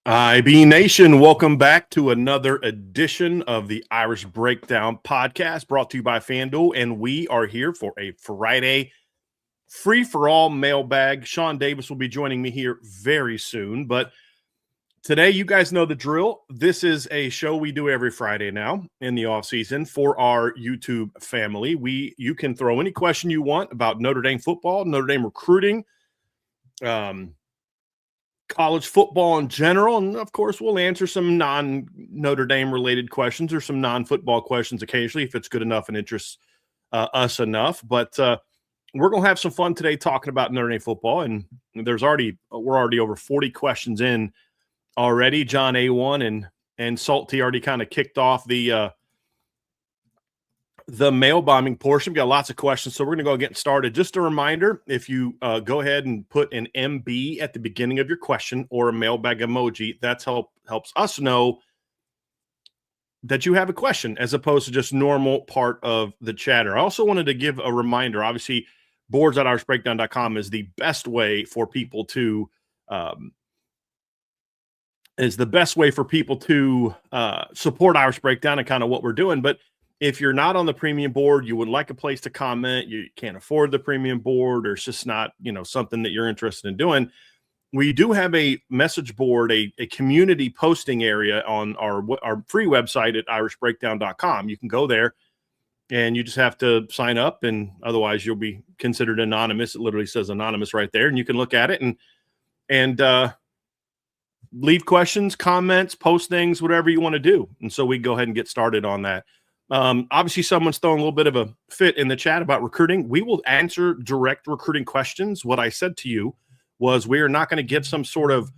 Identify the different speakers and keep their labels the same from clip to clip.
Speaker 1: IB Nation, welcome back to another edition of the Irish Breakdown podcast brought to you by FanDuel, and we are here for a Friday Free-For-All Mailbag. Sean Davis will be joining me here very soon, but today you guys know the drill. This is a show we do every Friday now in the offseason for our YouTube family. You can throw any question you want about Notre Dame football, Notre Dame recruiting, college football in general, and of course we'll answer some non-Notre Dame related questions or some non-football questions occasionally if it's good enough and interests us enough. But we're gonna have some fun today talking about Notre Dame football, and we're already over 40 questions in already. John A1 and Salty already kind of kicked off the mail bombing portion. We've got lots of questions, so we're going to go get started. Just a reminder, if you go ahead and put an MB at the beginning of your question or a mailbag emoji, that helps us know that you have a question as opposed to just normal part of the chatter. I also wanted to give a reminder. Obviously, boards.irishbreakdown.com is the best way for people to support Irish Breakdown and kind of what we're doing. But if you're not on the premium board, you would like a place to comment, you can't afford the premium board, or it's just not, something that you're interested in doing, we do have a message board, a community posting area on our free website at irishbreakdown.com. You can go there and you just have to sign up, and otherwise you'll be considered anonymous. It literally says anonymous right there, and you can look at it and leave questions, comments, post things, whatever you want to do. And so we go ahead and get started on that. Obviously, someone's throwing a little bit of a fit in the chat about recruiting. We will answer direct recruiting questions. What I said to you was we are not going to give some sort of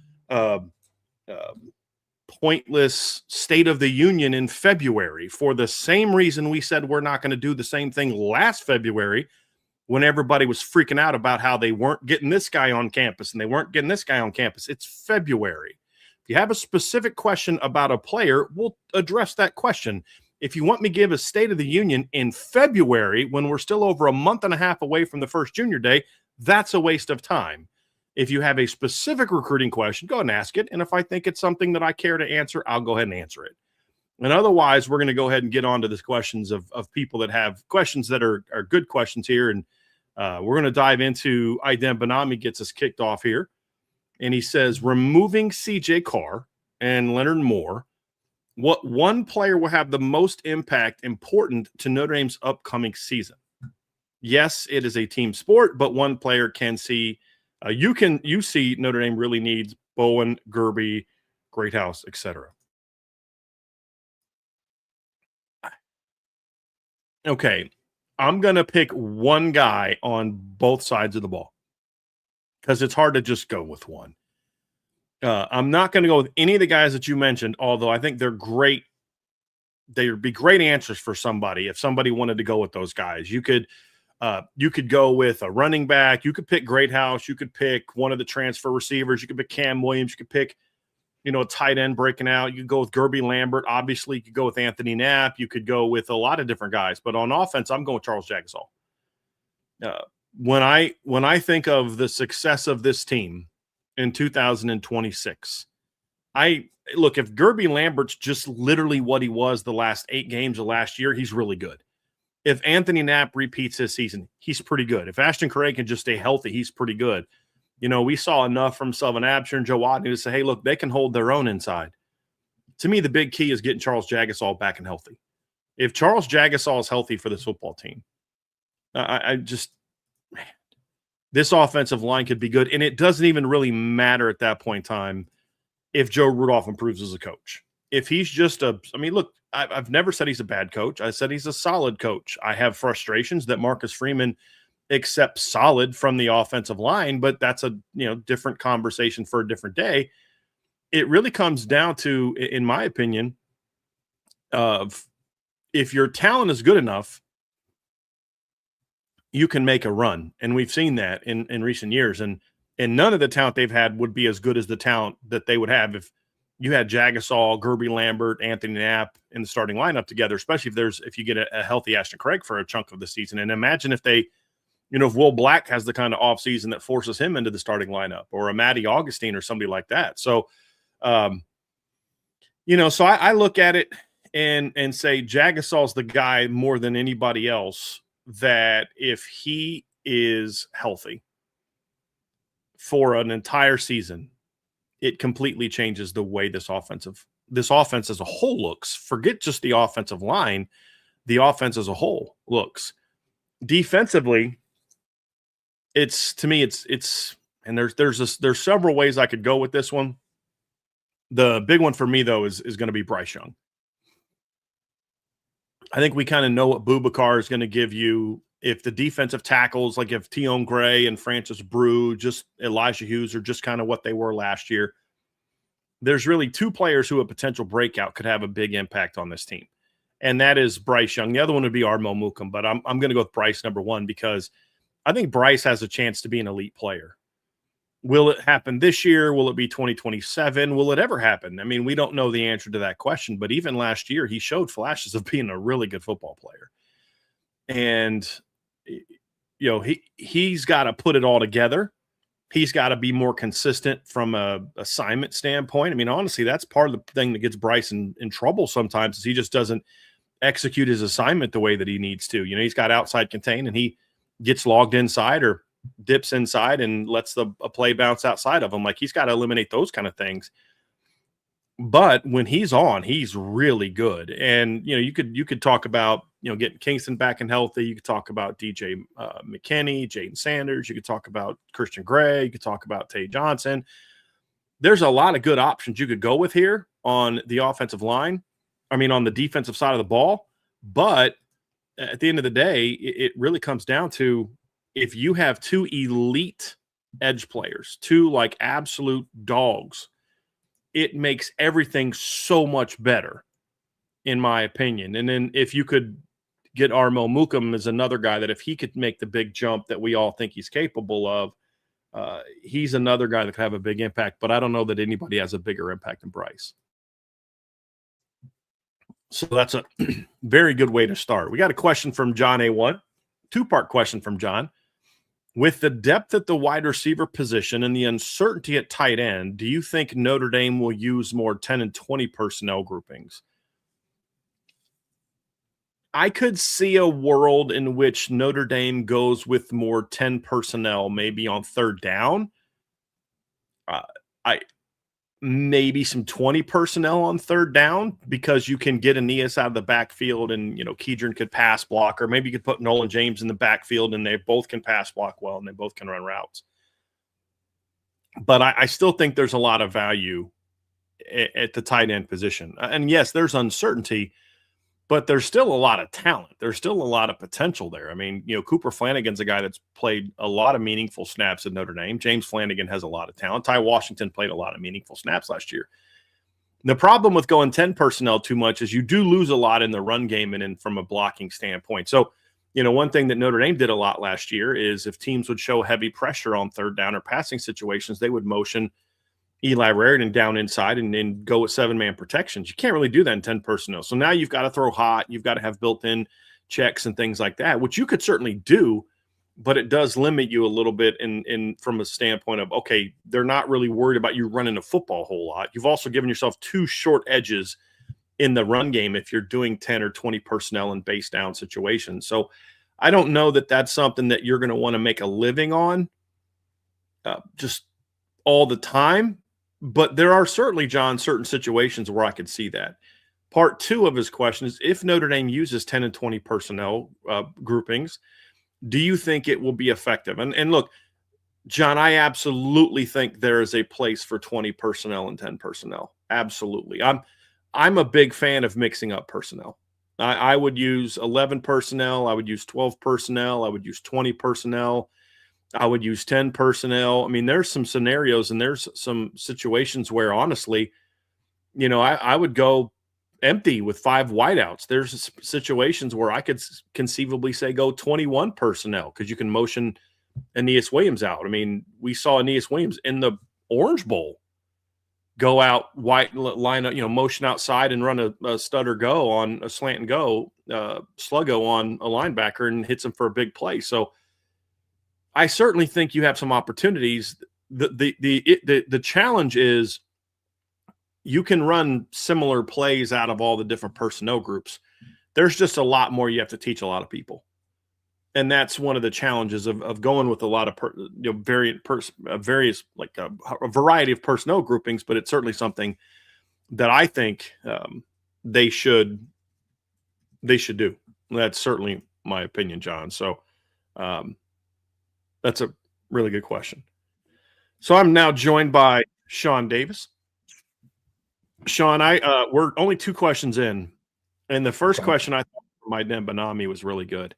Speaker 1: pointless State of the Union in February for the same reason we said we're not going to do the same thing last February when everybody was freaking out about how they weren't getting this guy on campus and they weren't getting this guy on campus. It's February. If you have a specific question about a player, we'll address that question. If you want me to give a State of the Union in February when we're still over a month and a half away from the first junior day, that's a waste of time. If you have a specific recruiting question, go ahead and ask it. And if I think it's something that I care to answer, I'll go ahead and answer it. And otherwise, we're going to go ahead and get on to the questions of people that have questions that are good questions here. And we're going to dive into Idem Benami gets us kicked off here. And he says, removing CJ Carr and Leonard Moore, what one player will have the most impact important to Notre Dame's upcoming season? Yes, it is a team sport, but one player can see you see Notre Dame really needs Bowen, Gerby, Greathouse, etc. Okay, I'm going to pick one guy on both sides of the ball because it's hard to just go with one. I'm not going to go with any of the guys that you mentioned, although I think they're great. They'd be great answers for somebody if somebody wanted to go with those guys. You could go with a running back. You could pick Greathouse. You could pick one of the transfer receivers. You could pick Cam Williams. You could pick, a tight end breaking out. You could go with Gerby Lambert. Obviously, you could go with Anthony Knapp. You could go with a lot of different guys. But on offense, I'm going with Charles Jagusah. When I think of the success of this team in 2026, if Gerby Lambert's just literally what he was the last 8 games of last year, he's really good. If Anthony Knapp repeats his season, he's pretty good. If Ashton Craig can just stay healthy, he's pretty good. We saw enough from Selvin Absher and Joe Watney to say, hey, look, they can hold their own inside. To me, the big key is getting Charles Jagusah back and healthy. If Charles Jagusah is healthy for this football team, this offensive line could be good. And it doesn't even really matter at that point in time if Joe Rudolph improves as a coach. If he's just I've never said he's a bad coach. I said he's a solid coach. I have frustrations that Marcus Freeman accepts solid from the offensive line, but that's a different conversation for a different day. It really comes down to, in my opinion, of if your talent is good enough, you can make a run. And we've seen that in recent years. And none of the talent they've had would be as good as the talent that they would have if you had Jagusah, Gerby Lambert, Anthony Knapp in the starting lineup together, especially if you get a healthy Ashton Craig for a chunk of the season. And imagine if if Will Black has the kind of offseason that forces him into the starting lineup, or a Matty Augustine or somebody like that. So So I look at it and say Jagasal's the guy more than anybody else that if he is healthy for an entire season, it completely changes the way this offense as a whole looks. Forget just the offensive line, the offense as a whole looks. Defensively, it's and there's several ways I could go with this one. The big one for me though is going to be Bryce Young. I think we kind of know what Boubacar is going to give you. If the defensive tackles, like if Tion Gray and Francis Brew, just Elijah Hughes are just kind of what they were last year, there's really two players who a potential breakout could have a big impact on this team. And that is Bryce Young. The other one would be Armo Mukum, but I'm going to go with Bryce number one because I think Bryce has a chance to be an elite player. Will it happen this year? Will it be 2027? Will it ever happen? I mean, we don't know the answer to that question, but even last year, he showed flashes of being a really good football player. And, he's got to put it all together. He's got to be more consistent from a assignment standpoint. I mean, honestly, that's part of the thing that gets Bryce in trouble sometimes is he just doesn't execute his assignment the way that he needs to. He's got outside contain and he gets logged inside or dips inside and lets a play bounce outside of him. Like he's got to eliminate those kind of things. But when he's on, he's really good. And, you could talk about, getting Kingston back and healthy. You could talk about DJ McKinney, Jaden Sanders. You could talk about Christian Gray. You could talk about Tay Johnson. There's a lot of good options you could go with here on the offensive line. I mean, on the defensive side of the ball. But at the end of the day, it really comes down to if you have two elite edge players, two like absolute dogs, it makes everything so much better, in my opinion. And then if you could get Armo Mukum as another guy that if he could make the big jump that we all think he's capable of, he's another guy that could have a big impact. But I don't know that anybody has a bigger impact than Bryce. So that's a very good way to start. We got a question from John A1, two-part question from John. With the depth at the wide receiver position and the uncertainty at tight end, do you think Notre Dame will use more 10 and 20 personnel groupings? I could see a world in which Notre Dame goes with more 10 personnel, maybe on third down. Maybe some 20 personnel on third down because you can get Aeneas out of the backfield and, Kedron could pass block, or maybe you could put Nolan James in the backfield and they both can pass block well and they both can run routes. But I still think there's a lot of value at the tight end position. And yes, there's uncertainty, but there's still a lot of talent. There's still a lot of potential there. I mean, Cooper Flanagan's a guy that's played a lot of meaningful snaps at Notre Dame. James Flanagan has a lot of talent. Ty Washington played a lot of meaningful snaps last year. The problem with going 10 personnel too much is you do lose a lot in the run game and from a blocking standpoint. So, one thing that Notre Dame did a lot last year is if teams would show heavy pressure on third down or passing situations, they would motion Eli Raridan down inside and then go with 7-man protections. You can't really do that in 10 personnel. So now you've got to throw hot. You've got to have built-in checks and things like that, which you could certainly do, but it does limit you a little bit in from a standpoint of, okay, they're not really worried about you running a football a whole lot. You've also given yourself two short edges in the run game if you're doing 10 or 20 personnel in base down situations. So I don't know that that's something that you're going to want to make a living on just all the time. But there are certainly, John, certain situations where I could see that. Part two of his question is, if Notre Dame uses 10 and 20 personnel groupings, do you think it will be effective? And look, John, I absolutely think there is a place for 20 personnel and 10 personnel. Absolutely. I'm a big fan of mixing up personnel. I would use 11 personnel. I would use 12 personnel. I would use 20 personnel. I would use 10 personnel. I mean, there's some scenarios and there's some situations where, honestly, I would go empty with 5 wideouts. There's situations where I could conceivably say go 21 personnel because you can motion Aeneas Williams out. I mean, we saw Aeneas Williams in the Orange Bowl go out, line up, motion outside and run a stutter go on a slant and go, sluggo on a linebacker and hits him for a big play. So I certainly think you have some opportunities. The challenge is you can run similar plays out of all the different personnel groups. There's just a lot more you have to teach a lot of people. And that's one of the challenges of going with a lot of various like a variety of personnel groupings, but it's certainly something that I think they should do. That's certainly my opinion, John. So that's a really good question. So I'm now joined by Sean Davis. Sean, we're only 2 questions in, and the first question I thought from my Banami was really good.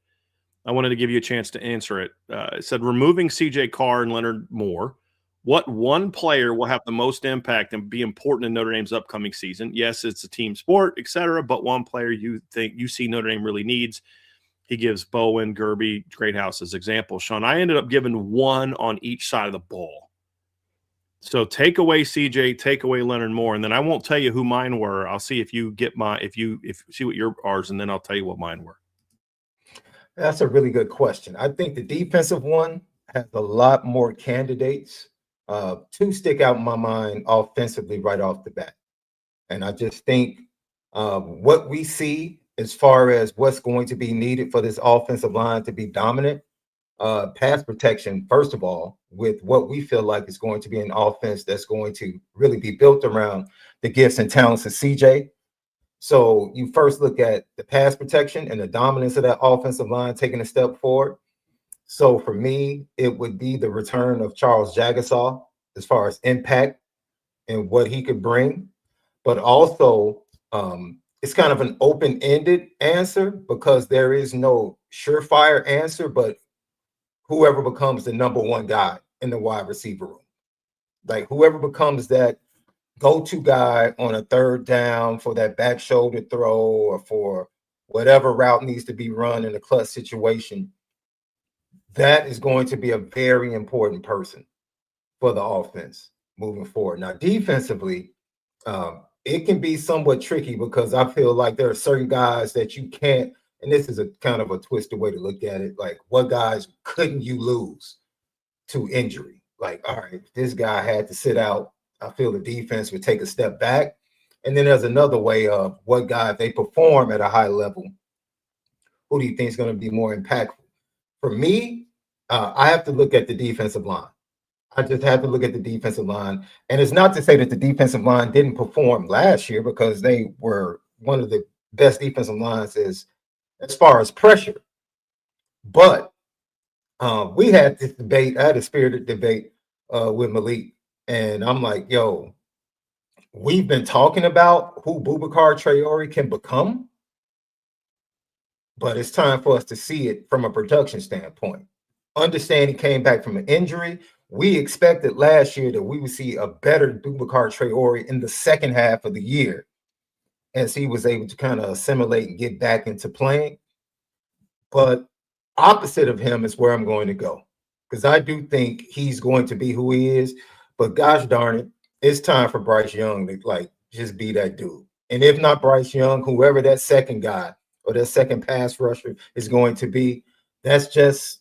Speaker 1: I wanted to give you a chance to answer it. It said, removing C.J. Carr and Leonard Moore, what one player will have the most impact and be important in Notre Dame's upcoming season? Yes, it's a team sport, etc., but one player you think you see Notre Dame really needs. He gives Bowen, Gerby, Greathouse as examples. Sean, I ended up giving one on each side of the ball. So take away CJ, take away Leonard Moore, and then I won't tell you who mine were. I'll see if you get if you see what your ours, and then I'll tell you what mine were.
Speaker 2: That's a really good question. I think the defensive one has a lot more candidates. 2 stick out in my mind offensively right off the bat. And I just think what we see as far as what's going to be needed for this offensive line to be dominant, pass protection, first of all, with what we feel like is going to be an offense that's going to really be built around the gifts and talents of CJ. So you first look at the pass protection and the dominance of that offensive line taking a step forward. So for me, it would be the return of Charles Jagasaw as far as impact and what he could bring. But also, it's kind of an open-ended answer because there is no surefire answer, but whoever becomes the number 1 guy in the wide receiver room, like whoever becomes that go-to guy on a 3rd down for that back shoulder throw or for whatever route needs to be run in a clutch situation, that is going to be a very important person for the offense moving forward. Now, defensively, it can be somewhat tricky because I feel like there are certain guys that you can't, and this is a kind of a twisted way to look at it, like what guys couldn't you lose to injury? Like, all right, this guy had to sit out, I feel the defense would take a step back. And then there's another way of what guy, if they perform at a high level, who do you think is going to be more impactful? For me, I have to look at the defensive line. I just have to look at the defensive line. And it's not to say that the defensive line didn't perform last year because they were one of the best defensive lines as far as pressure. But we had this debate. I had a spirited debate with Malik. And I'm like, yo, we've been talking about who Boubacar Traore can become, but it's time for us to see it from a production standpoint. Understand he came back from an injury. We expected last year that we would see a better Boubacar Traore in the second half of the year as he was able to kind of assimilate and get back into playing. But opposite of him is where I'm going to go because I do think he's going to be who he is. But gosh darn it, it's time for Bryce Young to like just be that dude. And if not Bryce Young, whoever that second guy or that second pass rusher is going to be, that's so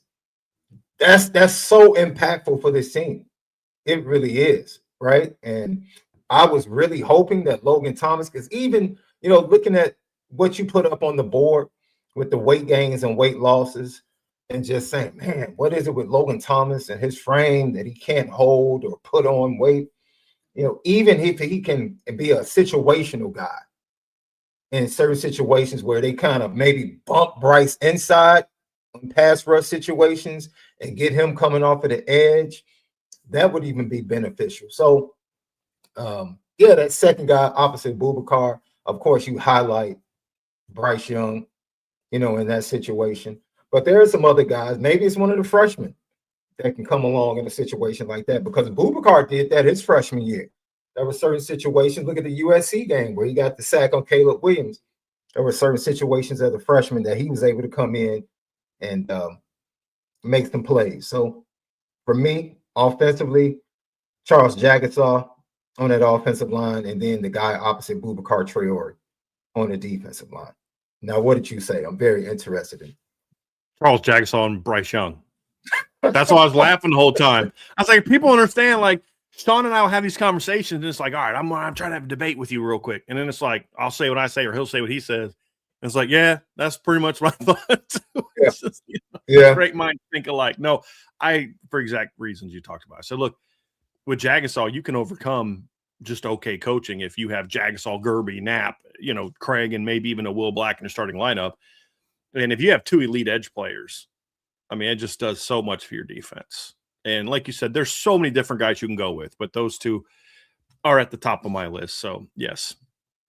Speaker 2: impactful for this team. It really is, right? And I was really hoping that Logan Thomas, because even, looking at what you put up on the board with the weight gains and weight losses, and just saying, man, what is it with Logan Thomas and his frame that he can't hold or put on weight? Even if he can be a situational guy in certain situations where they kind of maybe bump Bryce inside in pass rush situations and get him coming off of the edge, that would even be beneficial. So, that second guy opposite Boubacar, of course, you highlight Bryce Young, in that situation. But there are some other guys, maybe it's one of the freshmen that can come along in a situation like that because Boubacar did that his freshman year. There were certain situations, look at the USC game where he got the sack on Caleb Williams. There were certain situations as a freshman that he was able to come in and make some plays. So for me, offensively, Charles Jagasaw on that offensive line, and then the guy opposite Boubacar Traore on the defensive line. Now, what did you say? I'm very interested in
Speaker 1: Charles Jagasaw and Bryce Young. That's why I was laughing the whole time. I was like, people understand, like, Sean and I will have these conversations, and it's like, all right, I'm trying to have a debate with you real quick. And then it's like, I'll say what I say, or he'll say what he says. And it's like, yeah, that's pretty much what I thought. It's just, great minds think alike. No, for exact reasons you talked about. So look, with Jagasol, you can overcome just okay coaching if you have Jagasol, Gerby, Knapp, Craig, and maybe even a Will Black in your starting lineup. And if you have 2 elite edge players, I mean, it just does so much for your defense. And like you said, there's so many different guys you can go with, but those 2 are at the top of my list. So yes,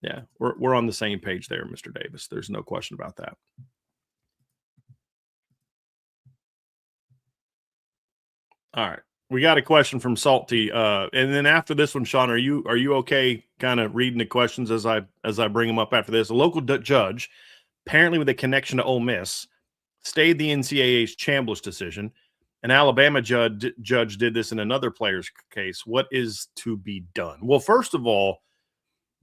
Speaker 1: yeah, we're on the same page there, Mr. Davis. There's no question about that. All right. We got a question from Salty. And then after this one, Sean, are you okay kind of reading the questions as I bring them up after this? A local judge, apparently with a connection to Ole Miss, stayed the NCAA's Chambliss decision. An Alabama judge did this in another player's case. What is to be done? Well, first of all,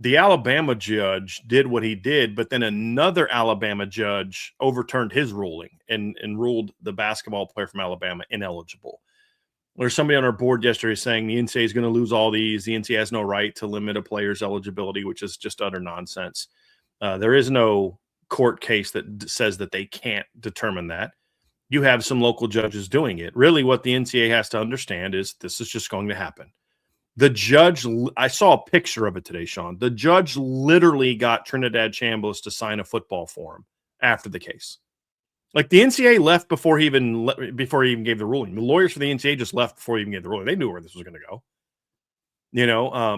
Speaker 1: the Alabama judge did what he did, but then another Alabama judge overturned his ruling and ruled the basketball player from Alabama ineligible. There's somebody on our board yesterday saying the NCAA is going to lose all these. The NCAA has no right to limit a player's eligibility, which is just utter nonsense. There is no court case that says that they can't determine that. You have some local judges doing it. Really, what the NCAA has to understand is this is just going to happen. The judge, I saw a picture of it today, Sean. The judge literally got Trinidad Chambliss to sign a football for him after the case. Like the NCAA left before he even gave the ruling. The lawyers for the NCAA just left before he even gave the ruling. They knew where this was going to go.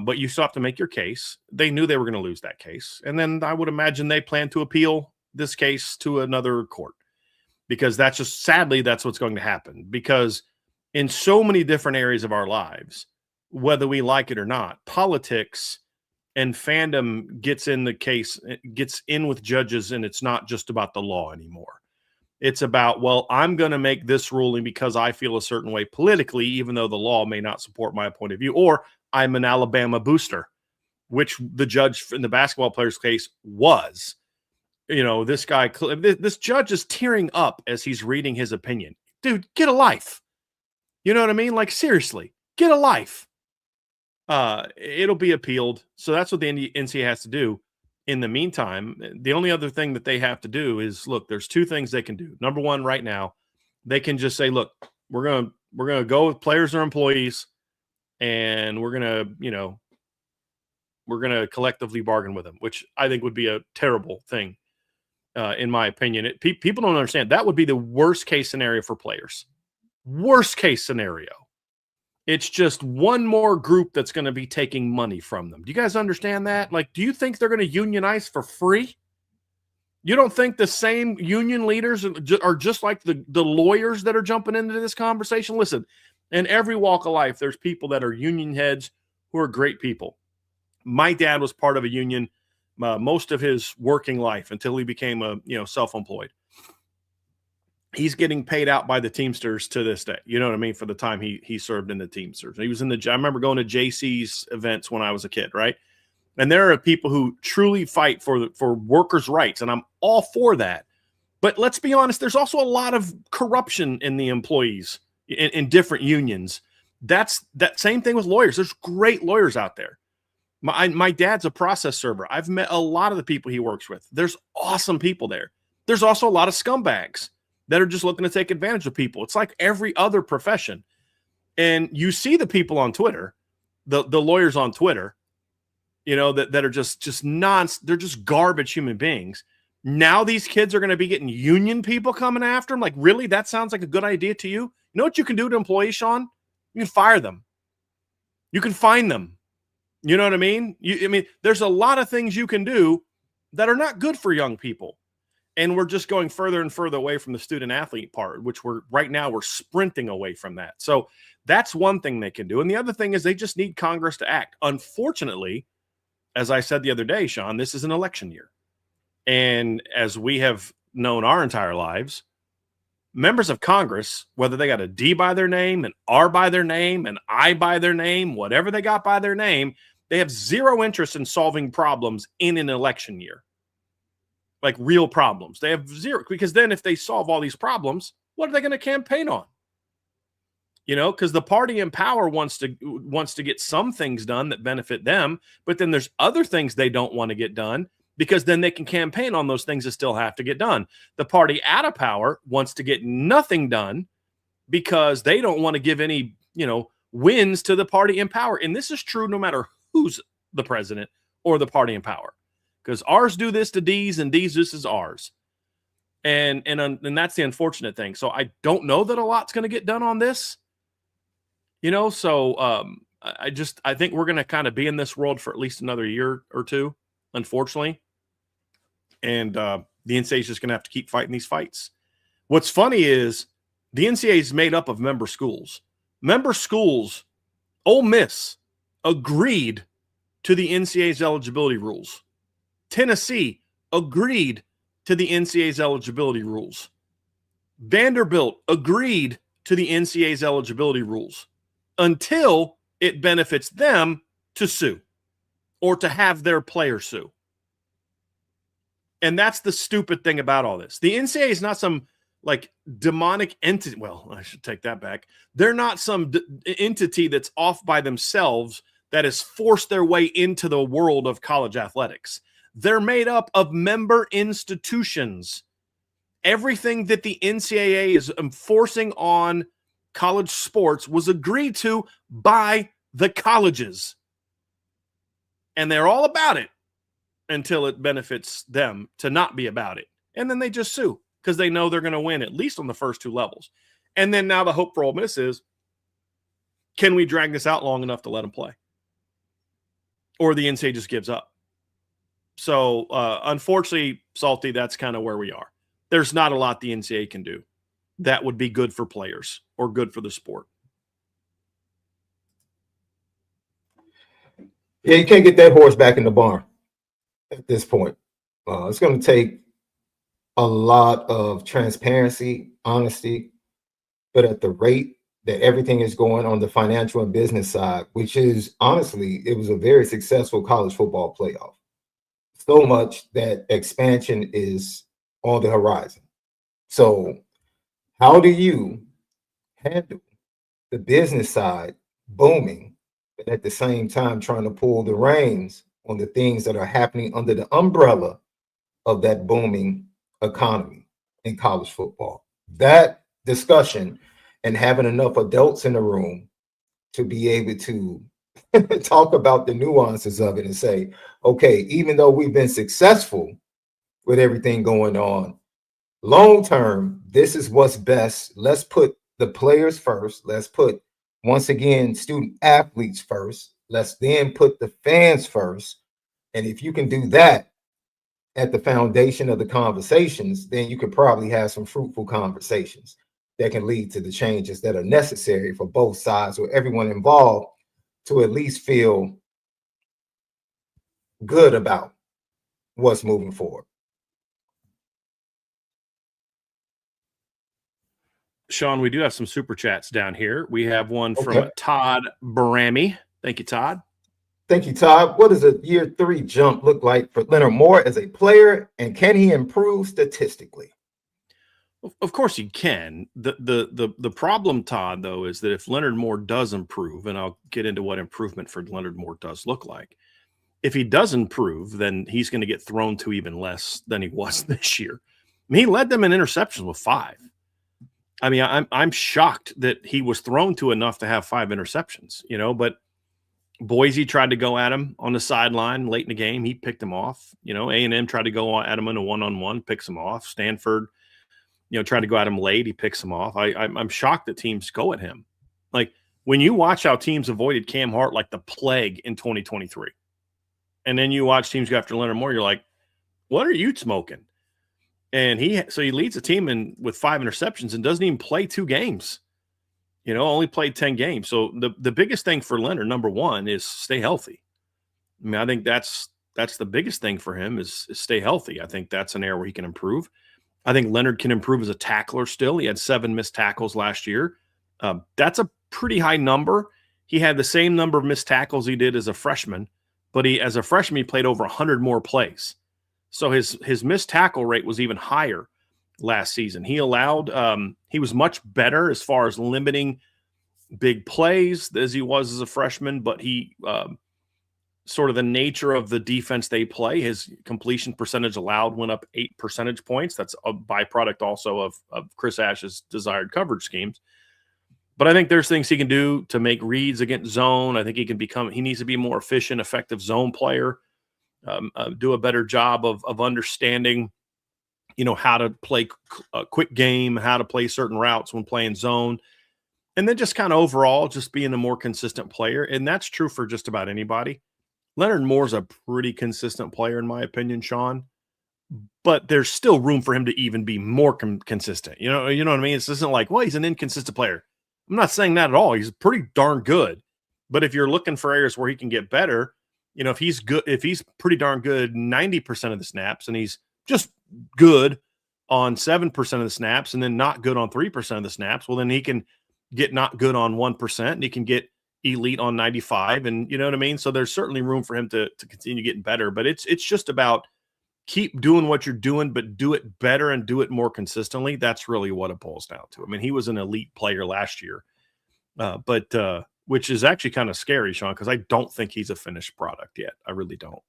Speaker 1: But you still have to make your case. They knew they were going to lose that case. And then I would imagine they plan to appeal this case to another court because sadly, that's what's going to happen. Because in so many different areas of our lives, whether we like it or not, politics and fandom gets in with judges, and it's not just about the law anymore. It's about, well, I'm going to make this ruling because I feel a certain way politically, even though the law may not support my point of view, or I'm an Alabama booster, which the judge in the basketball player's case was. This judge is tearing up as he's reading his opinion. Dude, get a life. You know what I mean? Like, seriously, get a life. It'll be appealed. So that's what the NCAA has to do. In the meantime, the only other thing that they have to do is, look, there's 2 things they can do. Number one, right now, they can just say, look, we're going to go with players or employees, and we're going to collectively bargain with them, which I think would be a terrible thing, in my opinion. People don't understand. That would be the worst case scenario for players. Worst case scenario. It's just one more group that's going to be taking money from them. Do you guys understand that? Like, do you think they're going to unionize for free? You don't think the same union leaders are just like the lawyers that are jumping into this conversation? Listen, in every walk of life, there's people that are union heads who are great people. My dad was part of a union most of his working life until he became self-employed. He's getting paid out by the Teamsters to this day. You know what I mean? For the time he served in the Teamsters. He was I remember going to JC's events when I was a kid, right? And there are people who truly fight for workers' rights, and I'm all for that. But let's be honest, there's also a lot of corruption in the employees in different unions. That same thing with lawyers. There's great lawyers out there. My dad's a process server. I've met a lot of the people he works with. There's awesome people there. There's also a lot of scumbags that are just looking to take advantage of people. It's like every other profession. And you see the people on Twitter, the lawyers on Twitter, that are just they're just garbage human beings. Now these kids are going to be getting union people coming after them. Like, really? That sounds like a good idea to you? You know what you can do to employees, Sean? You can fire them. You can fine them. You know what I mean? There's a lot of things you can do that are not good for young people. And we're just going further and further away from the student athlete part, which we're sprinting away from that. So that's one thing they can do. And the other thing is they just need Congress to act. Unfortunately, as I said the other day, Sean, this is an election year. And as we have known our entire lives, members of Congress, whether they got a D by their name, an R by their name, an I by their name, whatever they got by their name, they have zero interest in solving problems in an election year. Like real problems. They have zero, because then if they solve all these problems, what are they going to campaign on? because the party in power wants to get some things done that benefit them, but then there's other things they don't want to get done because then they can campaign on those things that still have to get done. The party out of power wants to get nothing done because they don't want to give any, wins to the party in power. And this is true no matter who's the president or the party in power, because ours do this to D's and D's this is ours. And that's the unfortunate thing. So I don't know that a lot's going to get done on this. So I think we're going to kind of be in this world for at least another year or two, unfortunately. And the NCAA is just going to have to keep fighting these fights. What's funny is the NCAA is made up of member schools. Member schools, Ole Miss, agreed to the NCAA's eligibility rules. Tennessee agreed to the NCAA's eligibility rules. Vanderbilt agreed to the NCAA's eligibility rules until it benefits them to sue or to have their player sue. And that's the stupid thing about all this. The NCAA is not some demonic entity. Well, I should take that back. They're not some entity that's off by themselves that has forced their way into the world of college athletics. They're made up of member institutions. Everything that the NCAA is enforcing on college sports was agreed to by the colleges. And they're all about it until it benefits them to not be about it. And then they just sue because they know they're going to win at least on the first two levels. And then now the hope for Ole Miss is, can we drag this out long enough to let them play? Or the NCAA just gives up. So, unfortunately, Salty, that's kind of where we are. There's not a lot the NCAA can do that would be good for players or good for the sport.
Speaker 2: Yeah, you can't get that horse back in the barn at this point. It's going to take a lot of transparency, honesty, but at the rate that everything is going on the financial and business side, which is honestly, it was a very successful college football playoff. So much that expansion is on the horizon. So how do you handle the business side booming, but at the same time trying to pull the reins on the things that are happening under the umbrella of that booming economy in college football? That discussion and having enough adults in the room to be able to talk about the nuances of it and say, okay, even though we've been successful with everything going on, long term, this is what's best. Let's put the players first. Let's put, once again, student athletes first. Let's then put the fans first. And if you can do that at the foundation of the conversations, then you could probably have some fruitful conversations that can lead to the changes that are necessary for both sides or everyone involved to at least feel good about what's moving forward.
Speaker 1: Sean, we do have some super chats down here. We have one from Todd Barami. Thank you, Todd.
Speaker 2: Thank you, Todd. What does a year 3 jump look like for Leonard Moore as a player, and can he improve statistically?
Speaker 1: Of course he can. The problem, Todd, though, is that if Leonard Moore does improve, and I'll get into what improvement for Leonard Moore does look like, if he does improve, then he's going to get thrown to even less than he was this year. I mean, he led them in interceptions with 5. I mean, I'm shocked that he was thrown to enough to have 5 interceptions, but Boise tried to go at him on the sideline late in the game. He picked him off. A&M tried to go at him in a one-on-one, picks him off. Stanford, tried to go at him late. He picks him off. I'm shocked that teams go at him. Like, when you watch how teams avoided Cam Hart like the plague in 2023, and then you watch teams go after Leonard Moore, you're like, what are you smoking? And he leads the team with 5 interceptions and doesn't even play 2 games. Only played 10 games. So the biggest thing for Leonard, number one, is stay healthy. I mean, I think that's the biggest thing for him is stay healthy. I think that's an area where he can improve. I think Leonard can improve as a tackler still. He had 7 missed tackles last year. That's a pretty high number. He had the same number of missed tackles he did as a freshman, but as a freshman, he played over 100 more plays. So his missed tackle rate was even higher last season. He was much better as far as limiting big plays as he was as a freshman, but he sort of the nature of the defense they play, his completion percentage allowed went up 8 percentage points. That's a byproduct also of Chris Ash's desired coverage schemes. But I think there's things he can do to make reads against zone. I think he needs to be a more efficient, effective zone player, do a better job of understanding, how to play a quick game, how to play certain routes when playing zone. And then just kind of overall, just being a more consistent player. And that's true for just about anybody. Leonard Moore's a pretty consistent player, in my opinion, Sean. But there's still room for him to even be more consistent. You know what I mean? This isn't like, well, he's an inconsistent player. I'm not saying that at all. He's pretty darn good. But if you're looking for areas where he can get better, if he's pretty darn good 90% of the snaps and he's just good on 7% of the snaps and then not good on 3% of the snaps, well, then he can get not good on 1% and he can get elite on 95. And you know what I mean? So there's certainly room for him to continue getting better. But it's just about keep doing what you're doing, but do it better and do it more consistently. That's really what it boils down to. I mean, he was an elite player last year, but which is actually kind of scary, Sean, because I don't think he's a finished product yet. I really don't.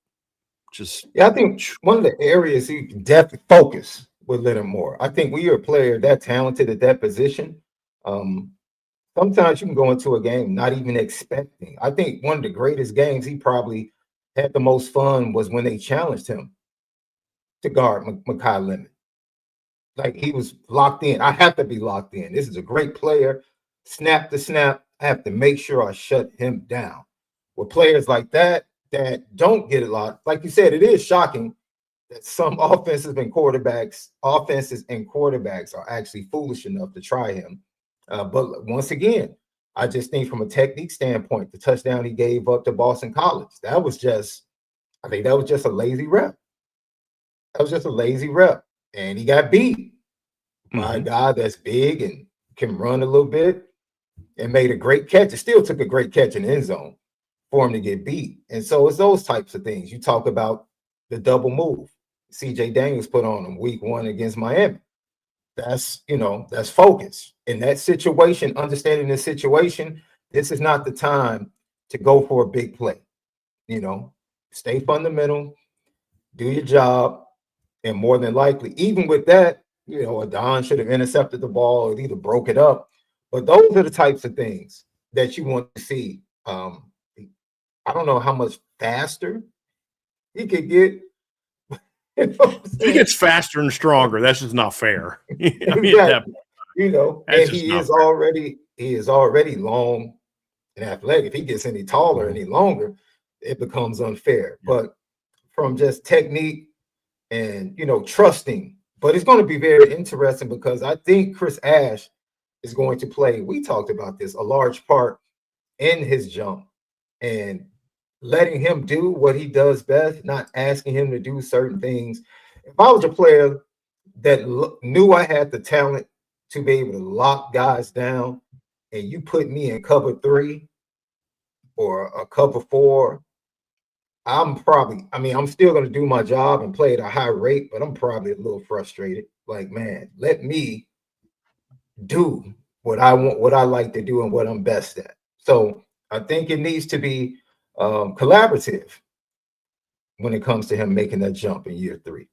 Speaker 2: I think one of the areas you can definitely focus with Leonard Moore. I think when you're a player that talented at that position, sometimes you can go into a game not even expecting. I think one of the greatest games he probably had the most fun was when they challenged him to guard Mekhi Lemon. Like he was locked in. I have to be locked in. This is a great player. Snap to snap. I have to make sure I shut him down. With players like that don't get a lot, like you said, it is shocking that some offenses and quarterbacks are actually foolish enough to try him. But once again, I just think from a technique standpoint, the touchdown he gave up to Boston College, I think that was just a lazy rep. That was just a lazy rep. And he got beat by a guy that's big and can run a little bit and made a great catch. It still took a great catch in the end zone for him to get beat. And so it's those types of things. You talk about the double move CJ Daniels put on him week 1 against Miami. That's focus. In that situation, understanding the situation, this is not the time to go for a big play. Stay fundamental, do your job, and more than likely, even with that, Adon should have intercepted the ball or either broke it up. But those are the types of things that you want to see. I don't know how much faster he could get.
Speaker 1: He gets faster and stronger. That's just not fair.
Speaker 2: Exactly. And he is already long and athletic. If he gets any taller, any longer, it becomes unfair. Yeah. But from just technique and trusting, but it's going to be very interesting because I think Chris Ash is going to play. We talked about this, a large part in his jump and letting him do what he does best, not asking him to do certain things. If I was a player that knew I had the talent to be able to lock guys down and you put me in cover 3 or a cover 4, I'm still going to do my job and play at a high rate, but I'm probably a little frustrated. Like, man, let me do what I want, what I like to do and what I'm best at. So I think it needs to be collaborative when it comes to him making that jump in year 3.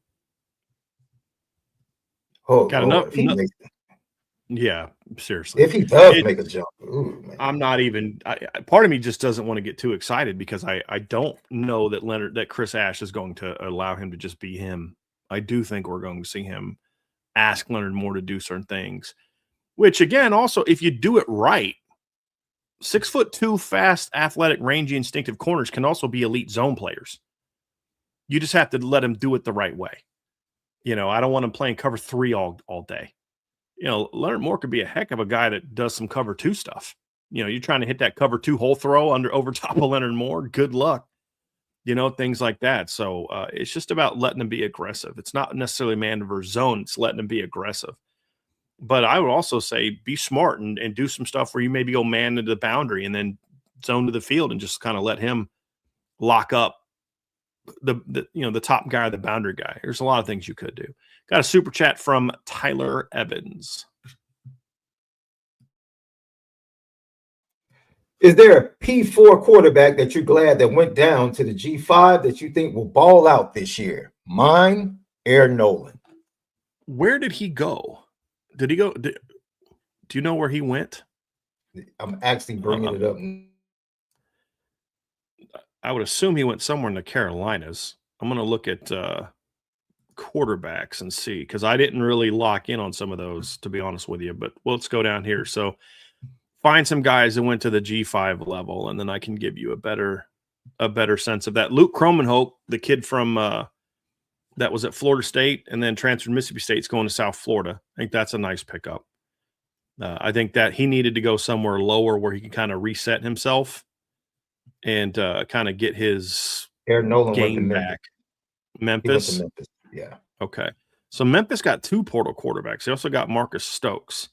Speaker 2: Oh,
Speaker 1: got
Speaker 2: Lord,
Speaker 1: enough. Yeah, seriously.
Speaker 2: If he does make a jump,
Speaker 1: I'm not even. Part of me just doesn't want to get too excited because I don't know that Chris Ash is going to allow him to just be him. I do think we're going to see him ask Leonard Moore to do certain things, which again, also if you do it right, 6'2", fast, athletic, rangy, instinctive corners can also be elite zone players. You just have to let him do it the right way. I don't want him playing cover 3 all day. Leonard Moore could be a heck of a guy that does some cover 2 stuff. You're trying to hit that cover 2 hole throw over top of Leonard Moore. Good luck. Things like that. So it's just about letting him be aggressive. It's not necessarily man versus zone. It's letting him be aggressive. But I would also say be smart and do some stuff where you maybe go man to the boundary and then zone to the field and just kind of let him lock up the top guy or the boundary guy. There's a lot of things you could do. Got a super chat from Tyler Evans.
Speaker 2: Is there a P4 quarterback that you're glad that went down to the G5 that you think will ball out this year? Mine, Air Nolan.
Speaker 1: Where did he go? Did he go? Do you know where he went?
Speaker 2: I'm actually bringing it up.
Speaker 1: I would assume he went somewhere in the Carolinas. I'm going to look at quarterbacks and see, because I didn't really lock in on some of those, to be honest with you. But let's go down here. So find some guys that went to the G5 level, and then I can give you a better sense of that. Luke Cromenhoek, the kid from that was at Florida State and then transferred to Mississippi State, is going to South Florida. I think that's a nice pickup. I think that he needed to go somewhere lower where he can kind of reset himself and kind of get his
Speaker 2: Air Nolan
Speaker 1: game back. Memphis?
Speaker 2: Memphis. Yeah.
Speaker 1: Okay. So Memphis got 2 portal quarterbacks. They also got Marcus Stokes.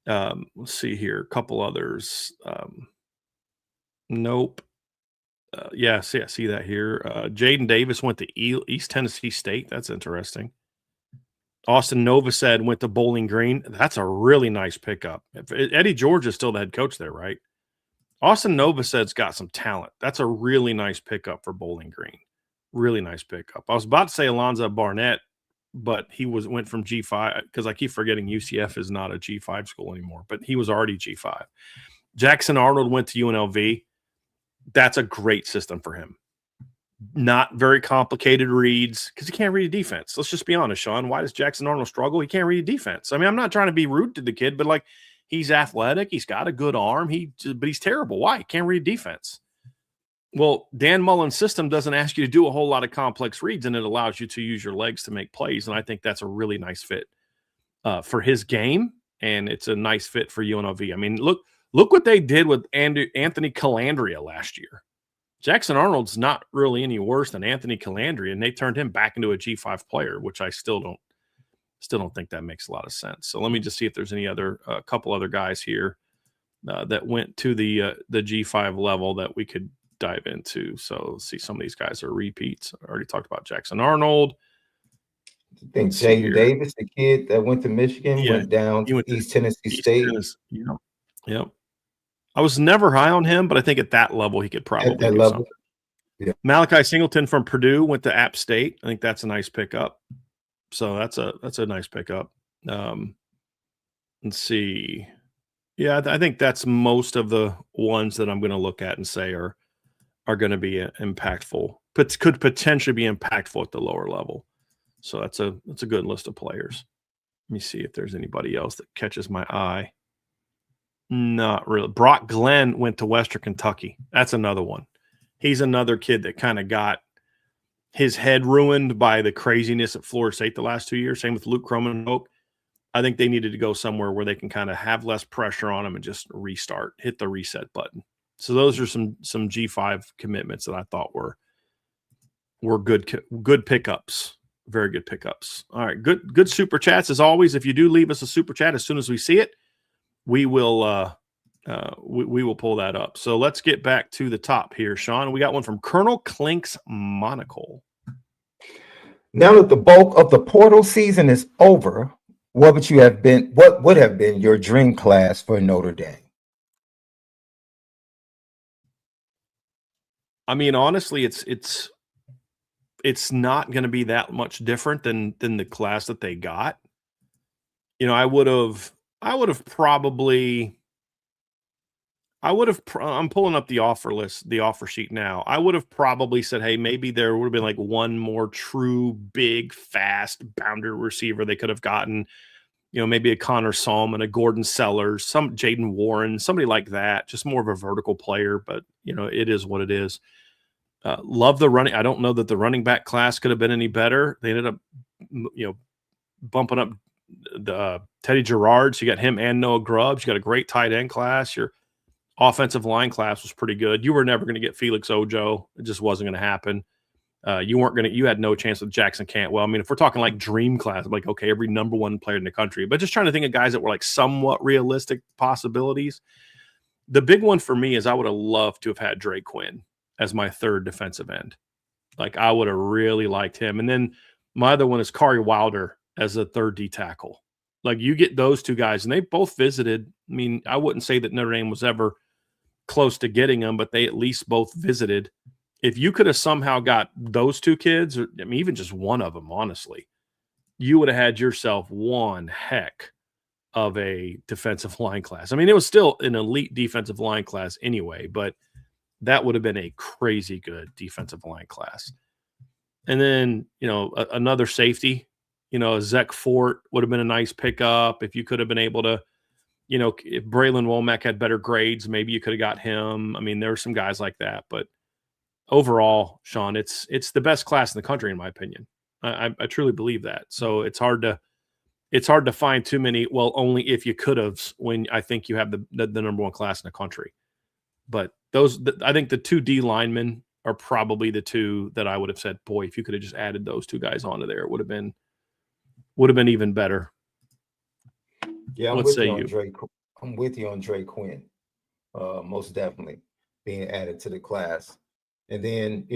Speaker 1: Let's see here. A couple others. Nope. I see that here. Jaden Davis went to East Tennessee State. That's interesting. Austin Novosad went to Bowling Green. That's a really nice pickup. Eddie George is still the head coach there, right? Austin Novosad's got some talent. That's a really nice pickup for Bowling Green. Really nice pickup. I was about to say Alonzo Barnett, but he went from G5, because I keep forgetting UCF is not a G5 school anymore, but he was already G5. Jackson Arnold went to UNLV. That's a great system for him. Not very complicated reads, because he can't read a defense. Let's just be honest, Sean. Why does Jackson Arnold struggle? He can't read a defense. I mean, I'm not trying to be rude to the kid, but like, he's athletic. He's got a good arm. But he's terrible. Why? He can't read defense. Well, Dan Mullen's system doesn't ask you to do a whole lot of complex reads, and it allows you to use your legs to make plays. And I think that's a really nice fit for his game, and it's a nice fit for UNLV. I mean, look what they did with Anthony Calandria last year. Jackson Arnold's not really any worse than Anthony Calandria, and they turned him back into a G5 player, which I still don't think that makes a lot of sense. So let me just see if there's any other couple other guys here that went to the G5 level that we could dive into. So let's see, some of these guys are repeats. I already talked about Jackson Arnold.
Speaker 2: I think Jaden Davis, the kid that went to Michigan, went down to East Tennessee State.
Speaker 1: Yep. I was never high on him, but I think at that level he could probably do something.
Speaker 2: Yeah.
Speaker 1: Malachi Singleton from Purdue went to App State. I think that's a nice pickup. So that's a nice pickup. Let's see. Yeah, I think that's most of the ones that I'm going to look at and say are going to be impactful, but could potentially be impactful at the lower level. So that's a good list of players. Let me see if there's anybody else that catches my eye. Not really. Brock Glenn went to Western Kentucky. That's another one. He's another kid that kind of got his head ruined by the craziness at Florida State the last 2 years. Same with Luke Cromenhoek. I think they needed to go somewhere where they can kind of have less pressure on them and just restart, hit the reset button. So those are some G5 commitments that I thought were good pickups. Very good pickups. All right, good super chats as always. If you do leave us a super chat as soon as we see it, we will we will pull that up. So let's get back to the top here, Sean. We got one from Colonel Clink's Monocle.
Speaker 2: Now that the bulk of the portal season is over, what would have been your dream class for Notre Dame?
Speaker 1: I mean, honestly, it's not going to be that much different than the class that they got. You know, I'm pulling up the offer list, the offer sheet now. I would have probably said, hey, maybe there would have been like one more true, big, fast boundary receiver they could have gotten. You know, maybe a Connor Solomon, a Gordon Sellers, some Jaden Warren, somebody like that, just more of a vertical player. But, you know, it is what it is. Love the running. I don't know that the running back class could have been any better. They ended up, you know, bumping up the Teddy Gerard. So you got him and Noah Grubbs. You got a great tight end class. Your offensive line class was pretty good. You were never going to get Felix Ojo. It just wasn't going to happen. You had no chance with Jackson Cantwell. I mean, if we're talking like dream class, I'm like, okay, every number one player in the country, but just trying to think of guys that were like somewhat realistic possibilities. The big one for me is I would have loved to have had Drake Quinn as my third defensive end. Like I would have really liked him. And then my other one is Kari Wilder as a third D tackle. Like you get those two guys and they both visited. I mean, I wouldn't say that Notre Dame was ever close to getting them, but they at least both visited. If you could have somehow got those two kids, or I mean, even just one of them, honestly, you would have had yourself one heck of a defensive line class. I mean, it was still an elite defensive line class anyway, but that would have been a crazy good defensive line class. And then, another safety, Zach Fort would have been a nice pickup. If you could have been able to, if Braylon Womack had better grades, maybe you could have got him. I mean, there were some guys like that, but overall, Sean, it's the best class in the country, in my opinion. I truly believe that. So it's hard to find too many. Well, only if you could have, when I think you have the number one class in the country. But I think the two D linemen are probably the two that I would have said, boy, if you could have just added those two guys onto there, it would have been even better.
Speaker 2: Yeah, I'm with you on Dre Quinn. Most definitely being added to the class. And then,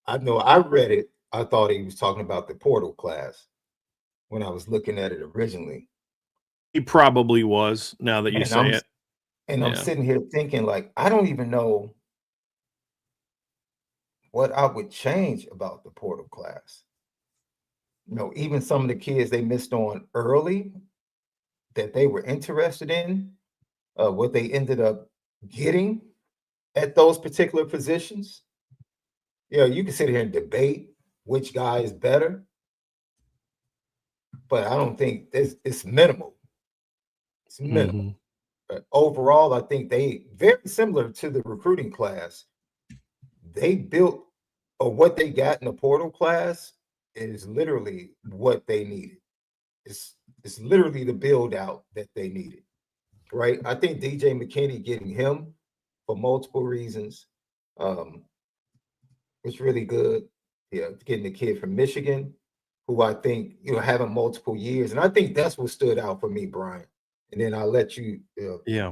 Speaker 2: I read it. I thought he was talking about the portal class when I was looking at it originally.
Speaker 1: He probably was, now that you say it.
Speaker 2: And I'm sitting here thinking, like, I don't even know what I would change about the portal class. Even some of the kids they missed on early that they were interested in, what they ended up getting at those particular positions. You can sit here and debate which guy is better, but I don't think it's minimal. It's minimal. Mm-hmm. But overall, I think they very similar to the recruiting class. They built, or what they got in the portal class is literally what they needed. It's literally the build out that they needed, right? I think DJ McKinney, getting him for multiple reasons, was really good. Yeah, getting the kid from Michigan, who I think, having multiple years. And I think that's what stood out for me, Brian. And then I'll let you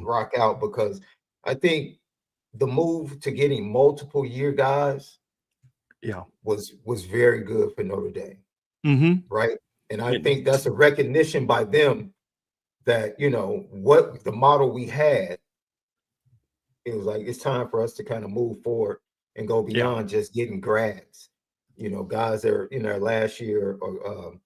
Speaker 2: rock out, because I think the move to getting multiple year guys was very good for Notre Dame.
Speaker 1: Mm-hmm.
Speaker 2: Right. And I think that's a recognition by them that, what the model we had, it was like, it's time for us to kind of move forward and go beyond just getting grads, guys that are in their last year or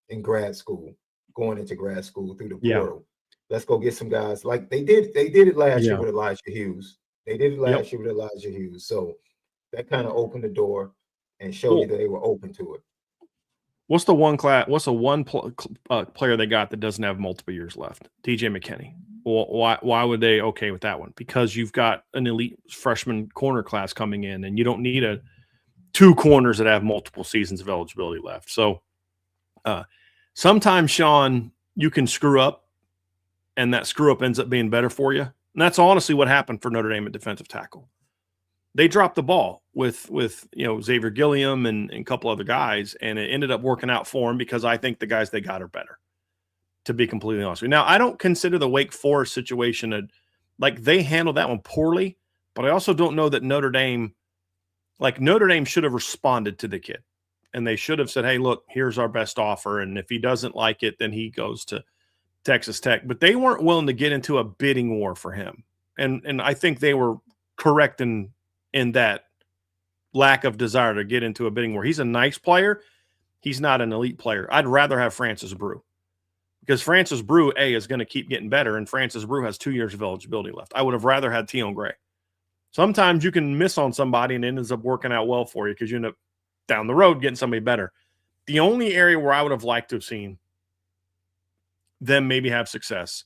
Speaker 2: in grad school, going into grad school through the portal. Let's go get some guys like they did it last year with Elijah Hughes. They did it last year with Elijah Hughes. So that kind of opened the door and showed you that they were open to it.
Speaker 1: What's the one player they got that doesn't have multiple years left? DJ McKinney. Well, why would they okay with that one? Because you've got an elite freshman corner class coming in, and you don't need two corners that have multiple seasons of eligibility left. So sometimes, Sean, you can screw up, and that screw up ends up being better for you. And that's honestly what happened for Notre Dame at defensive tackle. They dropped the ball with Xavier Gilliam and a couple other guys, and it ended up working out for them because I think the guys they got are better, to be completely honest with you. Now, I don't consider the Wake Forest situation like they handled that one poorly, but I also don't know that Notre Dame should have responded to the kid, and they should have said, hey, look, here's our best offer, and if he doesn't like it, then he goes to Texas Tech. But they weren't willing to get into a bidding war for him, and I think they were correct in that lack of desire to get into a bidding war. He's a nice player. He's not an elite player. I'd rather have Francis Brew, because Francis Brew, is going to keep getting better, and Francis Brew has 2 years of eligibility left. I would have rather had Tion Gray. Sometimes you can miss on somebody and it ends up working out well for you because you end up down the road getting somebody better. The only area where I would have liked to have seen them maybe have success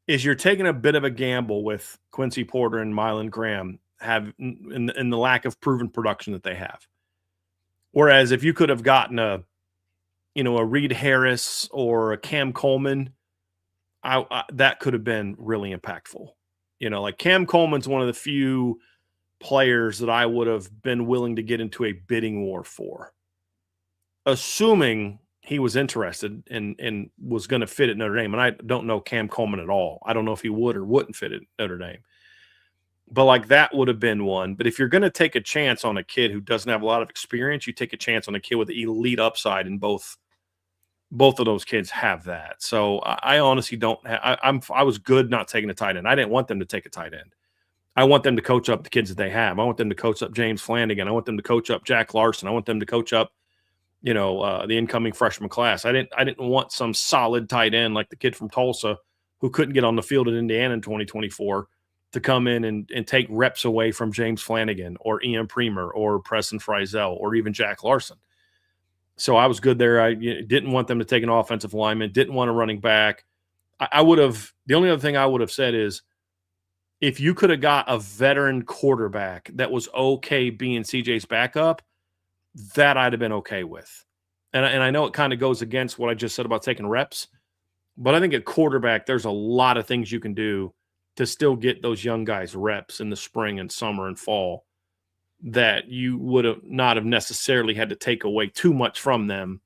Speaker 1: is you're taking a bit of a gamble with Quincy Porter and Mylan Graham in the lack of proven production that they have. Whereas if you could have gotten a Reed Harris or a Cam Coleman, that could have been really impactful. Like Cam Coleman's one of the few players that I would have been willing to get into a bidding war for, assuming he was interested and was going to fit at Notre Dame. And I don't know Cam Coleman at all. I don't know if he would or wouldn't fit at Notre Dame. But like that would have been one. But if you're going to take a chance on a kid who doesn't have a lot of experience, you take a chance on a kid with elite upside, and both of those kids have that. So I honestly don't. I was good not taking a tight end. I didn't want them to take a tight end. I want them to coach up the kids that they have. I want them to coach up James Flanagan. I want them to coach up Jack Larson. I want them to coach up, the incoming freshman class. I didn't want some solid tight end like the kid from Tulsa who couldn't get on the field at Indiana in 2024 to come in and take reps away from James Flanagan or Ian Premer or Preston Frizel or even Jack Larson. So I was good there. I didn't want them to take an offensive lineman, didn't want a running back. I would have – the only other thing I would have said is if you could have got a veteran quarterback that was okay being CJ's backup, that I'd have been okay with. And I know it kind of goes against what I just said about taking reps, but I think at quarterback there's a lot of things you can do to still get those young guys reps in the spring and summer and fall that you would have not have necessarily had to take away too much from them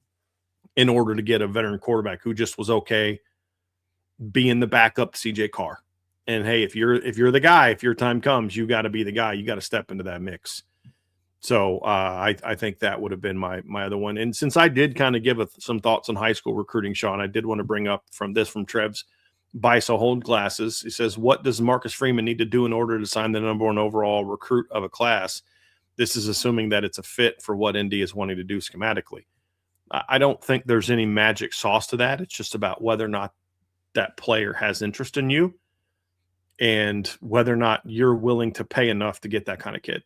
Speaker 1: in order to get a veteran quarterback who just was okay being the backup to CJ Carr. And hey, if you're the guy, if your time comes, you got to be the guy. You got to step into that mix. So I think that would have been my other one. And since I did kind of give some thoughts on high school recruiting, Sean, I did want to bring up from Trev's Biso Hold Glasses. He says, what does Marcus Freeman need to do in order to sign the number 1 overall recruit of a class? This is assuming that it's a fit for what Indy is wanting to do schematically. I don't think there's any magic sauce to that. It's just about whether or not that player has interest in you and whether or not you're willing to pay enough to get that kind of kid.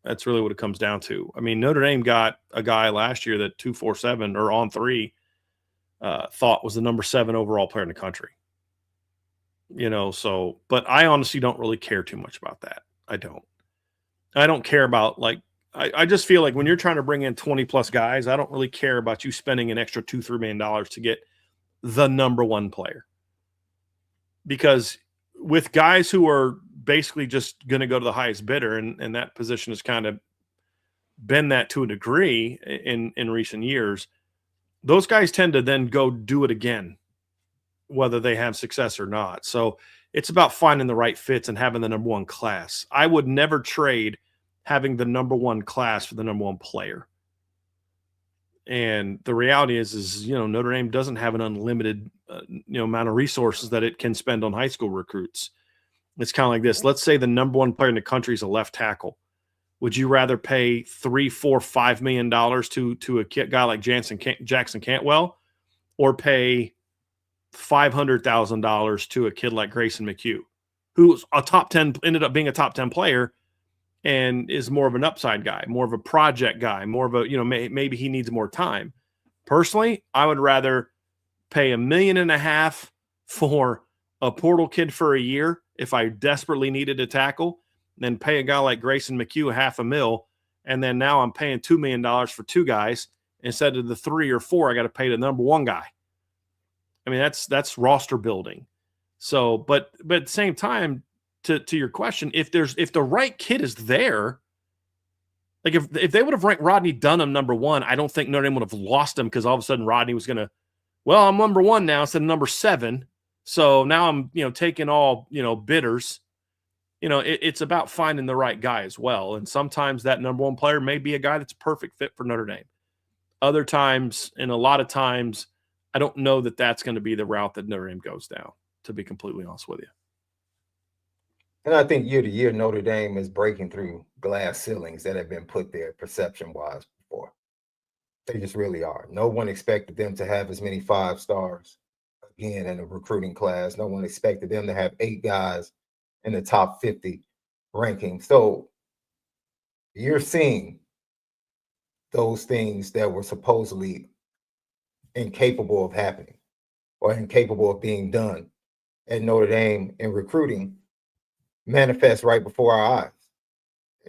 Speaker 1: That's really what it comes down to. I mean, Notre Dame got a guy last year that 247 or on 3 thought was the number 7 overall player in the country. But I honestly don't really care too much about that. I don't care about I just feel like when you're trying to bring in 20 plus guys, I don't really care about you spending an extra $2-3 million to get the number 1 player. Because with guys who are basically just going to go to the highest bidder, and that position has kind of been that to a degree in recent years, those guys tend to then go do it again, whether they have success or not. So it's about finding the right fits and having the number 1 class. I would never trade having the number 1 class for the number 1 player. And the reality is Notre Dame doesn't have an unlimited amount of resources that it can spend on high school recruits. It's kind of like this. Let's say the number 1 player in the country is a left tackle. Would you rather pay $3, $4, $5 million to a guy like Jackson Cantwell, or pay $500,000 to a kid like Grayson McHugh, who's ended up being a top 10 player and is more of an upside guy, more of a project guy, more of a, maybe he needs more time. Personally, I would rather pay $1.5 million for a portal kid for a year if I desperately needed a tackle than pay a guy like Grayson McHugh $500,000. And then now I'm paying $2 million for 2 guys instead of the 3 or 4 I got to pay the number 1 guy. I mean, that's roster building. So, but at the same time, to your question, if the right kid is there, like if they would have ranked Rodney Dunham number 1, I don't think Notre Dame would have lost him because all of a sudden Rodney was going to, well, I'm number 1 now instead of number 7. So now I'm, taking all, bidders. It's about finding the right guy as well. And sometimes that number 1 player may be a guy that's a perfect fit for Notre Dame. Other times, and a lot of times, I don't know that that's going to be the route that Notre Dame goes down, to be completely honest with you.
Speaker 2: And I think year to year, Notre Dame is breaking through glass ceilings that have been put there perception-wise before. They just really are. No one expected them to have as many 5 stars again in a recruiting class. No one expected them to have 8 guys in the top 50 ranking. So you're seeing those things that were supposedly incapable of happening or incapable of being done at Notre Dame in recruiting manifest right before our eyes.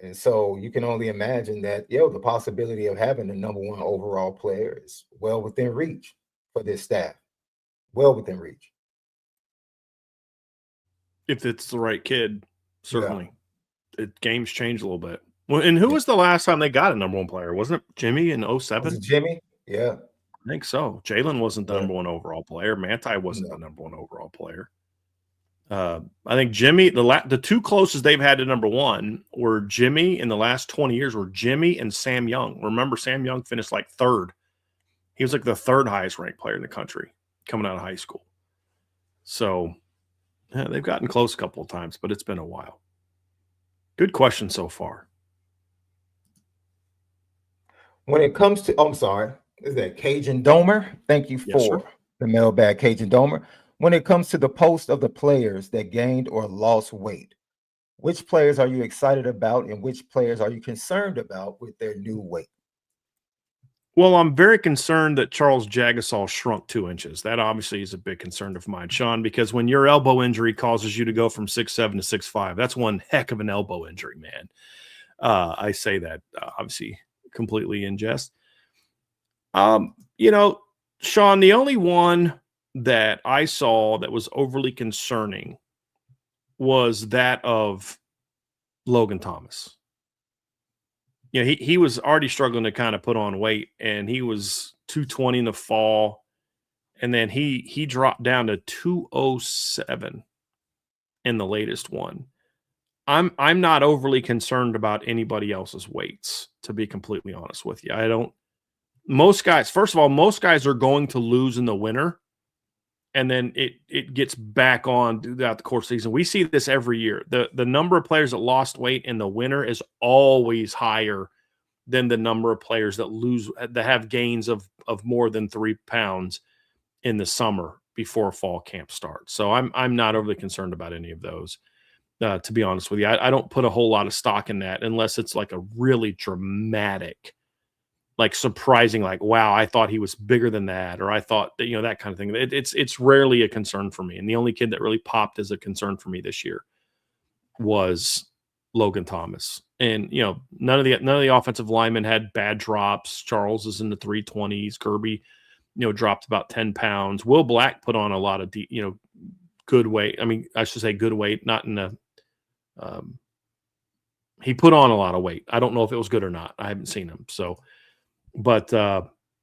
Speaker 2: And so you can only imagine that, the possibility of having the number 1 overall player is well within reach for this staff. Well within reach.
Speaker 1: If it's the right kid, certainly. Yeah. Games change a little bit. Well, and who was the last time they got a number 1 player? Wasn't it Jimmy in 07?
Speaker 2: Was it Jimmy? Yeah.
Speaker 1: I think so. Jalen wasn't the number 1 overall player. Manti wasn't the number 1 overall player. I think Jimmy, the 2 closest they've had to number 1 were Jimmy in the last 20 years were Jimmy and Sam Young. Remember, Sam Young finished like 3rd. He was like the 3rd highest ranked player in the country coming out of high school. So they've gotten close a couple of times, but it's been a while. Good question so far.
Speaker 2: When it comes to, I'm sorry, is that Cajun Domer? Thank you
Speaker 1: Yes, sir.
Speaker 2: for the mailbag, Cajun Domer. When it comes to the post of the players that gained or lost weight, which players are you excited about and which players are you concerned about with their new weight?
Speaker 1: Well, I'm very concerned that Charles Jagasol shrunk 2 inches. That obviously is a big concern of mine, Sean, because when your elbow injury causes you to go from 6'7" to 6'5", that's one heck of an elbow injury, man. I say that obviously completely in jest. You know, Sean, the only one that I saw that was overly concerning was that of Logan Thomas. You know, he was already struggling to kind of put on weight, and he was 220 in the fall, and then he dropped down to 207 in the latest one. I'm not overly concerned about anybody else's weights, to be completely honest with you. I don't. Most guys, first of all, most guys are going to lose in the winter, and then it gets back on throughout the course of the season. We see this every year. The number of players that lost weight in the winter is always higher than the number of players that have gains of more than 3 pounds in the summer before fall camp starts. So I'm not overly concerned about any of those. To be honest with you, I don't put a whole lot of stock in that unless it's like a really dramatic, like surprising, like, wow, I thought he was bigger than that, or I thought that, that kind of thing. It's rarely a concern for me. And the only kid that really popped as a concern for me this year was Logan Thomas. And, none of the offensive linemen had bad drops. Charles is in the 320s. Kirby, dropped about 10 pounds. Will Black put on a lot of, good weight. I mean, I should say good weight, not in a, he put on a lot of weight. I don't know if it was good or not. I haven't seen him. So, but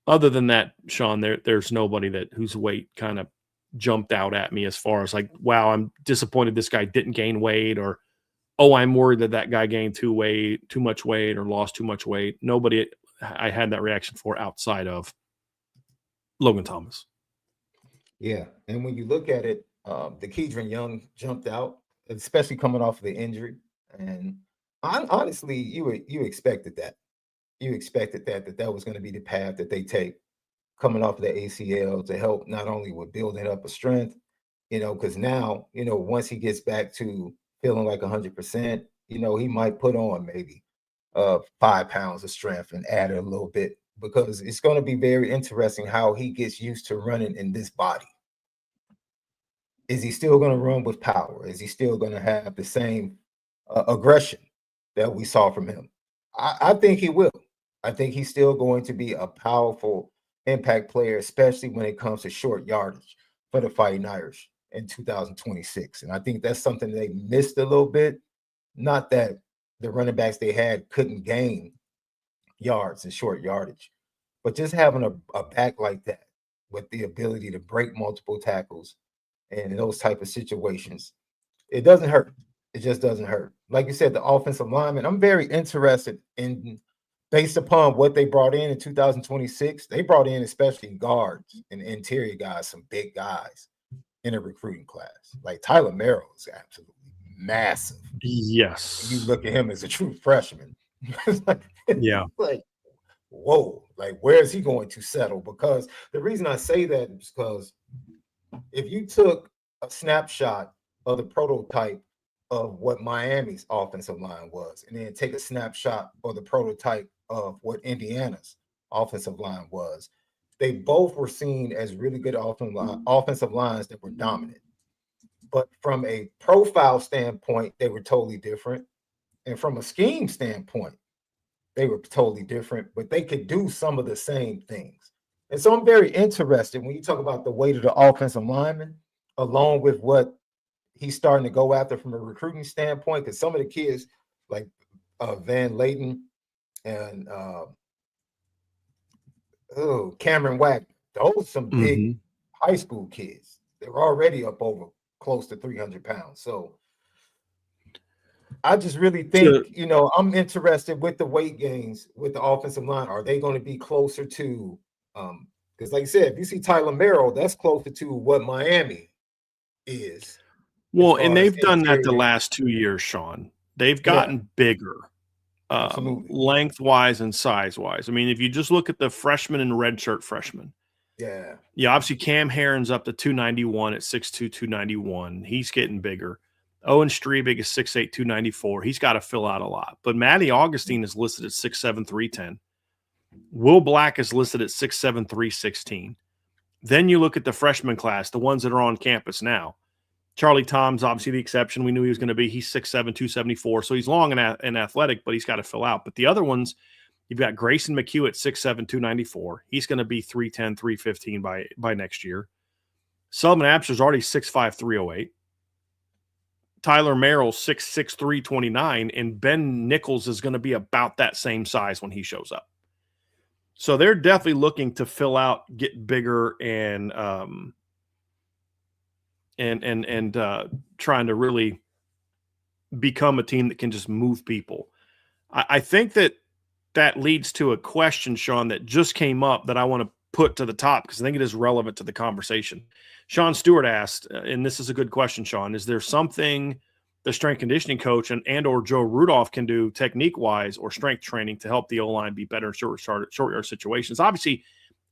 Speaker 1: other than that, Sean, there's nobody whose weight kind of jumped out at me as far as like, wow, I'm disappointed this guy didn't gain weight, or, oh, I'm worried that guy gained too much weight or lost too much weight. Nobody I had that reaction for outside of Logan Thomas.
Speaker 2: Yeah, and when you look at it, the Kedron Young jumped out, especially coming off of the injury. And honestly, you expected that. You expected that was going to be the path that they take coming off of the ACL to help not only with building up a strength, because now, once he gets back to feeling like 100%, he might put on maybe 5 pounds of strength and add a little bit, because it's going to be very interesting how he gets used to running in this body. Is he still going to run with power? Is he still going to have the same aggression that we saw from him? I think he will. I think he's still going to be a powerful impact player, especially when it comes to short yardage for the Fighting Irish in 2026. And I think that's something they missed a little bit. Not that the running backs they had couldn't gain yards and short yardage, but just having a back like that with the ability to break multiple tackles and in those type of situations, it doesn't hurt. It just doesn't hurt. Like you said, the offensive lineman, I'm very interested in, based upon what they brought in 2026, they brought in especially guards and interior guys, some big guys in a recruiting class. Like Tyler Merrill is absolutely massive.
Speaker 1: Yes.
Speaker 2: You look at him as a true freshman.
Speaker 1: Yeah.
Speaker 2: Like, whoa, like where is he going to settle? Because the reason I say that is because if you took a snapshot of the prototype of what Miami's offensive line was, and then take a snapshot of the prototype of what Indiana's offensive line was, they both were seen as really good offensive lines that were dominant. But from a profile standpoint, they were totally different. And from a scheme standpoint, they were totally different, but they could do some of the same things. And so I'm very interested when you talk about the weight of the offensive lineman, along with what he's starting to go after from a recruiting standpoint, because some of the kids like Van Layton and Cameron Wagner, those are some big high school kids. They're already up over close to 300 pounds. So I just really think, I'm interested with the weight gains with the offensive line. Are they going to be closer to, because like I said, if you see Tyler Merrill, that's closer to what Miami is.
Speaker 1: Well, and they've done that the last 2 years, Sean. They've
Speaker 2: Yeah,
Speaker 1: gotten bigger,
Speaker 2: absolutely.
Speaker 1: lengthwise and size-wise. I mean, if you just look at the freshmen and redshirt freshmen,
Speaker 2: Yeah.
Speaker 1: obviously Cam Herron's up to 291 at 6'2", 291. He's getting bigger. Owen Strebig is 6'8", 294. He's got to fill out a lot. But Matty Augustine is listed at 6'7", 310. Will Black is listed at 6'7", 316. Then you look at the freshman class, the ones that are on campus now. Charlie Tom's obviously the exception. We knew he was going to be. He's 6'7", 274. So he's long and athletic, but he's got to fill out. But the other ones, you've got Grayson McHugh at 6'7", 294. He's going to be 310, 315 by next year. Sullivan Absher's already 6'5", 308. Tyler Merrill, 6'6", 329. And Ben Nichols is going to be about that same size when he shows up. So they're definitely looking to fill out, get bigger, and trying to really become a team that can just move people. I think that leads to a question, Sean, that just came up that I want to put to the top because I think it is relevant to the conversation. Sean Stewart asked, and this is a good question, Sean, is there something the strength conditioning coach and or Joe Rudolph can do technique-wise or strength training to help the O-line be better in short yard situations? Obviously,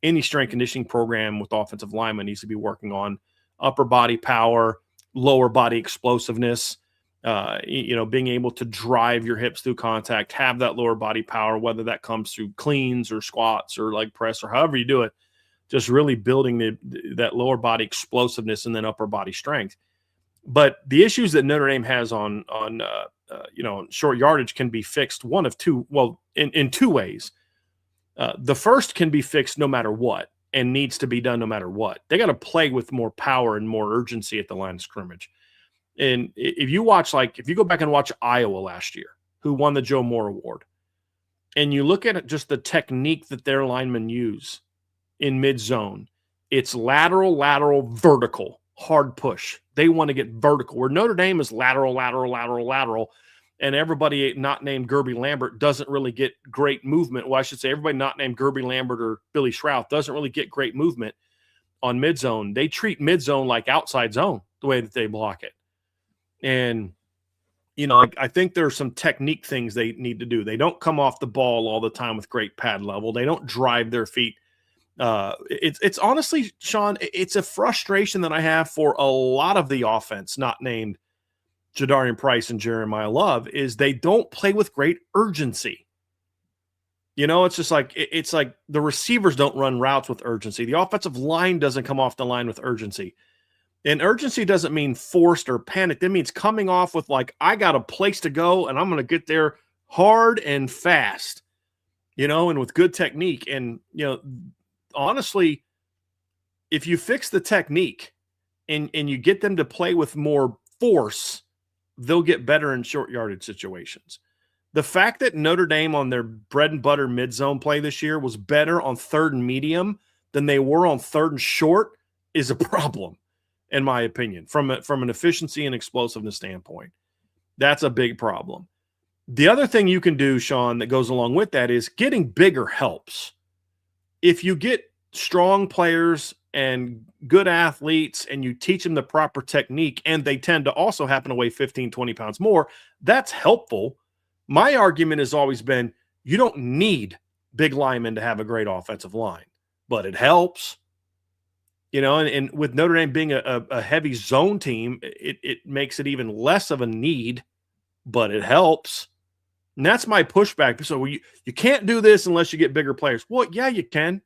Speaker 1: any strength conditioning program with offensive linemen needs to be working on upper body power, lower body explosiveness, being able to drive your hips through contact, have that lower body power, whether that comes through cleans or squats or leg press or however you do it, just really building that lower body explosiveness and then upper body strength. But the issues that Notre Dame has on short yardage can be fixed one of two, well, in two ways. The first can be fixed no matter what and needs to be done no matter what. They got to play with more power and more urgency at the line of scrimmage. And if you go back and watch Iowa last year, who won the Joe Moore Award, and you look at just the technique that their linemen use in mid-zone, it's lateral, vertical, hard push. They want to get vertical, where Notre Dame is lateral, and everybody not named Gerby Lambert doesn't really get great movement. Well, I should say everybody not named Gerby Lambert or Billy Shrout doesn't really get great movement on mid-zone. They treat mid-zone like outside zone, the way that they block it. And, I think there's some technique things they need to do. They don't come off the ball all the time with great pad level. They don't drive their feet. It's honestly, Sean, it's a frustration that I have for a lot of the offense not named Jadarian Price and Jeremiah Love is they don't play with great urgency. It's just like it's like the receivers don't run routes with urgency. The offensive line doesn't come off the line with urgency. And urgency doesn't mean forced or panicked. It means coming off with like, I got a place to go and I'm going to get there hard and fast, and with good technique. And, honestly, if you fix the technique and you get them to play with more force, they'll get better in short yardage situations. The fact that Notre Dame on their bread and butter mid-zone play this year was better on third and medium than they were on third and short is a problem, in my opinion, from an efficiency and explosiveness standpoint. That's a big problem. The other thing you can do, Sean, that goes along with that is getting bigger helps. If you get strong players and good athletes and you teach them the proper technique and they tend to also happen to weigh 15, 20 pounds more, that's helpful. My argument has always been you don't need big linemen to have a great offensive line, but it helps. And with Notre Dame being a heavy zone team, it makes it even less of a need, but it helps. And that's my pushback. So you can't do this unless you get bigger players. Well, yeah, you can.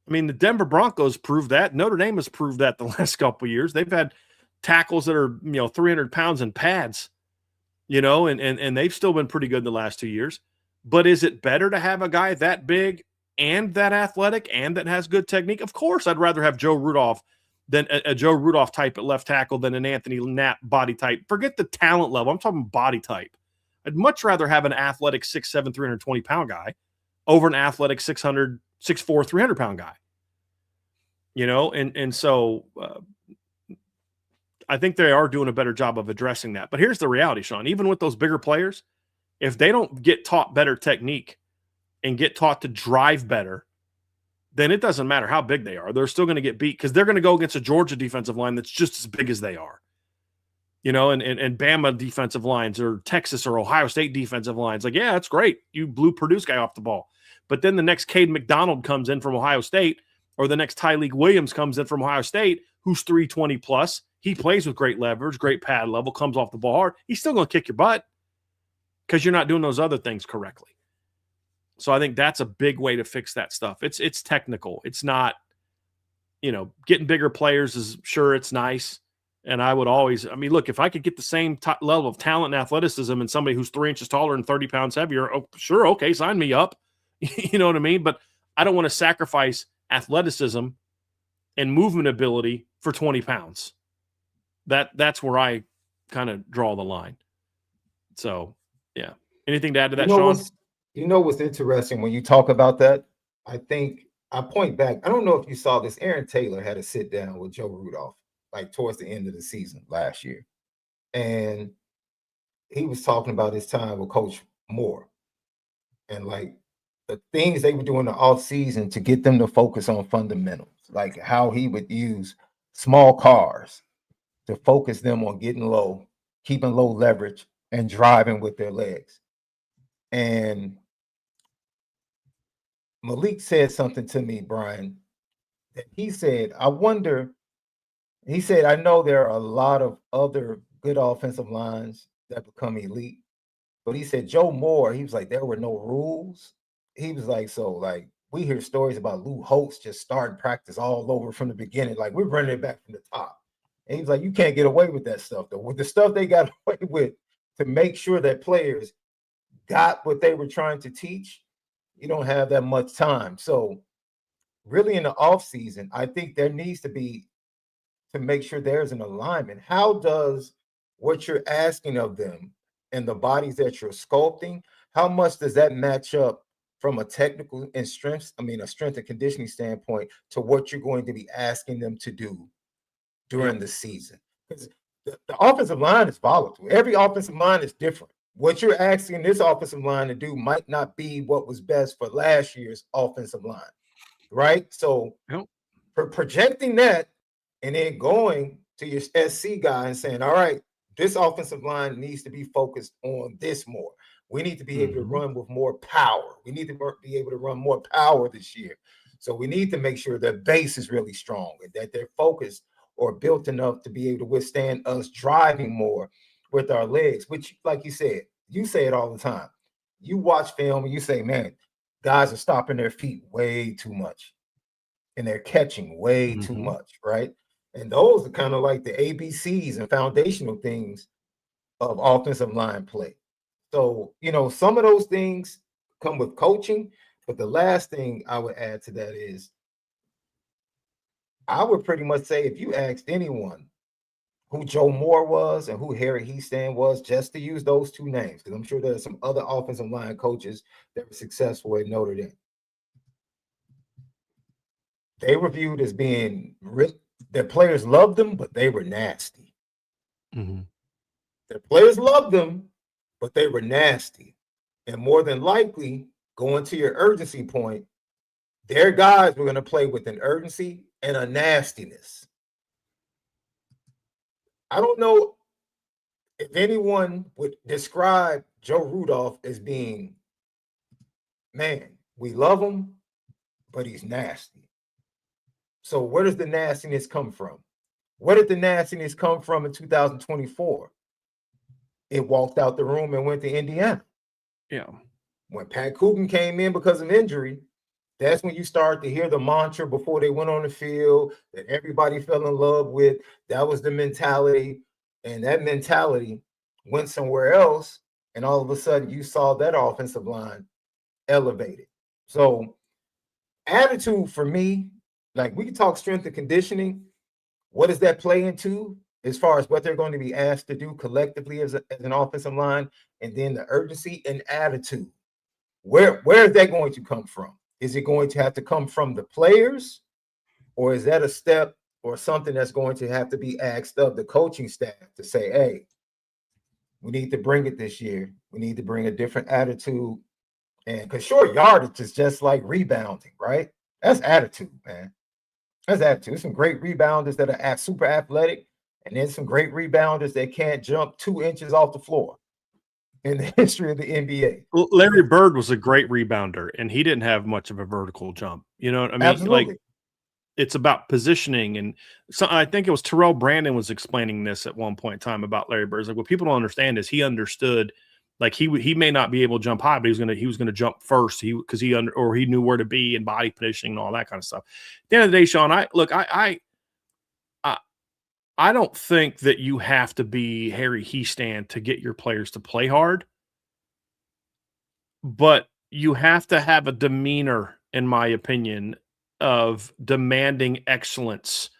Speaker 1: I mean, the Denver Broncos proved that. Notre Dame has proved that the last couple of years. They've had tackles that are, 300 pounds in pads, and they've still been pretty good the last 2 years. But is it better to have a guy that big and that athletic and that has good technique? Of course, I'd rather have Joe Rudolph than a Joe Rudolph type at left tackle than an Anthony Knapp body type. Forget the talent level. I'm talking body type. I'd much rather have an athletic 6'7", 320-pound guy over an athletic 6'4", 300-pound guy. And so I think they are doing a better job of addressing that. But here's the reality, Sean. Even with those bigger players, if they don't get taught better technique and get taught to drive better, then it doesn't matter how big they are. They're still going to get beat because they're going to go against a Georgia defensive line that's just as big as they are. you know, and Bama defensive lines or Texas or Ohio State defensive lines. Like, yeah, that's great. You blew Purdue's guy off the ball. But then the next Cade McDonald comes in from Ohio State, or the next Tyleek Williams comes in from Ohio State, who's 320 plus. He plays with great leverage, great pad level, comes off the ball hard. He's still going to kick your butt because you're not doing those other things correctly. So I think that's a big way to fix that stuff. It's technical. It's not, you know, getting bigger players is sure it's nice. And I would always, I mean, look, if I could get the same level of talent and athleticism and somebody who's 3 inches taller and 30 pounds heavier, oh, sure, okay, sign me up. You know what I mean? But I don't want to sacrifice athleticism and movement ability for 20 pounds. That's where I kind of draw the line. So, yeah. Anything to add to that, Sean?
Speaker 2: You know what's interesting when you talk about that? I think I point back. I don't know if you saw this. Aaron Taylor had a sit down with Joe Rudolph, like towards the end of the season last year. And he was talking about his time with Coach Moore and like the things they were doing in the offseason to get them to focus on fundamentals, like how he would use small cars to focus them on getting low, keeping low leverage, and driving with their legs. And Malik said something to me, Brian, that he said, I wonder, he said, I know there are a lot of other good offensive lines that become elite, but he said, Joe Moore, he was like, there were no rules. He was like, so like, we hear stories about Lou Holtz just starting practice all over from the beginning. Like we're running it back from the top. And he was like, you can't get away with that stuff though. With the stuff they got away with to make sure that players got what they were trying to teach, you don't have that much time. So really in the off season, I think there needs to be to make sure there's an alignment. How does what you're asking of them and the bodies that you're sculpting, how much does that match up from a technical and a strength and conditioning standpoint to what you're going to be asking them to do during the season? Because the offensive line is volatile. Every offensive line is different. What you're asking this offensive line to do might not be what was best for last year's offensive line, right? So for projecting that and then going to your SC guy and saying, all right, this offensive line needs to be focused on this more. We need to be able to run with more power. We need to be able to run more power this year. So we need to make sure their base is really strong and that they're focused or built enough to be able to withstand us driving more with our legs, which, like you said, you say it all the time. You watch film and you say, man, guys are stopping their feet way too much and they're catching way too much, right? And those are kind of like the ABCs and foundational things of offensive line play. So, you know, some of those things come with coaching, but the last thing I would add to that is I would pretty much say if you asked anyone who Joe Moore was and who Harry Heastan was, just to use those two names, because I'm sure there are some other offensive line coaches that were successful at Notre Dame. They were viewed as being their players loved them, but they were nasty. Their players loved them, but they were nasty. And more than likely, going to your urgency point, their guys were going to play with an urgency and a nastiness. I don't know if anyone would describe Joe Rudolph as being, man, we love him, but he's nasty. So where does the nastiness come from? Where did the nastiness come from in 2024? It walked out the room and went to Indiana.
Speaker 1: Yeah.
Speaker 2: When Pat Coogan came in because of injury, that's when you start to hear the mantra before they went on the field that everybody fell in love with. That was the mentality. And that mentality went somewhere else. And all of a sudden you saw that offensive line elevated. So attitude for me, like we can talk strength and conditioning. What does that play into as far as what they're going to be asked to do collectively as an offensive line? And then the urgency and attitude. Where is that going to come from? Is it going to have to come from the players, or is that a step or something that's going to have to be asked of the coaching staff to say, hey, we need to bring it this year. We need to bring a different attitude. And because short yardage is just like rebounding, right? That's attitude, man. That's attitude. There's some great rebounders that are super athletic and then some great rebounders that can't jump 2 inches off the floor in the history of the NBA.
Speaker 1: Larry Bird was a great rebounder, and he didn't have much of a vertical jump. You know what I mean?
Speaker 2: Absolutely.
Speaker 1: Like, it's about positioning. And so I think it was Terrell Brandon was explaining this at one point in time about Larry Bird. Like, what people don't understand is he understood, like, he may not be able to jump high, but he was gonna jump first. He knew where to be and body positioning and all that kind of stuff. At the end of the day, Sean, I don't think that you have to be Harry Hiestand to get your players to play hard, but you have to have a demeanor, in my opinion, of demanding excellence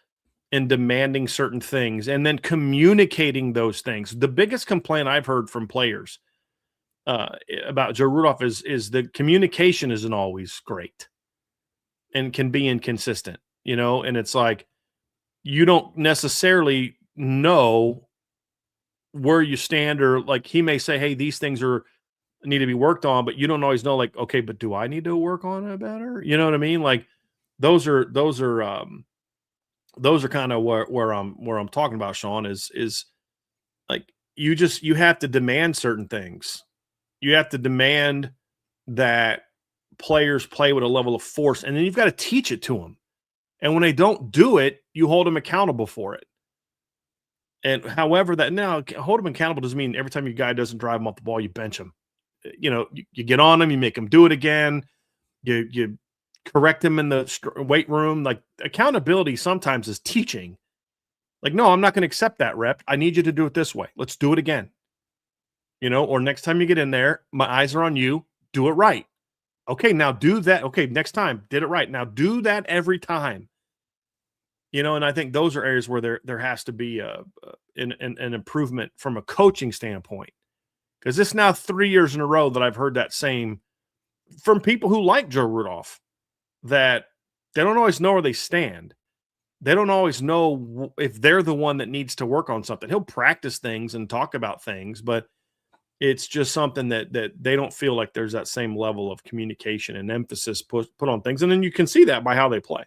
Speaker 1: and demanding certain things and then communicating those things. The biggest complaint I've heard from players about Joe Rudolph is the communication isn't always great and can be inconsistent, you know, and it's like, you don't necessarily know where you stand, or like he may say, hey, these things need to be worked on, but you don't always know, like, okay, but do I need to work on it better? You know what I mean? Like, those are kind of where I'm talking about, Sean, is like, you have to demand certain things. You have to demand that players play with a level of force, and then you've got to teach it to them. And when they don't do it, you hold them accountable for it. And however that now hold them accountable doesn't mean every time your guy doesn't drive them off the ball, you bench him. You know, you get on them, you make them do it again. You correct them in the weight room. Like, accountability sometimes is teaching. Like, no, I'm not going to accept that rep. I need you to do it this way. Let's do it again. You know, or next time you get in there, my eyes are on you. Do it right. Okay, now do that. Okay, next time, did it right. Now do that every time. You know, and I think those are areas where there has to be an improvement from a coaching standpoint. Because this is now 3 years in a row that I've heard that same from people who like Joe Rudolph, that they don't always know where they stand. They don't always know if they're the one that needs to work on something. He'll practice things and talk about things, but it's just something that they don't feel like there's that same level of communication and emphasis put on things. And then you can see that by how they play.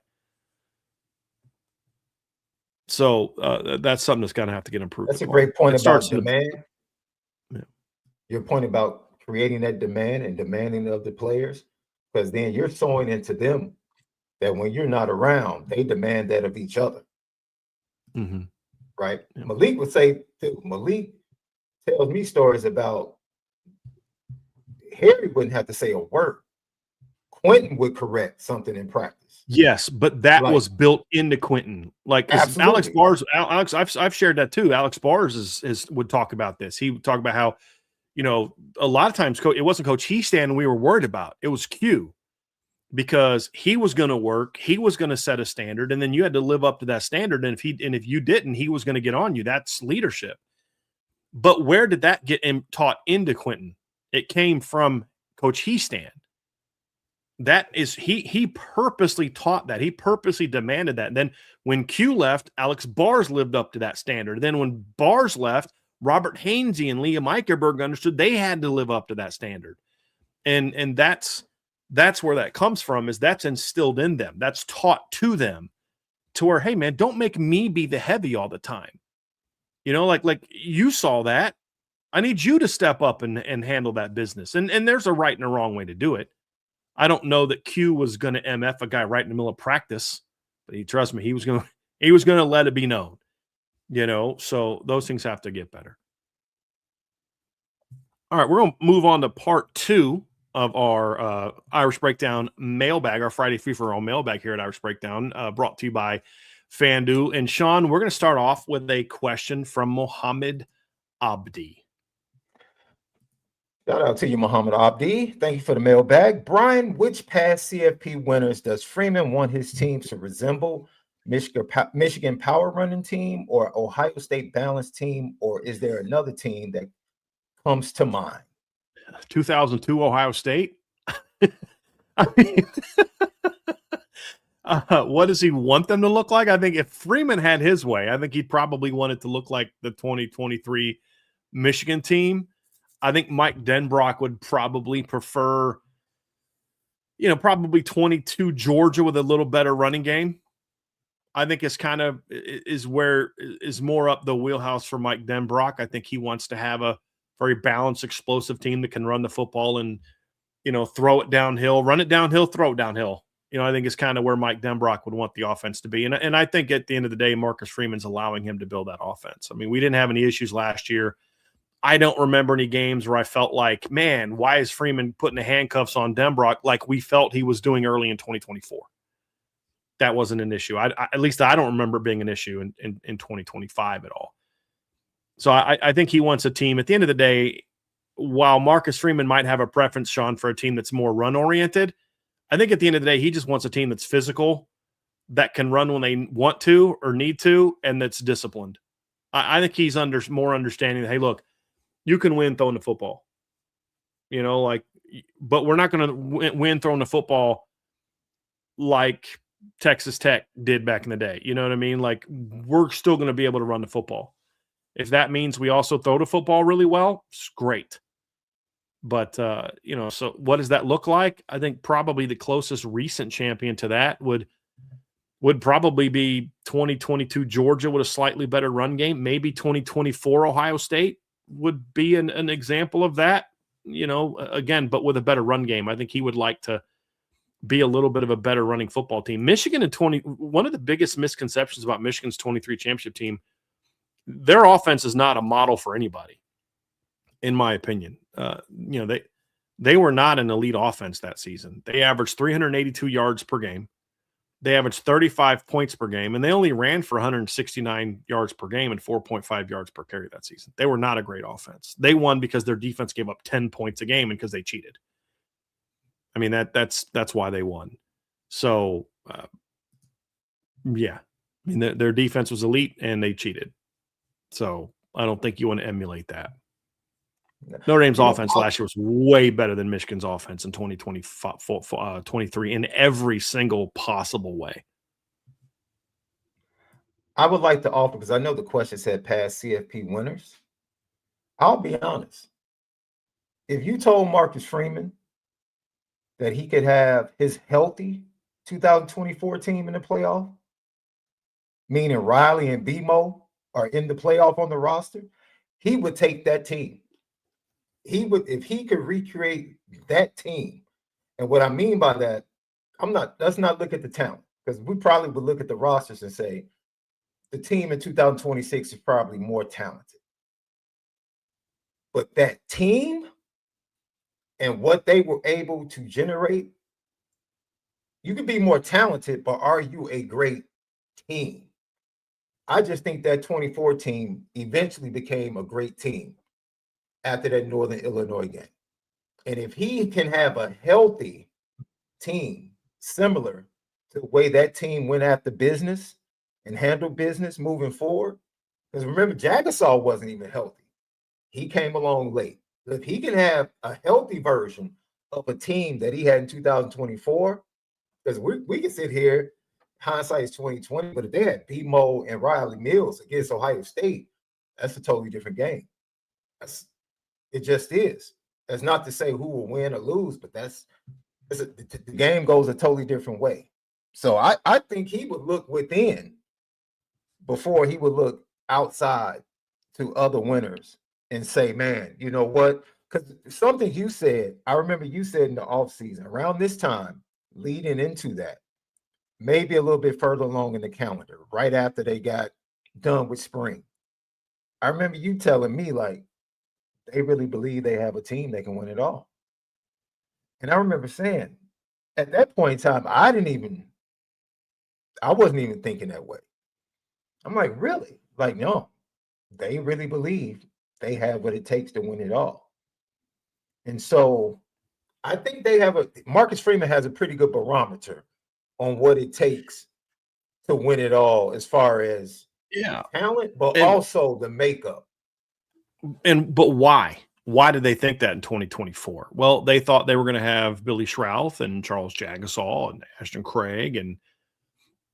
Speaker 1: So that's something that's going to have to get improved.
Speaker 2: That's a great point about demand.
Speaker 1: Yeah.
Speaker 2: Your point about creating that demand and demanding of the players, because then you're sowing into them that when you're not around, they demand that of each other.
Speaker 1: Mm-hmm.
Speaker 2: Right? Yeah. Malik would say, too, Malik tells me stories about Harry wouldn't have to say a word. Quentin would correct something in practice.
Speaker 1: Yes, but that was built into Quentin. Like, Alex Bars, I've shared that too. Alex Bars would talk about this. He would talk about how, you know, a lot of times it wasn't Coach Hiestand we were worried about. It was Q, because he was going to work. He was going to set a standard, and then you had to live up to that standard. And if you didn't, he was going to get on you. That's leadership. But where did that get taught into Quentin? It came from Coach Hiestand. That is, he purposely taught that. He purposely demanded that. And then when Q left, Alex Bars lived up to that standard. Then when Bars left, Robert Hainsey and Liam Eichenberg understood they had to live up to that standard. And that's where that comes from, is that's instilled in them. That's taught to them, to where, hey, man, don't make me be the heavy all the time. You know, like you saw that. I need you to step up and handle that business. And there's a right and a wrong way to do it. I don't know that Q was going to MF a guy right in the middle of practice, but trust me, he was going to let it be known, you know, so those things have to get better. All right, we're going to move on to part 2 of our Irish Breakdown mailbag, our Friday Free-For-All mailbag here at Irish Breakdown, brought to you by FanDuel. And Sean, we're going to start off with a question from Mohammed Abdi.
Speaker 2: Shout out to you, Muhammad Abdi. Thank you for the mailbag. Brian, which past CFP winners does Freeman want his teams to resemble? Michigan Power Running Team or Ohio State Balance Team, or is there another team that comes to mind?
Speaker 1: 2002 Ohio State? I mean, what does he want them to look like? I think if Freeman had his way, I think he'd probably want it to look like the 2023 Michigan team. I think Mike Denbrock would probably prefer, probably 22 Georgia with a little better running game. I think is kind of is where is more up the wheelhouse for Mike Denbrock. I think he wants to have a very balanced, explosive team that can run the football and, throw it downhill, run it downhill, throw it downhill. I think it's kind of where Mike Denbrock would want the offense to be. And I think at the end of the day, Marcus Freeman's allowing him to build that offense. I mean, we didn't have any issues last year. I don't remember any games where I felt like, man, why is Freeman putting the handcuffs on Denbrock like we felt he was doing early in 2024? That wasn't an issue. At least I don't remember it being an issue in 2025 at all. So I think he wants a team. At the end of the day, while Marcus Freeman might have a preference, Sean, for a team that's more run-oriented, I think at the end of the day, he just wants a team that's physical, that can run when they want to or need to, and that's disciplined. I think he's more understanding that, hey, look, you can win throwing the football. But we're not going to win throwing the football like Texas Tech did back in the day. You know what I mean? Like, we're still going to be able to run the football. If that means we also throw the football really well, it's great. But, so what does that look like? I think probably the closest recent champion to that would probably be 2022 Georgia with a slightly better run game. Maybe 2024 Ohio State would be an example of that, again, but with a better run game. I think he would like to be a little bit of a better running football team. Michigan one of the biggest misconceptions about Michigan's 23 championship team, their offense is not a model for anybody, in my opinion. They were not an elite offense that season. They averaged 382 yards per game. They averaged 35 points per game, and they only ran for 169 yards per game and 4.5 yards per carry that season. They were not a great offense. They won because their defense gave up 10 points a game and because they cheated. I mean, that's why they won. So, yeah. I mean, their defense was elite and they cheated. So I don't think you want to emulate that. Notre Dame's offense last year was way better than Michigan's offense in 2023 in every single possible way.
Speaker 2: I would like to offer, because I know the question said past CFP winners. I'll be honest. If you told Marcus Freeman that he could have his healthy 2024 team in the playoff, meaning Riley and BMO are in the playoff on the roster, he would take that team. He would, if he could recreate that team. And what I mean by that, let's not look at the talent, because we probably would look at the rosters and say the team in 2026 is probably more talented. But that team and what they were able to generate, you could be more talented, but are you a great team? I just think that 24 team eventually became a great team after that Northern Illinois game. And if he can have a healthy team similar to the way that team went after business and handled business moving forward, because remember, Jagasaw wasn't even healthy. He came along late. If he can have a healthy version of a team that he had in 2024, because we can sit here, hindsight is 2020, but if they had BMO and Riley Mills against Ohio State, that's a totally different game. It just is. That's not to say who will win or lose, but the game goes a totally different way. So I think he would look within before he would look outside to other winners and say, man, you know what? Because something you said, I remember you said in the offseason, around this time, leading into that, maybe a little bit further along in the calendar, right after they got done with spring. I remember you telling me, like, they really believe they have a team that can win it all. And I remember saying, at that point in time, I wasn't even thinking that way. I'm like, really? Like, no, they really believe they have what it takes to win it all. And so I think Marcus Freeman has a pretty good barometer on what it takes to win it all, as far as talent, but also the makeup.
Speaker 1: But why? Why did they think that in 2024? Well, they thought they were going to have Billy Schrouth and Charles Jagasaw and Ashton Craig and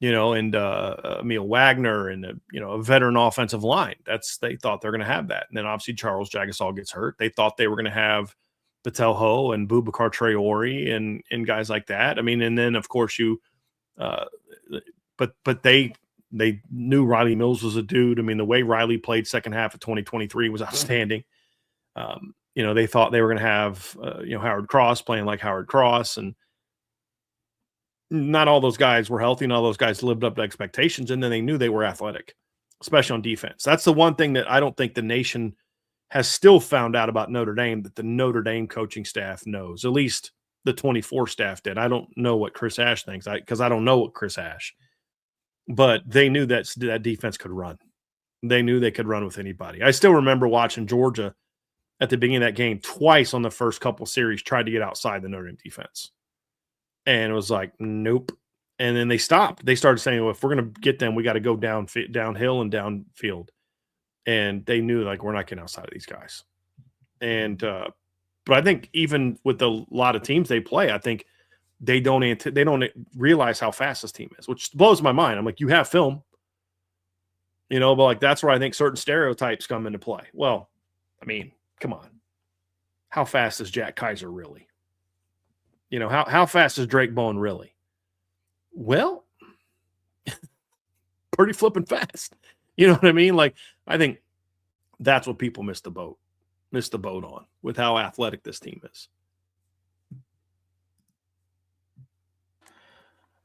Speaker 1: Emil Wagner and a veteran offensive line. They thought they're going to have that. And then obviously Charles Jagasaw gets hurt. They thought they were going to have Patel Ho and Boubacar Traore and guys like that. I mean, and then of course but they They knew Riley Mills was a dude. I mean, the way Riley played second half of 2023 was outstanding. They thought they were going to have, Howard Cross playing like Howard Cross, and not all those guys were healthy, and all those guys lived up to expectations, and then they knew they were athletic, especially on defense. That's the one thing that I don't think the nation has still found out about Notre Dame, that the Notre Dame coaching staff knows. At least the 24 staff did. I don't know what Chris Ash thinks, because I don't know what Chris Ash. But they knew that defense could run. They knew they could run with anybody. I still remember watching Georgia at the beginning of that game twice on the first couple series, tried to get outside the Notre Dame defense. And it was like, nope. And then they stopped. They started saying, well, if we're going to get them, we got to go downhill and downfield. And they knew, like, we're not getting outside of these guys. And but I think even with a lot of teams they play, I think they don't realize how fast this team is, which blows my mind. I'm like, you have film, but like that's where I think certain stereotypes come into play. Well, I mean, come on. How fast is Jack Kaiser really? How fast is Drake Bowen really? Well, pretty flipping fast. You know what I mean? Like, I think that's what people miss the boat on, with how athletic this team is.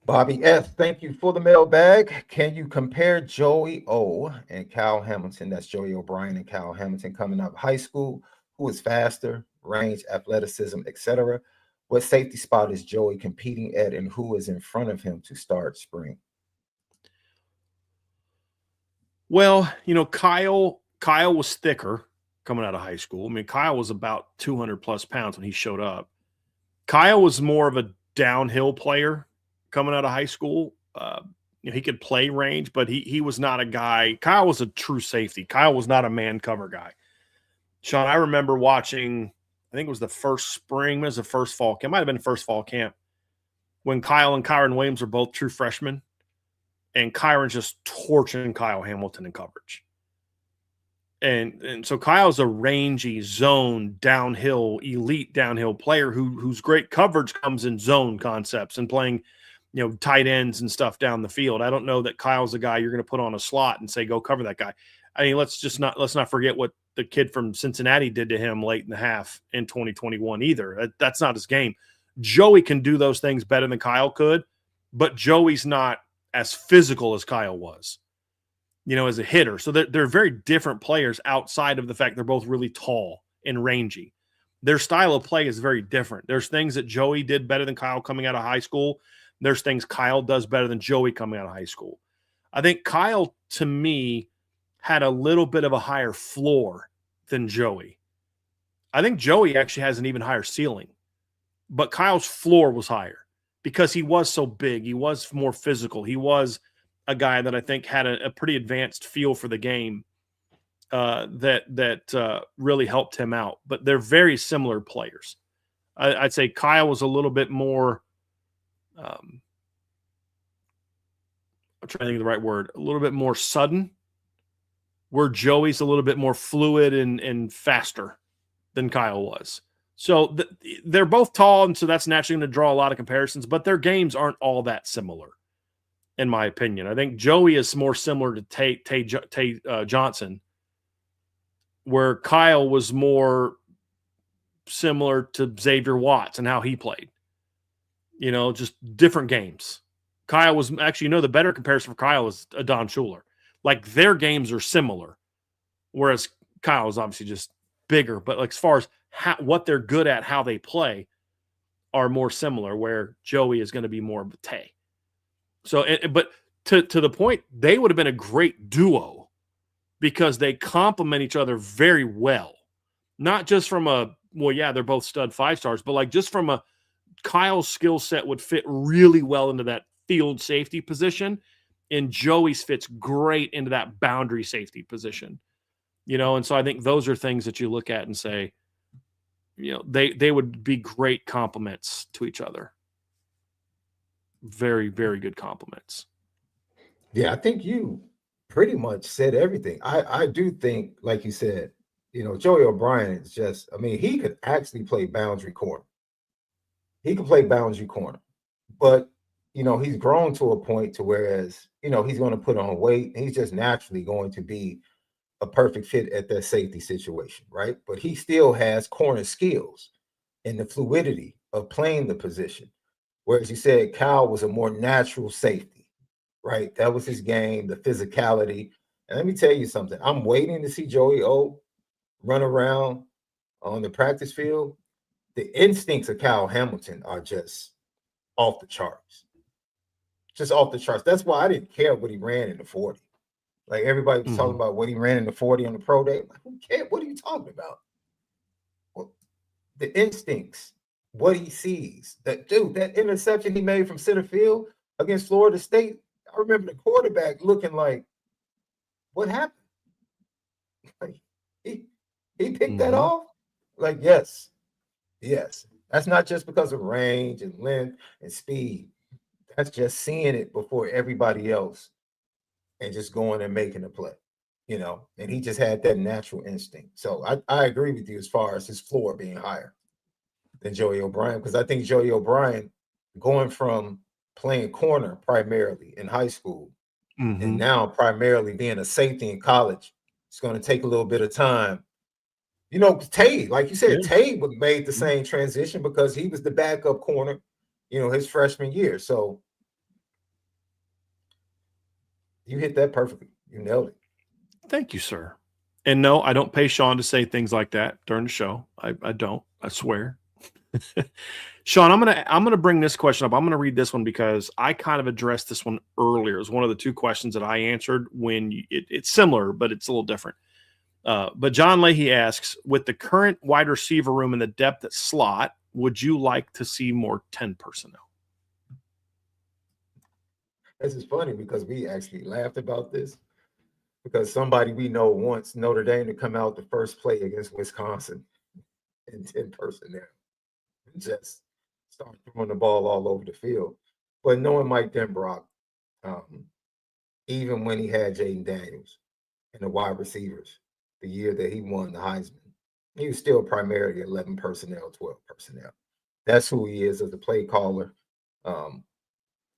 Speaker 2: Bobby F., thank you for the mailbag. Can you compare Joey O and Kyle Hamilton? That's Joey O'Brien and Kyle Hamilton coming up high school. Who is faster, range, athleticism, etc.? What safety spot is Joey competing at, and who is in front of him to start spring?
Speaker 1: Well, Kyle was thicker coming out of high school. I mean, Kyle was about 200 plus pounds when he showed up. Kyle was more of a downhill player coming out of high school. He could play range, but he was not a guy. Kyle was a true safety. Kyle was not a man cover guy. Sean, I remember watching, I think it was the first spring, it was the first fall camp. It might have been the first fall camp, when Kyle and Kyron Williams were both true freshmen, and Kyron's just torching Kyle Hamilton in coverage. And so Kyle's a rangy zone downhill, elite downhill player whose great coverage comes in zone concepts and playing, tight ends and stuff down the field. I don't know that Kyle's a guy you're going to put on a slot and say, go cover that guy. I mean, let's not forget what the kid from Cincinnati did to him late in the half in 2021 either. That's not his game. Joey can do those things better than Kyle could, but Joey's not as physical as Kyle was, as a hitter. So they're very different players outside of the fact they're both really tall and rangy. Their style of play is very different. There's things that Joey did better than Kyle coming out of high school. There's things Kyle does better than Joey coming out of high school. I think Kyle, to me, had a little bit of a higher floor than Joey. I think Joey actually has an even higher ceiling, but Kyle's floor was higher because he was so big. He was more physical. He was a guy that I think had a pretty advanced feel for the game that really helped him out. But they're very similar players. I'd say Kyle was a little bit more I'm trying to think of the right word, a little bit more sudden, where Joey's a little bit more fluid and faster than Kyle was. So they're both tall, and so that's naturally going to draw a lot of comparisons, but their games aren't all that similar, in my opinion. I think Joey is more similar to Tay Johnson, where Kyle was more similar to Xavier Watts and how he played. Just different games. Kyle was actually, the better comparison for Kyle is Adon Schuler. Like, their games are similar, whereas Kyle is obviously just bigger. But like, as far as what they're good at, how they play, are more similar, where Joey is going to be more of a Tay. So, but to the point, they would have been a great duo because they complement each other very well. Not just from they're both stud 5-stars, but like just from Kyle's skill set would fit really well into that field safety position, and Joey's fits great into that boundary safety position. And so I think those are things that you look at and say, they would be great complements to each other. Very, very good compliments.
Speaker 2: Yeah, I think you pretty much said everything. I do think, like you said, Joey O'Brien is just, he could actually play boundary corner. He could play boundary corner. But he's grown to a point to whereas, he's going to put on weight. He's just naturally going to be a perfect fit at that safety situation, right? But he still has corner skills and the fluidity of playing the position. Whereas you said Kyle was a more natural safety, right? That was his game, the physicality. And let me tell you something. I'm waiting to see Joey O run around on the practice field. The instincts of Kyle Hamilton are just off the charts. Just off the charts. That's why I didn't care what he ran in the 40. Like everybody was talking about what he ran in the 40 on the pro day. Like, who cares? What are you talking about? Well, the instincts, what he sees. That interception he made from center field against Florida State. I remember the quarterback looking like, what happened? Like, he picked that off? Like, yes. That's not just because of range and length and speed. That's just seeing it before everybody else and just going and making a play, and he just had that natural instinct. So I agree with you as far as his floor being higher than Joey O'Brien, because I think Joey O'Brien going from playing corner primarily in high school and now primarily being a safety in college, it's going to take a little bit of time. Tay, like you said, Tay made the same transition because he was the backup corner, his freshman year. So you hit that perfectly. You nailed it.
Speaker 1: Thank you, sir. And no, I don't pay Sean to say things like that during the show. I don't. I swear. Sean, I'm gonna bring this question up. I'm gonna read this one because I kind of addressed this one earlier. It was one of the two questions that I answered when it's similar, but it's a little different. But John Leahy asks, with the current wide receiver room and the depth at slot, would you like to see more 10 personnel?
Speaker 2: This is funny because we actually laughed about this because somebody we know wants Notre Dame to come out the first play against Wisconsin in 10 personnel and just start throwing the ball all over the field. But knowing Mike Denbrock, even when he had Jaden Daniels and the wide receivers, the year that he won the Heisman, he was still primarily 11 personnel, 12 personnel. That's who he is as a play caller.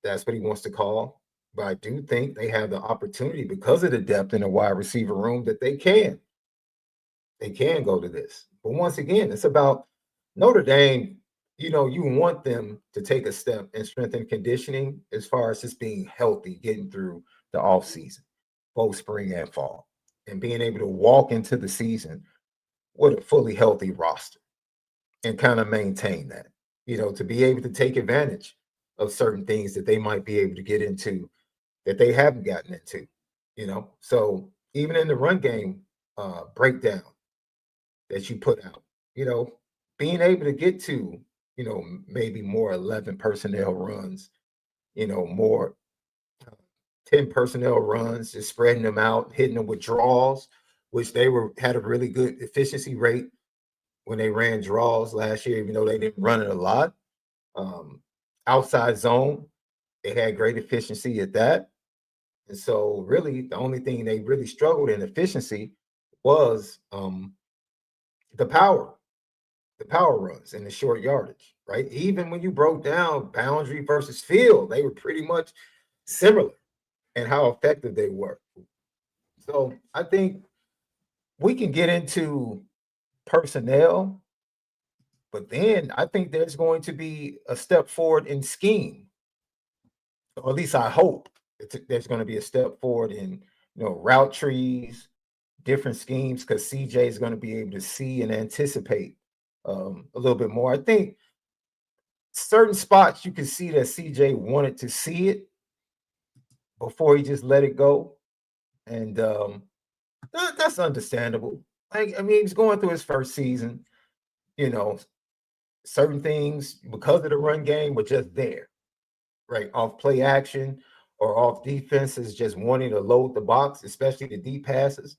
Speaker 2: That's what he wants to call. But I do think they have the opportunity because of the depth in the wide receiver room that they can go to this. But once again, it's about Notre Dame. You want them to take a step in strength and conditioning as far as just being healthy, getting through the offseason, both spring and fall, and being able to walk into the season with a fully healthy roster and kind of maintain that, to be able to take advantage of certain things that they might be able to get into that they haven't gotten into, So even in the run game breakdown that you put out, being able to get to, maybe more 11 personnel runs, more 10 personnel runs, just spreading them out, hitting them with draws, which they had a really good efficiency rate when they ran draws last year, even though they didn't run it a lot. Outside zone, they had great efficiency at that. And so really the only thing they really struggled in efficiency was the power runs and the short yardage, right? Even when you broke down boundary versus field, they were pretty much similar in how effective they were. So I think we can get into personnel, but then I think there's going to be a step forward in scheme, or at least I hope there's going to be a step forward in route trees, different schemes, because CJ is going to be able to see and anticipate a little bit more. I think certain spots you can see that CJ wanted to see it before he just let it go, and that's understandable. He's going through his first season. Certain things because of the run game were just there, right? Off play action or off defenses just wanting to load the box, especially the deep passes.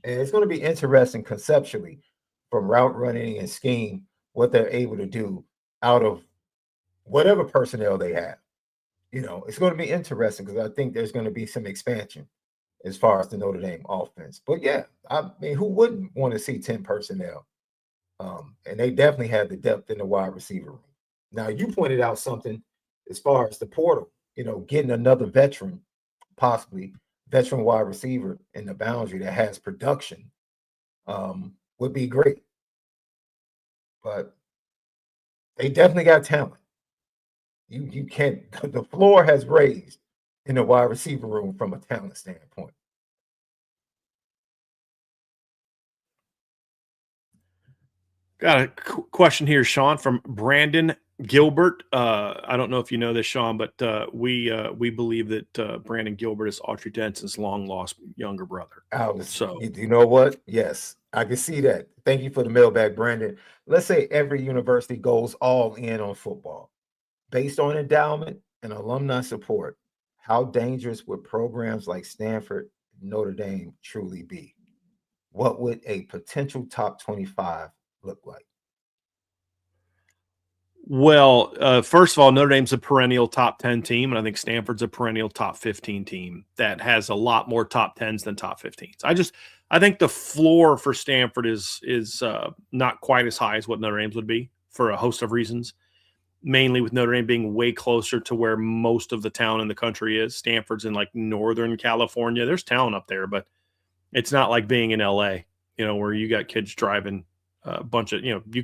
Speaker 2: And it's going to be interesting conceptually from route running and scheme what they're able to do out of whatever personnel they have. It's going to be interesting because I think there's going to be some expansion as far as the Notre Dame offense. But yeah, who wouldn't want to see 10 personnel? And they definitely have the depth in the wide receiver room. Now, you pointed out something as far as the portal getting another veteran, possibly veteran wide receiver in the boundary that has production would be great. But they definitely got talent. You can't, the floor has raised in the wide receiver room from a talent standpoint.
Speaker 1: Got a question here, Sean, from Brandon Gilbert. I don't know if you know this, Sean, but we believe that Brandon Gilbert is Autry Denson's long lost younger brother.
Speaker 2: So you know what? Yes, I can see that. Thank you for the mailbag, Brandon. Let's say every university goes all in on football based on endowment and alumni support. How dangerous would programs like Stanford, Notre Dame truly be? What would a potential top 25 look like?
Speaker 1: Well, first of all, Notre Dame's a perennial top 10 team, and I think Stanford's a perennial top 15 team that has a lot more top 10s than top 15s. I think the floor for Stanford is not quite as high as what Notre Dame's would be for a host of reasons, mainly with Notre Dame being way closer to where most of the town in the country is. Stanford's in like Northern California. There's talent up there, but it's not like being in LA, where you got kids driving a bunch of, you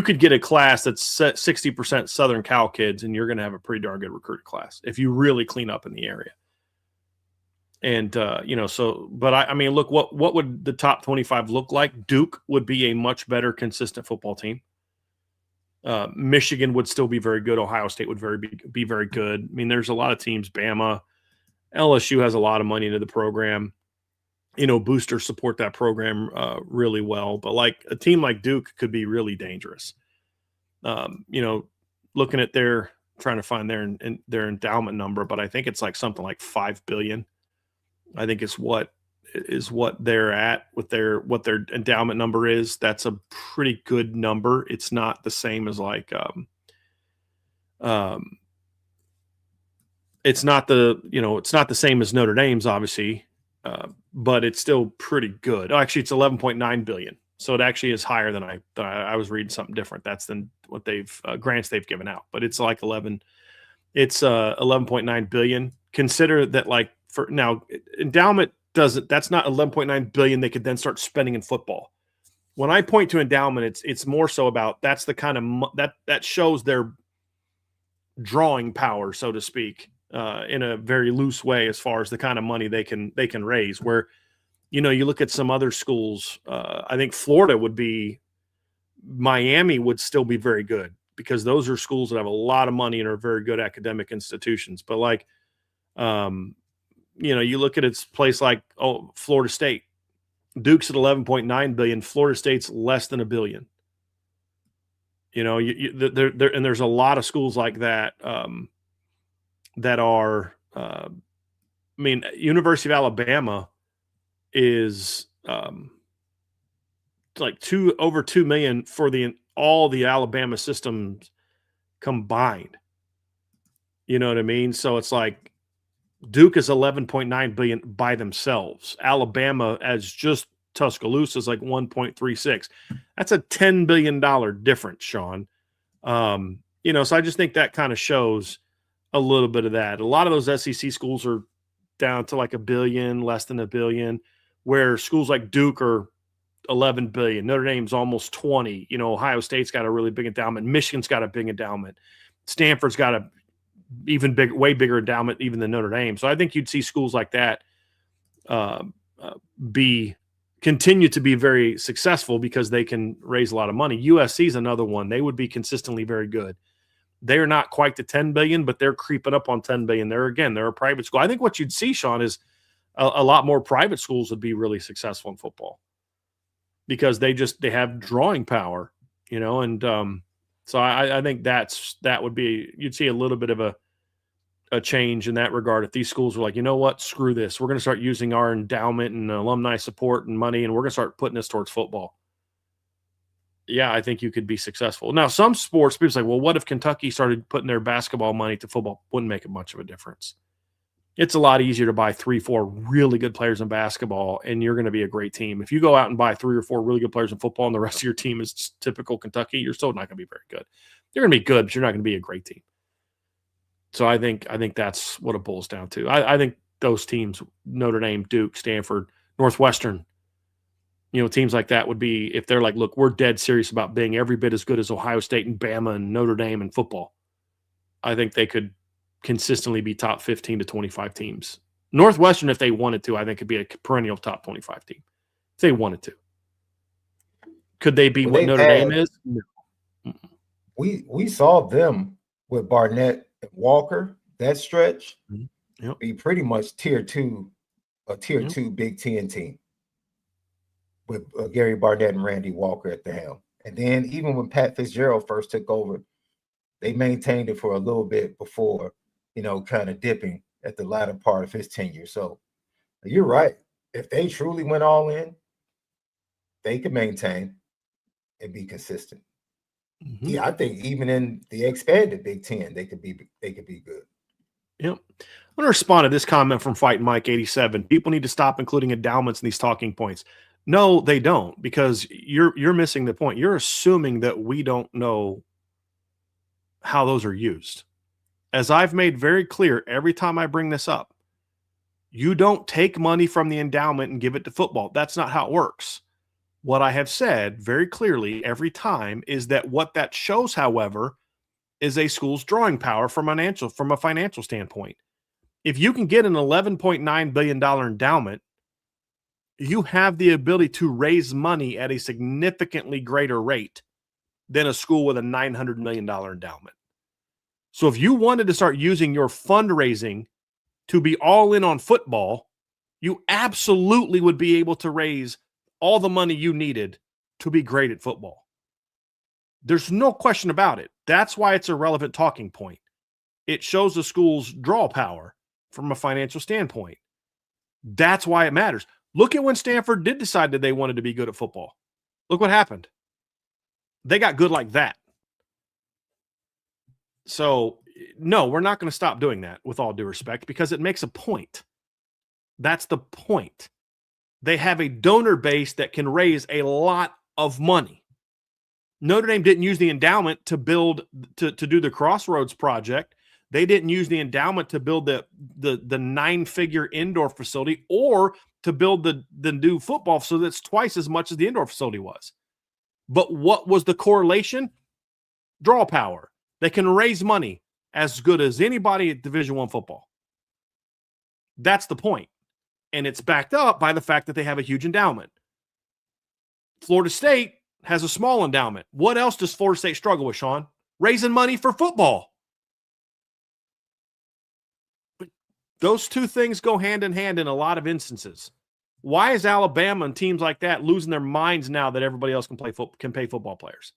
Speaker 1: could get a class that's 60% Southern Cal kids, and you're going to have a pretty darn good recruited class if you really clean up in the area. And, but I mean, look, what would the top 25 look like? Duke would be a much better consistent football team. Michigan would still be very good. Ohio State would be very good. I mean, there's a lot of teams. Bama, LSU has a lot of money into the program. Boosters support that program really well. But like a team like Duke could be really dangerous. Looking at trying to find their endowment number, but I think it's like something like $5 billion. I think it's what they're at with what their endowment number is. That's a pretty good number. It's not the same as like it's not the same as Notre Dame's, obviously, but it's still pretty good. Oh, actually, it's 11.9 billion. So it actually is higher than I was reading something different. That's than what grants they've given out, but it's like 11. It's 11.9 billion. Consider that, like, for now, endowment that's not 11.9 billion they could then start spending in football. When I point to endowment, it's more so about that's the kind of that shows their drawing power, so to speak, in a very loose way as far as the kind of money they can raise. Where you look at some other schools, I think Miami would still be very good because those are schools that have a lot of money and are very good academic institutions. But like, you look at its place like Florida State. Duke's at 11.9 billion. Florida State's less than $1 billion. And there's a lot of schools like that that are. University of Alabama is like over 2 million for all the Alabama systems combined. You know what I mean? So it's like Duke is 11.9 billion by themselves. Alabama, as just Tuscaloosa, is like 1.36. That's a $10 billion difference, Sean. So I just think that kind of shows a little bit of that. A lot of those SEC schools are down to like $1 billion, less than $1 billion, where schools like Duke are 11 billion. Notre Dame's almost 20. Ohio State's got a really big endowment. Michigan's got a big endowment. Stanford's got a way bigger endowment even than Notre Dame. So I think you'd see schools like that continue to be very successful because they can raise a lot of money. USC is another one. They would be consistently very good. They're not quite to 10 billion, but they're creeping up on 10 billion. They're a private school. I think what you'd see, Sean, is a lot more private schools would be really successful in football because they have drawing power, and so I think that would be, you'd see a little bit of a change in that regard. If these schools were like, you know what, screw this. We're going to start using our endowment and alumni support and money, and we're going to start putting this towards football. Yeah, I think you could be successful. Now, some sports, people say, well, what if Kentucky started putting their basketball money to football? Wouldn't make much of a difference. It's a lot easier to buy 3-4 really good players in basketball, and you're going to be a great team. If you go out and buy 3 or 4 really good players in football and the rest of your team is typical Kentucky, you're still not going to be very good. You're going to be good, but you're not going to be a great team. So I think that's what it boils down to. I think those teams, Notre Dame, Duke, Stanford, Northwestern, teams like that would be, if they're like, look, we're dead serious about being every bit as good as Ohio State and Bama and Notre Dame in football. I think they could consistently be top 15 to 25 teams. Northwestern, if they wanted to, I think could be a perennial top 25 team if they wanted to. Could they be what Notre Dame is? No.
Speaker 2: We saw them with Barnett and Walker, that stretch, be pretty much tier two Big Ten team with Gary Barnett and Randy Walker at the helm. And then even when Pat Fitzgerald first took over, they maintained it for a little bit before, kind of dipping at the latter part of his tenure. So you're right. If they truly went all in, they could maintain and be consistent. Mm-hmm. Yeah, I think even in the expanded Big Ten, they could be good.
Speaker 1: Yep. I'm going to respond to this comment from Fight Mike 87. People need to stop including endowments in these talking points. No, they don't, because you're missing the point. You're assuming that we don't know how those are used. As I've made very clear every time I bring this up, you don't take money from the endowment and give it to football. That's not how it works. What I have said very clearly every time is that what that shows, however, is a school's drawing power from a financial standpoint. If you can get an $11.9 billion endowment, you have the ability to raise money at a significantly greater rate than a school with a $900 million endowment. So if you wanted to start using your fundraising to be all in on football, you absolutely would be able to raise all the money you needed to be great at football. There's no question about it. That's why it's a relevant talking point. It shows the school's draw power from a financial standpoint. That's why it matters. Look at when Stanford did decide that they wanted to be good at football. Look what happened. They got good like that. So, no, we're not going to stop doing that, with all due respect, because it makes a point. That's the point. They have a donor base that can raise a lot of money. Notre Dame didn't use the endowment to build, to do the Crossroads project. They didn't use the endowment to build the 9-figure indoor facility or to build the new football facility that's twice as much as the indoor facility was. But what was the correlation? Draw power. They can raise money as good as anybody at Division I football. That's the point. And it's backed up by the fact that they have a huge endowment. Florida State has a small endowment. What else does Florida State struggle with, Sean? Raising money for football. But those two things go hand in hand in a lot of instances. Why is Alabama and teams like that losing their minds now that everybody else can pay football players?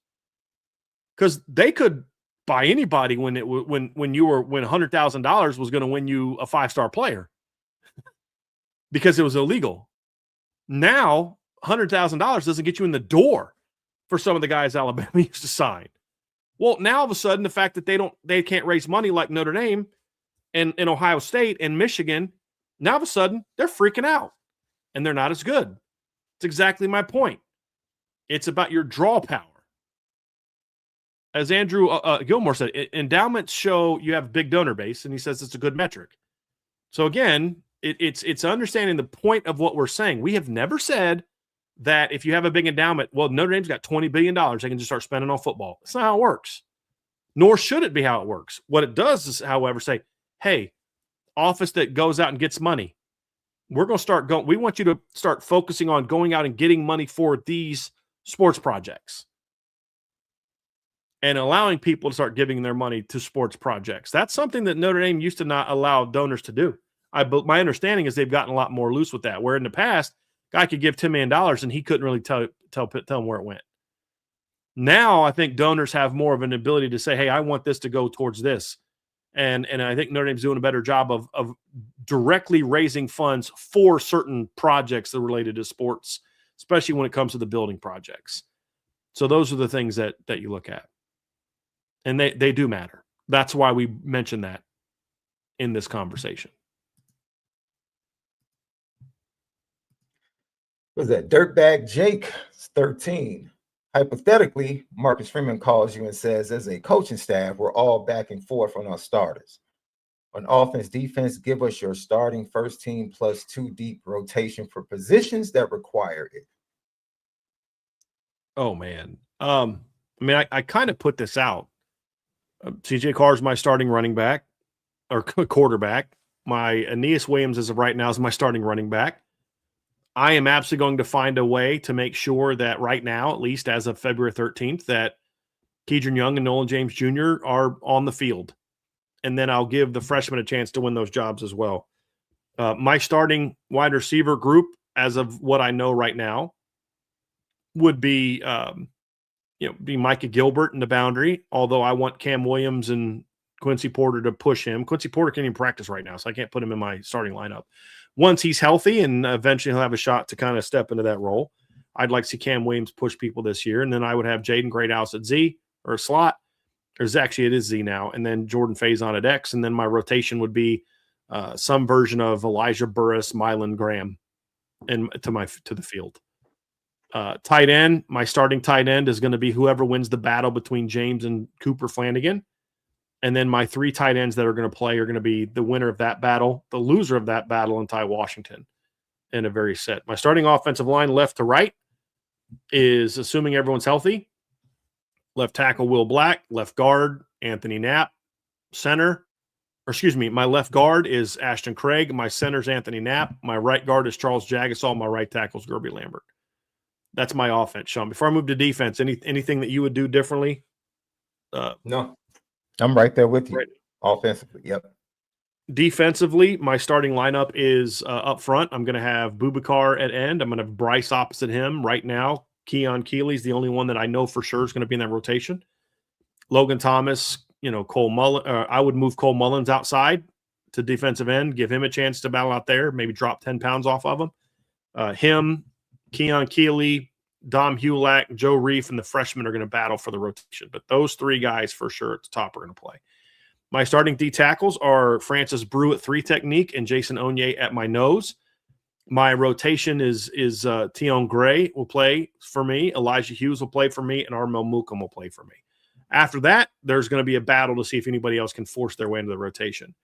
Speaker 1: Because they could buy anybody when $100,000 was going to win you a 5-star player because it was illegal. Now $100,000 doesn't get you in the door for some of the guys Alabama used to sign. Well, now all of a sudden the fact that they can't raise money like Notre Dame and Ohio State and Michigan, now all of a sudden they're freaking out and they're not as good. It's exactly my point. It's about your draw power. As Andrew Gilmore said, endowments show you have a big donor base, and he says it's a good metric. So again, it's understanding the point of what we're saying. We have never said that if you have a big endowment, well, Notre Dame's got $20 billion, they can just start spending on football. That's not how it works. Nor should it be how it works. What it does is, however, say, hey, office that goes out and gets money, we're going to start going. We want you to start focusing on going out and getting money for these sports projects and allowing people to start giving their money to sports projects. That's something that Notre Dame used to not allow donors to do. My understanding is they've gotten a lot more loose with that, where in the past, guy could give $10 million and he couldn't really tell them where it went. Now I think donors have more of an ability to say, hey, I want this to go towards this. And I think Notre Dame's doing a better job of directly raising funds for certain projects that are related to sports, especially when it comes to the building projects. So those are the things that you look at. And they do matter. That's why we mentioned that in this conversation.
Speaker 2: Was that Dirtbag Jake 13? Hypothetically, Marcus Freeman calls you and says, as a coaching staff, we're all back and forth on our starters. On offense, defense, give us your starting first team plus 2 deep rotation for positions that require it.
Speaker 1: Oh, man. I mean, I kind of put this out. CJ Carr is my starting running back or quarterback. My Aeneas Williams, as of right now, is my starting running back. I am absolutely going to find a way to make sure that right now, at least as of February 13th, that Keidron Young and Nolan James Jr. are on the field. And then I'll give the freshmen a chance to win those jobs as well. My starting wide receiver group, as of what I know right now, would be be Micah Gilbert in the boundary, although I want Cam Williams and Quincy Porter to push him. Quincy Porter can't even practice right now, so I can't put him in my starting lineup. Once he's healthy and eventually he'll have a shot to kind of step into that role, I'd like to see Cam Williams push people this year. And then I would have Jaden Greathouse at Z or slot. Or actually, it is Z now. And then Jordan Faison at X. And then my rotation would be some version of Elijah Burris, Mylan Graham, and to the field. Tight end, my starting tight end is going to be whoever wins the battle between James and Cooper Flanagan. And then my 3 tight ends that are going to play are going to be the winner of that battle, the loser of that battle, and Ty Washington in a very set. My starting offensive line left to right is, assuming everyone's healthy, left tackle Will Black, left guard Anthony Knapp, my left guard is Ashton Craig, my center's Anthony Knapp, my right guard is Charles Jagasol, my right tackle is Gerby Lambert. That's my offense, Sean. Before I move to defense, anything that you would do differently?
Speaker 2: No, I'm right there with you.
Speaker 1: Right.
Speaker 2: Offensively, yep.
Speaker 1: Defensively, my starting lineup is up front. I'm going to have Boubacar at end. I'm going to have Bryce opposite him right now. Keon Keely is the only one that I know for sure is going to be in that rotation. Logan Thomas, Cole Mullen. I would move Cole Mullins outside to defensive end, give him a chance to battle out there, maybe drop 10 pounds off of him. Keon Keely, Dom Hulak, Joe Reif, and the freshmen are going to battle for the rotation. But those 3 guys for sure at the top are going to play. My starting D tackles are Francis Brew at 3 technique and Jason Onye at my nose. My rotation is Tion Gray will play for me, Elijah Hughes will play for me, and Armel Mukam will play for me. After that, there's going to be a battle to see if anybody else can force their way into the rotation.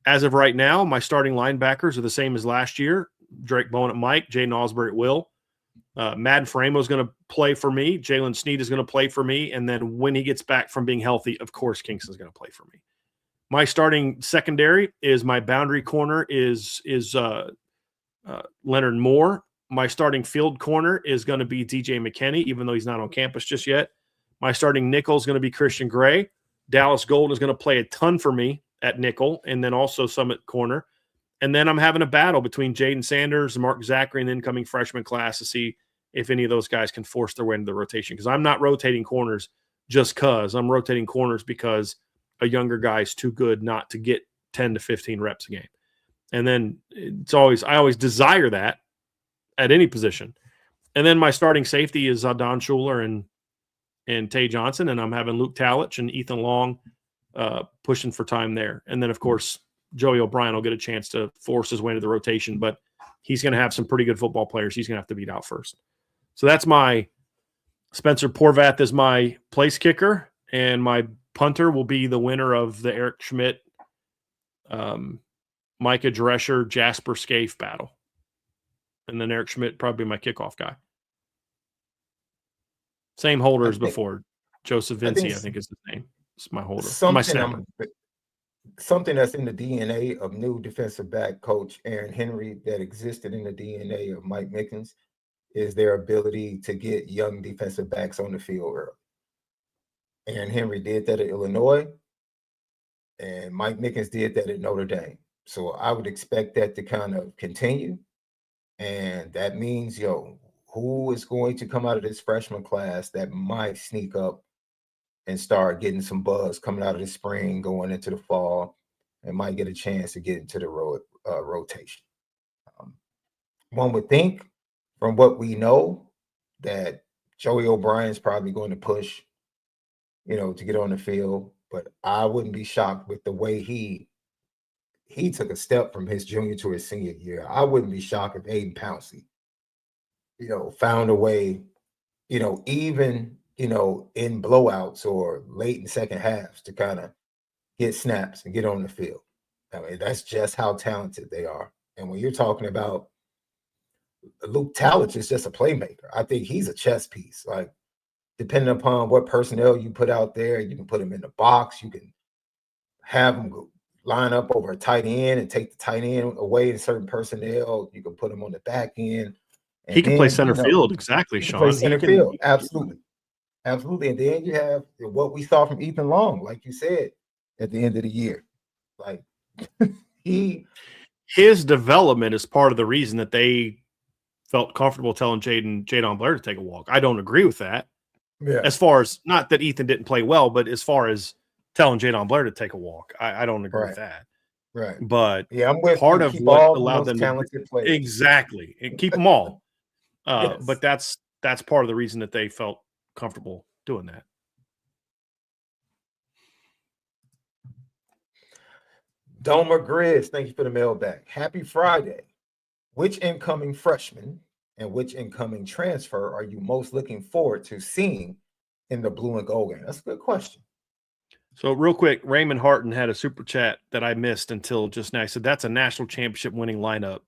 Speaker 1: As of right now, my starting linebackers are the same as last year. Drake Bowen at Mike, Jaden Osbury at Will. Madden Faramo is going to play for me. Jalen Sneed is going to play for me. And then when he gets back from being healthy, of course, Kingston is going to play for me. My starting secondary is my boundary corner is Leonard Moore. My starting field corner is going to be DJ McKinney, even though he's not on campus just yet. My starting nickel is going to be Christian Gray. Dallas Golden is going to play a ton for me at nickel and then also some at corner. And then I'm having a battle between Jaden Sanders and Mark Zachary and the incoming freshman class to see if any of those guys can force their way into the rotation. Because I'm not rotating corners just because. I'm rotating corners because a younger guy is too good not to get 10 to 15 reps a game. And then I always desire that at any position. And then my starting safety is Don Schuler and Tay Johnson. And I'm having Luke Talich and Ethan Long pushing for time there. And then, of course, Joey O'Brien will get a chance to force his way into the rotation, but he's going to have some pretty good football players he's going to have to beat out first. So that's my Spencer Porvath is my place kicker, and my punter will be the winner of the Eric Schmidt, Micah Drescher, Jasper Scaife battle. And then Eric Schmidt probably my kickoff guy. Same holder as before. Joseph Vinci, I think is his name. It's my holder.
Speaker 2: Something that's in the DNA of new defensive back coach Aaron Henry that existed in the DNA of Mike Mickens is their ability to get young defensive backs on the field early. Aaron Henry did that at Illinois, and Mike Mickens did that at Notre Dame. So I would expect that to kind of continue. And that means, who is going to come out of this freshman class that might sneak up and start getting some buzz coming out of the spring, going into the fall, and might get a chance to get into the rotation. One would think, from what we know, that Joey O'Brien is probably going to push, to get on the field. But I wouldn't be shocked with the way he took a step from his junior to his senior year. I wouldn't be shocked if Aiden Pouncey, found a way, even in blowouts or late in second halves to kind of get snaps and get on the field. I mean, that's just how talented they are. And when you're talking about Luke Tallich is just a playmaker. I think he's a chess piece. Like, depending upon what personnel you put out there, you can put him in the box. You can have him go line up over a tight end and take the tight end away in certain personnel. You can put him on the back end.
Speaker 1: He
Speaker 2: And
Speaker 1: can play
Speaker 2: then,
Speaker 1: center field. Exactly,
Speaker 2: he can play
Speaker 1: Sean.
Speaker 2: center field. Absolutely. Absolutely. And then you have what we saw from Ethan Long, like you said, at the end of the year. Like,
Speaker 1: his development is part of the reason that they felt comfortable telling Jadon Blair to take a walk. I don't agree with that.
Speaker 2: Yeah.
Speaker 1: As far as, not that Ethan didn't play well, but as far as telling Jadon Blair to take a walk, I don't agree with that.
Speaker 2: Right.
Speaker 1: But
Speaker 2: yeah, I'm with
Speaker 1: part
Speaker 2: you.
Speaker 1: of
Speaker 2: Keep
Speaker 1: what
Speaker 2: all
Speaker 1: allowed
Speaker 2: the
Speaker 1: them
Speaker 2: talented players.
Speaker 1: Exactly, and keep them all.
Speaker 2: Yes.
Speaker 1: But that's part of the reason that they felt comfortable doing that.
Speaker 2: Domer Grizz, thank you for the mailbag. Happy Friday. Which incoming freshman and which incoming transfer are you most looking forward to seeing in the blue and gold game? That's a good question.
Speaker 1: So real quick, Raymond Harton had a super chat that I missed until just now. He said, that's a national championship winning lineup.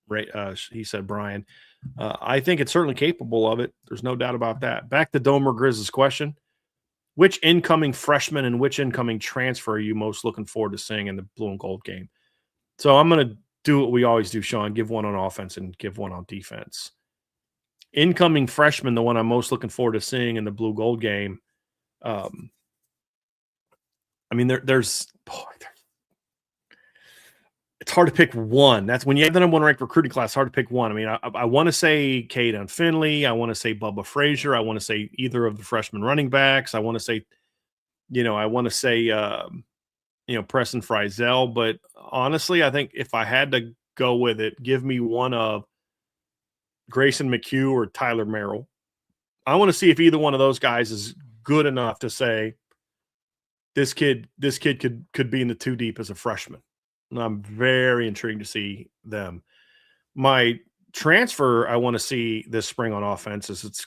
Speaker 1: Right. He said, Brian, I think it's certainly capable of it. There's no doubt about that. Back to Domer Grizz's question. Which incoming freshman and which incoming transfer are you most looking forward to seeing in the blue and gold game? So I'm going to do what we always do, Sean, give one on offense and give one on defense. Incoming freshman, the one I'm most looking forward to seeing in the blue gold game. I mean, there's it's hard to pick one. That's when you have the number one ranked recruiting class, hard to pick one. I mean, I want to say Caden Finley. I want to say Bubba Frazier. I want to say either of the freshman running backs. I want to say, Preston Frizel. But honestly, I think if I had to go with it, give me one of Grayson McHugh or Tyler Merrill. I want to see if either one of those guys is good enough to say this kid could be in the two deep as a freshman. And I'm very intrigued to see them. My transfer I want to see this spring on offense is it's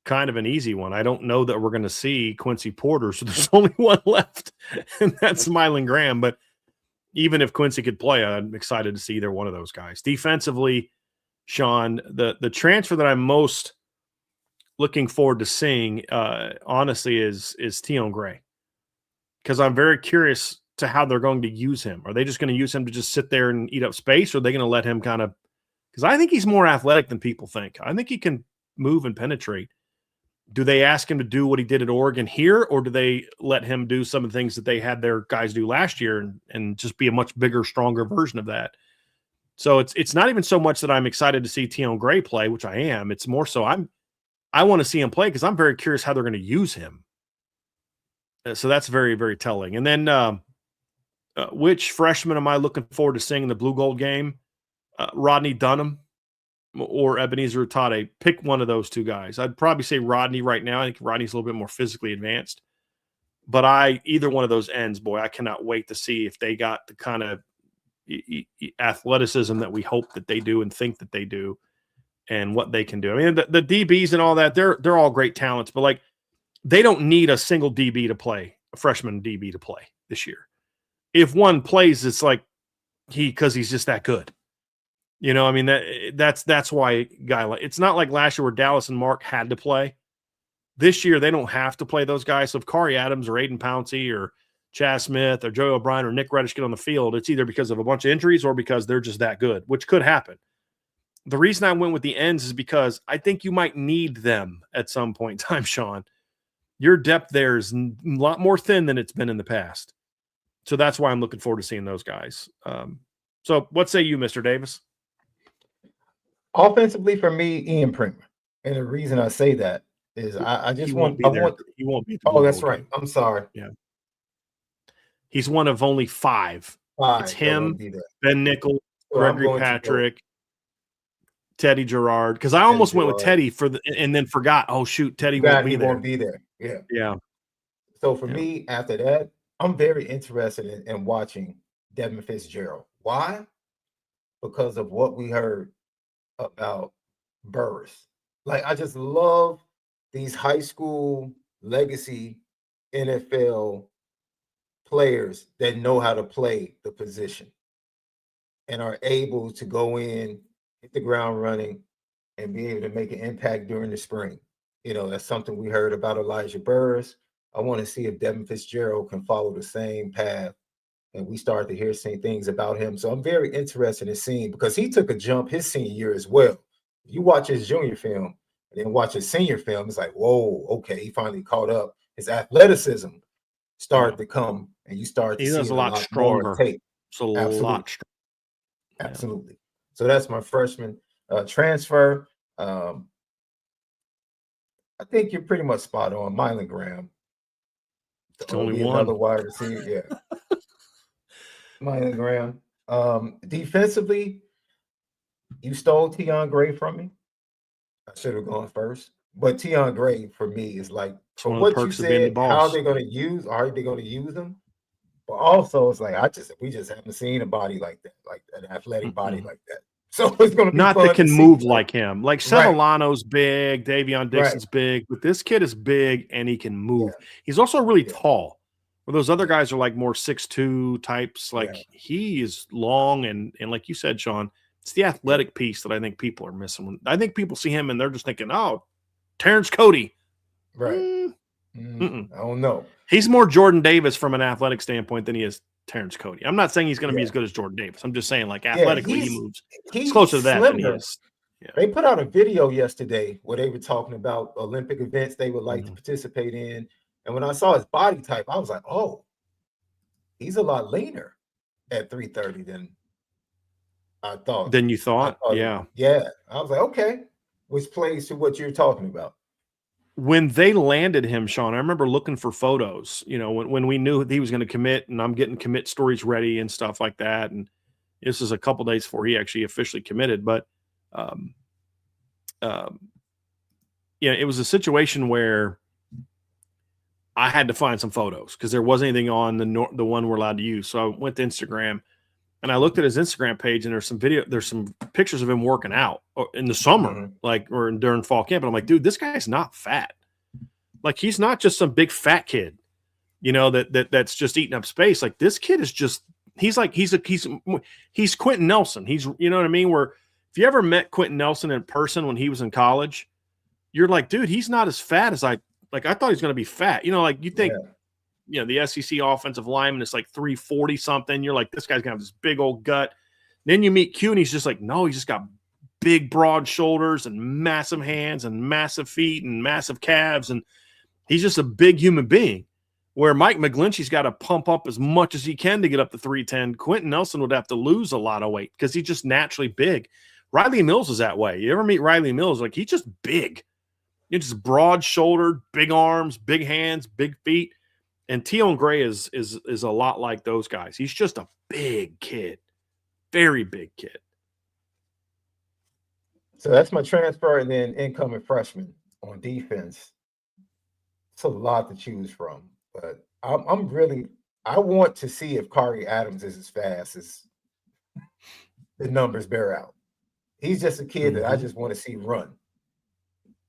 Speaker 1: kind of an easy one. I don't know that we're going to see Quincy Porter, so there's only one left, and that's Mylan Graham. But even if Quincy could play, I'm excited to see either one of those guys. Defensively, Sean, the transfer that I'm most looking forward to seeing, honestly, is Tion Gray, because I'm very curious to how they're going to use him. Are they just going to use him to just sit there and eat up space, or are they going to let him kind of – because I think he's more athletic than people think. I think he can move and penetrate. Do they ask him to do what he did at Oregon here, or do they let him do some of the things that they had their guys do last year and just be a much bigger, stronger version of that? So it's not even so much that I'm excited to see Tion Gray play, which I am. It's more so I want to see him play because I'm very curious how they're going to use him. So that's very, very telling. And then which freshman am I looking forward to seeing in the blue gold game? Rodney Dunham or Ebenezer Utade. Pick one of those two guys. I'd probably say Rodney right now. I think Rodney's a little bit more physically advanced. But either one of those ends, boy, I cannot wait to see if they got the kind of athleticism that we hope that they do and think that they do and what they can do. I mean, the DBs and all that, they're all great talents, but like they don't need a single DB to play, a freshman DB to play this year. If one plays, it's like because he's just that good. You know, I mean, that's why a guy like it's not like last year where Dallas and Mark had to play. This year they don't have to play those guys. So if Kari Adams or Aiden Pouncey or Chaz Smith or Joey O'Brien or Nick Reddish get on the field, it's either because of a bunch of injuries or because they're just that good, which could happen. The reason I went with the ends is because I think you might need them at some point in time, Sean. Your depth there is a lot more thin than it's been in the past. So that's why I'm looking forward to seeing those guys. So what say you, Mr. Davis?
Speaker 2: Offensively, for me, Ian Pringer. And the reason I say that is I just want –
Speaker 1: He won't be.
Speaker 2: Oh, that's right. I'm sorry.
Speaker 1: Yeah. He's one of only five. It's him, Ben Nichols, Gregory Patrick, Teddy Gerard. Because I almost went with Teddy and then forgot. Oh shoot, Teddy won't be there.
Speaker 2: He won't be there. Yeah.
Speaker 1: Yeah.
Speaker 2: So for me, after that, I'm very interested in watching Devin Fitzgerald. Why? Because of what we heard about Burris. Like I just love these high school legacy NFL players that know how to play the position. and are able to go in, hit the ground running, and be able to make an impact during the spring. That's something we heard about Elijah Burris. I want to see if Devin Fitzgerald can follow the same path, and we start to hear some things about him. So I'm very interested in seeing, because he took a jump his senior year as well. You watch his junior film and then watch his senior film, it's like, whoa, okay, he finally caught up. His athleticism started to come, and you start to see
Speaker 1: a lot
Speaker 2: more
Speaker 1: stronger.
Speaker 2: tape.
Speaker 1: It's a lot stronger.
Speaker 2: Absolutely. So that's my freshman transfer. I think you're pretty much spot on. Mylan Graham.
Speaker 1: It's only one.
Speaker 2: Another wide receiver. Yeah. Mylan Graham. Defensively, you stole Keon Gray from me. I should have gone first. But Keon Gray, for me, is like, for what you said, how are they going to use them? But also, it's like, we just haven't seen a body like that, like an athletic body like that. So it's going to be
Speaker 1: not
Speaker 2: fun
Speaker 1: that can move like him. Like Sevillano's big, Davion Dixon's big, but this kid is big and he can move. Yeah. He's also really tall. Where those other guys are like more 6'2" types. Like he is long and like you said, Sean, it's the athletic piece that I think people are missing. I think people see him and they're just thinking, oh, Terrence Cody.
Speaker 2: Right. I don't know.
Speaker 1: He's more Jordan Davis from an athletic standpoint than he is Terrence Cody. I'm not saying he's going to be as good as Jordan Davis. I'm just saying, like, athletically, he moves. He's closer to that than he is.
Speaker 2: Yeah. They put out a video yesterday where they were talking about Olympic events they would like to participate in. And when I saw his body type, I was like, oh, he's a lot leaner at 330 than I thought.
Speaker 1: Than you thought? Yeah.
Speaker 2: Yeah. I was like, okay, which plays to what you're talking about.
Speaker 1: When they landed him, Sean, I remember looking for photos, when we knew he was going to commit, and I'm getting commit stories ready and stuff like that. And this is a couple days before he actually officially committed. But, it was a situation where I had to find some photos because there wasn't anything on the one we're allowed to use. So I went to Instagram and I looked at his Instagram page, and there's some pictures of him working out in the summer, or during fall camp. And I'm like, dude, this guy's not fat. Like, he's not just some big fat kid, that's just eating up space. Like, this kid is just, he's Quentin Nelson. He's, you know what I mean? Where if you ever met Quentin Nelson in person when he was in college, you're like, dude, he's not as fat as I thought he was going to be fat. You think, the SEC offensive lineman is like 340 something. You're like, this guy's gonna have this big old gut. Then you meet Q and he's just like, no, he's just got big, broad shoulders and massive hands and massive feet and massive calves. And he's just a big human being. Where Mike McGlinchey's got to pump up as much as he can to get up to 310. Quentin Nelson would have to lose a lot of weight because he's just naturally big. Riley Mills is that way. You ever meet Riley Mills? Like, he's just big. He's just broad-shouldered, big arms, big hands, big feet. And Keon Gray is a lot like those guys. He's just a big kid, very big kid.
Speaker 2: So that's my transfer, and then incoming freshman on defense. It's a lot to choose from, but I want to see if Kari Adams is as fast as the numbers bear out. He's just a kid that I just want to see run.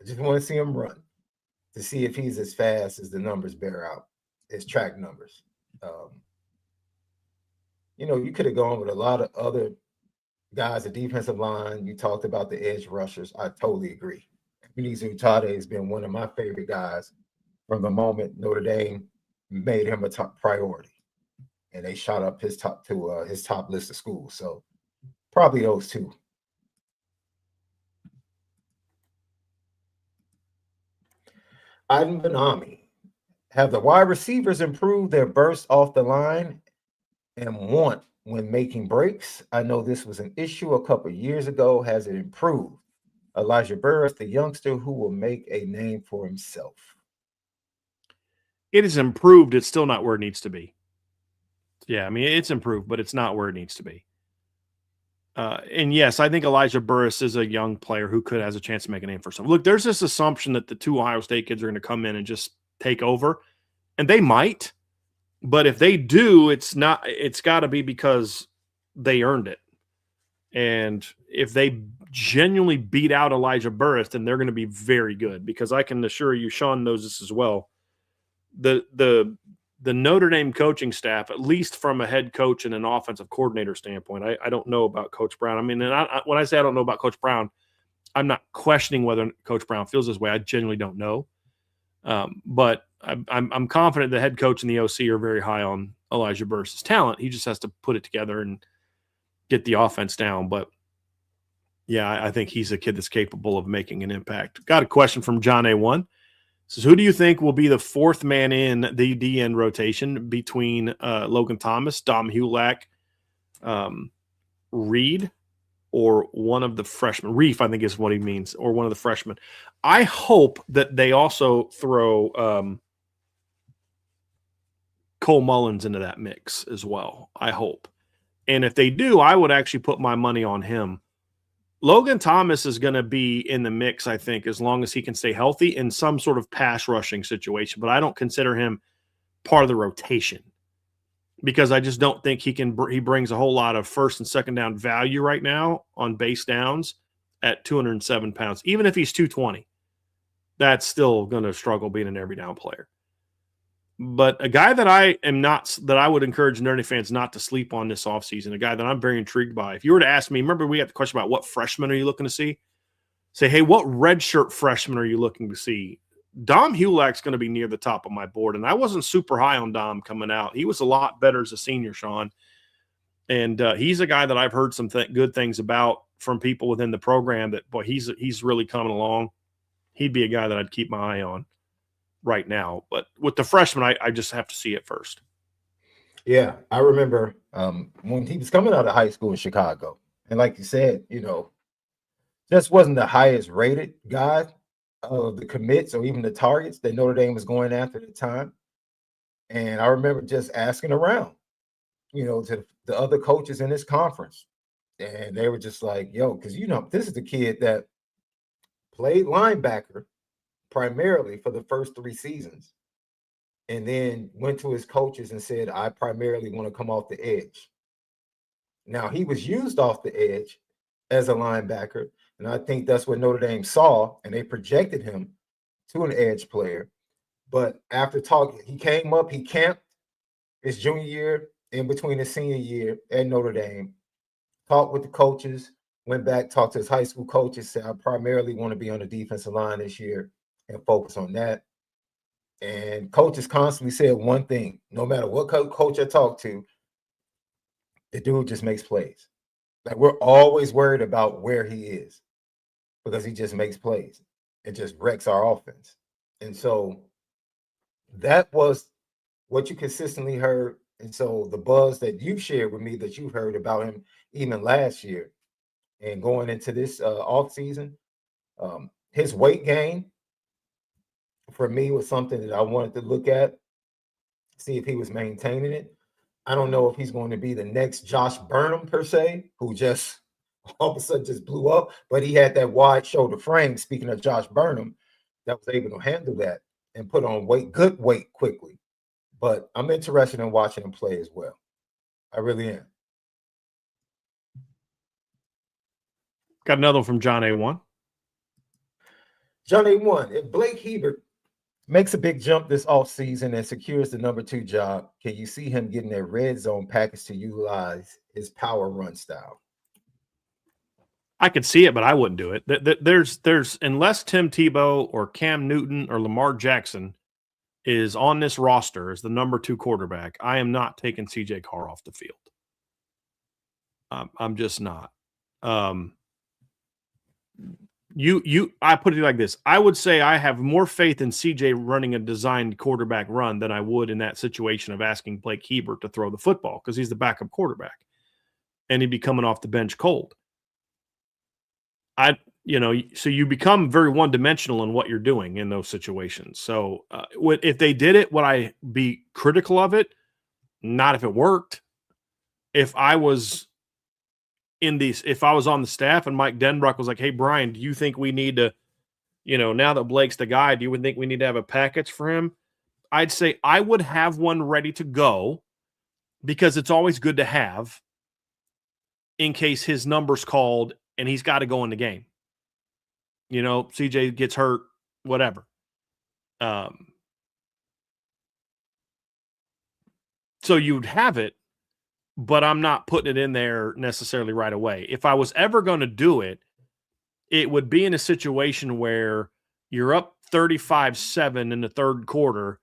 Speaker 2: I just want to see him run to see if he's as fast as the numbers bear out. His track numbers. You could have gone with a lot of other guys, the defensive line. You talked about the edge rushers. I totally agree. Ebenezer Utade has been one of my favorite guys from the moment Notre Dame made him a top priority, and they shot up his top list of schools. So probably those two. Iden Benami. Have the wide receivers improved their burst off the line and want when making breaks? I know this was an issue a couple of years ago. Has it improved? Elijah Burris, the youngster who will make a name for himself.
Speaker 1: It is improved. It's still not where it needs to be. Yeah, I mean, it's improved, but it's not where it needs to be. And yes, I think Elijah Burris is a young player who has a chance to make a name for himself. Look, there's this assumption that the two Ohio State kids are going to come in and just take over, and they might, but if they do, it's got to be because they earned it. And if they genuinely beat out Elijah Burris, then they're going to be very good, because I can assure you, Sean knows this as well. The the Notre Dame coaching staff, at least from a head coach and an offensive coordinator standpoint, I don't know about Coach Brown. I mean, and when I say I don't know about Coach Brown, I'm not questioning whether Coach Brown feels this way. I genuinely don't know. But I'm confident the head coach and the OC are very high on Elijah Burris' talent. He just has to put it together and get the offense down. But yeah, I think he's a kid that's capable of making an impact. Got a question from John A1. Says, who do you think will be the fourth man in the DN rotation between Logan Thomas, Dom Hulak, Reed, or one of the freshmen? Reef, I think is what he means, or one of the freshmen. I hope that they also throw Cole Mullins into that mix as well. I hope. And if they do, I would actually put my money on him. Logan Thomas is going to be in the mix, I think, as long as he can stay healthy in some sort of pass rushing situation. But I don't consider him part of the rotation because I just don't think he brings a whole lot of first and second down value right now on base downs at 207 pounds. Even if he's 220, that's still going to struggle being an every down player. But a guy that I would encourage Notre Dame fans not to sleep on this offseason, a guy that I'm very intrigued by. If you were to ask me, remember we had the question about what freshman are you looking to see? Say, hey, what redshirt freshman are you looking to see? Dom Hulak's going to be near the top of my board, and I wasn't super high on Dom coming out. He was a lot better as a senior, Sean. And he's a guy that I've heard some good things about from people within the program that, boy, he's really coming along. He'd be a guy that I'd keep my eye on right now. But with the freshman, I just have to see it first.
Speaker 2: Yeah, I remember when he was coming out of high school in Chicago. And like you said, just wasn't the highest rated guy of the commits or even the targets that Notre Dame was going after at the time. And I remember just asking around, to the other coaches in this conference. And they were just like, yo, because, this is the kid that played linebacker primarily for the first 3 seasons, and then went to his coaches and said, I primarily want to come off the edge. Now, he was used off the edge as a linebacker, and I think that's what Notre Dame saw, and they projected him to an edge player. But after talking, he came up, he camped his junior year in between his senior year at Notre Dame, talked with the coaches, went back, talked to his high school coaches, said, I primarily want to be on the defensive line this year and focus on that. And coaches constantly said one thing: no matter what coach I talk to, the dude just makes plays. Like, we're always worried about where he is because he just makes plays. It just wrecks our offense. And so that was what you consistently heard. And so the buzz that you shared with me that you heard about him even last year and going into this off season, his weight gain for me was something that I wanted to look at, see if he was maintaining it. I don't know if he's going to be the next Josh Burnham per se, who just all of a sudden just blew up, but he had that wide shoulder frame, speaking of Josh Burnham, that was able to handle that and put on good weight quickly. But I'm interested in watching him play as well. I really am.
Speaker 1: Got another one from John A1.
Speaker 2: John A1, if Blake Hebert makes a big jump this offseason and secures the number 2 job, can you see him getting a red zone package to utilize his power run style?
Speaker 1: I could see it, but I wouldn't do it. There's unless Tim Tebow or Cam Newton or Lamar Jackson is on this roster as the number 2 quarterback, I am not taking CJ Carr off the field. I'm just not. I put it like this. I would say I have more faith in CJ running a designed quarterback run than I would in that situation of asking Blake Hebert to throw the football because he's the backup quarterback and he'd be coming off the bench cold. So you become very one-dimensional in what you're doing in those situations. So if they did it, would I be critical of it? Not if it worked. If I was on the staff and Mike Denbrock was like, hey, Brian, do you think we need to, now that Blake's the guy, do you think we need to have a package for him? I'd say I would have one ready to go because it's always good to have in case his number's called and he's got to go in the game. CJ gets hurt, whatever. So you'd have it, but I'm not putting it in there necessarily right away. If I was ever going to do it, it would be in a situation where you're up 35-7 in the third quarter.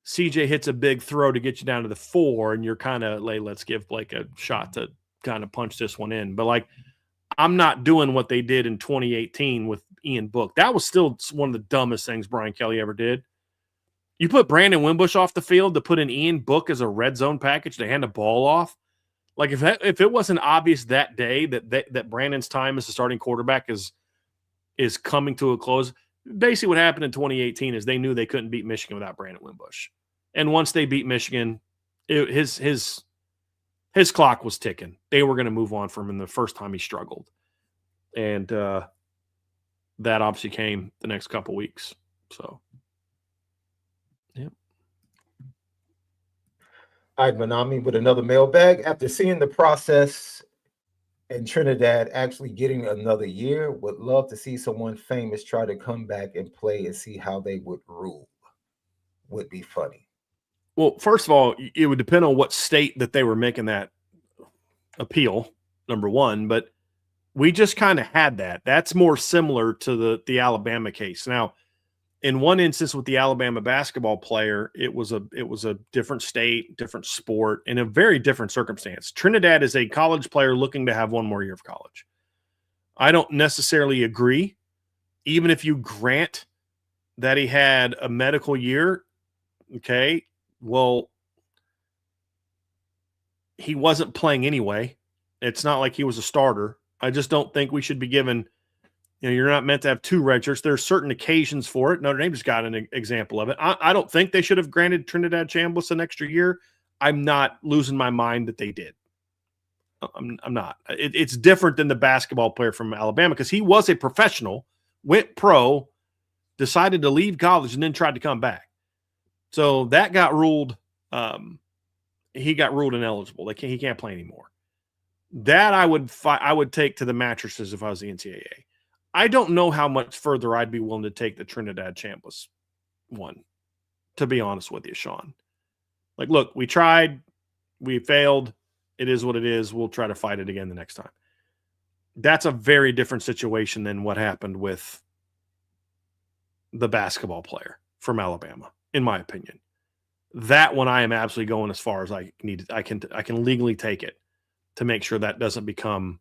Speaker 1: CJ hits a big throw to get you down to the 4, and you're kind of like, let's give Blake a shot to kind of punch this one in. But like, I'm not doing what they did in 2018 with Ian Book. That was still one of the dumbest things Brian Kelly ever did. You put Brandon Wimbush off the field to put in Ian Book as a red zone package to hand the ball off. Like if it wasn't obvious that day that Brandon's time as the starting quarterback is coming to a close, basically what happened in 2018 is they knew they couldn't beat Michigan without Brandon Wimbush. And once they beat Michigan, his clock was ticking. They were going to move on from him the first time he struggled. And that obviously came the next couple weeks. So, yeah.
Speaker 2: All right, Manami with another mailbag. After seeing the process and Trinidad actually getting another year, would love to see someone famous try to come back and play and see how they would rule. Would be funny.
Speaker 1: Well, first of all, it would depend on what state that they were making that appeal, number one, but we just kind of had that. That's more similar to the Alabama case. Now, in one instance with the Alabama basketball player, it was a different state, different sport, and a very different circumstance. Trinidad is a college player looking to have one more year of college. I don't necessarily agree, even if you grant that he had a medical year. Okay, well, he wasn't playing anyway. It's not like he was a starter. I just don't think we should be given, you're not meant to have two red shirts. There are certain occasions for it. Notre Dame just got an example of it. I don't think they should have granted Trinidad Chambliss an extra year. I'm not losing my mind that they did. I'm not. It's different than the basketball player from Alabama because he was a professional, went pro, decided to leave college, and then tried to come back. So that got ruled. He got ruled ineligible. He can't play anymore. That I would take to the mattresses if I was the NCAA. I don't know how much further I'd be willing to take the Trinidad Chambliss one, to be honest with you, Sean. Like, look, we tried, we failed. It is what it is. We'll try to fight it again the next time. That's a very different situation than what happened with the basketball player from Alabama, in my opinion. That one I am absolutely going as far as I need. I can legally take it to make sure that doesn't become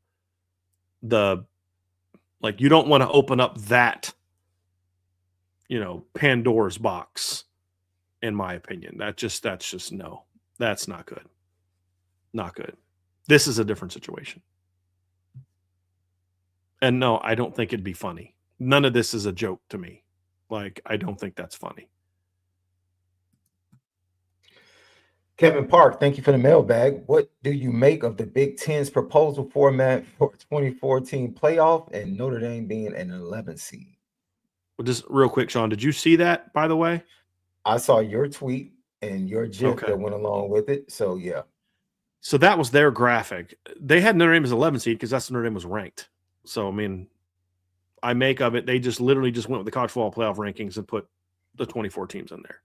Speaker 1: you don't want to open up that, Pandora's box, in my opinion. That's just no. That's not good. Not good. This is a different situation. And no, I don't think it'd be funny. None of this is a joke to me. Like, I don't think that's funny.
Speaker 2: Kevin Park, thank you for the mailbag. What do you make of the Big Ten's proposal format for 2014 playoff and Notre Dame being an 11 seed?
Speaker 1: Well, just real quick, Sean, did you see that, by the way?
Speaker 2: I saw your tweet and your GIF that went along with it. So, yeah.
Speaker 1: So that was their graphic. They had Notre Dame as 11 seed because that's Notre Dame was ranked. So, I mean, I make of it, they just literally just went with the college football playoff rankings and put the 24 teams in there.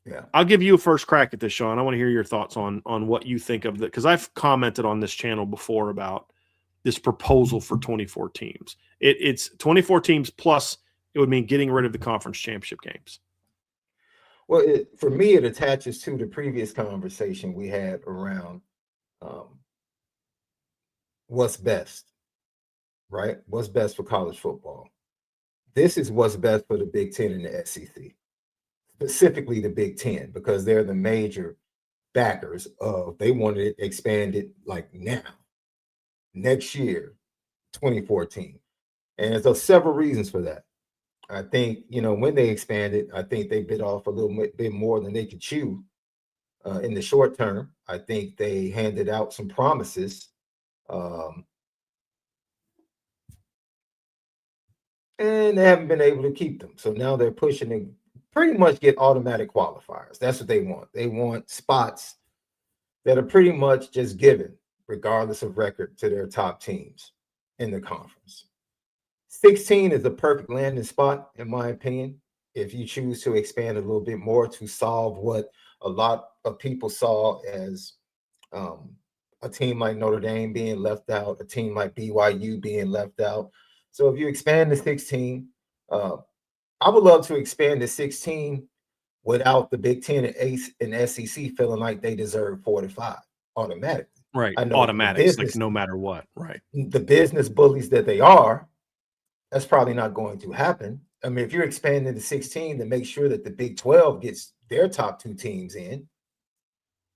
Speaker 2: Yeah.
Speaker 1: I'll give you a first crack at this, Sean. I want to hear your thoughts on what you think of that, because I've commented on this channel before about this proposal for 24 teams. It's 24 teams plus it would mean getting rid of the conference championship games.
Speaker 2: Well, for me, it attaches to the previous conversation we had around what's best, right? What's best for college football. This is what's best for the Big Ten and the SEC. Specifically the Big Ten, because they're the major backers of, they wanted it expanded like now, next year, 2014. And there's several reasons for that. I think, when they expanded, I think they bit off a little bit more than they could chew in the short term. I think they handed out some promises. And they haven't been able to keep them. So now they're pushing to pretty much get automatic qualifiers. That's what they want. They want spots that are pretty much just given, regardless of record, to their top teams in the conference. 16 is the perfect landing spot, in my opinion, if you choose to expand a little bit more to solve what a lot of people saw as a team like Notre Dame being left out, a team like BYU being left out. So if you expand to 16, I would love to expand to 16 without the Big Ten and SEC feeling like they deserve 4 to 5 automatically.
Speaker 1: Right.
Speaker 2: I know
Speaker 1: Automatics, like no matter what. Right.
Speaker 2: the business bullies that they are, that's probably not going to happen. I mean, if you're expanding to 16 to make sure that the Big 12 gets their top 2 teams in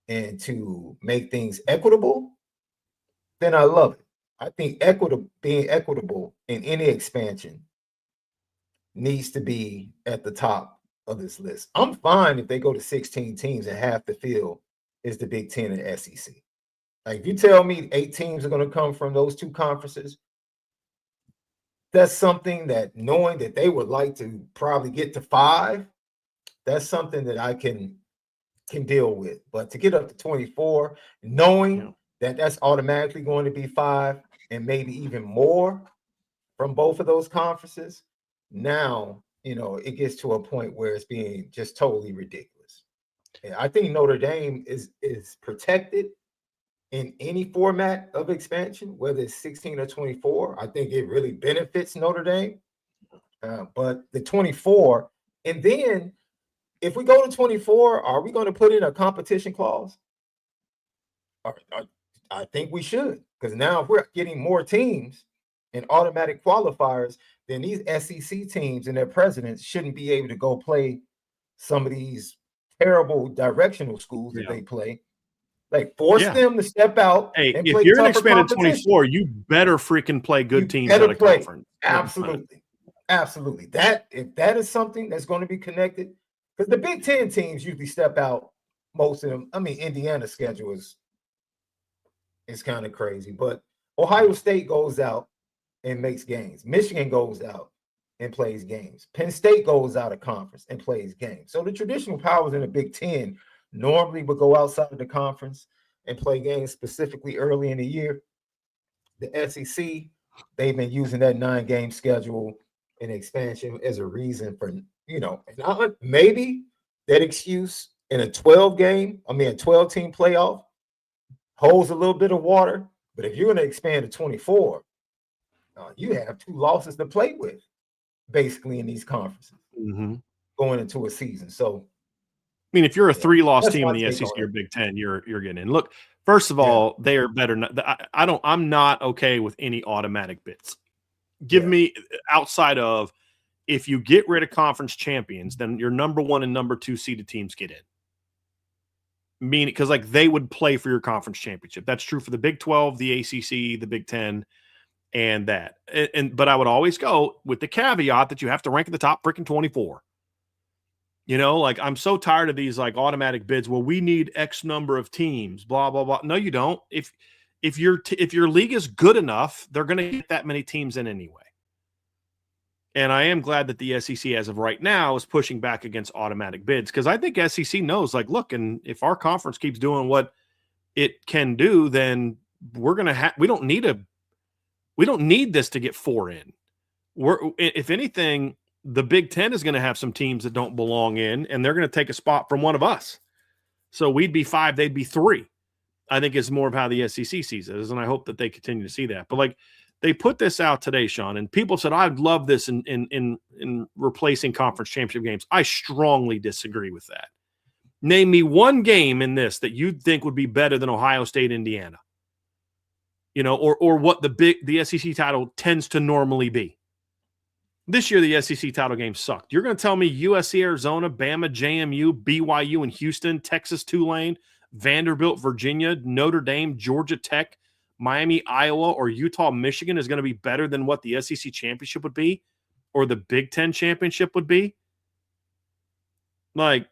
Speaker 2: and to make things equitable, then I love it. I think being equitable in any expansion needs to be at the top of this list. I'm fine if they go to 16 teams and half the field is the Big 10 and SEC. Like if you tell me 8 teams are going to come from those 2 conferences, that's something that knowing that they would like to probably get to 5, that's something that I can deal with. But to get up to 24, knowing that that's automatically going to be 5 and maybe even more from both of those conferences, now, it gets to a point where it's being just totally ridiculous. And I think Notre Dame is protected in any format of expansion, whether it's 16 or 24. I think it really benefits Notre Dame. But the 24, and then if we go to 24, are we going to put in a competition clause? I think we should, because now if we're getting more teams and automatic qualifiers, then these SEC teams and their presidents shouldn't be able to go play some of these terrible directional schools that they play. Like force them to step out.
Speaker 1: Hey,
Speaker 2: and
Speaker 1: if
Speaker 2: play
Speaker 1: you're an expanded 24, you better freaking play good
Speaker 2: you
Speaker 1: teams out of conference.
Speaker 2: Absolutely. Absolutely. If that is something that's going to be connected, because the Big Ten teams usually step out, most of them. I mean, Indiana's schedule is kind of crazy, but Ohio State goes out and makes games. Michigan goes out and plays games. Penn State goes out of conference and plays games. So the traditional powers in the Big Ten normally would go outside of the conference and play games specifically early in the year. The SEC, they've been using that 9-game schedule and expansion as a reason for, and maybe that excuse in a 12-team playoff holds a little bit of water. But if you're going to expand to 24, you have 2 losses to play with, basically, in these conferences going into a season. So,
Speaker 1: I mean, if you're a 3-loss team in the SEC or Big Ten, you're getting in. Look, first of all, they are better. I'm not okay with any automatic bits. Give me outside of if you get rid of conference champions, then your number 1 and number 2 seeded teams get in. Meaning, because like they would play for your conference championship. That's true for the Big 12, the ACC, the Big 10. And that, but I would always go with the caveat that you have to rank in the top freaking 24. Like I'm so tired of these like automatic bids. Well, we need X number of teams, blah, blah, blah. No, you don't. If your league is good enough, they're going to get that many teams in anyway. And I am glad that the SEC, as of right now, is pushing back against automatic bids, because I think SEC knows, like, look, and if our conference keeps doing what it can do, then we're going to we don't need this to get 4 in. If anything, the Big Ten is going to have some teams that don't belong in, and they're going to take a spot from one of us. So we'd be 5, they'd be 3. I think it's more of how the SEC sees it, and I hope that they continue to see that. But like they put this out today, Sean, and people said, I'd love this in replacing conference championship games. I strongly disagree with that. Name me one game in this that you'd think would be better than Ohio State, Indiana. Or what the SEC title tends to normally be. This year, the SEC title game sucked. You're going to tell me USC, Arizona, Bama, JMU, BYU, and Houston, Texas, Tulane, Vanderbilt, Virginia, Notre Dame, Georgia Tech, Miami, Iowa, or Utah, Michigan is going to be better than what the SEC championship would be or the Big Ten championship would be? Like,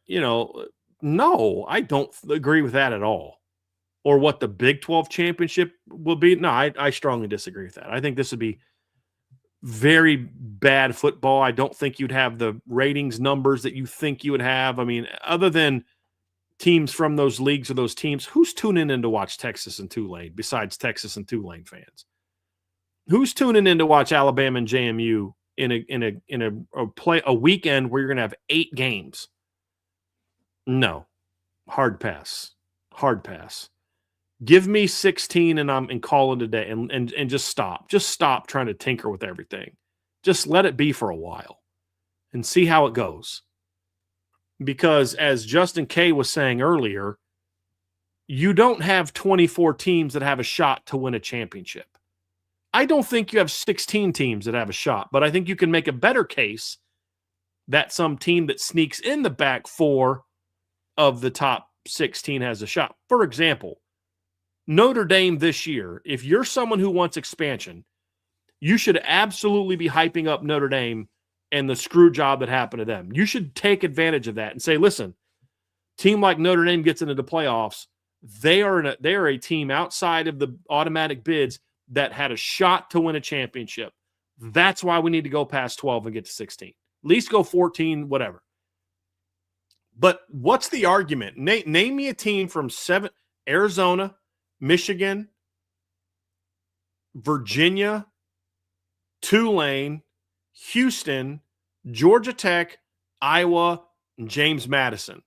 Speaker 1: no, I don't agree with that at all. Or what the Big 12 championship will be. No, I strongly disagree with that. I think this would be very bad football. I don't think you'd have the ratings numbers that you think you would have. I mean, other than teams from those leagues or those teams, who's tuning in to watch Texas and Tulane besides Texas and Tulane fans? Who's tuning in to watch Alabama and JMU in a weekend where you're going to have 8 games? No. Hard pass. Hard pass. Give me 16 and call it a day and just stop. Just stop trying to tinker with everything. Just let it be for a while and see how it goes. Because as Justin K was saying earlier, you don't have 24 teams that have a shot to win a championship. I don't think you have 16 teams that have a shot, but I think you can make a better case that some team that sneaks in the back four of the top 16 has a shot. For example, Notre Dame this year, if you're someone who wants expansion, you should absolutely be hyping up Notre Dame and the screw job that happened to them. You should take advantage of that and say, listen, team like Notre Dame gets into the playoffs. They are a team outside of the automatic bids that had a shot to win a championship. That's why we need to go past 12 and get to 16. At least go 14, whatever. But what's the argument? Name me a team from Arizona, Michigan, Virginia, Tulane, Houston, Georgia Tech, Iowa, and James Madison.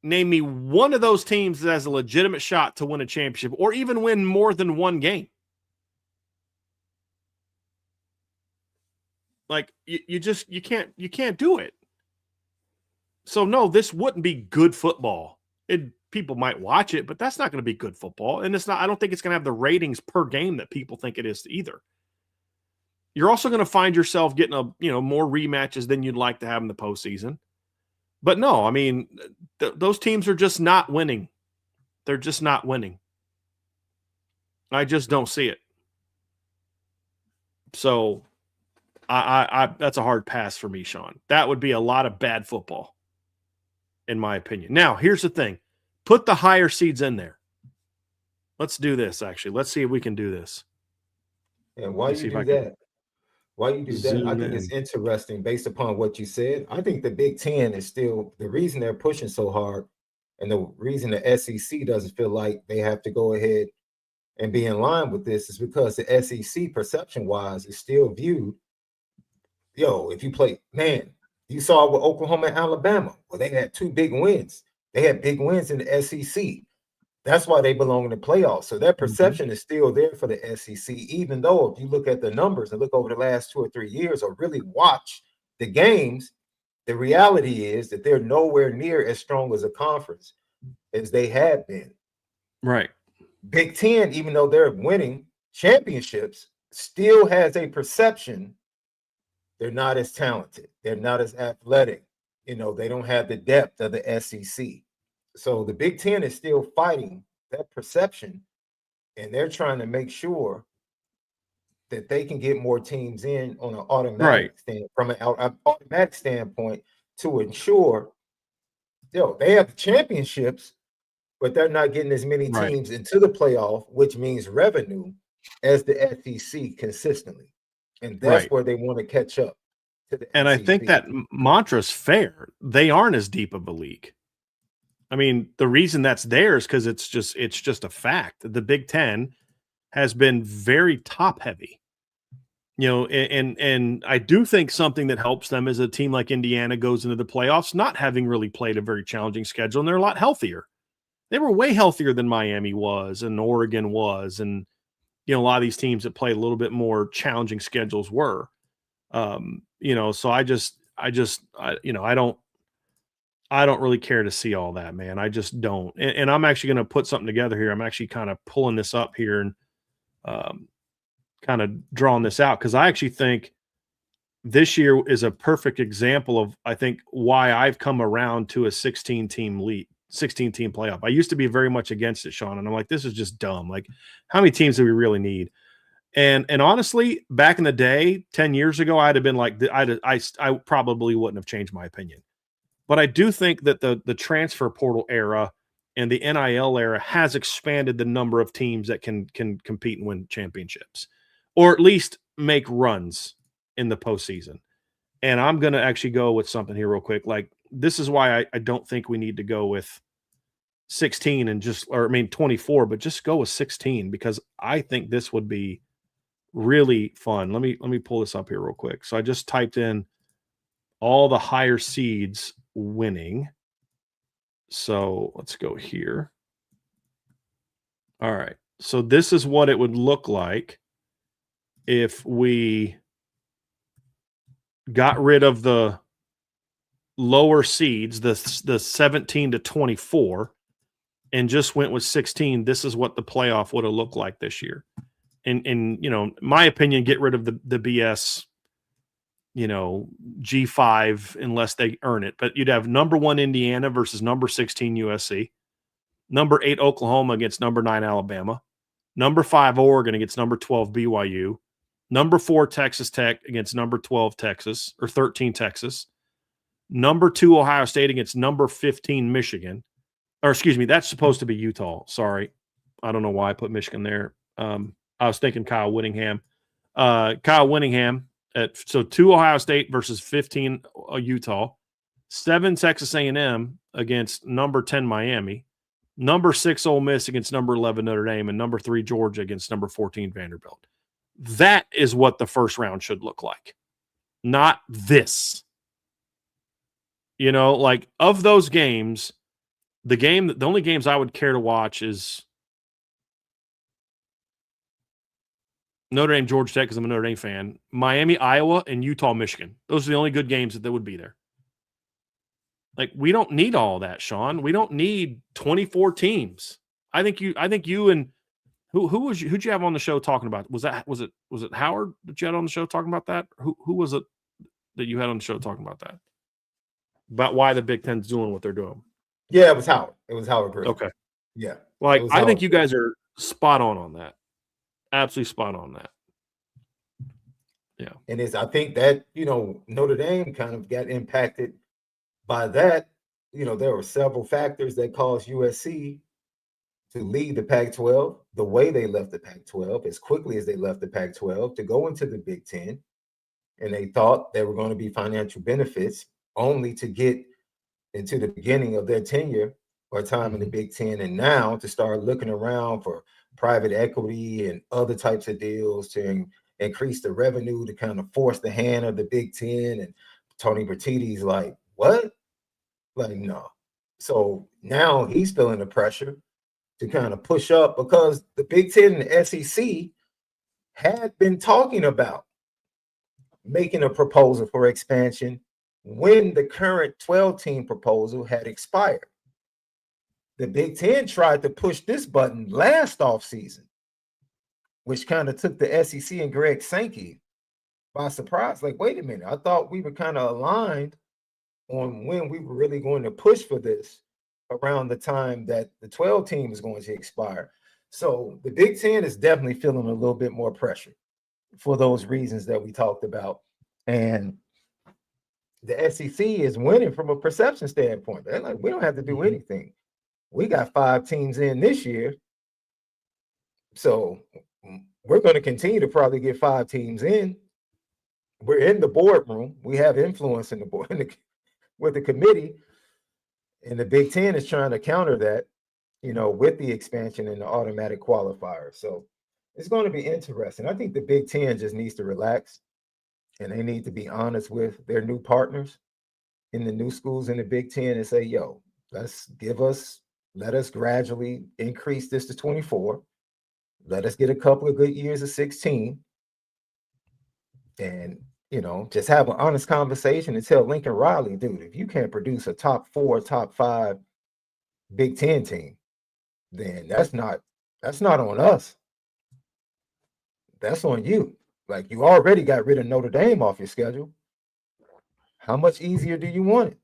Speaker 1: Name me one of those teams that has a legitimate shot to win a championship or even win more than one game. Like you can't do it. So no, this wouldn't be good football. People might watch it, but that's not going to be good football. And it's not, I don't think it's going to have the ratings per game that people think it is either. You're also going to find yourself getting more rematches than you'd like to have in the postseason. But no, I mean, those teams are just not winning. They're just not winning. I just don't see it. So I that's a hard pass for me, Sean. That would be a lot of bad football, in my opinion. Now, here's the thing. Put the higher seeds in there. Let's do this, actually. Let's see if we can do this.
Speaker 2: And why you do that? Why you do that? I think it's interesting based upon what you said. I think the Big Ten is still the reason they're pushing so hard, and the reason the SEC doesn't feel like they have to go ahead and be in line with this is because the SEC, perception-wise, is still viewed. If you play, man, you saw with Oklahoma and Alabama, well, they had two big wins. They had big wins in the SEC. That's why they belong in the playoffs. So that perception is still there for the SEC, even though if you look at the numbers and look over the last 2 or 3 years or really watch the games, the reality is that they're nowhere near as strong as a conference as they have been.
Speaker 1: Right.
Speaker 2: Big Ten, even though they're winning championships, still has a perception they're not as talented. They're not as athletic. They don't have the depth of the SEC. So the Big Ten is still fighting that perception, and they're trying to make sure that they can get more teams in on an automatic from an automatic standpoint to ensure they have the championships, but they're not getting as many teams into the playoff, which means revenue, as the SEC consistently. And that's where they want to catch up to the
Speaker 1: And
Speaker 2: SEC.
Speaker 1: I think that mantra is fair. They aren't as deep of a league. I mean, the reason that's there is because it's just a fact. The Big Ten has been very top heavy. And I do think something that helps them is a team like Indiana goes into the playoffs not having really played a very challenging schedule, and they're a lot healthier. They were way healthier than Miami was and Oregon was, and a lot of these teams that play a little bit more challenging schedules were. So I don't really care to see all that, man. I just don't. And I'm actually going to put something together here. I'm actually kind of pulling this up here and kind of drawing this out because I actually think this year is a perfect example of, I think, why I've come around to a 16-team playoff. I used to be very much against it, Sean, and I'm like, this is just dumb. Like, how many teams do we really need? And honestly, back in the day, 10 years ago, I'd have been like, I probably wouldn't have changed my opinion. But I do think that the transfer portal era and the NIL era has expanded the number of teams that can compete and win championships, or at least make runs in the postseason. And I'm going to actually go with something here real quick. Like, this is why I don't think we need to go with 16 and 24, but just go with 16 because I think this would be really fun. Let me pull this up here real quick. So I just typed in all the higher seeds winning. So let's go here. All right. So this is what it would look like if we got rid of the lower seeds, the 17 to 24, and just went with 16. This is what the playoff would have looked like this year. And you know, in my opinion, get rid of the BS, you know, G5 unless they earn it. But you'd have number 1 Indiana versus number 16 USC, number 8 Oklahoma against number 9 Alabama, number 5 Oregon against number 12 BYU, number 4 Texas Tech against number 12 Texas or 13 Texas, number 2 Ohio State against number 15 Michigan. Or excuse me, that's supposed to be Utah. Sorry. I don't know why I put Michigan there. I was thinking Kyle Whittingham. So 2 Ohio State versus 15 Utah, 7 Texas A&M against number 10 Miami, number 6 Ole Miss against number 11 Notre Dame, and number 3 Georgia against number 14 Vanderbilt. That is what the first round should look like, not this. You know, like of those games, the only games I would care to watch is Notre Dame, Georgia Tech, because I'm a Notre Dame fan, Miami, Iowa, and Utah, Michigan. Those are the only good games that would be there. Like, we don't need all that, Sean. We don't need 24 teams. I think you and who'd you have on the show talking about? Was it Howard that you had on the show talking about that? Who was it that you had on the show talking about that? About why the Big Ten's doing what they're doing?
Speaker 2: Yeah, it was Howard. It was Howard Griffin.
Speaker 1: Okay.
Speaker 2: Yeah.
Speaker 1: Like, I think you guys are spot on that. Absolutely spot on that. Yeah.
Speaker 2: And I think that, you know, Notre Dame kind of got impacted by that. You know, there were several factors that caused USC to leave the Pac-12 the way they left the Pac-12, as quickly as they left the Pac-12 to go into the Big Ten. And they thought there were going to be financial benefits, only to get into the beginning of their tenure or time in the Big Ten, and now to start looking around for private equity and other types of deals to increase the revenue, to kind of force the hand of the Big Ten. And Tony Bertitti's like, what? Like, no. So now he's feeling the pressure to kind of push up, because the Big Ten and the SEC had been talking about making a proposal for expansion when the current 12-team proposal had expired. The Big Ten tried to push this button last offseason, which kind of took the SEC and Greg Sankey by surprise. Like, wait a minute, I thought we were kind of aligned on when we were really going to push for this around the time that the 12 team is going to expire. So the Big Ten is definitely feeling a little bit more pressure for those reasons that we talked about. And the SEC is winning from a perception standpoint. They're like, we don't have to do anything. We got 5 teams in this year, so we're going to continue to probably get 5 teams in. We're in the boardroom. We have influence in the board with the committee, and the Big Ten is trying to counter that, you know, with the expansion and the automatic qualifier. So it's going to be interesting. I think the Big Ten just needs to relax, and they need to be honest with their new partners in the new schools in the Big Ten and say, yo, let us gradually increase this to 24. Let us get a couple of good years of 16. And, you know, just have an honest conversation and tell Lincoln Riley, dude, if you can't produce a top 4, top 5 Big Ten team, then that's not on us. That's on you. Like, you already got rid of Notre Dame off your schedule. How much easier do you want it?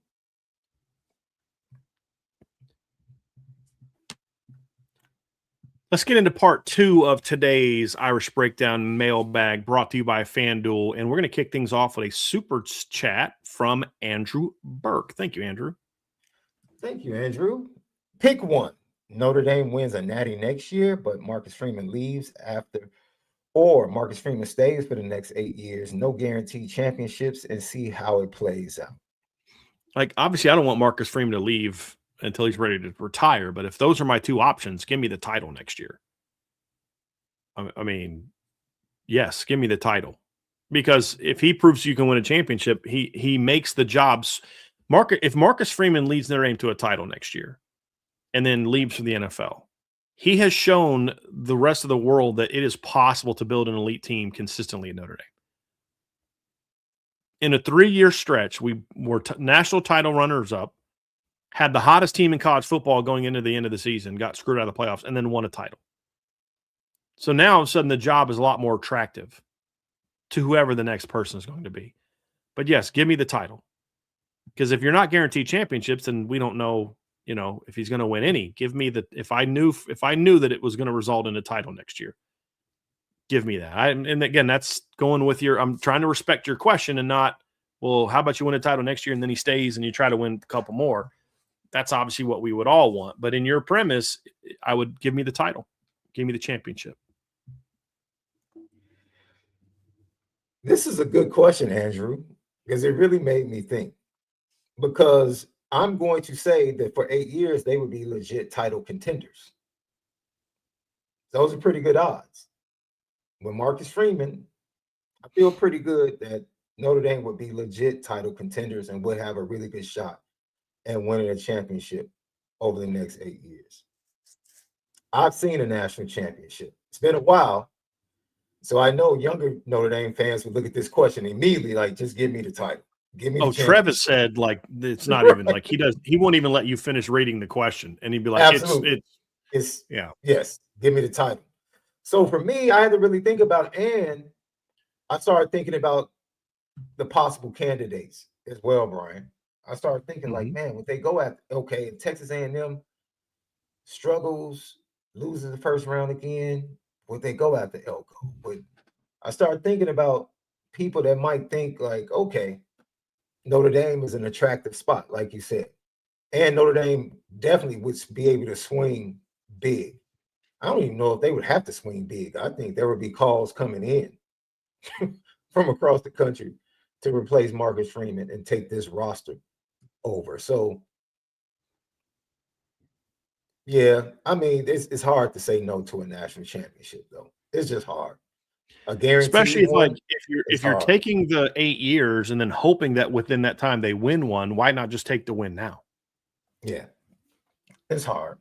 Speaker 1: Let's get into part 2 of today's Irish Breakdown mailbag, brought to you by FanDuel. And we're going to kick things off with a super chat from Andrew Burke. Thank you, Andrew.
Speaker 2: Thank you, Andrew. Pick one. Notre Dame wins a natty next year, but Marcus Freeman leaves after, or Marcus Freeman stays for the next 8 years, no guaranteed championships, and see how it plays out.
Speaker 1: Like, obviously, I don't want Marcus Freeman to leave until he's ready to retire. But if those are my 2 options, give me the title next year. I mean, yes, give me the title. Because if he proves you can win a championship, he makes the jobs If Marcus Freeman leads Notre Dame to a title next year and then leaves for the NFL, he has shown the rest of the world that it is possible to build an elite team consistently at Notre Dame. In a 3-year stretch, we were national title runners-up, had the hottest team in college football going into the end of the season, got screwed out of the playoffs, and then won a title. So now, all of a sudden, the job is a lot more attractive to whoever the next person is going to be. But yes, give me the title. Because if you're not guaranteed championships, then we don't know, if he's going to win any. Give me if I knew that it was going to result in a title next year, give me that. And again, that's going with I'm trying to respect your question and not, well, how about you win a title next year and then he stays and you try to win a couple more? That's obviously what we would all want. But in your premise, I would give me the title. Give me the championship.
Speaker 2: This is a good question, Andrew, because it really made me think. Because I'm going to say that for 8 years, they would be legit title contenders. Those are pretty good odds. With Marcus Freeman, I feel pretty good that Notre Dame would be legit title contenders and would have a really good shot at winning a championship over the next 8 years. I've seen a national championship. It's been a while. So I know younger Notre Dame fans would look at this question immediately, like, just give me the title. Give me the
Speaker 1: Travis said, like, it's not even like he won't even let you finish reading the question. And he'd be like,
Speaker 2: absolutely.
Speaker 1: Yeah.
Speaker 2: Yes, give me the title. So for me, I had to really think about, and I started thinking about the possible candidates as well, Brian. I started thinking like, man, would they go at, okay, if Texas A&M struggles, loses the first round again, would they go after Elko? But I started thinking about people that might think like, okay, Notre Dame is an attractive spot, like you said. And Notre Dame definitely would be able to swing big. I don't even know if they would have to swing big. I think there would be calls coming in from across the country to replace Marcus Freeman and take this roster over. So, yeah, I mean, it's hard to say no to a national championship, though. It's just hard. A guarantee,
Speaker 1: especially if you're taking the 8 years and then hoping that within that time they win one. Why not just take the win now?
Speaker 2: Yeah, it's hard.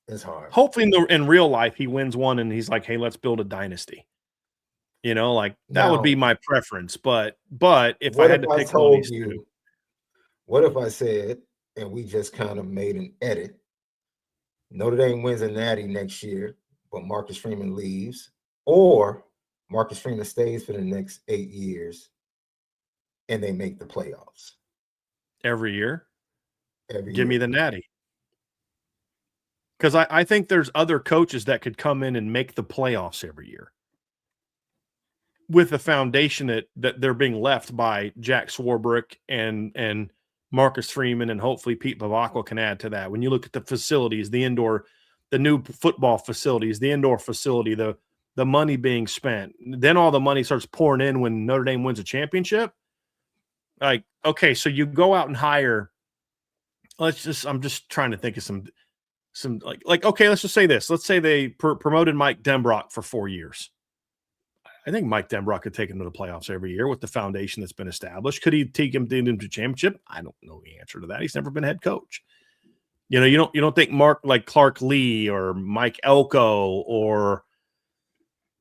Speaker 2: It's hard.
Speaker 1: Hopefully, in real life, he wins one and he's like, "Hey, let's build a dynasty." Like that would be my preference. But if I had to pick one of these two,
Speaker 2: what if I said, and we just kind of made an edit? Notre Dame wins a natty next year, but Marcus Freeman leaves, or Marcus Freeman stays for the next 8 years, and they make the playoffs
Speaker 1: every year.
Speaker 2: Give
Speaker 1: me the natty. Because I think there's other coaches that could come in and make the playoffs every year with the foundation that they're being left by Jack Swarbrick and Marcus Freeman, and hopefully Pete Bavacqua can add to that. When you look at the facilities, the new football facilities, the indoor facility, the money being spent, then all the money starts pouring in when Notre Dame wins a championship. Like, okay, so you go out and hire. I'm just trying to think of some okay, let's just say this. Let's say they promoted Mike Denbrock for 4 years. I think Mike Denbrock could take him to the playoffs every year with the foundation that's been established. Could he take him to championship? I don't know the answer to that. He's never been head coach. You don't think Clark Lee or Mike Elko, or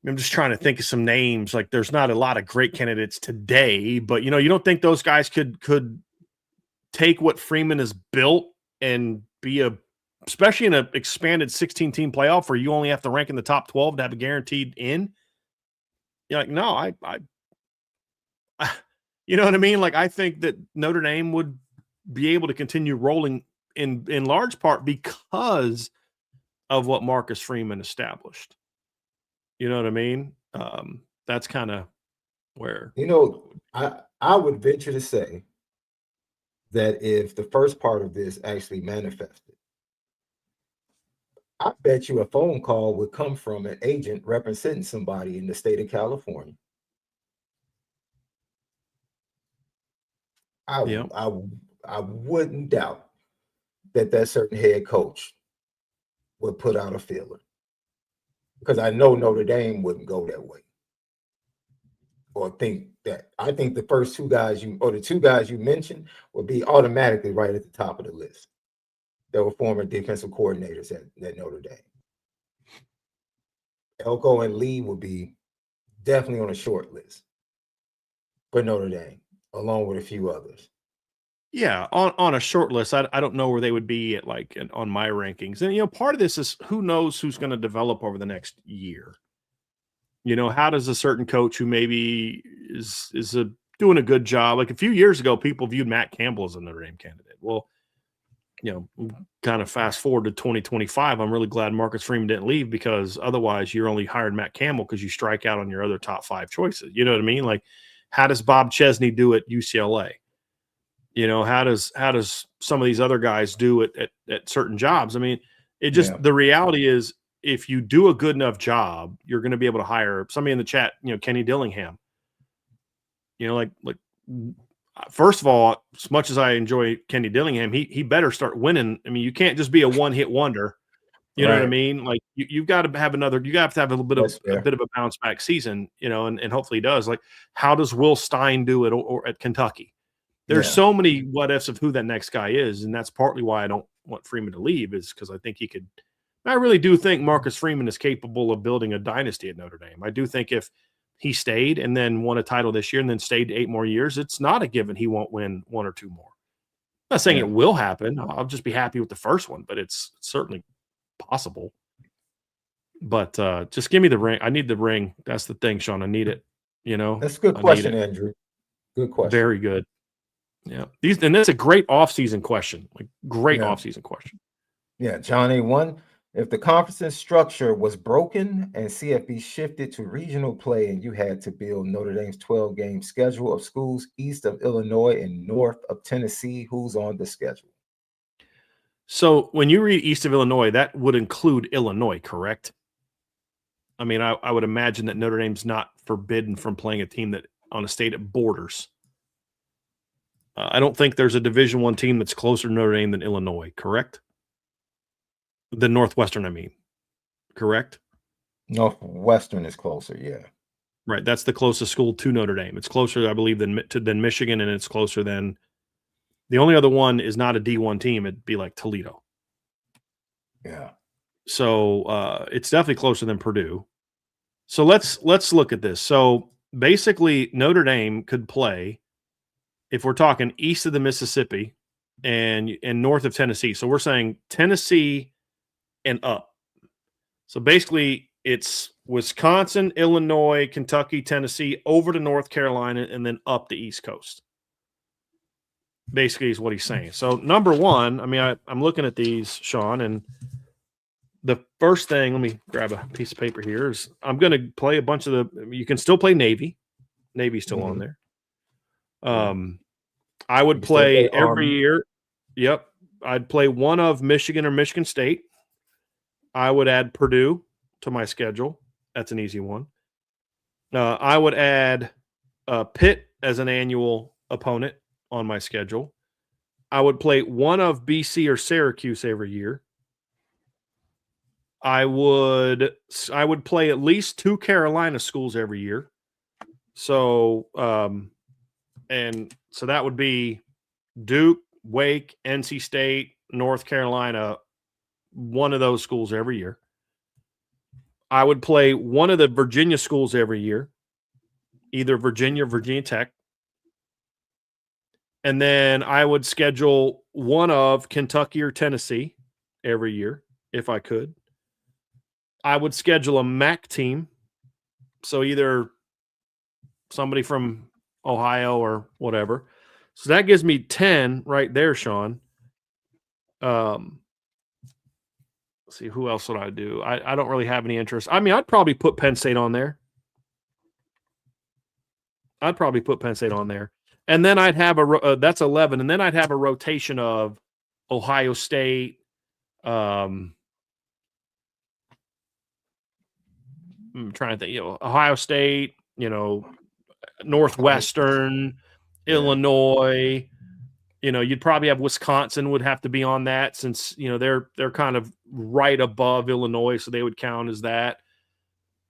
Speaker 1: I'm just trying to think of some names. Like, there's not a lot of great candidates today, but you don't think those guys could take what Freeman has built and be especially in an expanded 16-team playoff where you only have to rank in the top 12 to have a guaranteed in. You're like, no, I you know what I mean? Like, I think that Notre Dame would be able to continue rolling in large part because of what Marcus Freeman established. You know what I mean? That's kind of where,
Speaker 2: I would venture to say that if the first part of this actually manifested, I bet you a phone call would come from an agent representing somebody in the state of California. I wouldn't doubt that certain head coach would put out a feeler, because I know Notre Dame wouldn't go that way. or think that. I think the first two guys the two guys you mentioned will be automatically right at the top of the list. They were former defensive coordinators at Notre Dame. Elko and Lee will be definitely on a short list for Notre Dame, along with a few others.
Speaker 1: Yeah, on a short list, I don't know where they would be at on my rankings. And part of this is who knows who's going to develop over the next year. How does a certain coach who maybe is doing a good job, like a few years ago, people viewed Matt Campbell as a Notre Dame candidate. Well, kind of fast forward to 2025, I'm really glad Marcus Freeman didn't leave, because otherwise you're only hired Matt Campbell because you strike out on your other top 5 choices. You know what I mean? Like, how does Bob Chesney do at UCLA? How does some of these other guys do it at certain jobs? I mean, the reality is, if you do a good enough job, you're going to be able to hire somebody in the chat, Kenny Dillingham. First of all, as much as I enjoy Kenny Dillingham, he better start winning. I mean, you can't just be a one-hit wonder. You know what I mean? Like, you've got to have a little bit of a bounce back season, and hopefully he does. Like, how does Will Stein do it or at Kentucky? There's so many what ifs of who that next guy is, and that's partly why I don't want Freeman to leave, is because I think he could. I really do think Marcus Freeman is capable of building a dynasty at Notre Dame. I do think if he stayed and then won a title this year and then stayed 8 more years, it's not a given he won't win 1 or 2 more. I'm not saying it will happen. I'll just be happy with the first one, but it's certainly possible. But just give me the ring. I need the ring. That's the thing, Sean. I need it.
Speaker 2: That's a good question, Andrew. Good question.
Speaker 1: Very good. Yeah. And that's a great offseason question. Offseason question.
Speaker 2: Yeah. John A1. If the conference structure was broken and CFB shifted to regional play and you had to build Notre Dame's 12-game schedule of schools east of Illinois and north of Tennessee, who's on the schedule?
Speaker 1: So when you read east of Illinois, that would include Illinois, correct? I mean, I would imagine that Notre Dame's not forbidden from playing a team that on a state it borders. I don't think there's a Division I team that's closer to Notre Dame than Illinois, correct? The Northwestern, I mean, correct?
Speaker 2: Northwestern is closer, yeah.
Speaker 1: Right, that's the closest school to Notre Dame. It's closer, I believe, than Michigan, and it's closer than the only other one is not a D1 team. It'd be like Toledo.
Speaker 2: Yeah.
Speaker 1: So it's definitely closer than Purdue. So let's look at this. So basically, Notre Dame could play, if we're talking east of the Mississippi and north of Tennessee. So we're saying Tennessee and up. So basically, it's Wisconsin, Illinois, Kentucky, Tennessee, over to North Carolina, and then up the East Coast. Basically is what he's saying. So number one, I mean, I'm looking at these, Sean, and the first thing, let me grab a piece of paper here, is I'm going to play a bunch of you can still play Navy. Navy's still on there. I would play every year. Yep. I'd play one of Michigan or Michigan State. I would add Purdue to my schedule. That's an easy one. I would add Pitt as an annual opponent on my schedule. I would play one of BC or Syracuse every year. I would play at least 2 Carolina schools every year. So, and so that would be Duke, Wake, NC State, North Carolina, one of those schools every year. I would play one of the Virginia schools every year, either Virginia or Virginia Tech. And then I would schedule one of Kentucky or Tennessee every year, if I could. I would schedule a MAC team. So either somebody from Ohio or whatever. So that gives me 10 right there, Sean. Let's see, who else would I do? I don't really have any interest. I mean, I'd probably put Penn State on there. And then I'd have that's 11. And then I'd have a rotation of Ohio State. I'm trying to think, Ohio State, Northwestern, Illinois. You'd probably have Wisconsin would have to be on that since, they're kind of right above Illinois, so they would count as that.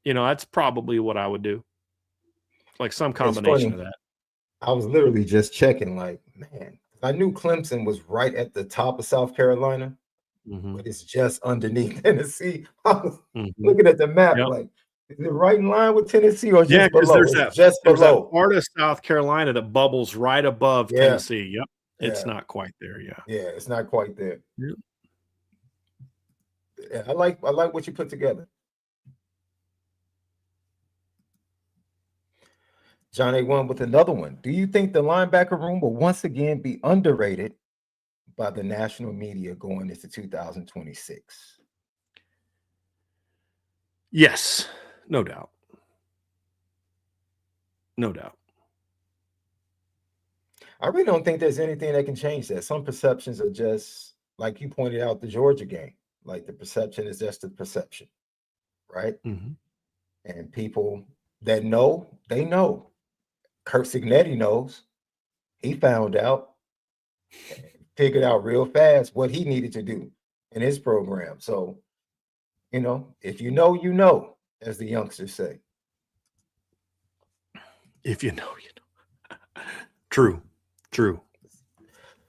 Speaker 1: That's probably what I would do. like some
Speaker 2: It's
Speaker 1: combination
Speaker 2: funny.
Speaker 1: of that.
Speaker 2: I was literally just checking, like, man, I knew Clemson was right at the top of South Carolina,
Speaker 1: Mhm.
Speaker 2: but it's just underneath Tennessee. I was
Speaker 1: Mhm.
Speaker 2: looking at the map,
Speaker 1: Yep.
Speaker 2: like, is it right in line with Tennessee or
Speaker 1: Yeah,
Speaker 2: just
Speaker 1: because
Speaker 2: below? It's just
Speaker 1: there's that
Speaker 2: below.
Speaker 1: part of South Carolina that bubbles right above
Speaker 2: Yeah,
Speaker 1: Tennessee. Yep. It's
Speaker 2: yeah,
Speaker 1: not quite there, yeah.
Speaker 2: yeah. It's not quite there.
Speaker 1: Yep.
Speaker 2: Yeah, I like what you put together. John A1 with another one. Do you think the linebacker room will once again be underrated by the national media going into 2026?
Speaker 1: Yes, no doubt. No doubt.
Speaker 2: I really don't think there's anything that can change that. Some perceptions are just like you pointed out the Georgia game. Like the perception is just the perception, right?
Speaker 1: Mhm.
Speaker 2: And people that know, they know. Kurt Signetti knows. He found out and figured out real fast what he needed to do in his program. So, if you know, as the youngsters say.
Speaker 1: If you know, you know. True. True.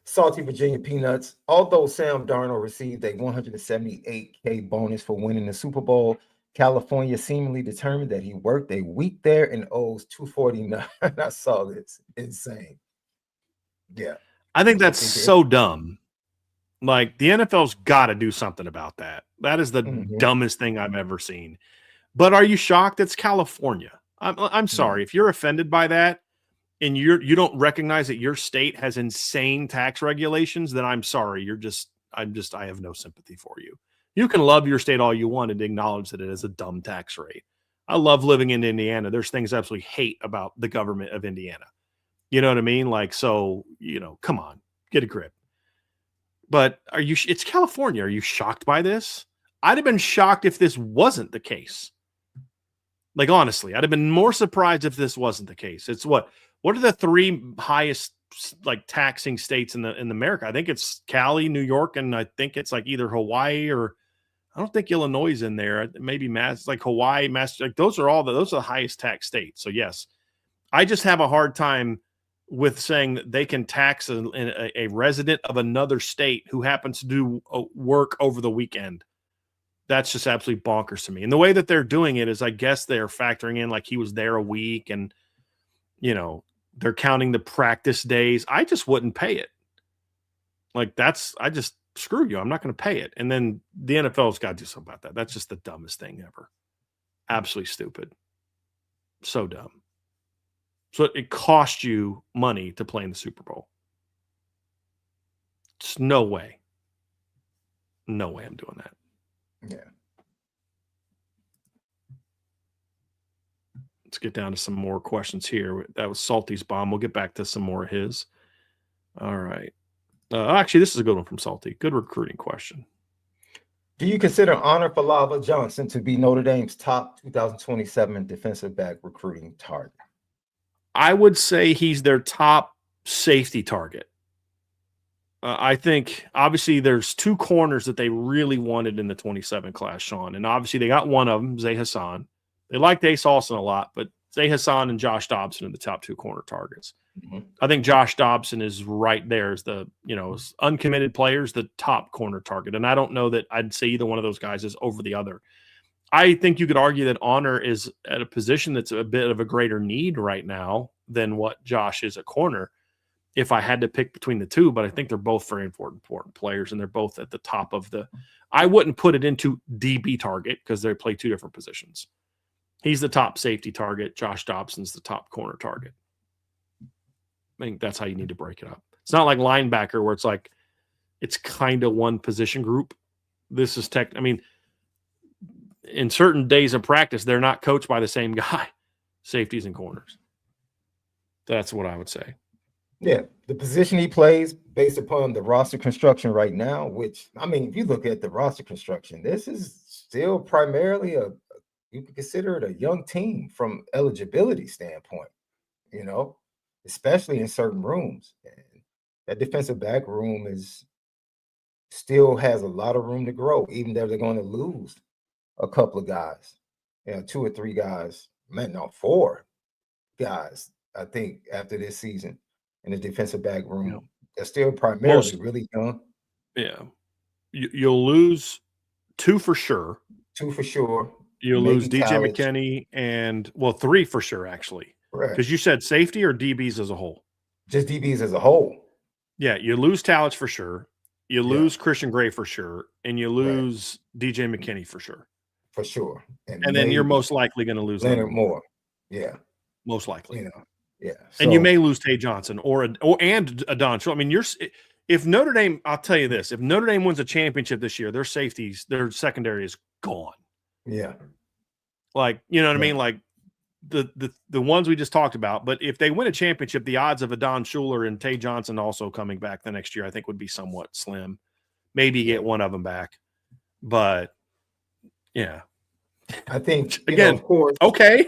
Speaker 2: Salty Virginia Peanuts. Although Sam Darnold received a $178K bonus for winning the Super Bowl, California seemingly determined that he worked a week there and owes $249. I saw this. Insane. Yeah.
Speaker 1: I think
Speaker 2: I
Speaker 1: that's
Speaker 2: think
Speaker 1: so dumb. Like, the NFL's gotta do something about that. That is the
Speaker 2: Mhm.
Speaker 1: dumbest thing I've ever seen. But are you shocked? It's California. I'm
Speaker 2: Yeah.
Speaker 1: sorry. If you're offended by that and you don't recognize that your state has insane tax regulations, then I'm sorry. I have no sympathy for you. You can love your state all you want and acknowledge that it is a dumb tax rate. I love living in Indiana. There's things I absolutely hate about the government of Indiana. You know what I mean? Like, so, come on, get a grip. But it's California. Are you shocked by this? I'd have been shocked if this wasn't the case. Like, honestly, I'd have been more surprised if this wasn't the case. It's what are the three highest like taxing states in America? I think it's Cali, New York, and I think it's like either Hawaii or I don't think Illinois is in there. Maybe like Hawaii, like those are the highest tax states. So yes, I just have a hard time with saying that they can tax a resident of another state who happens to do work over the weekend. That's just absolutely bonkers to me. And the way that they're doing it is, I guess they're factoring in like he was there a week and, they're counting the practice days. I just wouldn't pay it. Like I just screw you. I'm not going to pay it. And then the NFL's got to do something about that. That's just the dumbest thing ever. Absolutely stupid. So dumb. So it cost you money to play in the Super Bowl. It's no way. No way I'm doing that.
Speaker 2: Yeah.
Speaker 1: Let's get down to some more questions here. That was Salty's bomb. We'll get back to some more of his. All right. Actually, this is a good one from Salty. Good recruiting question.
Speaker 2: Do you consider Honor Falava Johnson to be Notre Dame's top 2027 defensive back recruiting target?
Speaker 1: I would say he's their top safety target. I think obviously there's two corners that they really wanted in the 27 class, Sean. And obviously they got one of them, Zay Hassan. They liked Ace Austin a lot, but Zay Hassan and Josh Dobson are the top two corner targets.
Speaker 2: Mhm.
Speaker 1: I think Josh Dobson is right there as the, as uncommitted players, the top corner target. And I don't know that I'd say either one of those guys is over the other. I think you could argue that Honor is at a position that's a bit of a greater need right now than what Josh is at corner if I had to pick between the two, but I think they're both very important players, and they're both at the top of I wouldn't put it into DB target because they play two different positions. He's the top safety target. Josh Dobson's the top corner target. I think that's how you need to break it up. It's not like linebacker where it's kind of one position group. This is in certain days of practice, they're not coached by the same guy, safeties and corners. That's what I would say.
Speaker 2: Yeah, the position he plays based upon the roster construction right now, which, if you look at the roster construction, this is still primarily you can consider it a young team from eligibility standpoint, especially in certain rooms. And that defensive back room still has a lot of room to grow, even though they're going to lose a couple of guys, 2 or 3 guys, man, no, 4. guys, I think, after this season in the defensive back room.
Speaker 1: Yeah.
Speaker 2: They're still primarily really young.
Speaker 1: Yeah. You'll lose 2 for sure.
Speaker 2: 2 for sure.
Speaker 1: You'll
Speaker 2: Maybe
Speaker 1: lose DJ
Speaker 2: college.
Speaker 1: McKinney and 3 for sure, actually.
Speaker 2: Right.
Speaker 1: Because you said safety or DBs as a whole?
Speaker 2: Just DBs as a whole.
Speaker 1: Yeah, you lose Talich for sure. You lose Christian Gray for sure. And you lose DJ McKinney for sure.
Speaker 2: For sure.
Speaker 1: And then you're most likely going to lose
Speaker 2: Leonard Moore. Yeah.
Speaker 1: Most likely.
Speaker 2: You know. Yeah. So,
Speaker 1: and you may lose Tay Johnson or a Don. I mean, if Notre Dame, I'll tell you this, if Notre Dame wins a championship this year, their safeties, their secondary is gone.
Speaker 2: Yeah.
Speaker 1: Like, you know what I mean? Like the ones we just talked about. But if they win a championship, the odds of a Don Schuler and Tay Johnson also coming back the next year, I think would be somewhat slim. Maybe get one of them back. But yeah.
Speaker 2: I think,
Speaker 1: again,
Speaker 2: of course.
Speaker 1: Okay.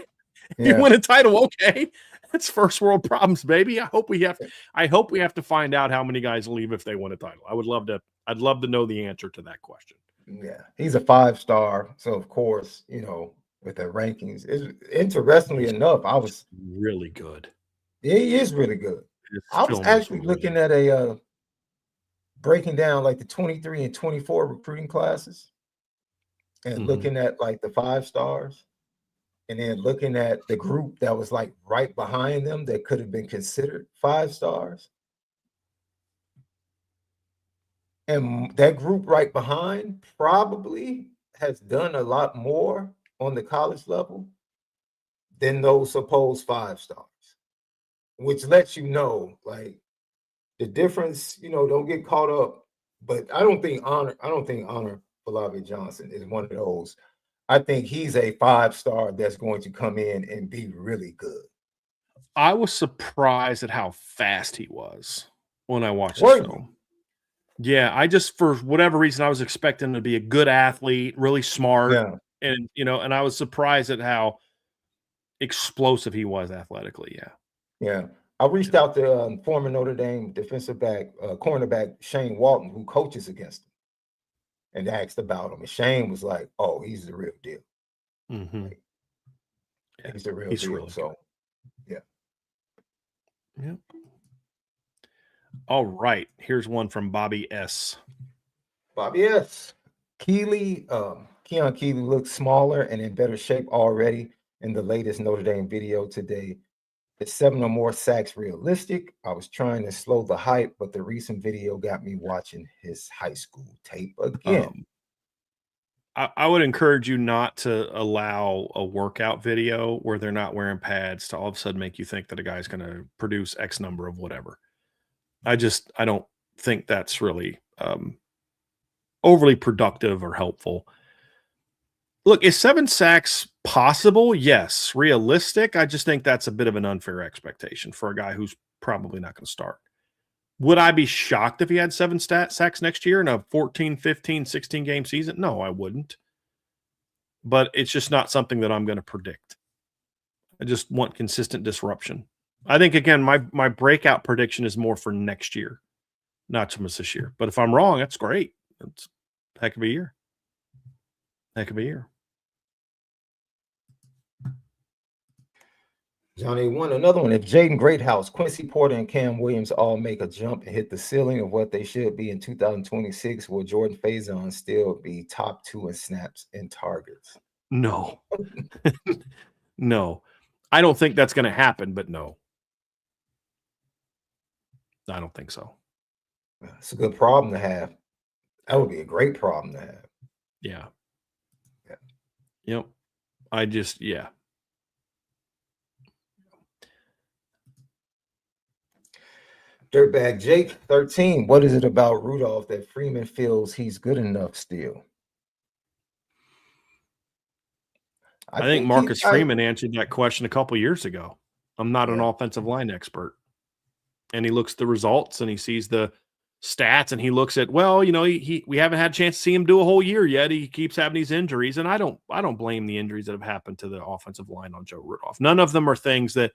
Speaker 1: Yeah. You win a title, okay. That's first world problems, baby. I hope we have to find out how many guys leave if they win a title. I'd love to know the answer to that question.
Speaker 2: Yeah. He's a 5-star. So of course, with the rankings, interestingly enough, I was
Speaker 1: really good.
Speaker 2: Yeah, he is really good. I was actually looking at breaking down like the 23 and 24 recruiting classes and looking at like the 5-stars. And then looking at the group that was like right behind them that could have been considered 5-stars. And that group right behind probably has done a lot more on the college level than those supposed 5-stars, which lets you know, like, the difference, don't get caught up. But I don't think Honor Falabi Johnson is one of those. I think he's a 5-star that's going to come in and be really good.
Speaker 1: I was surprised at how fast he was when I watched this film. Yeah, I just, for whatever reason, I was expecting him to be a good athlete, really smart.
Speaker 2: Yeah.
Speaker 1: And, and I was surprised at how explosive he was athletically. Yeah.
Speaker 2: Yeah. I reached out to former Notre Dame defensive back, cornerback Shane Walton, who coaches against him, and asked about him. And Shane was like, "Oh, he's the real deal.
Speaker 1: Like,
Speaker 2: he's the real deal."
Speaker 1: Really
Speaker 2: so,
Speaker 1: good. Yeah. All right. Here's one from Bobby S.
Speaker 2: Bobby S. Keely, Keon Keely looks smaller and in better shape already in the latest Notre Dame video today. Is 7 or more sacks realistic? I was trying to slow the hype, but the recent video got me watching his high school tape again.
Speaker 1: I would encourage you not to allow a workout video where they're not wearing pads to all of a sudden make you think that a guy's going to produce X number of whatever. I don't think that's really overly productive or helpful. Look, is 7 sacks possible? Yes. Realistic? I just think that's a bit of an unfair expectation for a guy who's probably not going to start. Would I be shocked if he had 7 sacks next year in a 14, 15, 16 game season? No, I wouldn't. But it's just not something that I'm going to predict. I just want consistent disruption. I think, again, my breakout prediction is more for next year, not so much this year. But if I'm wrong, that's great. It's a heck of a year. Heck of a year.
Speaker 2: Johnny, another one. If Jaden Greathouse, Quincy Porter, and Cam Williams all make a jump and hit the ceiling of what they should be in 2026, will Jordan Faison still be top 2 in snaps and targets?
Speaker 1: No. No. I don't think that's going to happen, but no. I don't think so.
Speaker 2: It's a good problem to have. That would be a great problem to have.
Speaker 1: Yeah.
Speaker 2: Yeah.
Speaker 1: Yep.
Speaker 2: Dirtbag Jake 13. What is it about Rudolph that Freeman feels he's good enough still?
Speaker 1: I think Marcus Freeman answered that question a couple years ago. I'm not an offensive line expert. And he looks at the results and he sees the stats and he looks at, we haven't had a chance to see him do a whole year yet. He keeps having these injuries. And I don't blame the injuries that have happened to the offensive line on Joe Rudolph. None of them are things that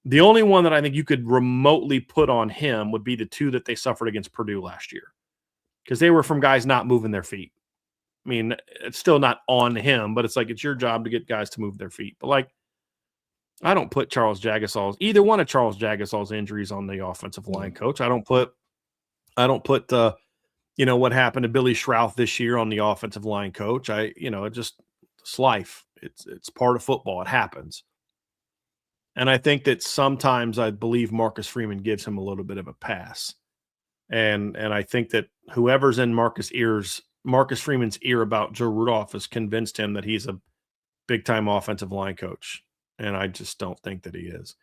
Speaker 1: the only one that I think you could remotely put on him would be the 2 that they suffered against Purdue last year. Because they were from guys not moving their feet. I mean, it's still not on him, but it's like, it's your job to get guys to move their feet. But like, I don't put either one of Charles Jagasol's injuries on the offensive line coach. I don't put what happened to Billy Schrouth this year on the offensive line coach. It's life. It's part of football. It happens. And I think that sometimes I believe Marcus Freeman gives him a little bit of a pass. And I think that whoever's in Marcus Freeman's ear about Joe Rudolph has convinced him that he's a big-time offensive line coach. And I just don't think that he is.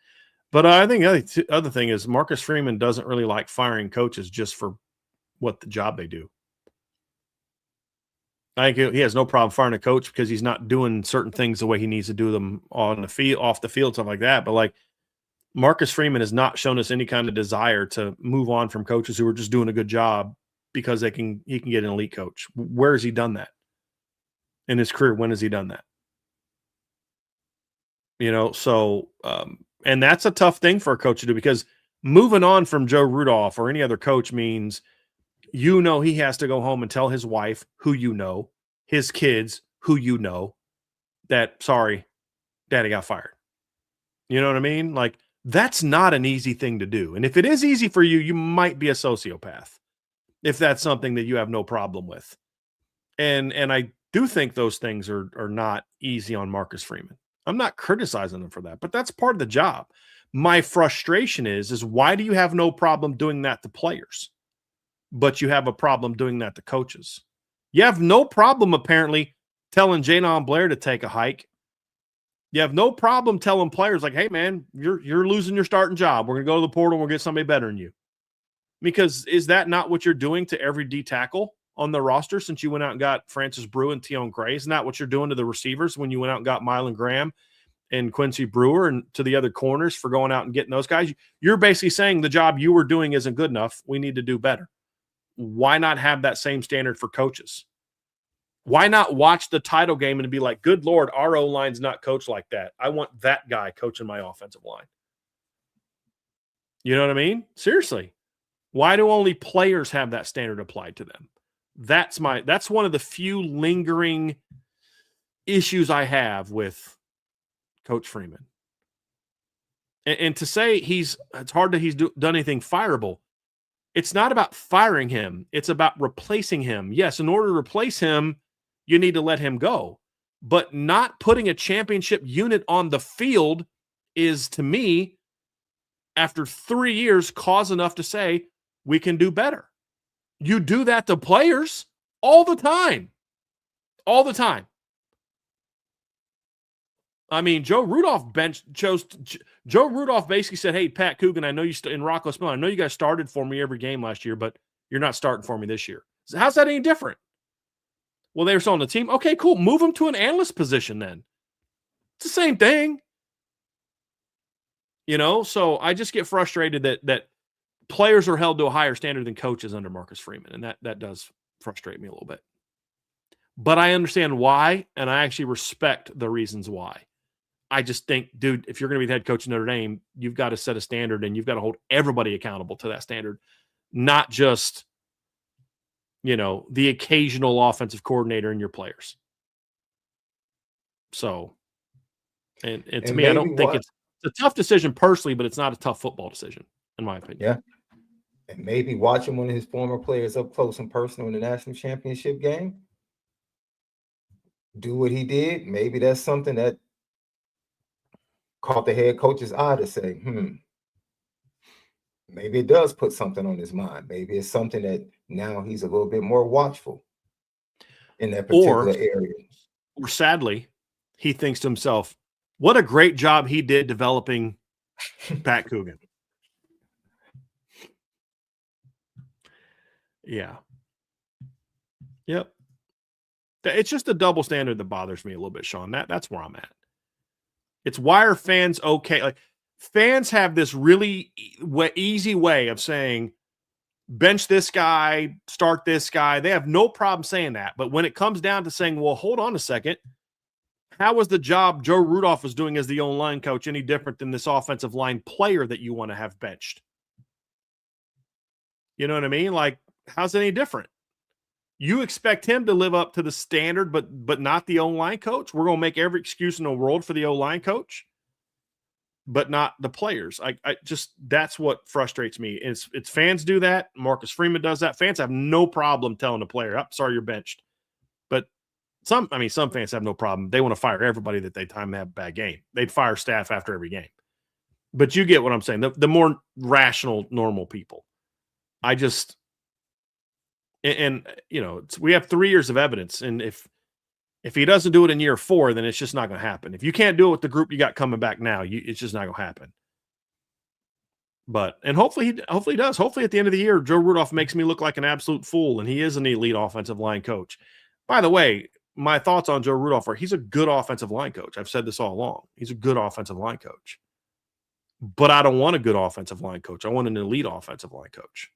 Speaker 1: But I think the other thing is Marcus Freeman doesn't really like firing coaches just for what the job they do. I think he has no problem firing a coach because he's not doing certain things the way he needs to do them on the field, off the field, stuff like that. But like Marcus Freeman has not shown us any kind of desire to move on from coaches who are just doing a good job because he can get an elite coach. Where has he done that in his career? When has he done that? And that's a tough thing for a coach to do because moving on from Joe Rudolph or any other coach means, he has to go home and tell his wife, his kids, that, sorry, daddy got fired. You know what I mean? Like, that's not an easy thing to do. And if it is easy for you, you might be a sociopath if that's something that you have no problem with. And I do think those things are not easy on Marcus Freeman. I'm not criticizing him for that, but that's part of the job. My frustration is why do you have no problem doing that to players, but you have a problem doing that to coaches? You have no problem, apparently, telling Jadon Blair to take a hike. You have no problem telling players like, hey, man, you're losing your starting job. We're going to go to the portal and we'll get somebody better than you. Because is that not what you're doing to every D tackle on the roster since you went out and got Francis Brew and Tion Gray? Isn't that what you're doing to the receivers when you went out and got Mylan Graham and Quincy Brewer and to the other corners for going out and getting those guys? You're basically saying the job you were doing isn't good enough. We need to do better. Why not have that same standard for coaches? Why not watch the title game and be like, good Lord, our O-line's not coached like that. I want that guy coaching my offensive line. You know what I mean? Seriously. Why do only players have that standard applied to them? That's one of the few lingering issues I have with Coach Freeman. And to say it's hard that he's done anything fireable. It's not about firing him. It's about replacing him. Yes, in order to replace him, you need to let him go. But not putting a championship unit on the field is, to me, after 3 years, cause enough to say we can do better. You do that to players all the time. All the time. I mean, Joe Rudolph basically said, hey, Pat Coogan, I know you in Rocco Smith, I know you guys started for me every game last year, but you're not starting for me this year. So how's that any different? Well, they were still on the team. Okay, cool. Move them to an analyst position then. It's the same thing. So I just get frustrated that players are held to a higher standard than coaches under Marcus Freeman, and that does frustrate me a little bit. But I understand why, and I actually respect the reasons why. I just think, dude, if you're going to be the head coach of Notre Dame, you've got to set a standard, and you've got to hold everybody accountable to that standard, not just, the occasional offensive coordinator and your players. So, and to me, I don't think it's a tough decision personally, but it's not a tough football decision, in my opinion.
Speaker 2: Yeah. And maybe watching one of his former players up close and personal in the national championship game, do what he did. Maybe that's something that caught the head coach's eye to say, maybe it does put something on his mind. Maybe it's something that now he's a little bit more watchful in that particular area.
Speaker 1: Or sadly, he thinks to himself, what a great job he did developing Pat Coogan. Yeah. Yep. It's just a double standard that bothers me a little bit, Sean. That's where I'm at. It's why are fans okay? Like, fans have this really easy way of saying, bench this guy, start this guy. They have no problem saying that. But when it comes down to saying, well, hold on a second, how was the job Joe Rudolph was doing as the O-line coach any different than this offensive line player that you want to have benched? You know what I mean? Like, how's it any different? You expect him to live up to the standard, but not the O-line coach? We're going to make every excuse in the world for the O-line coach? but not the players. I just, that's what frustrates me. It's fans do that. Marcus Freeman does that. Fans have no problem telling a player, "Oh, sorry, you're benched." But some fans have no problem. They want to fire everybody that they time have a bad game. They'd fire staff after every game. But you get what I'm saying. The more rational, normal people. I just, and we have 3 years of evidence. And if he doesn't do it in year 4, then it's just not going to happen. If you can't do it with the group you got coming back now, it's just not going to happen. And hopefully he does. Hopefully at the end of the year, Joe Rudolph makes me look like an absolute fool, and he is an elite offensive line coach. By the way, my thoughts on Joe Rudolph are he's a good offensive line coach. I've said this all along. He's a good offensive line coach. But I don't want a good offensive line coach. I want an elite offensive line coach.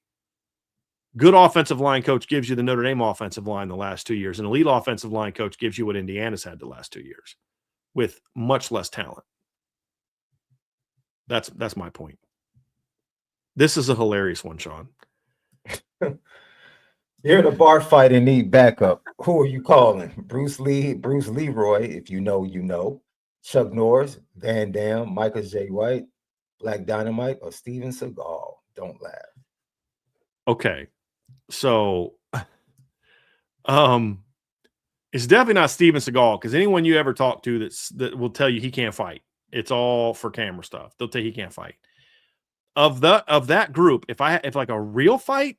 Speaker 1: Good offensive line coach gives you the Notre Dame offensive line the last 2 years. An elite offensive line coach gives you what Indiana's had the last 2 years with much less talent. That's my point. This is a hilarious one, Sean.
Speaker 2: You're in a bar fight and need backup. Who are you calling? Bruce Leroy, if you know, you know. Chuck Norris, Van Dam, Michael J. White, Black Dynamite, or Steven Seagal. Don't laugh.
Speaker 1: Okay. So it's definitely not Steven Seagal, because anyone you ever talk to that will tell you he can't fight. It's all for camera stuff. They'll tell you he can't fight. Of that group, if like a real fight,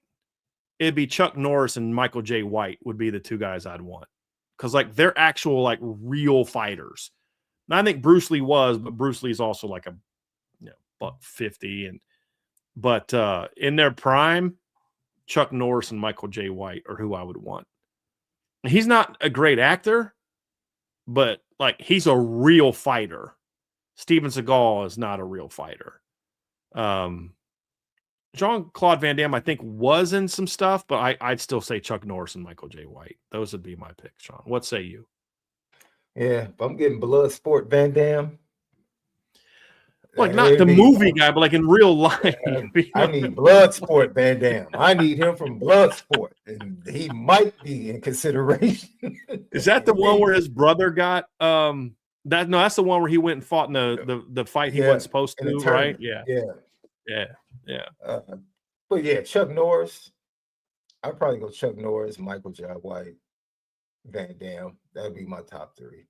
Speaker 1: it'd be Chuck Norris and Michael J. White would be the 2 guys I'd want. Because like they're actual like real fighters. And I think Bruce Lee was, but Bruce Lee's also like a $150. But in their prime, Chuck Norris and Michael J. White are who I would want. He's not a great actor, but like he's a real fighter. Steven Seagal is not a real fighter. Jean-Claude Van Damme, I think, was in some stuff, but I'd still say Chuck Norris and Michael J. White. Those would be my picks, Sean. What say you?
Speaker 2: Yeah, if I'm getting blood sport Van Damme.
Speaker 1: Like not the movie guy, but like in real life.
Speaker 2: I need blood sport Van Damme. I need him from Bloodsport, and he might be in consideration.
Speaker 1: Is that the one where his brother got that's the one where he went and fought in the fight he wasn't supposed to, right? Yeah.
Speaker 2: But yeah, Chuck Norris. I'd probably go Chuck Norris, Michael J. White, Van Damme. That'd be my top 3.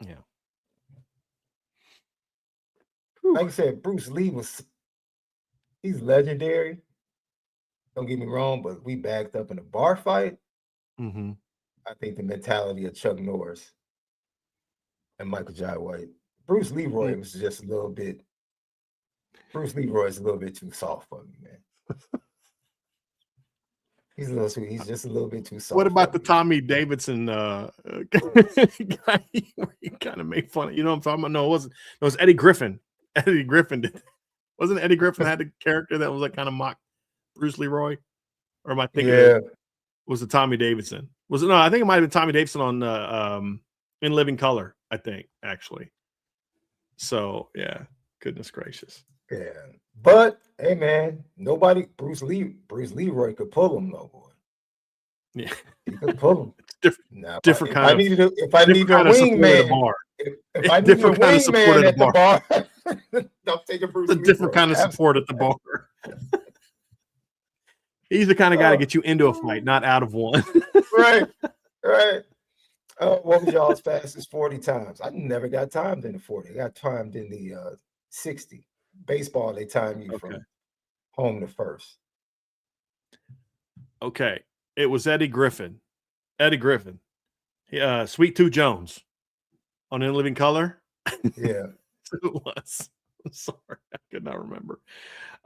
Speaker 1: Yeah.
Speaker 2: Like I said, Bruce Lee he's legendary. Don't get me wrong, but we backed up in a bar fight.
Speaker 1: Mm-hmm.
Speaker 2: I think the mentality of Chuck Norris and Michael J. White. Bruce Leroy was just a little bit. Bruce Leroy is a little bit too soft for me, man. He's just a little bit too soft.
Speaker 1: What about the Tommy Davidson guy where he kind of made fun of? You know what I'm talking about? No, it wasn't. It was Eddie Griffin. Eddie Griffin did. Wasn't Eddie Griffin had a character that was like kind of mock Bruce Leroy? Or am I thinking it was the Tommy Davidson? Was it? No, I think it might have been Tommy Davidson on In Living Color, I think, actually. So yeah, goodness gracious.
Speaker 2: Yeah. But hey man, Bruce Leroy could pull him though, boy.
Speaker 1: Yeah.
Speaker 2: He could pull him.
Speaker 1: Different kind of wingman.
Speaker 2: If I need a wingman at the bar, I'm taking Bruce Leroy.
Speaker 1: A different kind of support at the bar. He's the kind of guy to get you into a fight, not out of one.
Speaker 2: Right. What was y'all's fastest 40 times? I never got timed in the 40. I got timed in the 60. Baseball, they time you from home to first. Okay.
Speaker 1: It was Eddie Griffin. Sweet Tooth Jones on In Living Color.
Speaker 2: Yeah.
Speaker 1: It was. I'm sorry. I could not remember.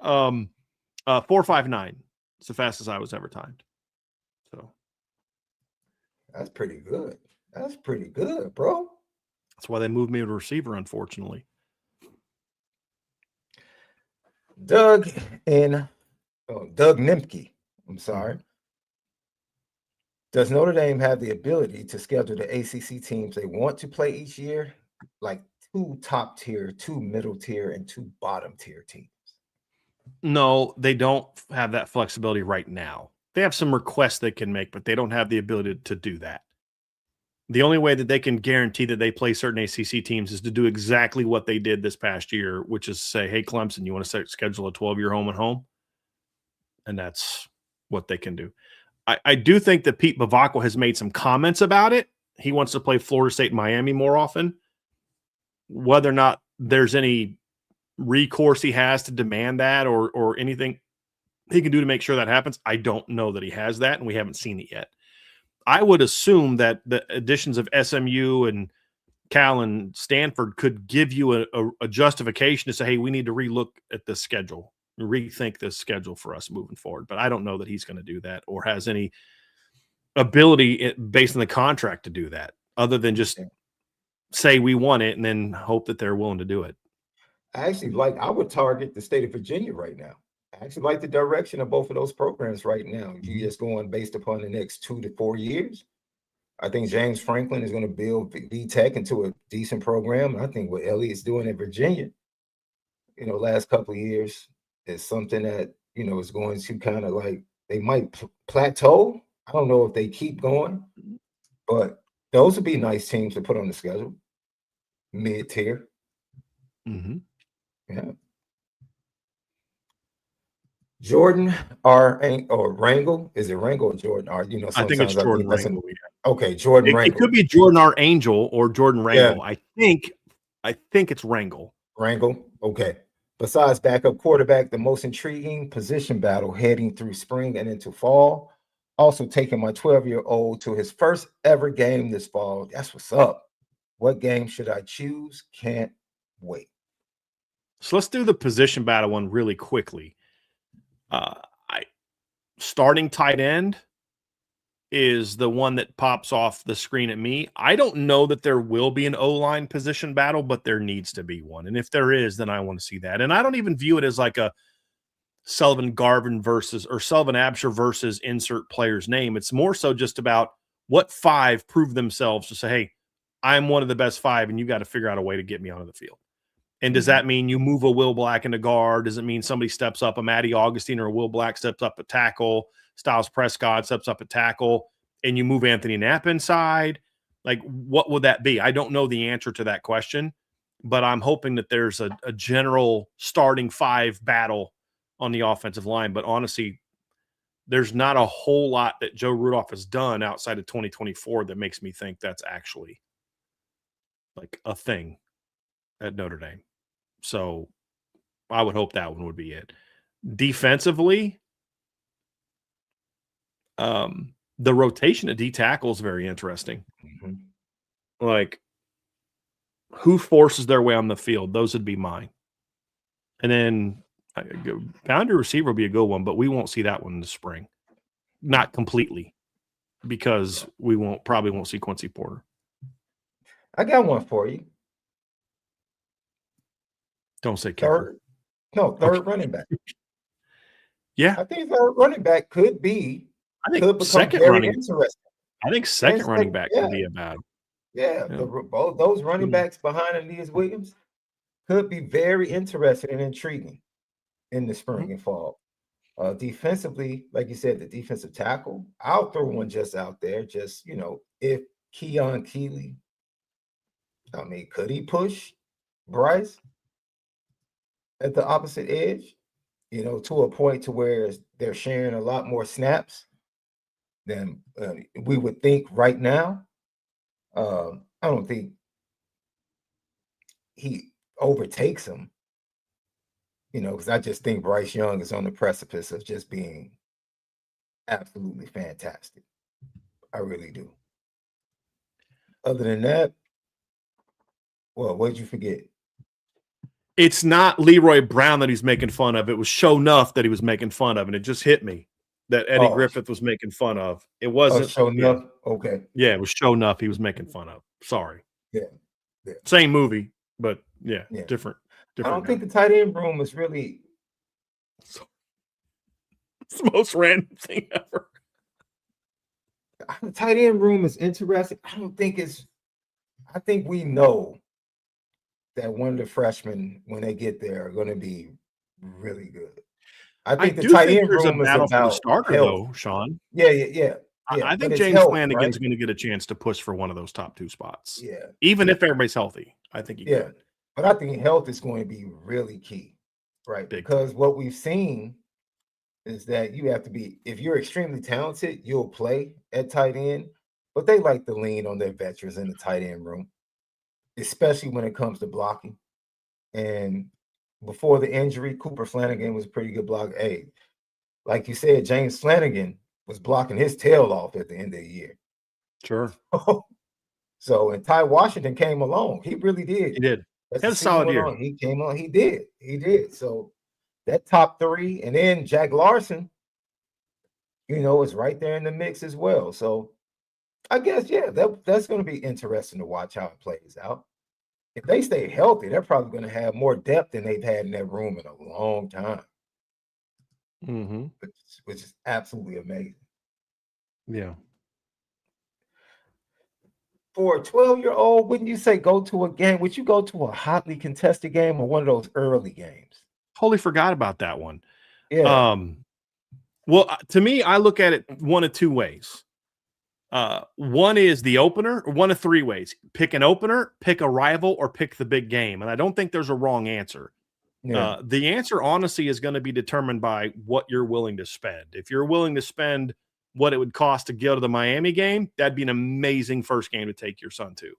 Speaker 1: 4.59. It's the fastest I was ever timed. So
Speaker 2: that's pretty good. That's pretty good, bro.
Speaker 1: That's why they moved me to receiver, unfortunately.
Speaker 2: Doug Nimke. I'm sorry. Does Notre Dame have the ability to schedule the ACC teams they want to play each year, like 2 top tier, 2 middle tier, and 2 bottom tier teams?
Speaker 1: No, they don't have that flexibility right now. They have some requests they can make, but they don't have the ability to do that. The only way that they can guarantee that they play certain ACC teams is to do exactly what they did this past year, which is say, hey, Clemson, you want to schedule a 12-year home and home? And that's what they can do. I do think that Pete Bavacqua has made some comments about it. He wants to play Florida State and Miami more often. Whether or not there's any recourse he has to demand that or anything he can do to make sure that happens, I don't know that he has that, and we haven't seen it yet. I would assume that the additions of SMU and Cal and Stanford could give you a justification to say, hey, we need to relook at this schedule, rethink this schedule for us moving forward. But I don't know that he's going to do that or has any ability based on the contract to do that other than just say we want it and then hope that they're willing to do it.
Speaker 2: I would target the state of Virginia right now. I actually like the direction of both of those programs right now. You're just going based upon the next 2 to 4 years. I think James Franklin is going to build VTech into a decent program. I think what Elliott's doing in Virginia, last couple of years is something that, is going to kind of like, they might plateau. I don't know if they keep going, but those would be nice teams to put on the schedule. Mid-tier.
Speaker 1: Mm-hmm.
Speaker 2: Yeah. Jordan or Rangel? Is it Rangel or Jordan R?
Speaker 1: I think it's Jordan Rangel.
Speaker 2: Okay, Jordan Rangel.
Speaker 1: It could be Jordan R. Angel or Jordan Rangel. Yeah. I think it's Rangel.
Speaker 2: Rangel. Okay. Besides backup quarterback, the most intriguing position battle heading through spring and into fall. Also taking my 12-year-old to his first ever game this fall. That's what's up. What game should I choose? Can't wait.
Speaker 1: So let's do the position battle one really quickly. Starting tight end is the one that pops off the screen at me. I don't know that there will be an O-line position battle, but there needs to be one. And if there is, then I want to see that. And I don't even view it as like a Sullivan Garvin versus or Sullivan Absher versus insert player's name. It's more so just about what 5 prove themselves to say, hey, I'm one of the best 5, and you got to figure out a way to get me onto the field. And does that mean you move a Will Black into guard? Does it mean somebody steps up, a Matty Augustine or a Will Black steps up at tackle, Styles Prescott steps up at tackle, and you move Anthony Knapp inside? Like, what would that be? I don't know the answer to that question, but I'm hoping that there's a general starting 5 battle on the offensive line. But honestly, there's not a whole lot that Joe Rudolph has done outside of 2024 that makes me think that's actually like a thing at Notre Dame. So I would hope that one would be it. Defensively, the rotation of D tackle is very interesting.
Speaker 2: Mm-hmm.
Speaker 1: Like, who forces their way on the field? Those would be mine. And then boundary receiver will be a good one, but we won't see that one in the spring. Not completely, because we probably won't see Quincy Porter.
Speaker 2: I got one for you.
Speaker 1: Don't say kicker.
Speaker 2: Third running back.
Speaker 1: Yeah.
Speaker 2: I think third running back could be.
Speaker 1: I think second running back could be a bad.
Speaker 2: Yeah. Both those running backs behind Aeneas Williams could be very interesting and intriguing in the spring and fall. Defensively, like you said, the defensive tackle, I'll throw one just out there. Just, if Keon Keely, could he push Bryce at the opposite edge, to a point to where they're sharing a lot more snaps than we would think right now? I don't think he overtakes him, because I just think Bryce Young is on the precipice of just being absolutely fantastic. I really do. Other than that, well, what did you forget?
Speaker 1: It's not Leroy Brown that he's making fun of. It was Show Nuff that he was making fun of, and it just hit me that Eddie Griffith was making fun of. It wasn't
Speaker 2: Show Nuff. Okay.
Speaker 1: Yeah, it was Show Nuff he was making fun of. Sorry.
Speaker 2: Yeah.
Speaker 1: Same movie, but different.
Speaker 2: I don't think the tight end room is really.
Speaker 1: It's the most random thing ever.
Speaker 2: The tight end room is interesting. I think we know that one of the freshmen, when they get there, are going to be really good. I think the tight end room is about
Speaker 1: the starter, though, Sean.
Speaker 2: Yeah. Yeah,
Speaker 1: I
Speaker 2: but
Speaker 1: think
Speaker 2: it's
Speaker 1: James
Speaker 2: health, right?
Speaker 1: Flanagan's going to get a chance to push for one of those top 2 spots.
Speaker 2: Yeah,
Speaker 1: Even if everybody's healthy, I think he
Speaker 2: yeah.
Speaker 1: could.
Speaker 2: But I think health is going to be really key, right?
Speaker 1: Big
Speaker 2: Because
Speaker 1: time.
Speaker 2: what we've seen is that you have to be, if you're extremely talented, you'll play at tight end, but they like to lean on their veterans in the tight end room, especially when it comes to blocking. And before the injury, Cooper Flanagan was a pretty good block. Hey, like you said, James Flanagan was blocking his tail off at the end of the year.
Speaker 1: Sure.
Speaker 2: So, and Ty Washington came along. He really did.
Speaker 1: He did.
Speaker 2: As
Speaker 1: Had
Speaker 2: the
Speaker 1: a
Speaker 2: season
Speaker 1: solid
Speaker 2: went
Speaker 1: year.
Speaker 2: on, he came on. He did. He did. So that top 3, and then Jack Larson, is right there in the mix as well. So I guess, yeah, that's going to be interesting to watch how it plays out. If they stay healthy, they're probably going to have more depth than they've had in that room in a long time,
Speaker 1: Mm-hmm.
Speaker 2: which is absolutely amazing.
Speaker 1: Yeah.
Speaker 2: For a 12-year-old, wouldn't you say go to a game? Would you go to a hotly contested game or one of those early games?
Speaker 1: Totally forgot about that one.
Speaker 2: Yeah.
Speaker 1: Well, to me, I look at it one of 2 ways. One is the opener, or one of 3 ways. Pick an opener, pick a rival, or pick the big game. And I don't think there's a wrong answer.
Speaker 2: Yeah.
Speaker 1: The answer, honestly, is going to be determined by what you're willing to spend. If you're willing to spend what it would cost to go to the Miami game, that'd be an amazing first game to take your son to.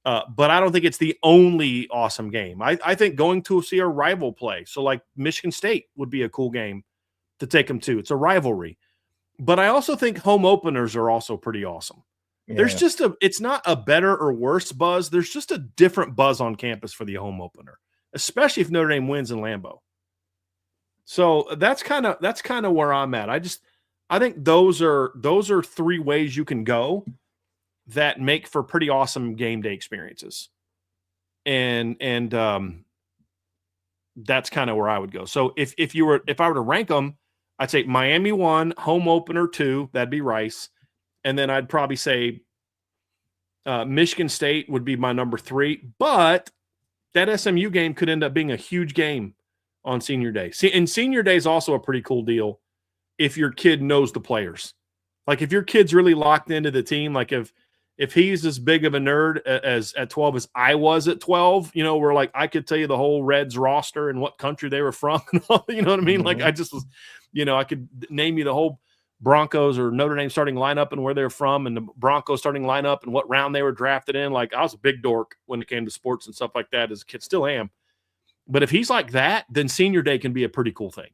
Speaker 1: But I don't think it's the only awesome game. I think going to see a rival play, so like Michigan State would be a cool game to take them to. It's a rivalry. But I also think home openers are also pretty awesome. There's
Speaker 2: Yeah.
Speaker 1: just it's not a better or worse buzz. There's just a different buzz on campus for the home opener, especially if Notre Dame wins in Lambeau. So that's kind of where I'm at. I think those are 3 ways you can go that make for pretty awesome game day experiences. And that's kind of where I would go. So if I were to rank them, I'd say Miami 1, home opener 2, that'd be Rice. And then I'd probably say Michigan State would be my number 3. But that SMU game could end up being a huge game on senior day. See, and senior day is also a pretty cool deal if your kid knows the players. Like if your kid's really locked into the team, like if he's as big of a nerd as at 12 as I was at 12, where like I could tell you the whole Reds roster and what country they were from, you know what I mean? Like I just was, I could name you the whole Broncos or Notre Dame starting lineup and where they're from, and the Broncos starting lineup and what round they were drafted in. Like I was a big dork when it came to sports and stuff like that as a kid, still am. But if he's like that, then senior day can be a pretty cool thing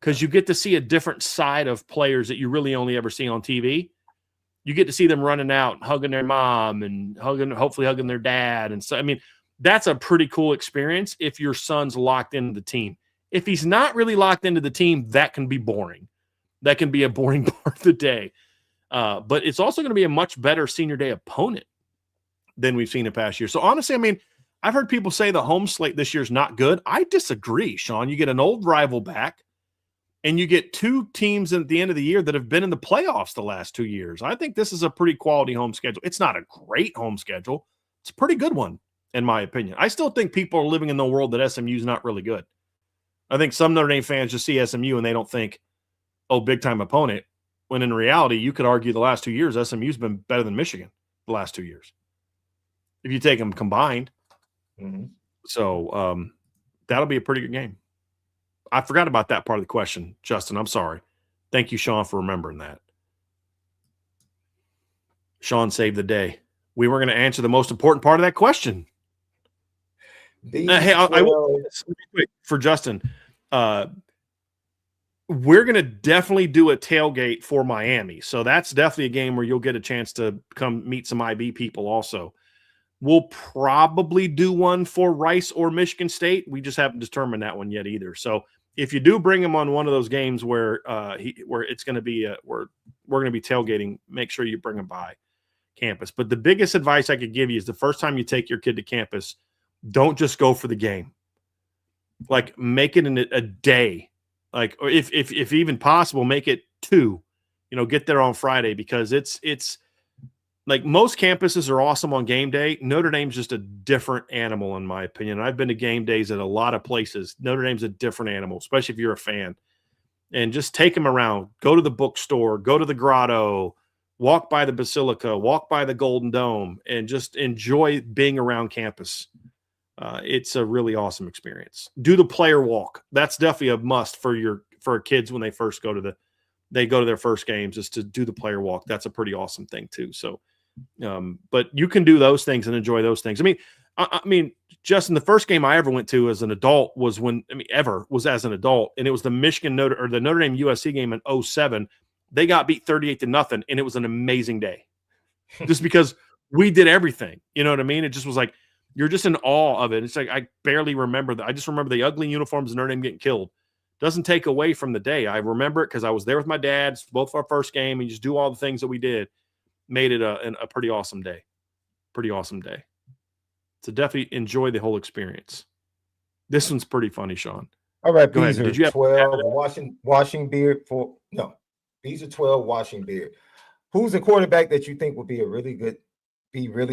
Speaker 1: because you get to see a different side of players that you really only ever see on TV. You get to see them running out, hugging their mom and hopefully hugging their dad. And so, I mean, that's a pretty cool experience if your son's locked into the team. If he's not really locked into the team, that can be boring. That can be a boring part of the day. But it's also going to be a much better senior day opponent than we've seen in past years. So honestly, I mean, I've heard people say the home slate this year is not good. I disagree, Sean. You get an old rival back, and you get 2 teams at the end of the year that have been in the playoffs the last 2 years. I think this is a pretty quality home schedule. It's not a great home schedule. It's a pretty good one, in my opinion. I still think people are living in the world that SMU is not really good. I think some Notre Dame fans just see SMU and they don't think, oh, big-time opponent, when in reality, you could argue the last 2 years, SMU's been better than Michigan the last 2 years, if you take them combined.
Speaker 2: Mm-hmm.
Speaker 1: So that'll be a pretty good game. I forgot about that part of the question, Justin. I'm sorry. Thank you, Sean, for remembering that. Sean saved the day. We were going to answer the most important part of that question. Hey, I will say this really quick for Justin. We're going to definitely do a tailgate for Miami. So that's definitely a game where you'll get a chance to come meet some IB people also. We'll probably do one for Rice or Michigan State. We just haven't determined that one yet either. So if you do bring him on one of those games where it's going to be we're going to be tailgating, make sure you bring him by campus. But the biggest advice I could give you is the first time you take your kid to campus, don't just go for the game. Like make it a day. Like, or if even possible, make it 2. Get there on Friday because it's like most campuses are awesome on game day. Notre Dame's just a different animal, in my opinion. I've been to game days at a lot of places. Notre Dame's a different animal, especially if you're a fan. and just take them around. Go to the bookstore, go to the grotto, walk by the Basilica, walk by the Golden Dome, and just enjoy being around campus. It's a really awesome experience. Do the player walk. That's definitely a must for kids when they first go to their first games, is to do the player walk. That's a pretty awesome thing too. So, but you can do those things and enjoy those things. I mean, Justin, the first game I ever went to as an adult was as an adult, and it was the Notre Dame USC game in 2007. They got beat 38-0, and it was an amazing day, just because we did everything. You know what I mean? It just was like you're just in awe of it. It's like I barely remember that. I just remember the ugly uniforms and Notre Dame getting killed. Doesn't take away from the day. I remember it because I was there with my dad, both our first game, and just do all the things that we did. Made it a pretty awesome day. Pretty awesome day. So definitely enjoy the whole experience. This one's pretty funny, Sean.
Speaker 2: All right,
Speaker 1: Go ahead.
Speaker 2: Beezer,
Speaker 1: Did you have
Speaker 2: 12 washing beard for no. Beezer 12 washing beard. Who's a quarterback that you think will be really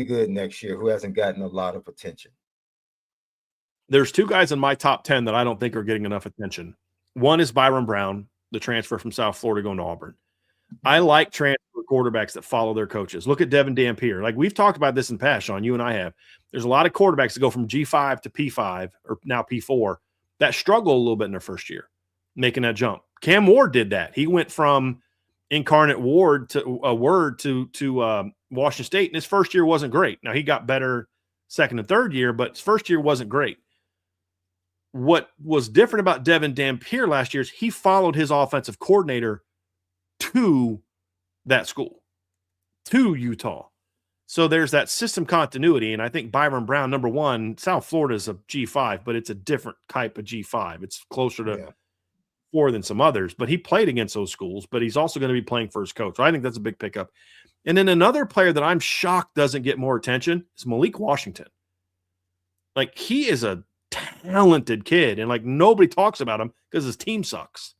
Speaker 2: good next year who hasn't gotten a lot of attention?
Speaker 1: There's two guys in my top 10 that I don't think are getting enough attention. One is Byron Brown, the transfer from South Florida going to Auburn. I like transfer quarterbacks that follow their coaches. Look at Devin Dampier. Like we've talked about this in the past, Sean, you and I have. There's a lot of quarterbacks that go from G5 to P5 or now P4 that struggle a little bit in their first year, making that jump. Cam Ward did that. He went from Incarnate Word to Washington State, and his first year wasn't great. Now he got better second and third year, but his first year wasn't great. What was different about Devin Dampier last year is he followed his offensive coordinator to that school, to Utah. So there's that system continuity. And I think Byron Brown, number one, South Florida is a G5, but it's a different type of G5. It's closer to 4 than some others, but he played against those schools, but he's also going to be playing for his coach. So I think that's a big pickup. And then another player that I'm shocked doesn't get more attention is Malik Washington. Like he is a talented kid, and like nobody talks about him because his team sucks.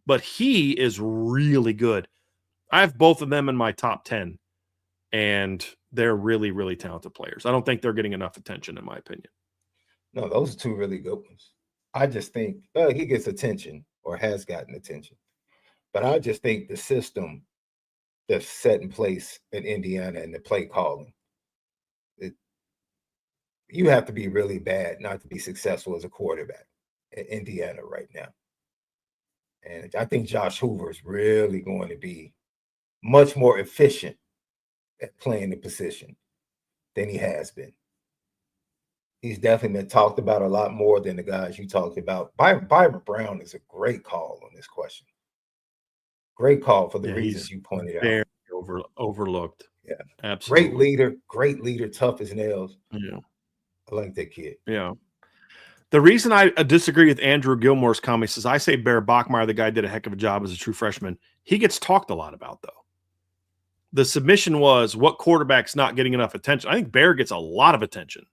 Speaker 1: But he is really good. I have both of them in my top 10, and they're really, really talented players. I don't think they're getting enough attention, in my opinion.
Speaker 2: No, those are two really good ones. I just think he gets attention or has gotten attention. But I just think the system that's set in place in Indiana and the play calling, you have to be really bad not to be successful as a quarterback in Indiana right now. And I think Josh Hoover is really going to be much more efficient at playing the position than he has been. He's definitely been talked about a lot more than the guys you talked about. Byron Brown is a great call on this question. Great call for the reasons you pointed out.
Speaker 1: Very overlooked.
Speaker 2: Yeah,
Speaker 1: absolutely.
Speaker 2: Great leader, tough as nails.
Speaker 1: Yeah,
Speaker 2: I like that kid.
Speaker 1: Yeah. The reason I disagree with Andrew Gilmore's comments is I say Bear Bachmeier, the guy did a heck of a job as a true freshman. He gets talked a lot about, though. The submission was, what quarterback's not getting enough attention? I think Bear gets a lot of attention.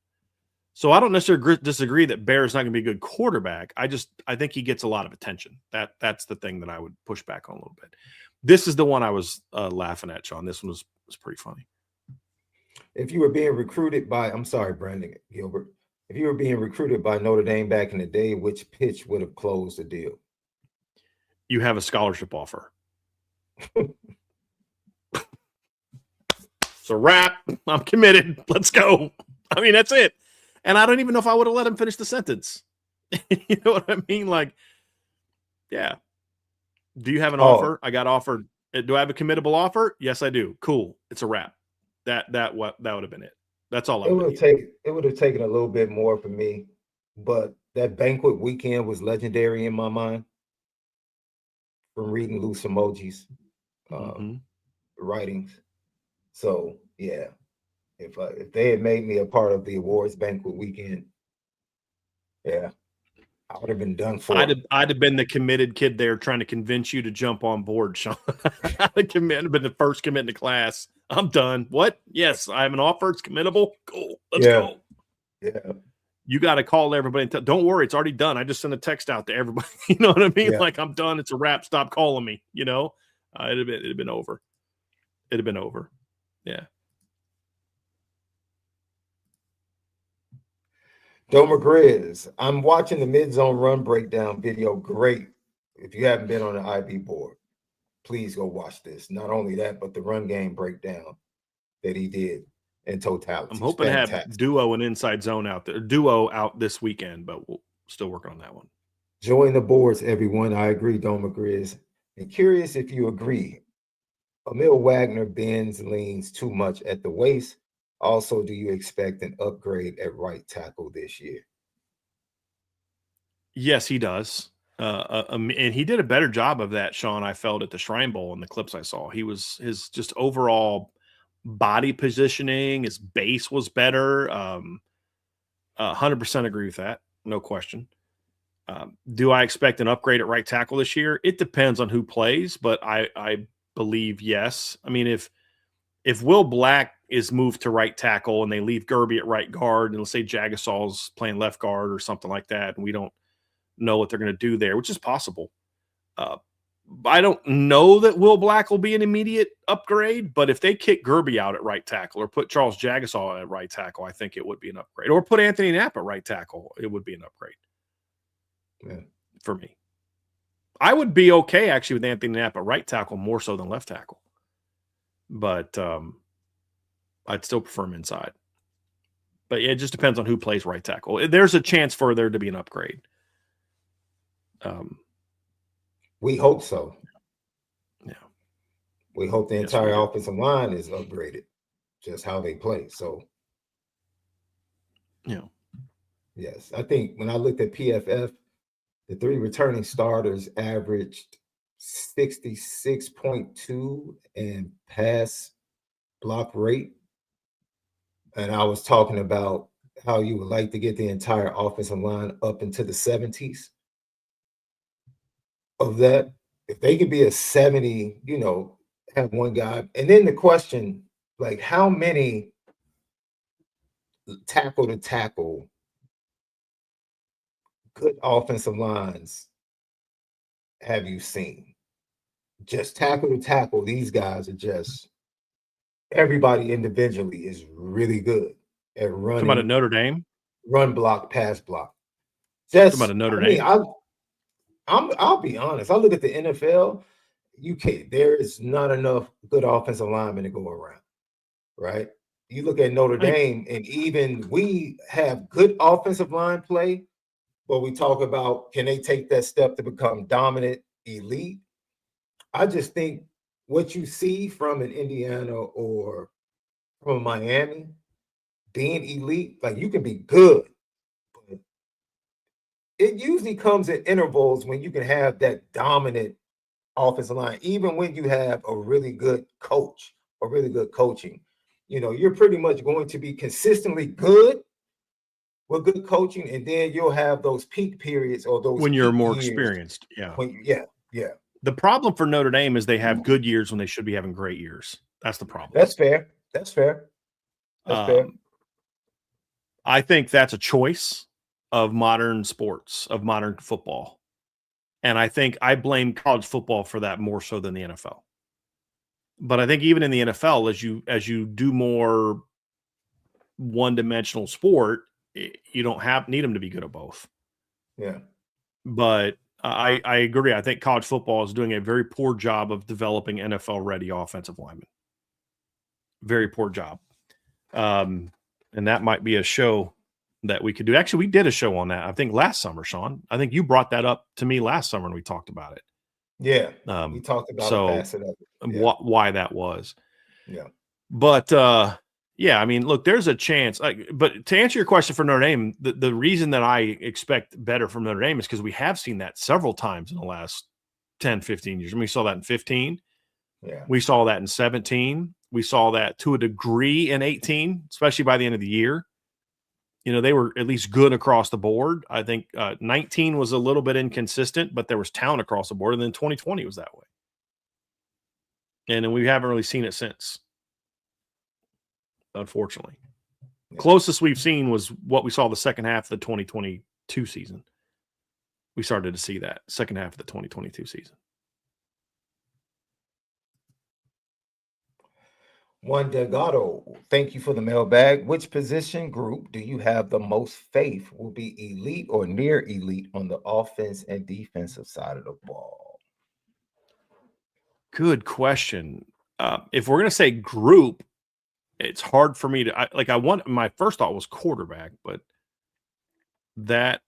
Speaker 1: So I don't necessarily disagree that Bear is not going to be a good quarterback. I think he gets a lot of attention. That's the thing that I would push back on a little bit. This is the one I was laughing at, Sean. This one was pretty funny.
Speaker 2: If you were being recruited by, I'm sorry, Brandon Gilbert. If you were being recruited by Notre Dame back in the day, which pitch would have closed the deal?
Speaker 1: You have a scholarship offer. It's a wrap. I'm committed. Let's go. I mean, that's it. And I don't even know if I would have let him finish the sentence. You know what I mean? Like, yeah. Do you have an offer? I got offered. Do I have a committable offer? Yes, I do. Cool. It's a wrap. That would have been it. That's all
Speaker 2: it would have taken a little bit more for me, but that banquet weekend was legendary in my mind from reading Loose Emoji's writings. So yeah, if they had made me a part of the awards banquet weekend, yeah, I would have been done for.
Speaker 1: I'd have been the committed kid there trying to convince you to jump on board, Sean. I'd have been the first commit in the class. I'm done. What? Yes, I have an offer. It's committable. Cool. Let's go.
Speaker 2: Yeah.
Speaker 1: You got to call everybody and don't worry, it's already done. I just sent a text out to everybody. You know what I mean? Yeah. Like, I'm done. It's a wrap. Stop calling me. You know, it'd have been over. It'd have been over. Yeah.
Speaker 2: Domer Grizz, I'm watching the mid-zone run breakdown video. Great if you haven't been on the IB board, please go watch this. Not only that, but the run game breakdown that he did in totality.
Speaker 1: I'm hoping to have duo and inside zone out there, duo out this weekend, but we'll still work on that one.
Speaker 2: Join the boards, everyone. I agree, Doma Grizz. And curious if you agree. Emil Wagner bends, leans too much at the waist. Also, do you expect an upgrade at right tackle this year?
Speaker 1: Yes, he does. And he did a better job of that, Sean, I felt at the Shrine Bowl in the clips I saw. His just overall body positioning, his base was better. 100% agree with that. No question. Do I expect an upgrade at right tackle this year? It depends on who plays, but I believe yes. I mean, if Will Black is moved to right tackle and they leave Gerby at right guard, and let's say Jagasol's playing left guard or something like that, and we don't know what they're going to do there, which is possible. I don't know that Will Black will be an immediate upgrade, but if they kick Gerby out at right tackle or put Charles Jagasol at right tackle, I think it would be an upgrade. Or put Anthony Knapp at right tackle, it would be an upgrade.
Speaker 2: Yeah.
Speaker 1: For me. I would be okay actually with Anthony Knapp at right tackle more so than left tackle. But I'd still prefer him inside. But it just depends on who plays right tackle. There's a chance for there to be an upgrade.
Speaker 2: We hope so.
Speaker 1: Yeah.
Speaker 2: We hope the entire offensive line is upgraded, just how they play. So,
Speaker 1: yeah.
Speaker 2: Yes. I think when I looked at PFF, the 3 returning starters averaged 66.2 in pass block rate. And I was talking about how you would like to get the entire offensive line up into the 70s of that. If they could be a 70, have one guy. And then the question, like, how many tackle to tackle good offensive lines have you seen? Just tackle to tackle, these guys are just, everybody individually is really good at running.
Speaker 1: Talking about Notre Dame?
Speaker 2: Run block, pass block. Just
Speaker 1: talking about Notre Dame.
Speaker 2: I'll be honest. I look at the NFL, there is not enough good offensive linemen to go around, right? You look at Notre Dame, and even we have good offensive line play, but we talk about, can they take that step to become dominant, elite? I just think what you see from an Indiana or from Miami being elite, like, you can be good, but it usually comes at intervals when you can have that dominant offensive line, even when you have a really good coach or really good coaching. You're pretty much going to be consistently good with good coaching, and then you'll have those peak periods or those
Speaker 1: when you're more
Speaker 2: years
Speaker 1: experienced. Yeah.
Speaker 2: Yeah.
Speaker 1: The problem for Notre Dame is they have good years when they should be having great years. That's the problem.
Speaker 2: That's fair.
Speaker 1: I think that's a choice of modern sports, of modern football. And I think I blame college football for that more so than the NFL. But I think even in the NFL, as you do more one-dimensional sport, you don't need them to be good at both.
Speaker 2: Yeah.
Speaker 1: But I agree. I think college football is doing a very poor job of developing NFL-ready offensive linemen. Very poor job. And that might be a show that we could do. Actually, we did a show on that, I think, last summer, Sean. I think you brought that up to me last summer and we talked about it.
Speaker 2: Yeah. We talked about
Speaker 1: why that was.
Speaker 2: Yeah.
Speaker 1: But yeah, I mean, look, there's a chance. But to answer your question for Notre Dame, the reason that I expect better from Notre Dame is because we have seen that several times in the last 10, 15 years. I mean, we saw that in 15.
Speaker 2: Yeah.
Speaker 1: We saw that in 17. We saw that to a degree in 18, especially by the end of the year. They were at least good across the board. I think 19 was a little bit inconsistent, but there was talent across the board. And then 2020 was that way. And then we haven't really seen it since, unfortunately. Yeah. Closest we've seen was what we saw the second half of the 2022 season. We started to see that second half of the 2022 season.
Speaker 2: Juan Delgado, thank you for the mailbag. Which position group do you have the most faith will be elite or near elite on the offense and defensive side of the ball?
Speaker 1: Good question. If we're going to say group, it's hard for me to my first thought was quarterback, but the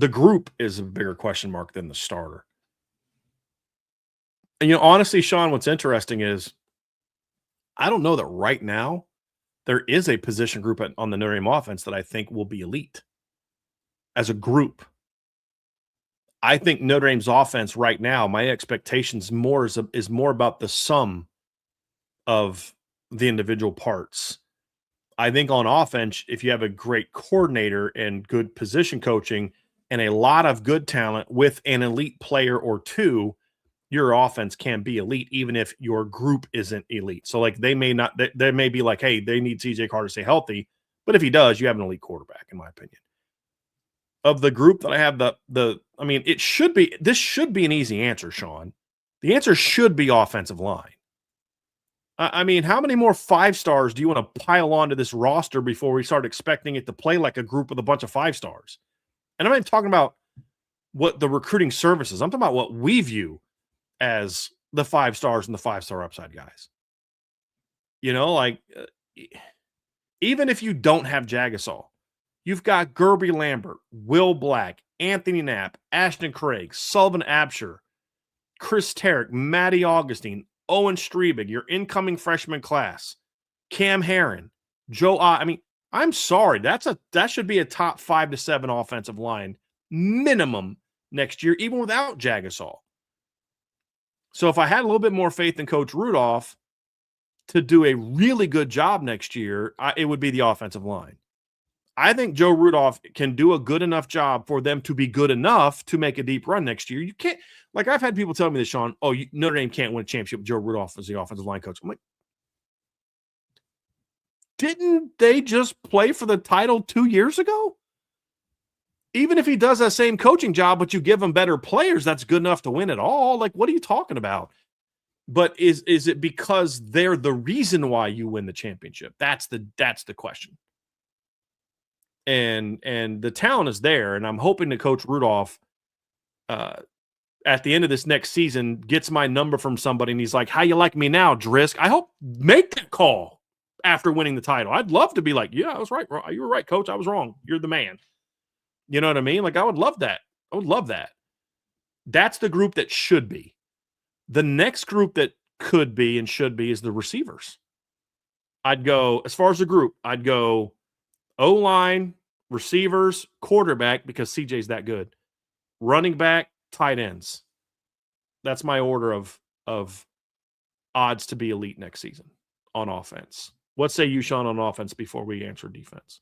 Speaker 1: group is a bigger question mark than the starter. And honestly, Sean, what's interesting is I don't know that right now there is a position group on the Notre Dame offense that I think will be elite as a group. I think Notre Dame's offense right now, my expectations is more about the sum of the individual parts. I think on offense, if you have a great coordinator and good position coaching and a lot of good talent with an elite player or two, your offense can be elite, even if your group isn't elite. So like they may be like, hey, they need CJ Carter to stay healthy. But if he does, you have an elite quarterback, in my opinion. Of the group that I have, this should be an easy answer, Sean. The answer should be offensive line. I mean, how many more 5-stars do you want to pile onto this roster before we start expecting it to play like a group with a bunch of 5-stars? And I'm not talking about what the recruiting services. I'm talking about what we view as the 5-stars and the 5-star upside guys. Even if you don't have Jagasol, you've got Gerby Lambert, Will Black, Anthony Knapp, Ashton Craig, Sullivan Absher, Chris Tarrick, Matty Augustine, Owen Strebig, your incoming freshman class, Cam Herron, Joe. I'm sorry. That should be a top 5 to 7 offensive line minimum next year, even without Jagasol. So if I had a little bit more faith in Coach Rudolph to do a really good job next year, it would be the offensive line. I think Joe Rudolph can do a good enough job for them to be good enough to make a deep run next year. You can't, I've had people tell me this, Sean, Notre Dame can't win a championship with Joe Rudolph as the offensive line coach. I'm like, didn't they just play for the title 2 years ago? Even if he does that same coaching job, but you give him better players, that's good enough to win it all. Like, what are you talking about? But is it because they're the reason why you win the championship? That's the question. And the talent is there, and I'm hoping that Coach Rudolph, at the end of this next season, gets my number from somebody, and he's like, "How you like me now, Drisk?" I hope make that call after winning the title. I'd love to be like, "Yeah, I was right. You were right, Coach. I was wrong. You're the man." You know what I mean? Like, I would love that. I would love that. That's the group that should be. The next group that could be and should be is the receivers. I'd go, as far as the group, I'd go O-line, receivers, quarterback, because CJ's that good, running back, tight ends. That's my order of odds to be elite next season on offense. What say you, Sean, on offense before we answer defense?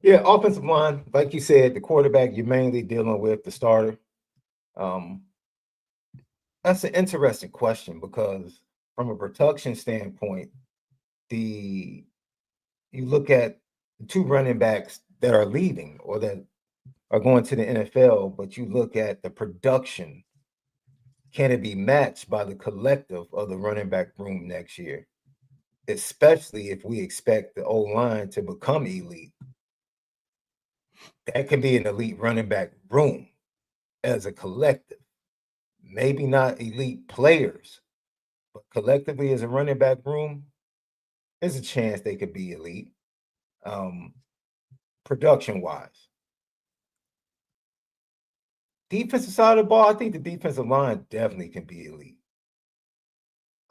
Speaker 2: Yeah, offensive line, like you said, the quarterback, you're mainly dealing with the starter. That's an interesting question because from a production standpoint, you look at the 2 running backs that are leaving or that are going to the NFL, but you look at the production, can it be matched by the collective of the running back room next year? Especially if we expect the O-line to become elite. That can be an elite running back room as a collective. Maybe not elite players, but collectively as a running back room, there's a chance they could be elite. Production-wise. Defensive side of the ball, I think the defensive line definitely can be elite.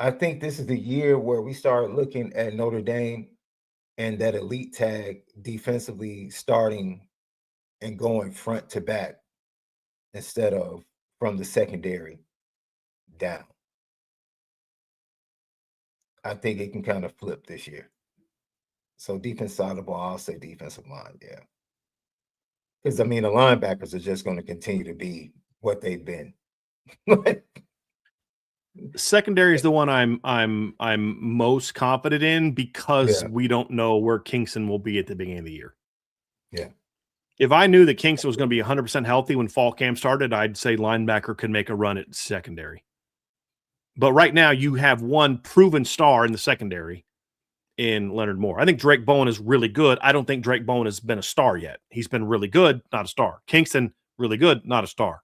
Speaker 2: I think this is the year where we start looking at Notre Dame and that elite tag defensively starting and going front to back instead of from the secondary down. I think it can kind of flip this year. So defense side of the ball, I'll say defensive line, yeah. Because the linebackers are just going to continue to be what they've been.
Speaker 1: Secondary is the one I'm most confident in because we don't know where Kingston will be at the beginning of the year.
Speaker 2: Yeah.
Speaker 1: If I knew that Kingston was going to be 100% healthy when fall camp started, I'd say linebacker could make a run at secondary. But right now you have one proven star in the secondary in Leonard Moore. I think Drake Bowen is really good. I don't think Drake Bowen has been a star yet. He's been really good, not a star. Kingston, really good, not a star.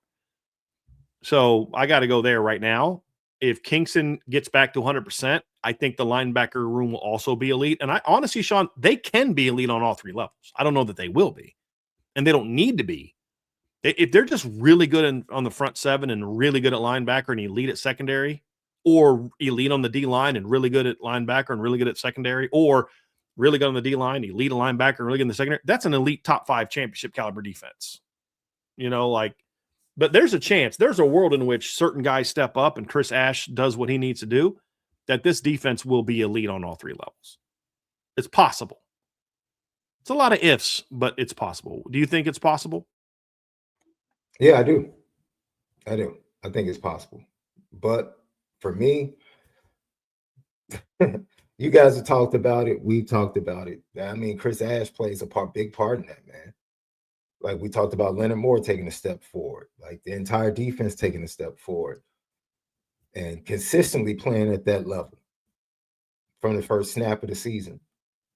Speaker 1: So I got to go there right now. If Kingston gets back to 100%, I think the linebacker room will also be elite. And I honestly, Sean, they can be elite on all three levels. I don't know that they will be, and they don't need to be. If they're just really good on the front seven and really good at linebacker and elite at secondary, or elite on the D line and really good at linebacker and really good at secondary, or really good on the D line, elite at linebacker and really good in the secondary, that's an elite top 5 championship caliber defense. But there's a chance, there's a world in which certain guys step up and Chris Ash does what he needs to do, that this defense will be elite on all three levels. It's possible. It's a lot of ifs, but it's possible. Do you think it's possible?
Speaker 2: Yeah, I do. I think it's possible. But for me, you guys have talked about it. We've talked about it. I mean, Chris Ash plays a big part in that, man. Like we talked about Leonard Moore taking a step forward, like the entire defense taking a step forward and consistently playing at that level from the first snap of the season.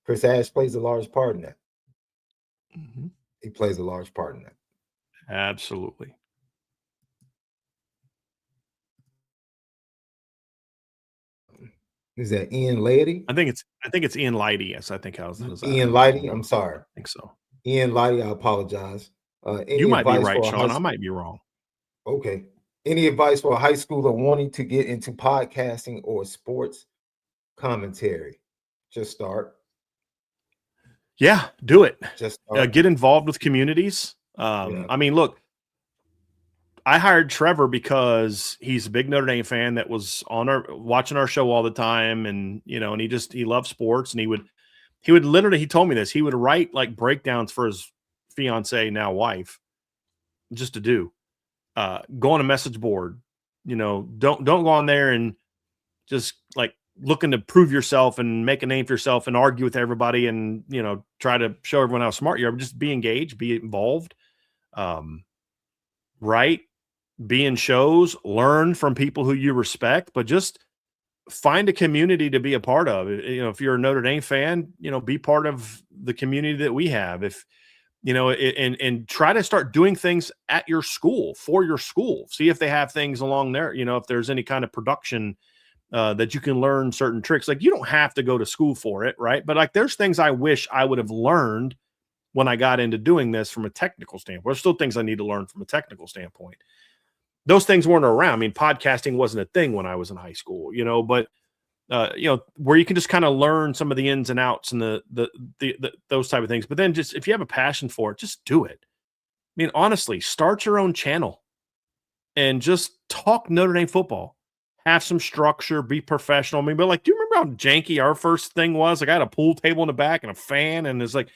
Speaker 2: Chris Ash plays a large part in that.
Speaker 1: Mm-hmm.
Speaker 2: He plays a large part in that.
Speaker 1: Absolutely.
Speaker 2: Is that Ian Leighty?
Speaker 1: I think it's Ian Leighty. Yes, I think
Speaker 2: Ian Leighty. I'm sorry.
Speaker 1: I think so.
Speaker 2: Ian Leighty, I apologize.
Speaker 1: You might be right, Sean. I might be wrong.
Speaker 2: Okay. Any advice for a high schooler wanting to get into podcasting or sports commentary? Just start.
Speaker 1: Yeah, do it.
Speaker 2: Just start.
Speaker 1: Get involved with communities. Yeah. I mean, look, I hired Trevor because he's a big Notre Dame fan that was watching our show all the time, and and he loves sports, and he would literally, he told me this, he would write like breakdowns for his fiance, now wife, just to do. Go on a message board, don't go on there and just like looking to prove yourself and make a name for yourself and argue with everybody and try to show everyone how smart you are. Just be engaged, be involved, write, be in shows, learn from people who you respect, but just find a community to be a part of. If you're a Notre Dame fan, be part of the community that we have. If and try to start doing things at your school, for your school. See if they have things along there. If there's any kind of production that you can learn certain tricks. Like, you don't have to go to school for it, right? But like, there's things I wish I would have learned when I got into doing this from a technical standpoint. There's still things I need to learn from a technical standpoint. Those things weren't around. I mean, podcasting wasn't a thing when I was in high school, but where you can just kind of learn some of the ins and outs and the those type of things. But then just, if you have a passion for it, just do it. I mean, honestly, start your own channel and just talk Notre Dame football. Have some structure, be professional. I mean, but like, do you remember how janky our first thing was? Like, I had a pool table in the back and a fan, and it's like,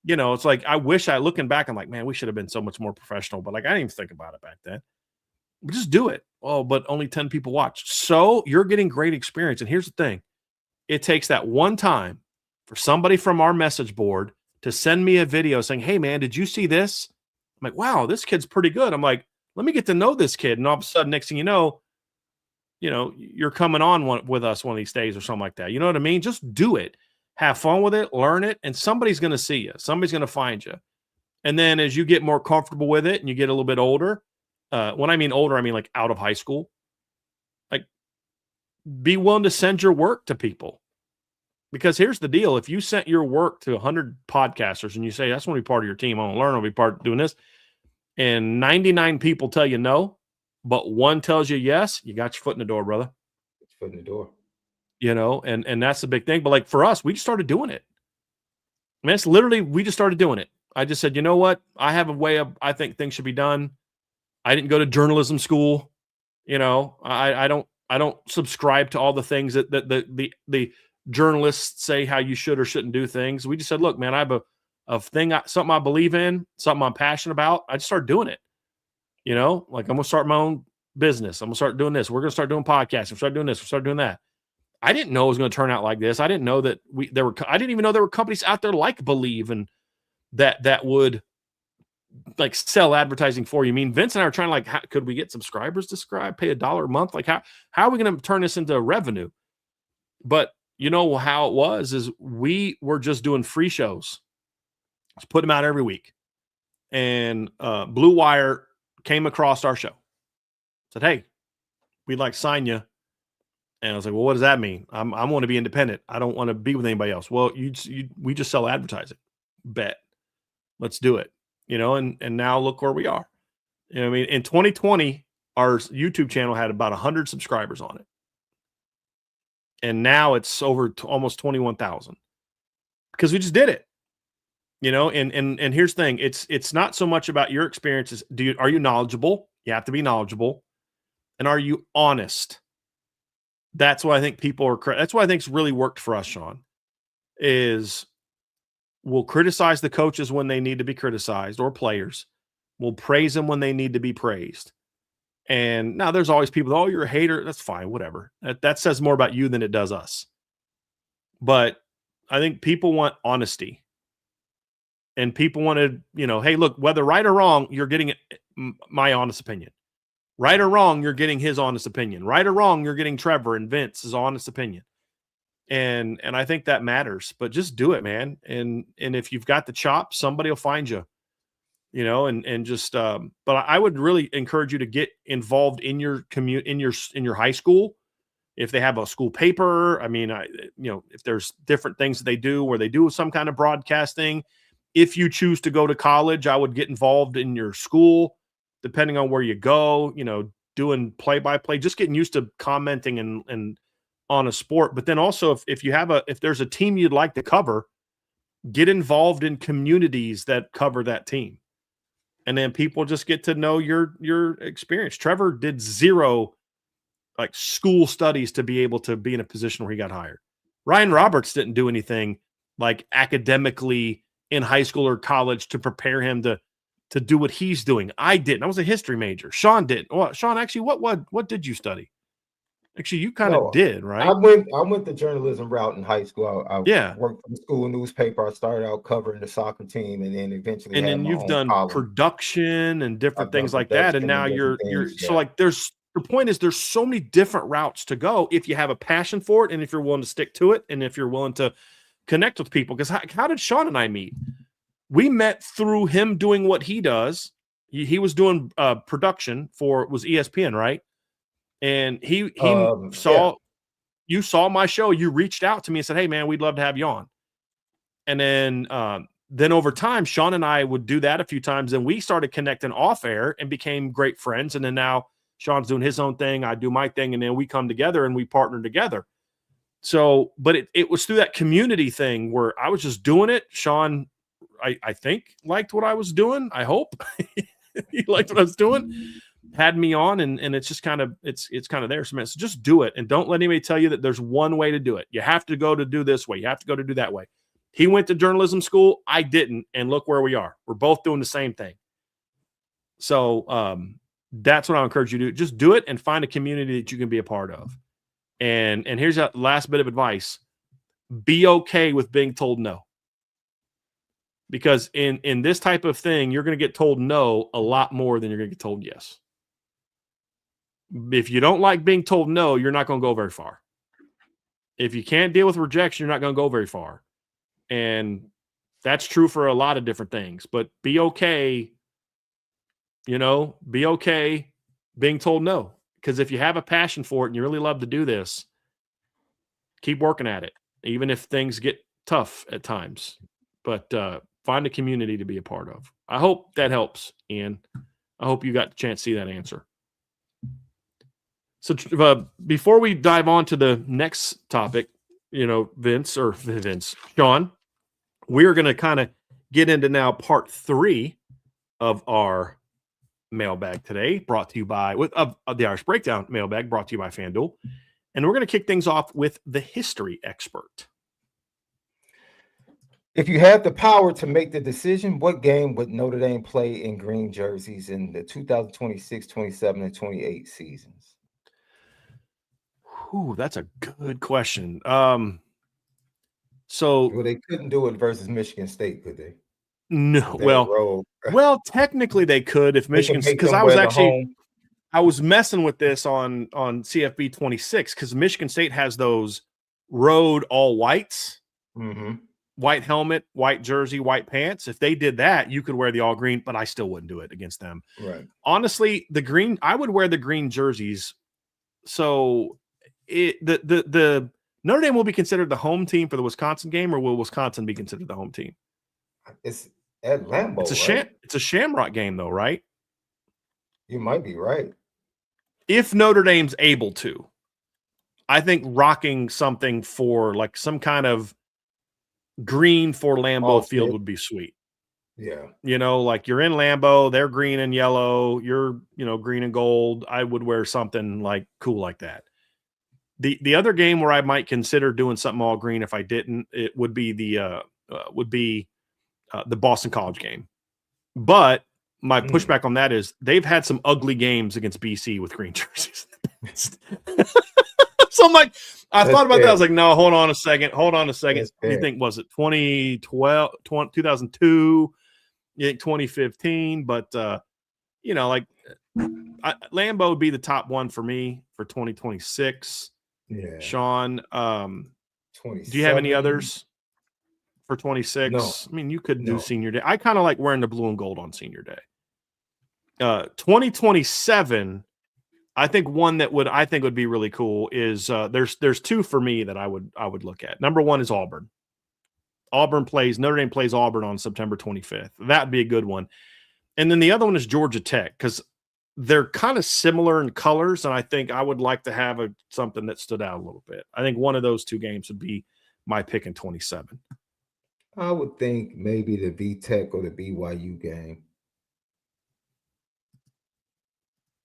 Speaker 1: it's like, I wish looking back, I'm like, man, we should have been so much more professional. But like, I didn't even think about it back then. Just do it. Oh, but only 10 people watch. So you're getting great experience. And here's the thing. It takes that one time for somebody from our message board to send me a video saying, hey, man, did you see this? I'm like, wow, this kid's pretty good. I'm like, let me get to know this kid. And all of a sudden, next thing you know, you're coming on with us one of these days or something like that. You know what I mean? Just do it. Have fun with it. Learn it. And somebody's going to see you. Somebody's going to find you. And then as you get more comfortable with it and you get a little bit older, when I mean older, I mean like out of high school, like, be willing to send your work to people. Because here's the deal. If you sent your work to 100 podcasters and you say, that's want to be part of your team, I want to learn, I'll be part of doing this, and 99 people tell you no, but one tells you yes, you got your foot in the door, brother.
Speaker 2: Foot in the door.
Speaker 1: And that's the big thing. But like, for us, we just started doing it. I mean, it's literally, we just started doing it. I just said, you know what? I have a way of, I think things should be done. I didn't go to journalism school. I don't subscribe to all the things that the journalists say how you should or shouldn't do things. We just said, look, man, I have a thing, something I believe in, something I'm passionate about. I just started doing it. Like, I'm going to start my own business. I'm going to start doing this. We're going to start doing podcasts. We'll start doing this. We'll start doing that. I didn't know it was going to turn out like this. I didn't know that I didn't even know there were companies out there like Believe and that would like sell advertising for you. I mean, Vince and I are trying to like, how, could we get subscribers to subscribe, pay $1 a month? Like how are we going to turn this into revenue? But you know how it was is we were just doing free shows. Just put them out every week. And Blue Wire came across our show. Said, hey, we'd like to sign you. And I was like, well, what does that mean? I want to be independent. I don't want to be with anybody else. Well, we just sell advertising. Bet. Let's do it. You know, and now look where we are. You know, I mean, in 2020, our YouTube channel had about 100 subscribers on it. And now it's over almost 21,000 because we just did it. You know, and here's the thing. It's not so much about your experiences. Are you knowledgeable? You have to be knowledgeable. And are you honest? That's what I think that's what I think's really worked for us, Sean, is we'll criticize the coaches when they need to be criticized or players. We'll praise them when they need to be praised. And now there's always people, oh, you're a hater. That's fine. Whatever. That says more about you than it does us. But I think people want honesty. And people want to, you know, hey, look, whether right or wrong, you're getting my honest opinion. Right or wrong, you're getting his honest opinion. Right or wrong, you're getting Trevor and Vince's honest opinion. And I think that matters. But just do it, man. And if you've got the chops, somebody will find you. You know, and just but I would really encourage you to get involved in your in your high school. If they have a school paper, I mean, you know, if there's different things that they do where they do some kind of broadcasting. If you choose to go to college, I would get involved in your school, depending on where you go, you know, doing play-by-play, just getting used to commenting and on a sport. But then also if there's a team you'd like to cover, get involved in communities that cover that team. And then people just get to know your experience. Trevor did 0 like school studies to be able to be in a position where he got hired. Ryan Roberts didn't do anything like academically in high school or college to prepare him to do what he's doing. I didn't. I was a history major. Sean didn't. Well, Sean, actually, what did you study? Actually, you kind of did, right?
Speaker 2: I went the journalism route in high school. I worked for the school newspaper. I started out covering the soccer team, and then eventually,
Speaker 1: and then you've done
Speaker 2: column.
Speaker 1: Production and different things like that. And now you're so like the point is there's so many different routes to go if you have a passion for it and if you're willing to stick to it and if you're willing to connect with people. Because how did Sean and I meet? We met through him doing what he does. He was doing production was ESPN, right? And he saw you saw my show. You reached out to me and said, "Hey, man, we'd love to have you on." And then over time, Sean and I would do that a few times, and we started connecting off air and became great friends. And then now Sean's doing his own thing, I do my thing, and then we come together and we partner together. So, but it was through that community thing where I was just doing it. Sean, I think, liked what I was doing. I hope he liked what I was doing. Had me on, and it's just kind of it's kind of there. So just do it, and don't let anybody tell you that there's one way to do it. You have to go to do this way. You have to go to do that way. He went to journalism school. I didn't, and look where we are. We're both doing the same thing. So that's what I encourage you to do. Just do it and find a community that you can be a part of. And here's that last bit of advice. Be okay with being told no. Because in this type of thing, you're going to get told no a lot more than you're going to get told yes. If you don't like being told no, you're not going to go very far. If you can't deal with rejection, you're not going to go very far. And that's true for a lot of different things. But be okay, be okay being told no. Because if you have a passion for it and you really love to do this, keep working at it, even if things get tough at times. But find a community to be a part of. I hope that helps, Ian. I hope you got the chance to see that answer. So before we dive on to the next topic, Sean, we're going to kind of get into now part 3 of our mailbag today, brought to you by the Irish Breakdown mailbag, brought to you by FanDuel. And we're going to kick things off with the history expert.
Speaker 2: If you had the power to make the decision, what game would Notre Dame play in green jerseys in the 2026, 27, and 28 seasons?
Speaker 1: Ooh, that's a good question.
Speaker 2: Well, they couldn't do it versus Michigan State, could they?
Speaker 1: No,
Speaker 2: with that road.
Speaker 1: well, technically they could if
Speaker 2: They can
Speaker 1: Michigan,
Speaker 2: make
Speaker 1: because
Speaker 2: them
Speaker 1: I was
Speaker 2: wear the
Speaker 1: actually
Speaker 2: home.
Speaker 1: I was messing with this on CFB 26 because Michigan State has those road all whites, white helmet, white jersey, white pants. If they did that, you could wear the all green, but I still wouldn't do it against them.
Speaker 2: Right.
Speaker 1: Honestly, the green, I would wear the green jerseys. So the Notre Dame will be considered the home team for the Wisconsin game, or will Wisconsin be considered the home team?
Speaker 2: It's at Lambeau, right?
Speaker 1: It's a Shamrock game though, right?
Speaker 2: You might be right.
Speaker 1: If Notre Dame's able to, I think rocking something for like some kind of green for Lambeau Field would be sweet.
Speaker 2: Yeah.
Speaker 1: You know, like you're in Lambeau, they're green and yellow, you're, green and gold. I would wear something like cool like that. The other game where I might consider doing something all green if I didn't, it would be the Boston College game. But my pushback on that is they've had some ugly games against BC with green jerseys. So I'm like, I thought about that. I was like, no, hold on a second. What do you think? Was it 2012, 2002, 2015? But, Lambeau would be the top one for me for 2026.
Speaker 2: Yeah.
Speaker 1: Sean, do you have any others for 26?
Speaker 2: No.
Speaker 1: I mean, you could do senior day. I kind of like wearing the blue and gold on senior day. 2027, I think one that would be really cool is there's two for me that I would look at. Number one is Auburn. Notre Dame plays Auburn on September 25th. That'd be a good one. And then the other one is Georgia Tech, because they're kind of similar in colors, and I think I would like to have something that stood out a little bit. I think one of those two games would be my pick in 27.
Speaker 2: I would think maybe the V-Tech or the BYU game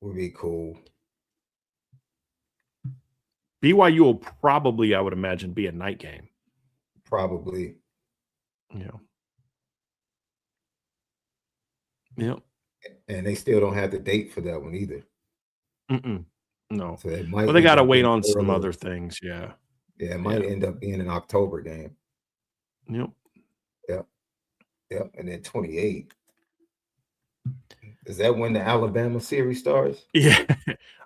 Speaker 2: would be cool.
Speaker 1: BYU will probably, I would imagine, be a night game.
Speaker 2: Probably.
Speaker 1: Yeah. Yep.
Speaker 2: And they still don't have the date for that one either.
Speaker 1: No.
Speaker 2: So
Speaker 1: they got to wait on some other things. Yeah.
Speaker 2: Yeah, it might end up being an October game.
Speaker 1: Yep.
Speaker 2: And then 28. Is that when the Alabama series starts?
Speaker 1: Yeah.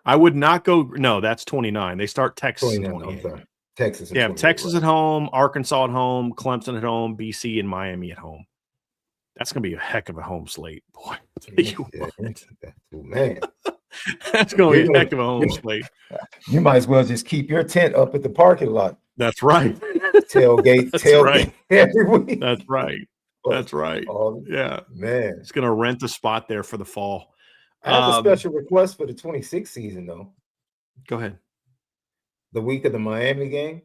Speaker 1: I would not go. No, that's 29. They start Texas
Speaker 2: 29. I'm sorry. Texas.
Speaker 1: Yeah, Texas at home, Arkansas at home, Clemson at home, BC and Miami at home. That's going to be a heck of a home slate, boy.
Speaker 2: Man.
Speaker 1: That's going to be a heck of a home slate.
Speaker 2: You might as well just keep your tent up at the parking lot.
Speaker 1: That's right.
Speaker 2: Tailgate every week.
Speaker 1: That's right. Yeah.
Speaker 2: Man.
Speaker 1: It's going to rent a spot there for the fall.
Speaker 2: I have a special request for the 26th season, though.
Speaker 1: Go ahead.
Speaker 2: The week of the Miami game,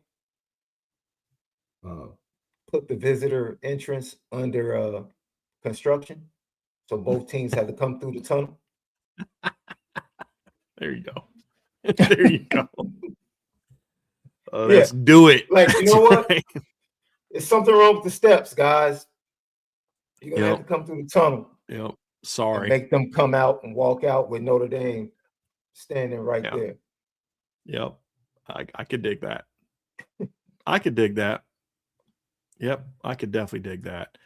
Speaker 2: put the visitor entrance under construction, so both teams have to come through the tunnel.
Speaker 1: There you go. Let's do it.
Speaker 2: Like, you know what? There's something wrong with the steps, guys. You're going to have to come through the tunnel.
Speaker 1: Yep. Sorry.
Speaker 2: Make them come out and walk out with Notre Dame standing right there.
Speaker 1: Yep. I could dig that. I could dig that. Yep. I could definitely dig that.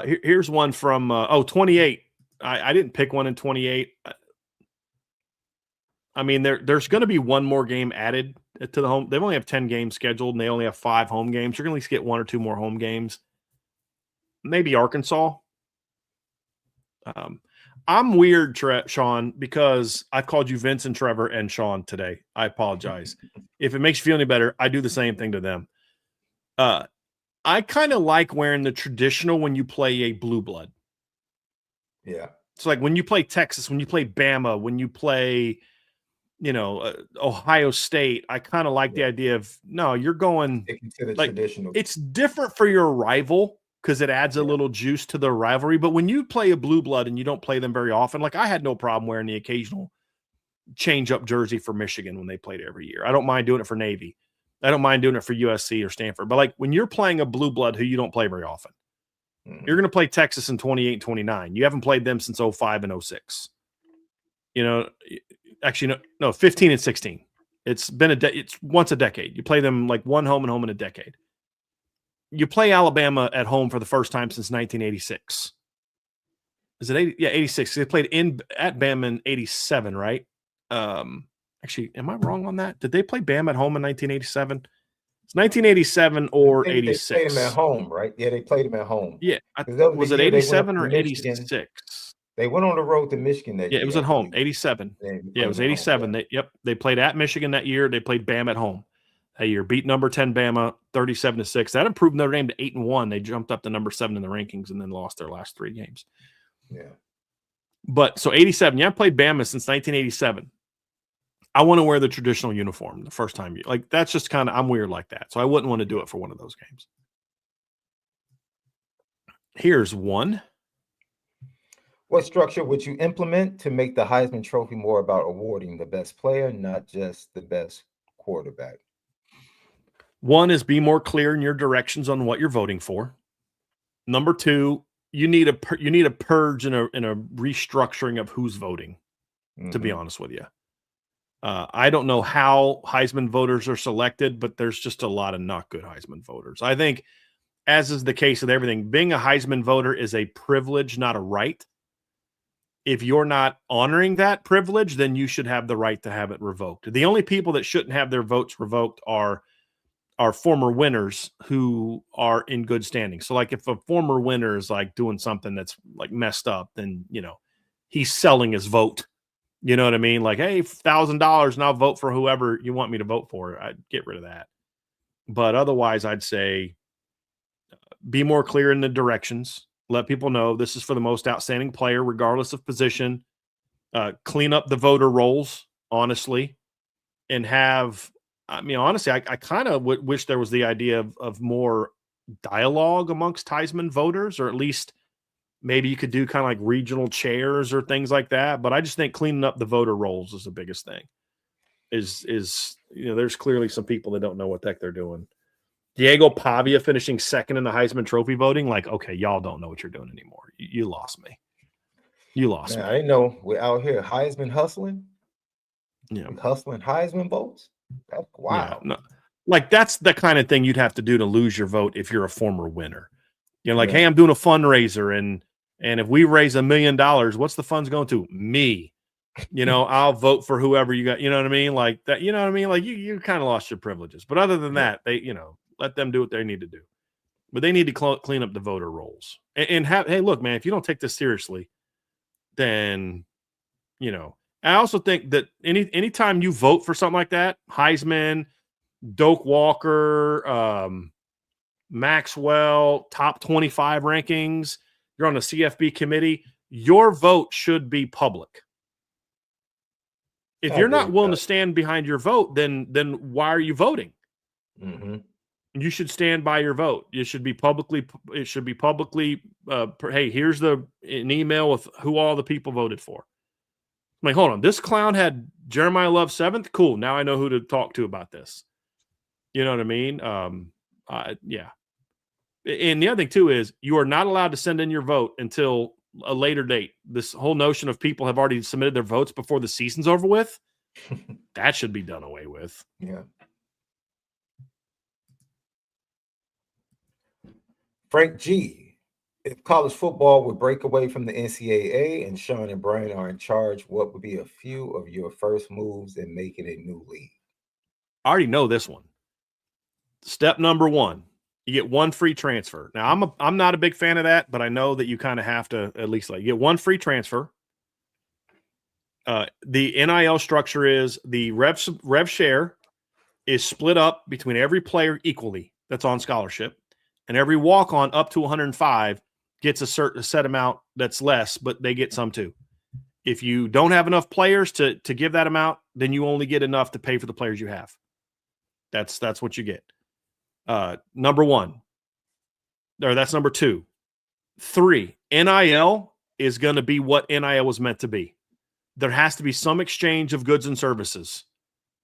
Speaker 1: Here's one from 28. I didn't pick one in 28. I mean, there's going to be one more game added to the home. They only have 10 games scheduled, and they only have 5 home games. You're going to at least get 1 or 2 more home games. Maybe Arkansas. I'm weird, Sean, because I called you Vince and Trevor and Sean today. I apologize. If it makes you feel any better, I do the same thing to them. I kind of like wearing the traditional when you play a blue blood.
Speaker 2: Yeah.
Speaker 1: It's like when you play Texas, when you play Bama, when you play, Ohio State, I kind of like the idea of, no, you're going like traditional. It's different for your rival because it adds a little juice to the rivalry. But when you play a blue blood and you don't play them very often, like I had no problem wearing the occasional change up jersey for Michigan when they played every year. I don't mind doing it for Navy. I don't mind doing it for USC or Stanford. But like when you're playing a blue blood who you don't play very often, you're going to play Texas in 28 and 29. You haven't played them since 05 and 06. Actually, no, 15 and 16. It's been it's once a decade. You play them like one home and home in a decade. you play Alabama at home for the first time since 1986. Is it 80? Yeah, 86. They played at Bama in 87, right? Actually, am I wrong on that? Did they play Bama at home in 1987? It's 1987 or 86.
Speaker 2: They played them at home, right? Yeah, they played them at home.
Speaker 1: Yeah. Was it 87 or 86?
Speaker 2: They went on the road to Michigan that year.
Speaker 1: Yeah, it was at home. 87. Yeah, it was 87. They played at Michigan that year. They played Bama at home that year. Beat number 10 Bama 37-6. That improved Notre Dame to 8-1. They jumped up to number 7 in the rankings and then lost their last 3 games.
Speaker 2: Yeah.
Speaker 1: But so 87. Yeah, I played Bama since 1987. I want to wear the traditional uniform the first time. Like, that's just kind of, I'm weird like that. So I wouldn't want to do it for one of those games. Here's one.
Speaker 2: What structure would you implement to make the Heisman Trophy more about awarding the best player, not just the best quarterback?
Speaker 1: One is be more clear in your directions on what you're voting for. Number 2, you need a purge and a restructuring of who's voting, to be honest with you. I don't know how Heisman voters are selected, but there's just a lot of not good Heisman voters. I think, as is the case with everything, being a Heisman voter is a privilege, not a right. If you're not honoring that privilege, then you should have the right to have it revoked. The only people that shouldn't have their votes revoked are former winners who are in good standing. So, like, if a former winner is like doing something that's like messed up, then, he's selling his vote. You know what I mean? Like, hey, $1,000 and I'll vote for whoever you want me to vote for. I'd get rid of that. But otherwise, I'd say be more clear in the directions. Let people know this is for the most outstanding player, regardless of position. Clean up the voter rolls, honestly, and have, honestly, I kind of wish there was the idea of more dialogue amongst Heisman voters, or at least maybe you could do kind of like regional chairs or things like that. But I just think cleaning up the voter rolls is the biggest thing. There's clearly some people that don't know what the heck they're doing. Diego Pavia finishing 2nd in the Heisman Trophy voting. Like, okay, y'all don't know what you're doing anymore. You lost me. You lost me.
Speaker 2: I didn't know we're out here Heisman hustling.
Speaker 1: Yeah.
Speaker 2: Hustling Heisman votes. That's wow.
Speaker 1: Yeah, no. Like, that's the kind of thing you'd have to do to lose your vote if you're a former winner. Hey, I'm doing a fundraiser, and if we raise $1 million, what's the funds going to? Me. I'll vote for whoever you got. You know what I mean? Like that. You know what I mean? Like, you kind of lost your privileges. But other than that, they, let them do what they need to do. But they need to clean up the voter rolls and have. Hey, look, man, if you don't take this seriously, then, I also think that anytime you vote for something like that, Heisman, Doak Walker, Maxwell, top 25 rankings, you're on the CFB committee, your vote should be public. If you're not willing to stand behind your vote, then why are you voting?
Speaker 2: Mm-hmm.
Speaker 1: You should stand by your vote. It should be publicly. Hey, here's an email with who all the people voted for. I'm like, hold on, this clown had Jeremiah Love 7th. Cool. Now I know who to talk to about this. You know what I mean? Yeah. And the other thing too is you are not allowed to send in your vote until a later date. This whole notion of people have already submitted their votes before the season's over with, that should be done away with.
Speaker 2: Yeah. Frank G. If college football would break away from the NCAA and Sean and Brian are in charge, what would be a few of your first moves in making a new league?
Speaker 1: I already know this one. Step number 1, you get 1 free transfer. Now, I'm not a big fan of that, but I know that you kind of have to at least you get 1 free transfer. The NIL structure is the rev share is split up between every player equally that's on scholarship. And every walk-on up to 105 gets a set amount that's less, but they get some too. If you don't have enough players to give that amount, then you only get enough to pay for the players you have. That's what you get. Number 1. Or that's number 2. 3, NIL is going to be what NIL was meant to be. There has to be some exchange of goods and services.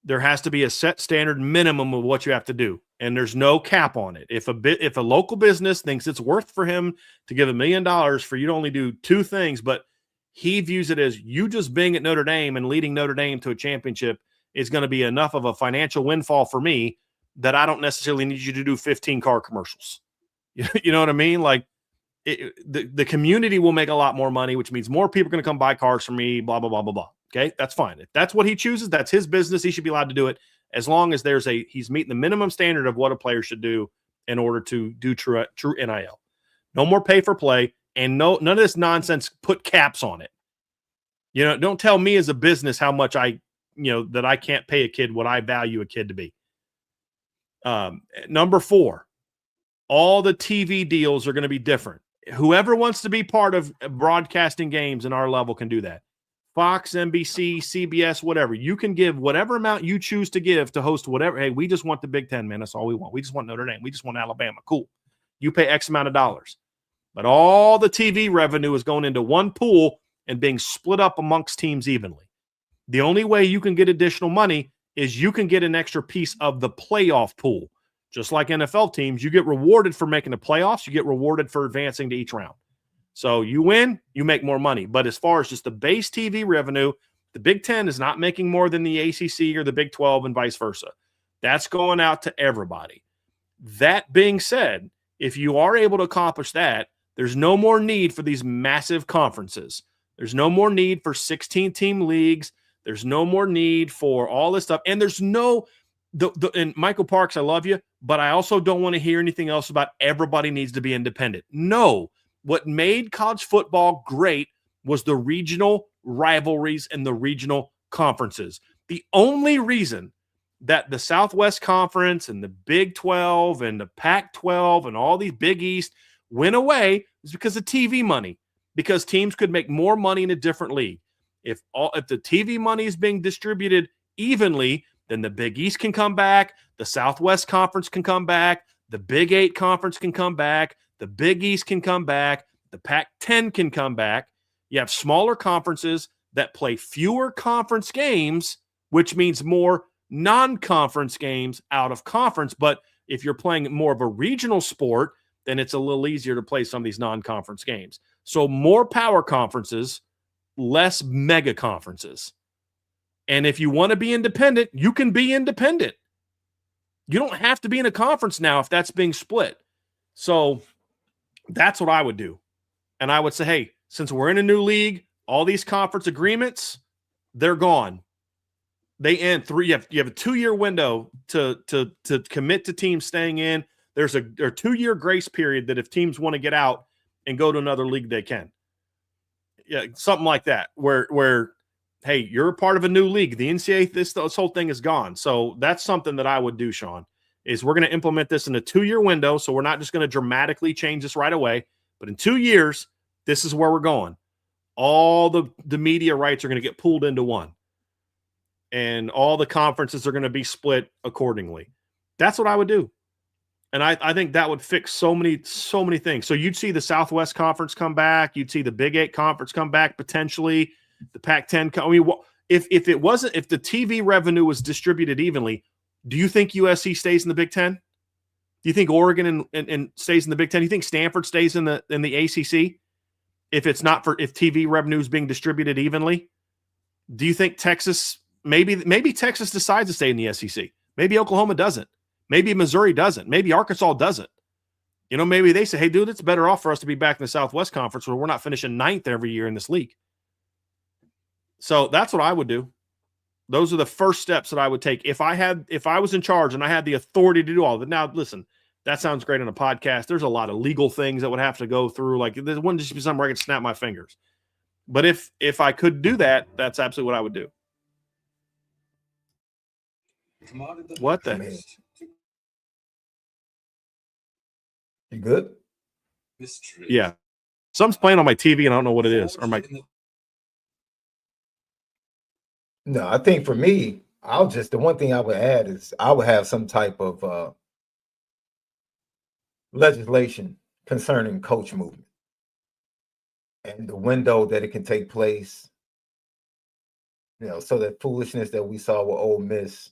Speaker 1: There has to be a set standard minimum of what you have to do. And there's no cap on it. If a local business thinks it's worth for him to give $1 million for you to only do 2 things, but he views it as you just being at Notre Dame and leading Notre Dame to a championship is going to be enough of a financial windfall for me that I don't necessarily need you to do 15 car commercials. You know what I mean? Like the community will make a lot more money, which means more people are going to come buy cars from me, blah, blah, blah, blah, blah. Okay, that's fine. If that's what he chooses, that's his business. He should be allowed to do it as long as he's meeting the minimum standard of what a player should do in order to do true NIL. No more pay for play, and none of this nonsense. Put caps on it. Don't tell me as a business how much that I can't pay a kid what I value a kid to be. Number 4, all the TV deals are going to be different. Whoever wants to be part of broadcasting games in our level can do that. Fox, NBC, CBS, whatever. You can give whatever amount you choose to give to host whatever. Hey, we just want the Big Ten, man. That's all we want. We just want Notre Dame. We just want Alabama. Cool. You pay X amount of dollars. But all the TV revenue is going into one pool and being split up amongst teams evenly. The only way you can get additional money is you can get an extra piece of the playoff pool. Just like NFL teams, you get rewarded for making the playoffs. You get rewarded for advancing to each round. So you win, you make more money. But as far as just the base TV revenue, the Big Ten is not making more than the ACC or the Big 12 and vice versa. That's going out to everybody. That being said, if you are able to accomplish that, there's no more need for these massive conferences. There's no more need for 16-team leagues. There's no more need for all this stuff. And there's no and Michael Parks, I love you, but I also don't want to hear anything else about everybody needs to be independent. No. What made college football great was the regional rivalries and the regional conferences. The only reason that the Southwest Conference and the Big 12 and the Pac-12 and all these Big East went away is because of TV money, because teams could make more money in a different league. If the TV money is being distributed evenly, then the Big East can come back, the Southwest Conference can come back, the Big 8 Conference can come back, the Big East can come back, the Pac-10 can come back. You have smaller conferences that play fewer conference games, which means more non-conference games out of conference. But if you're playing more of a regional sport, then it's a little easier to play some of these non-conference games. So more power conferences, less mega conferences. And if you want to be independent, you can be independent. You don't have to be in a conference now if that's being split. So that's what I would do. And I would say, hey, since we're in a new league, all these conference agreements, they're gone. They end you have a 2-year window to commit to teams staying in. There's a 2-year grace period that if teams want to get out and go to another league, they can. Yeah, something like that, where hey, you're a part of a new league. The NCAA, this whole thing is gone. So that's something that I would do, Sean, is we're going to implement this in a 2-year window. So we're not just going to dramatically change this right away, but in 2 years, this is where we're going. All the media rights are going to get pulled into one, and all the conferences are going to be split accordingly. That's what I would do. And I think that would fix so many things. So you'd see the Southwest Conference come back. You'd see the Big 8 Conference come back potentially. The Pac-10. I mean, if the TV revenue was distributed evenly, do you think USC stays in the Big 10? Do you think Oregon and stays in the Big 10? Do you think Stanford stays in the ACC? If TV revenue is being distributed evenly, do you think Texas maybe Texas decides to stay in the SEC? Maybe Oklahoma doesn't. Maybe Missouri doesn't. Maybe Arkansas doesn't. Maybe they say, hey, dude, it's better off for us to be back in the Southwest Conference where we're not finishing 9th every year in this league. So that's what I would do. Those are the first steps that I would take if I was in charge and I had the authority to do all of it. Now, listen, that sounds great on a podcast. There's a lot of legal things that would have to go through. Like, there wouldn't just be something where I could snap my fingers. But if I could do that, that's absolutely what I would do. What the heck?
Speaker 2: You good?
Speaker 1: Yeah. Something's playing on my TV and I don't know what it is. Or
Speaker 2: No, I think for me, the one thing I would add is I would have some type of legislation concerning coach movement and the window that it can take place. So that foolishness that we saw with Ole Miss,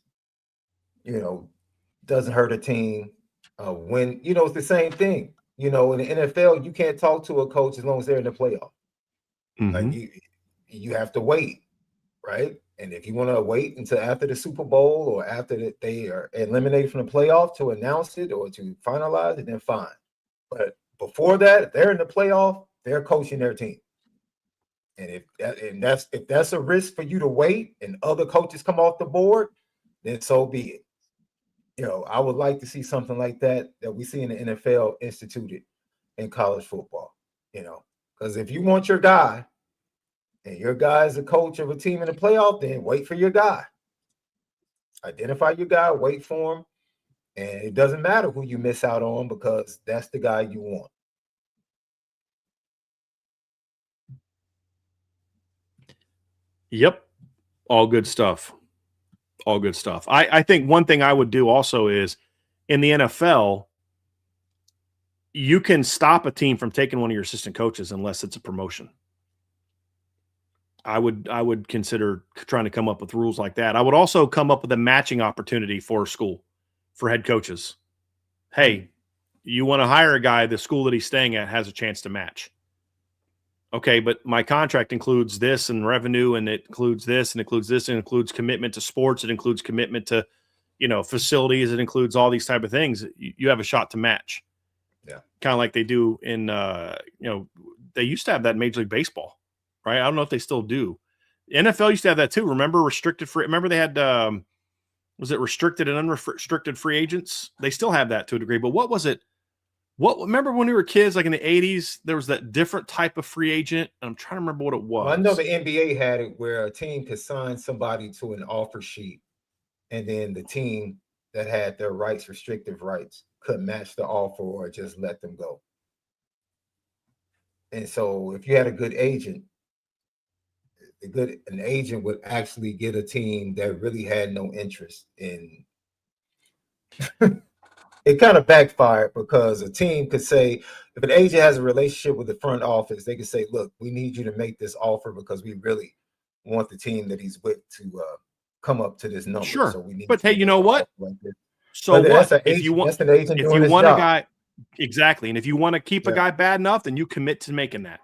Speaker 2: doesn't hurt a team. When it's the same thing. In the NFL, you can't talk to a coach as long as they're in the playoff.
Speaker 1: Mm-hmm.
Speaker 2: Like you have to wait, right? And if you want to wait until after the Super Bowl or after they are eliminated from the playoff to announce it or to finalize it, then fine. But before that, if they're in the playoff, they're coaching their team. And if that's a risk for you to wait and other coaches come off the board, then so be it. I would like to see something like that we see in the NFL instituted in college football, because if you want your guy and your guy is a coach of a team in the playoff, then wait for your guy. Identify your guy, wait for him. And it doesn't matter who you miss out on because that's the guy you want.
Speaker 1: Yep. All good stuff. All good stuff. I think one thing I would do also is in the NFL, you can stop a team from taking one of your assistant coaches unless it's a promotion. I would consider trying to come up with rules like that. I would also come up with a matching opportunity for a school, for head coaches. Hey, you want to hire a guy, the school that he's staying at has a chance to match. Okay, but my contract includes this and revenue, and it includes this, and includes this, and includes commitment to sports. It includes commitment to, facilities. It includes all these type of things. You have a shot to match.
Speaker 2: Yeah.
Speaker 1: Kind of like they do in, they used to have that in Major League Baseball, right? I don't know if they still do. The NFL used to have that too. Remember remember they had, was it restricted and unrestricted free agents? They still have that to a degree, but what was it? Remember when we were kids, like in the 80s, there was that different type of free agent. I'm trying to remember what it was.
Speaker 2: Well, I know the NBA had it where a team could sign somebody to an offer sheet, and then the team that had their restrictive rights, could match the offer or just let them go. And so if you had a good agent, an agent would actually get a team that really had no interest in it. Kind of backfired because a team could say, if an agent has a relationship with the front office, they could say, look, we need you to make this offer because we really want the team that he's with to come up to this number.
Speaker 1: Sure.
Speaker 2: So we need
Speaker 1: but hey, you know what?
Speaker 2: Like
Speaker 1: so what? If you want a guy, exactly. And if you want to keep a guy bad enough, then you commit to making that.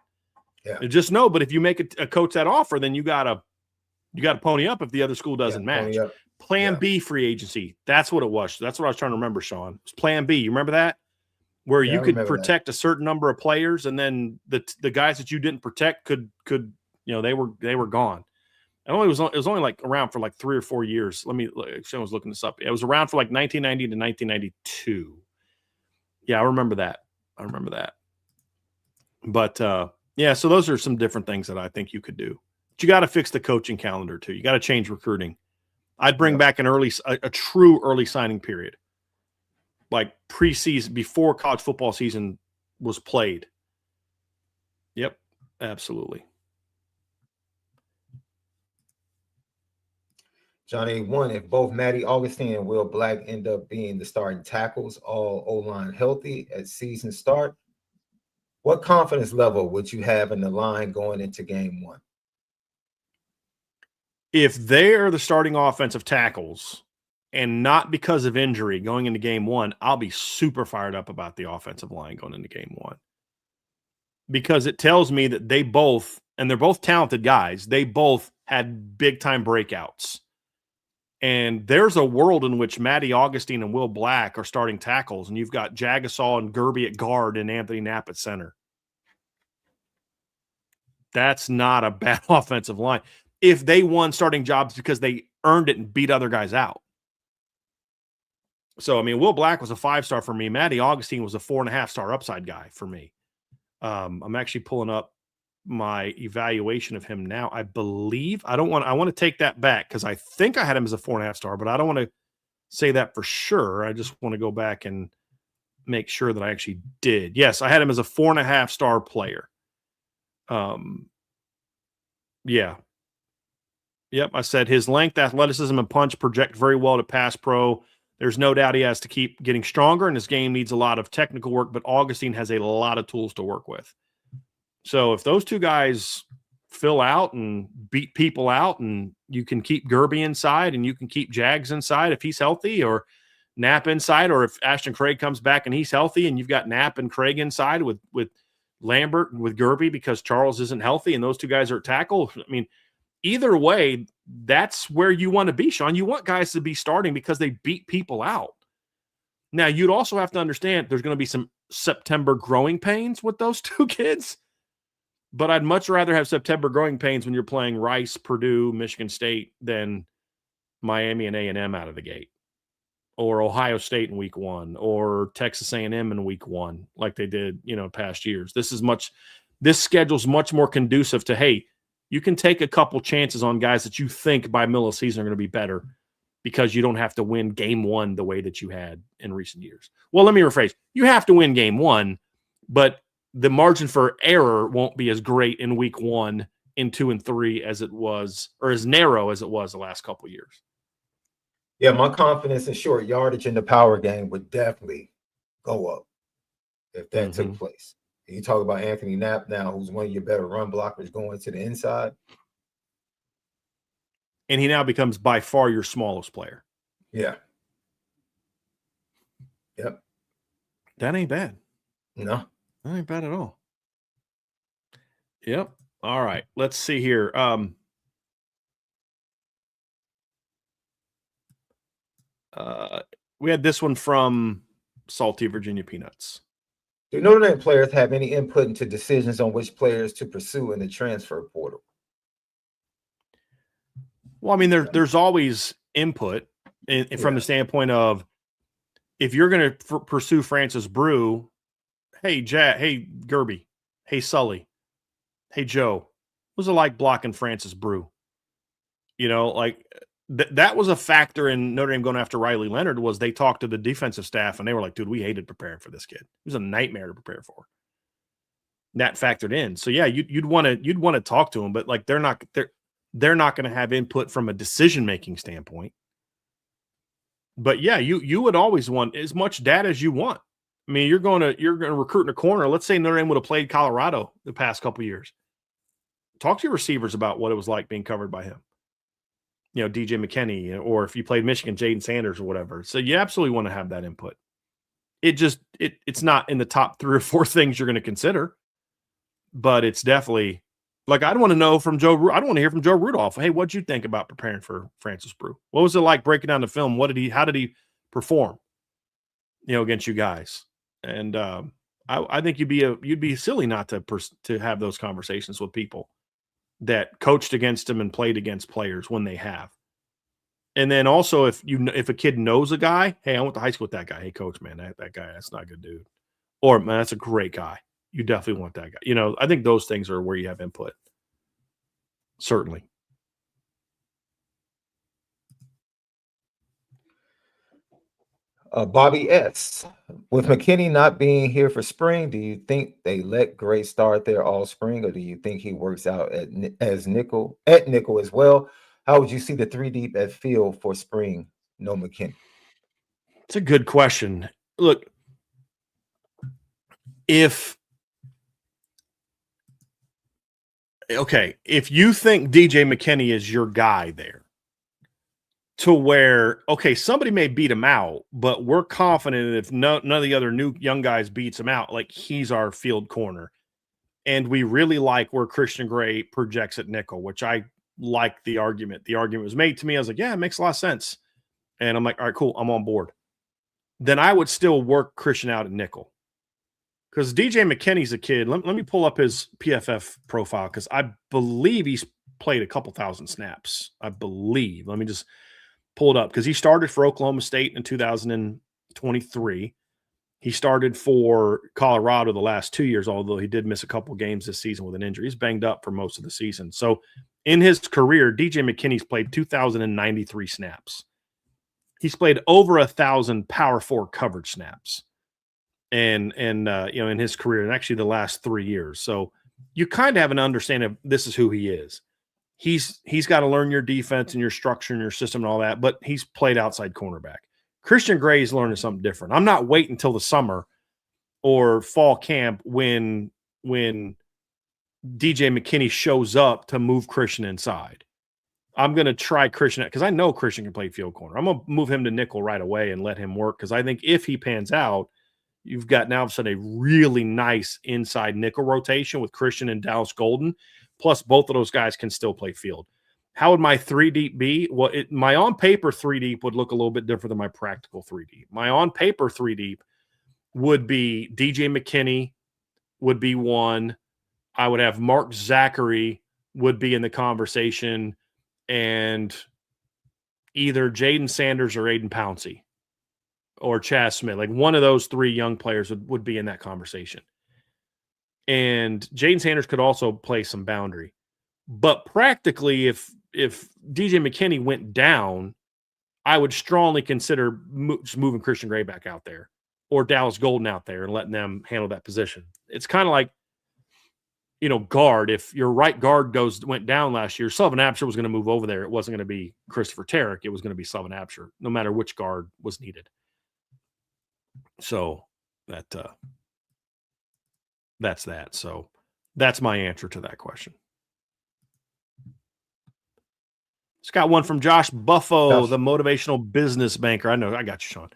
Speaker 2: Yeah.
Speaker 1: Just know, but if you make a coach that offer, then you gotta pony up if the other school doesn't match. Plan B free agency. That's what it was. That's what I was trying to remember, Sean. It was Plan B. You remember that? Where you could protect a certain number of players, and then the guys that you didn't protect could they were gone. It was only like around for like 3 or 4 years. Sean was looking this up. It was around for like 1990 to 1992. Yeah, I remember that. But yeah, so those are some different things that I think you could do. But you got to fix the coaching calendar too. You got to change recruiting. I'd bring back a true early signing period, like preseason, before college football season was played. Yep, absolutely.
Speaker 2: Johnny, if both Matty Augustine and Will Black end up being the starting tackles, all O-line healthy at season start, what confidence level would you have in the line going into game one?
Speaker 1: If they are the starting offensive tackles and not because of injury going into game one, I'll be super fired up about the offensive line going into game one. Because it tells me that they're both talented guys. They both had big time breakouts. And there's a world in which Matty Augustine and Will Black are starting tackles, and you've got Jagasol and Gerby at guard and Anthony Knapp at center. That's not a bad offensive line. If they won starting jobs because they earned it and beat other guys out. So, I mean, Will Black was a 5-star for me. Matty Augustine was a 4.5-star upside guy for me. I'm actually pulling up my evaluation of him now. I believe I want to take that back because I think I had him as a 4.5-star, but I don't want to say that for sure. I just want to go back and make sure that I actually did. Yes, I had him as a 4.5-star player. Yeah. Yep, I said his length, athleticism, and punch project very well to pass pro. There's no doubt he has to keep getting stronger, and his game needs a lot of technical work, but Augustine has a lot of tools to work with. So if those two guys fill out and beat people out, and you can keep Gerby inside and you can keep Jags inside if he's healthy, or Knapp inside, or if Ashton Craig comes back and he's healthy and you've got Knapp and Craig inside with Lambert and with Gerby because Charles isn't healthy and those two guys are at tackle. I mean, either way, that's where you want to be, Sean. You want guys to be starting because they beat people out. Now, you'd also have to understand there's going to be some September growing pains with those two kids, but I'd much rather have September growing pains when you're playing Rice, Purdue, Michigan State than Miami and A&M out of the gate, or Ohio State in week 1, or Texas A&M in week 1, like they did, past years. This schedule's much more conducive to, hey, you can take a couple chances on guys that you think by middle of the season are going to be better because you don't have to win game 1 the way that you had in recent years. Well, let me rephrase. You have to win game 1, but the margin for error won't be as great in week 1, in 2 and 3 as it was, or as narrow as it was the last couple of years.
Speaker 2: Yeah, my confidence in short yardage in the power game would definitely go up if that took place. You talk about Anthony Knapp now, who's one of your better run blockers going to the inside.
Speaker 1: And he now becomes by far your smallest player.
Speaker 2: Yeah. Yep.
Speaker 1: That ain't bad.
Speaker 2: No.
Speaker 1: That ain't bad at all. Yep. All right. Let's see here. We had this one from Salty Virginia Peanuts.
Speaker 2: Do Notre Dame players have any input into decisions on which players to pursue in the transfer portal?
Speaker 1: Well, I mean, there's always input from the standpoint of, if you're going to pursue Francis Brew, hey, hey, Gerby, hey, Sully, hey, Joe, what was it like blocking Francis Brew? That was a factor in Notre Dame going after Riley Leonard. Was they talked to the defensive staff and they were like, dude, we hated preparing for this kid. It was a nightmare to prepare for. That factored in. So yeah, you'd want to talk to them, but like they're not going to have input from a decision-making standpoint. But yeah, you would always want as much data as you want. I mean, you're going to recruit in a corner. Let's say Notre Dame would have played Colorado the past couple of years. Talk to your receivers about what it was like being covered by him. DJ McKinney, or if you played Michigan, Jaden Sanders or whatever. So you absolutely want to have that input. It's not in the top 3 or 4 things you're going to consider, but it's definitely like, I'd want to know from Joe. I'd want to hear from Joe Rudolph. Hey, what'd you think about preparing for Francis Brew? What was it like breaking down the film? How did he perform, against you guys? And I think you'd be silly not to have those conversations with people that coached against him and played against players when they have. And then also, if a kid knows a guy, hey, I went to high school with that guy. Hey, coach, man, that guy, that's not a good dude. Or, man, that's a great guy. You definitely want that guy. I think those things are where you have input. Certainly.
Speaker 2: Bobby S. With McKinney not being here for spring, do you think they let Gray start there all spring, or do you think he works out at nickel as well? How would you see the 3 deep at field for spring? No McKinney.
Speaker 1: It's a good question. Look, if you think DJ McKinney is your guy there, to where, somebody may beat him out, but we're confident if none of the other new young guys beats him out, like he's our field corner. And we really like where Christian Gray projects at nickel, which I like the argument. The argument was made to me. I was like, yeah, it makes a lot of sense. And I'm like, all right, cool, I'm on board. Then I would still work Christian out at nickel. Because DJ McKinney's a kid. Let me pull up his PFF profile, because I believe he's played a couple thousand snaps. I believe. Let me just pull it up, because he started for Oklahoma State in 2023. He started for Colorado the last 2 years, although he did miss a couple games this season with an injury. He's banged up for most of the season. So in his career, DJ McKinney's played 2,093 snaps. He's played over 1,000 Power 4 coverage snaps. And in his career, and actually the last 3 years. So you kind of have an understanding of this is who he is. He's got to learn your defense and your structure and your system and all that, but he's played outside cornerback. Christian Gray is learning something different. I'm not waiting until the summer or fall camp when DJ McKinney shows up to move Christian inside. I'm going to try Christian, because I know Christian can play field corner. I'm going to move him to nickel right away and let him work, because I think if he pans out, you've got now all of a sudden a really nice inside nickel rotation with Christian and Dallas Golden. Plus, both of those guys can still play field. How would my 3 deep be? Well, my on paper 3 deep would look a little bit different than my practical 3 deep. My on paper 3 deep would be DJ McKinney would be one. I would have Mark Zachary would be in the conversation, and either Jaden Sanders or Aiden Pouncey or Chaz Smith. Like one of those three young players would be in that conversation. And Jaden Sanders could also play some boundary. But practically, if DJ McKinney went down, I would strongly consider just moving Christian Gray back out there or Dallas Golden out there and letting them handle that position. It's kind of like, guard. If your right guard went down last year, Sullivan Absher was going to move over there. It wasn't going to be Christopher Tarrick. It was going to be Sullivan Absher, no matter which guard was needed. So that's that. So that's my answer to that question. It's got one from Josh Buffo, the motivational business banker. I know, I got you, Sean.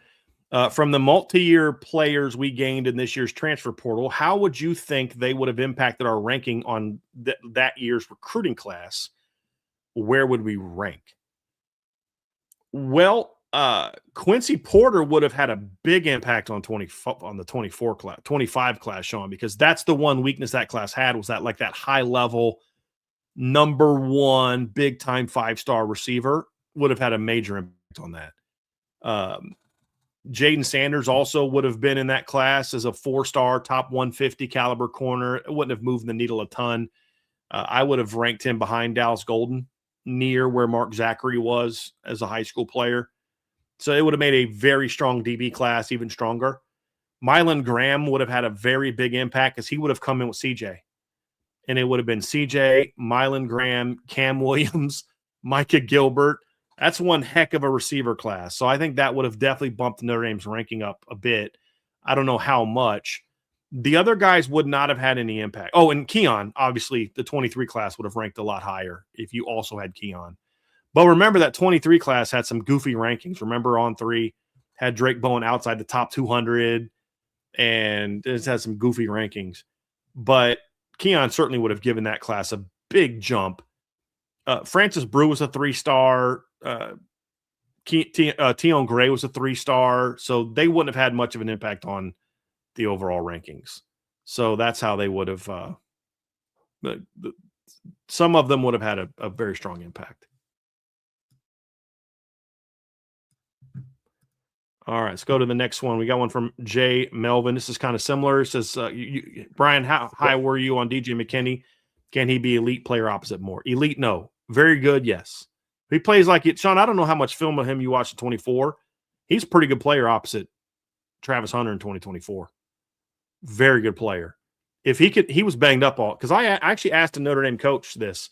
Speaker 1: From the multi-year players we gained in this year's transfer portal, how would you think they would have impacted our ranking on that year's recruiting class? Where would we rank? Well, Quincy Porter would have had a big impact on the 25 class, Sean, because that's the one weakness that class had, was that high level number one big time 5-star receiver would have had a major impact on that. Jaden Sanders also would have been in that class as a 4-star top 150 caliber corner. It wouldn't have moved the needle a ton. I would have ranked him behind Dallas Golden, near where Mark Zachary was as a high school player. So it would have made a very strong DB class even stronger. Mylan Graham would have had a very big impact because he would have come in with CJ. And it would have been CJ, Mylan Graham, Cam Williams, Micah Gilbert. That's one heck of a receiver class. So I think that would have definitely bumped Notre Dame's ranking up a bit. I don't know how much. The other guys would not have had any impact. Oh, and Keon, obviously, the 23 class would have ranked a lot higher if you also had Keon. But remember that 23 class had some goofy rankings. Remember on 3 had Drake Bowen outside the top 200, and it had some goofy rankings. But Keon certainly would have given that class a big jump. Francis Brew was a 3-star. Tion Gray was a 3-star. So they wouldn't have had much of an impact on the overall rankings. So that's how they would have some of them would have had a very strong impact. All right, let's go to the next one. We got one from Jay Melvin. This is kind of similar. It says, Brian, how high were you on DJ McKinney? Can he be elite player opposite Moore? Elite, no. Very good, yes. He plays like it. Sean, I don't know how much film of him you watched in 24. He's a pretty good player opposite Travis Hunter in 2024. Very good player. If he was banged up all, because I actually asked a Notre Dame coach this,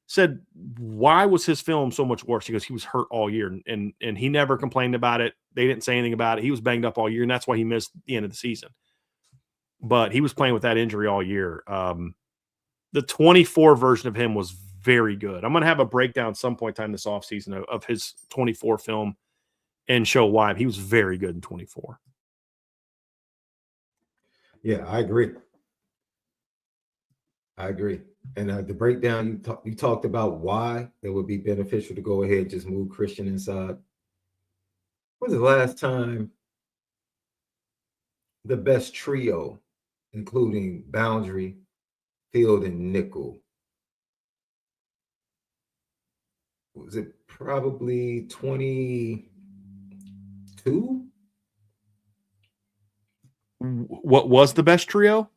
Speaker 1: said, why was his film so much worse? He goes, he was hurt all year, and he never complained about it. They didn't say anything about it. He was banged up all year, and that's why he missed the end of the season. But he was playing with that injury all year. The 24 version of him was very good. I'm going to have a breakdown some point in time this offseason of his 24 film and show why. He was very good in 24.
Speaker 2: Yeah, I agree. And the breakdown, you talked about why it would be beneficial to go ahead and just move Christian inside. When was the last time the best trio, including boundary, field, and nickel? Was it probably 22?
Speaker 1: What was the best trio?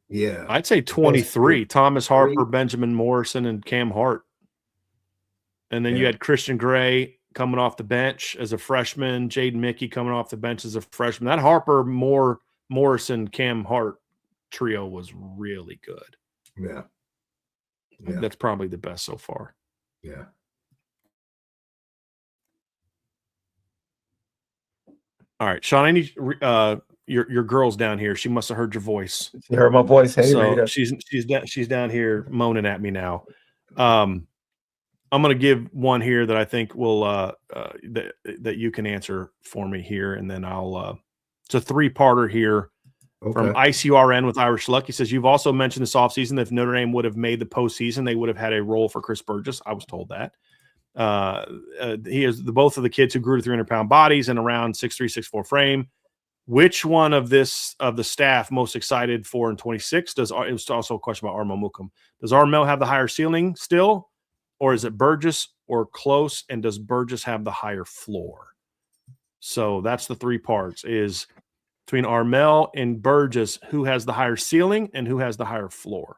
Speaker 2: Yeah.
Speaker 1: I'd say 23. Thomas Harper, Benjamin Morrison, and Cam Hart. And then you had Christian Gray coming off the bench as a freshman, Jaden Mickey coming off the bench as a freshman. That Harper, Morrison, Cam Hart trio was really good.
Speaker 2: Yeah.
Speaker 1: That's probably the best so far.
Speaker 2: Yeah.
Speaker 1: All right, Sean, I need your girl's down here. She must have heard your voice.
Speaker 2: She heard my voice. Hey,
Speaker 1: so
Speaker 2: Rita.
Speaker 1: she's down here moaning at me now. I'm going to give one here that I think will that you can answer for me here, and then I'll. It's a 3-parter here from ICURN with Irish Luck. He says, you've also mentioned this offseason that if Notre Dame would have made the postseason, they would have had a role for Chris Burgess. I was told that. He is both of the kids who grew to 300-pound bodies and around 6'3", 6'4" frame Which one of the staff most excited for in 26? It was also a question about Armel Mukam. Does Armel have the higher ceiling still, or is it Burgess or close? And does Burgess have the higher floor? So that's the three parts, is between Armel and Burgess, who has the higher ceiling and who has the higher floor?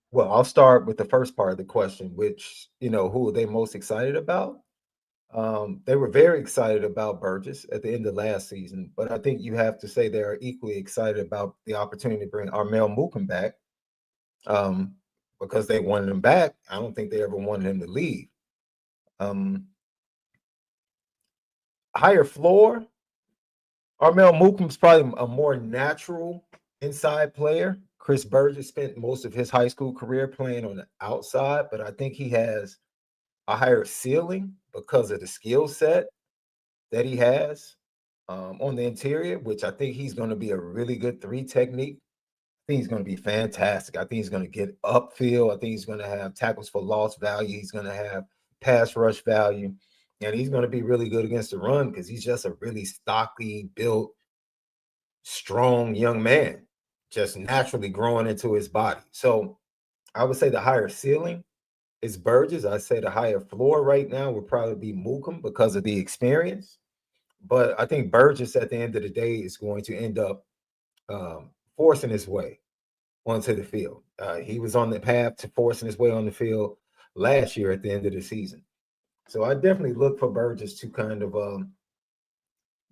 Speaker 2: Well, I'll start with the first part of the question, which, who are they most excited about? They were very excited about Burgess at the end of last season, but I think you have to say they're equally excited about the opportunity to bring Armel Mukam back, because they wanted him back. I don't think they ever wanted him to leave. Higher floor, Armel Mukam's probably a more natural inside player. Chris Burgess spent most of his high school career playing on the outside, but I think he has a higher ceiling because of the skill set that he has on the interior, which I think he's going to be a really good 3 technique. I think he's going to be fantastic. I think he's going to get upfield. I think he's going to have tackles for loss value. He's going to have pass rush value. And he's going to be really good against the run because he's just a really stocky, built, strong young man, just naturally growing into his body. So I would say the higher ceiling is Burgess. I say the higher floor right now would probably be Mukam because of the experience. But I think Burgess at the end of the day is going to end up forcing his way onto the field. He was on the path to forcing his way on the field last year at the end of the season. So I definitely look for Burgess to kind of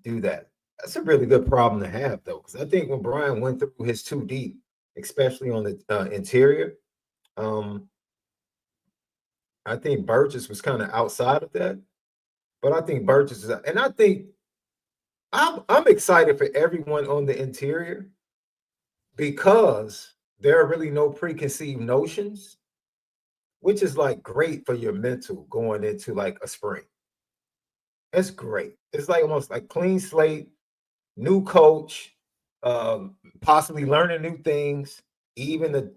Speaker 2: do that. That's a really good problem to have, though, because I think when Brian went through his 2 deep, especially on the interior, I think Burgess was kind of outside of that. But I think Burgess is, and I think I'm excited for everyone on the interior because there are really no preconceived notions, which is like great for your mental going into like a spring. It's great. It's like almost like clean slate, new coach, possibly learning new things, even the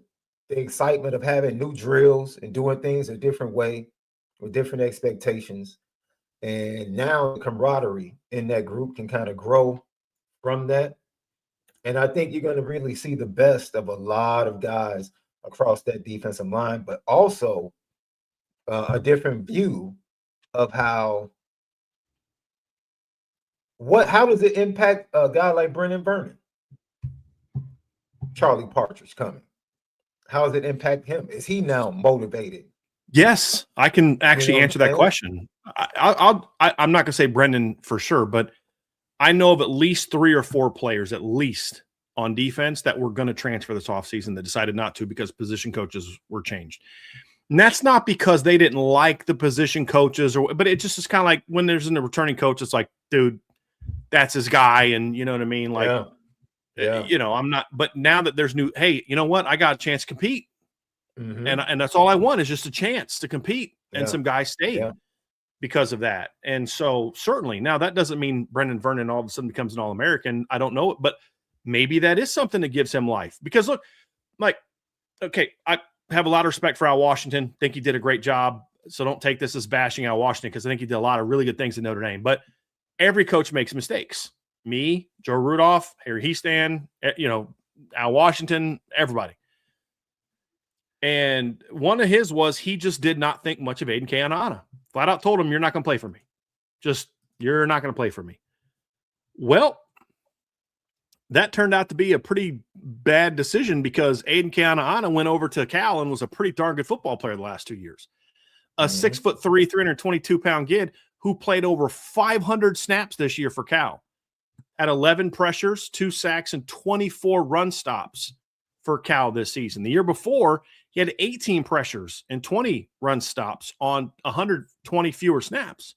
Speaker 2: excitement of having new drills and doing things a different way with different expectations. And now the camaraderie in that group can kind of grow from that. And I think you're going to really see the best of a lot of guys across that defensive line, but also a different view of how does it impact a guy like Brendan Vernon? Charlie Partridge coming. How does it impact him? Is he now motivated?
Speaker 1: Yes, I can actually answer that question. I'm not going to say Brendan for sure, but I know of at least 3 or 4 players, at least on defense, that were going to transfer this offseason that decided not to because position coaches were changed. And that's not because they didn't like the position coaches, but it just is kind of like when there's a returning coach, it's like, dude, that's his guy. And you know what I mean? Like,
Speaker 2: yeah.
Speaker 1: I'm not, but now that there's new, hey, you know what? I got a chance to compete. Mm-hmm. And that's all I want is just a chance to compete. And some guys stayed because of that. And so certainly now that doesn't mean Brendan Vernon all of a sudden becomes an All-American. I don't know it, but maybe that is something that gives him life because look, like, okay, I have a lot of respect for Al Washington. Think he did a great job. So don't take this as bashing Al Washington because I think he did a lot of really good things in Notre Dame, but every coach makes mistakes. Me, Joe Rudolph, Harry Heastan, Al Washington, everybody. And one of his was he just did not think much of Aiden Keonana. Flat out told him, you're not going to play for me. You're not going to play for me. Well, that turned out to be a pretty bad decision because Aiden Keonana went over to Cal and was a pretty darn good football player the last 2 years. A 6'3", 322-pound kid who played over 500 snaps this year for Cal. Had 11 pressures, 2 sacks, and 24 run stops for Cal this season. The year before, he had 18 pressures and 20 run stops on 120 fewer snaps.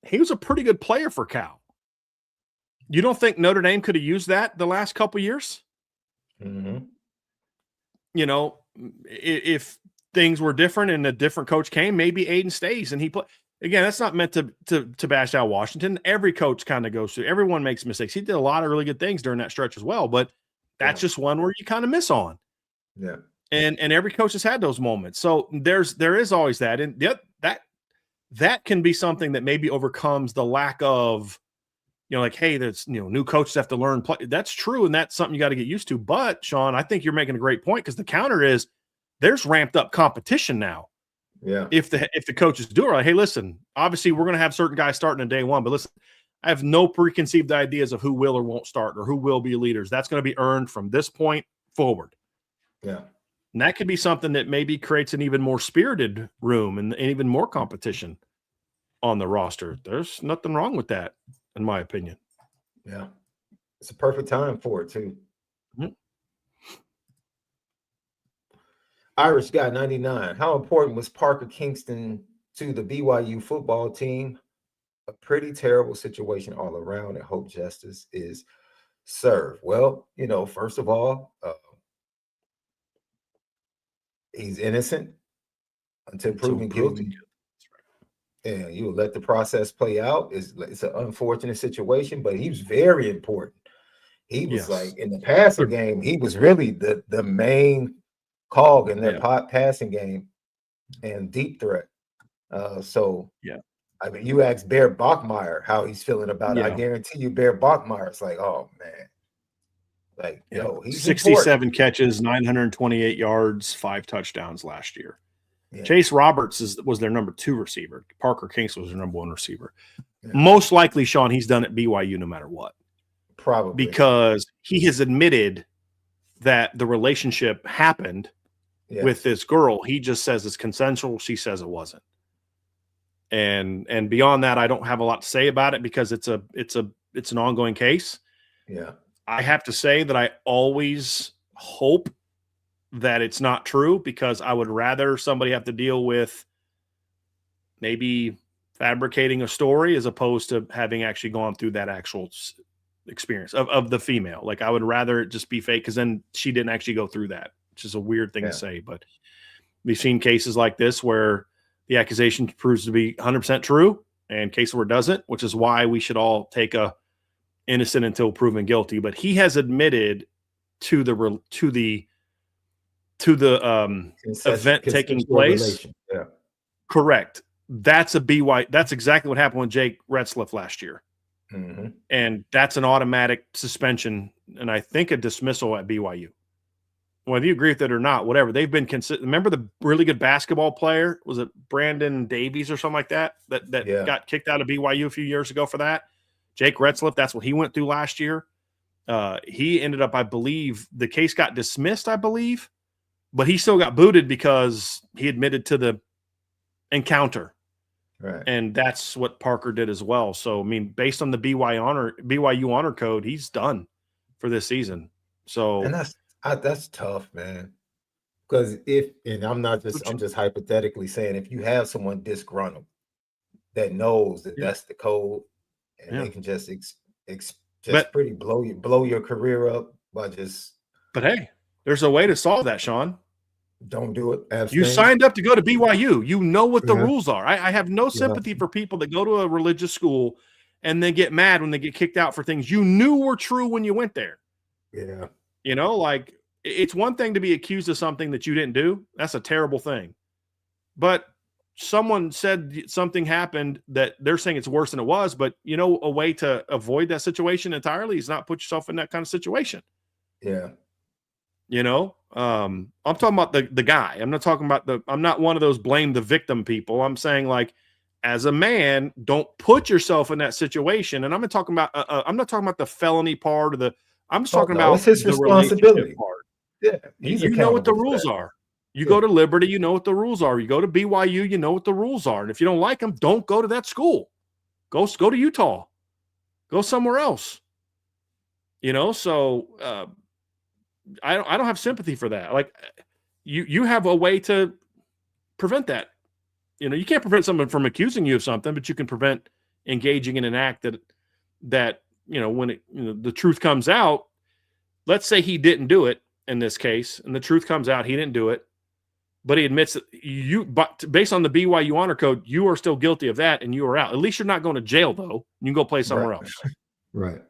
Speaker 1: He was a pretty good player for Cal. You don't think Notre Dame could have used that the last couple years?
Speaker 2: Mm-hmm.
Speaker 1: If things were different and a different coach came, maybe Aiden stays and he play. Again, that's not meant to bash out Washington. Every coach kind of goes through. Everyone makes mistakes. He did a lot of really good things during that stretch as well, but that's just one where you kind of miss on.
Speaker 2: Yeah.
Speaker 1: And every coach has had those moments. So there is always that. And that can be something that maybe overcomes the lack of like, hey, there's, new coaches have to learn play. That's true. And that's something you got to get used to. But Sean, I think you're making a great point, because the counter is there's ramped up competition now.
Speaker 2: Yeah.
Speaker 1: If the coaches do it right, hey, listen, obviously we're going to have certain guys starting in day one, but listen, I have no preconceived ideas of who will or won't start or who will be leaders. That's going to be earned from this point forward.
Speaker 2: Yeah.
Speaker 1: And that could be something that maybe creates an even more spirited room and even more competition on the roster. There's nothing wrong with that, in my opinion.
Speaker 2: Yeah. It's a perfect time for it, too.
Speaker 1: Mm-hmm.
Speaker 2: Irish Guy 99. How important was Parker Kingston to the BYU football team? A pretty terrible situation all around, and hope justice is served. Well, first of all, he's innocent until proven guilty. And you will let the process play out. It's an unfortunate situation, but he was very important. He was like in the passing game, he was really the main cog in their passing game and deep threat. I mean, you ask Bear Bachmeier how he's feeling about it. I guarantee you, Bear Bachmeier's like, oh man, like he's
Speaker 1: 67
Speaker 2: important.
Speaker 1: catches, 928 yards, 5 touchdowns last year.
Speaker 2: Yeah.
Speaker 1: Chase Roberts was their number 2 receiver. Parker Kingston was their number 1 receiver. Yeah. Most likely, Sean, he's done at BYU no matter what.
Speaker 2: Probably.
Speaker 1: Because he has admitted that the relationship happened with this girl. He just says it's consensual. She says it wasn't. And beyond that, I don't have a lot to say about it, because it's an ongoing case.
Speaker 2: Yeah.
Speaker 1: I have to say that I always hope that it's not true, because I would rather somebody have to deal with maybe fabricating a story as opposed to having actually gone through that actual experience of the female. Like, I would rather it just be fake, because then she didn't actually go through that, which is a weird thing to say. But we've seen cases like this where the accusation proves to be 100% true, and cases where it doesn't, which is why we should all take a innocent until proven guilty. But he has admitted to the event taking place.
Speaker 2: Yeah.
Speaker 1: Correct. That's exactly what happened with Jake Retzlaff last year.
Speaker 2: Mm-hmm.
Speaker 1: And that's an automatic suspension, and I think a dismissal at BYU. Whether you agree with it or not, whatever, they've been consistent. Remember the really good basketball player? Was it Brandon Davies or something like that? That got kicked out of BYU a few years ago for that. Jake Retzlaff, that's what he went through last year. He ended up, I believe, the case got dismissed, I believe, but he still got booted because he admitted to the encounter.
Speaker 2: Right.
Speaker 1: And that's what Parker did as well. So, I mean, based on the BYU honor code, he's done for this season. So,
Speaker 2: and that's tough, man. Because I'm just hypothetically saying, if you have someone disgruntled that knows that that's the code, and they can just blow your career up by just.
Speaker 1: But hey, there's a way to solve that, Sean.
Speaker 2: Don't do it. Abstain.
Speaker 1: You signed up to go to BYU. You know what the rules are. I have no sympathy for people that go to a religious school and then get mad when they get kicked out for things you knew were true when you went there.
Speaker 2: Yeah.
Speaker 1: Like, it's one thing to be accused of something that you didn't do. That's a terrible thing. But someone said something happened that they're saying it's worse than it was, but a way to avoid that situation entirely is not put yourself in that kind of situation.
Speaker 2: Yeah.
Speaker 1: I'm talking about the guy. I'm not talking about I'm not one of those blame the victim people. I'm saying, like, as a man, don't put yourself in that situation. And I'm not talking about the felony part I'm just talking about
Speaker 2: it's his responsibility
Speaker 1: part.
Speaker 2: Yeah.
Speaker 1: You know what the rules are. You go to Liberty, you know what the rules are. You go to BYU, you know what the rules are. And if you don't like them, don't go to that school. Go to Utah. Go somewhere else. So I don't have sympathy for that. Like, you have a way to prevent that. You can't prevent someone from accusing you of something, but you can prevent engaging in an act that when the truth comes out. Let's say he didn't do it in this case, and the truth comes out he didn't do it, but he admits that but based on the BYU honor code, you are still guilty of that, and you are out. At least you're not going to jail, though. You can go play somewhere else.
Speaker 2: Right.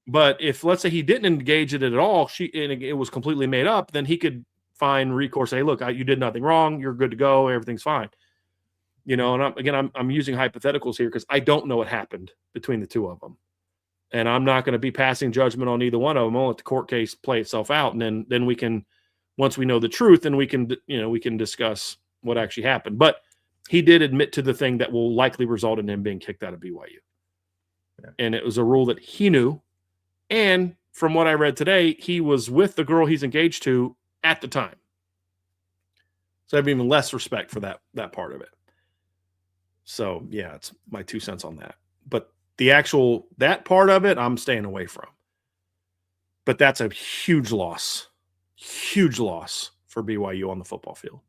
Speaker 1: But if, let's say, he didn't engage in it at all, and it was completely made up, then he could find recourse. Say, look, you did nothing wrong. You're good to go. Everything's fine. And I'm using hypotheticals here because I don't know what happened between the two of them. And I'm not going to be passing judgment on either one of them. I'll let the court case play itself out. And then we can, once we know the truth, then we can, we can discuss what actually happened. But he did admit to the thing that will likely result in him being kicked out of BYU. Yeah. And it was a rule that he knew. And from what I read today, he was with the girl he's engaged to at the time. So I have even less respect for that part of it. So yeah, it's my 2 cents on that. But that part of it, I'm staying away from. But that's a huge loss for BYU on the football field.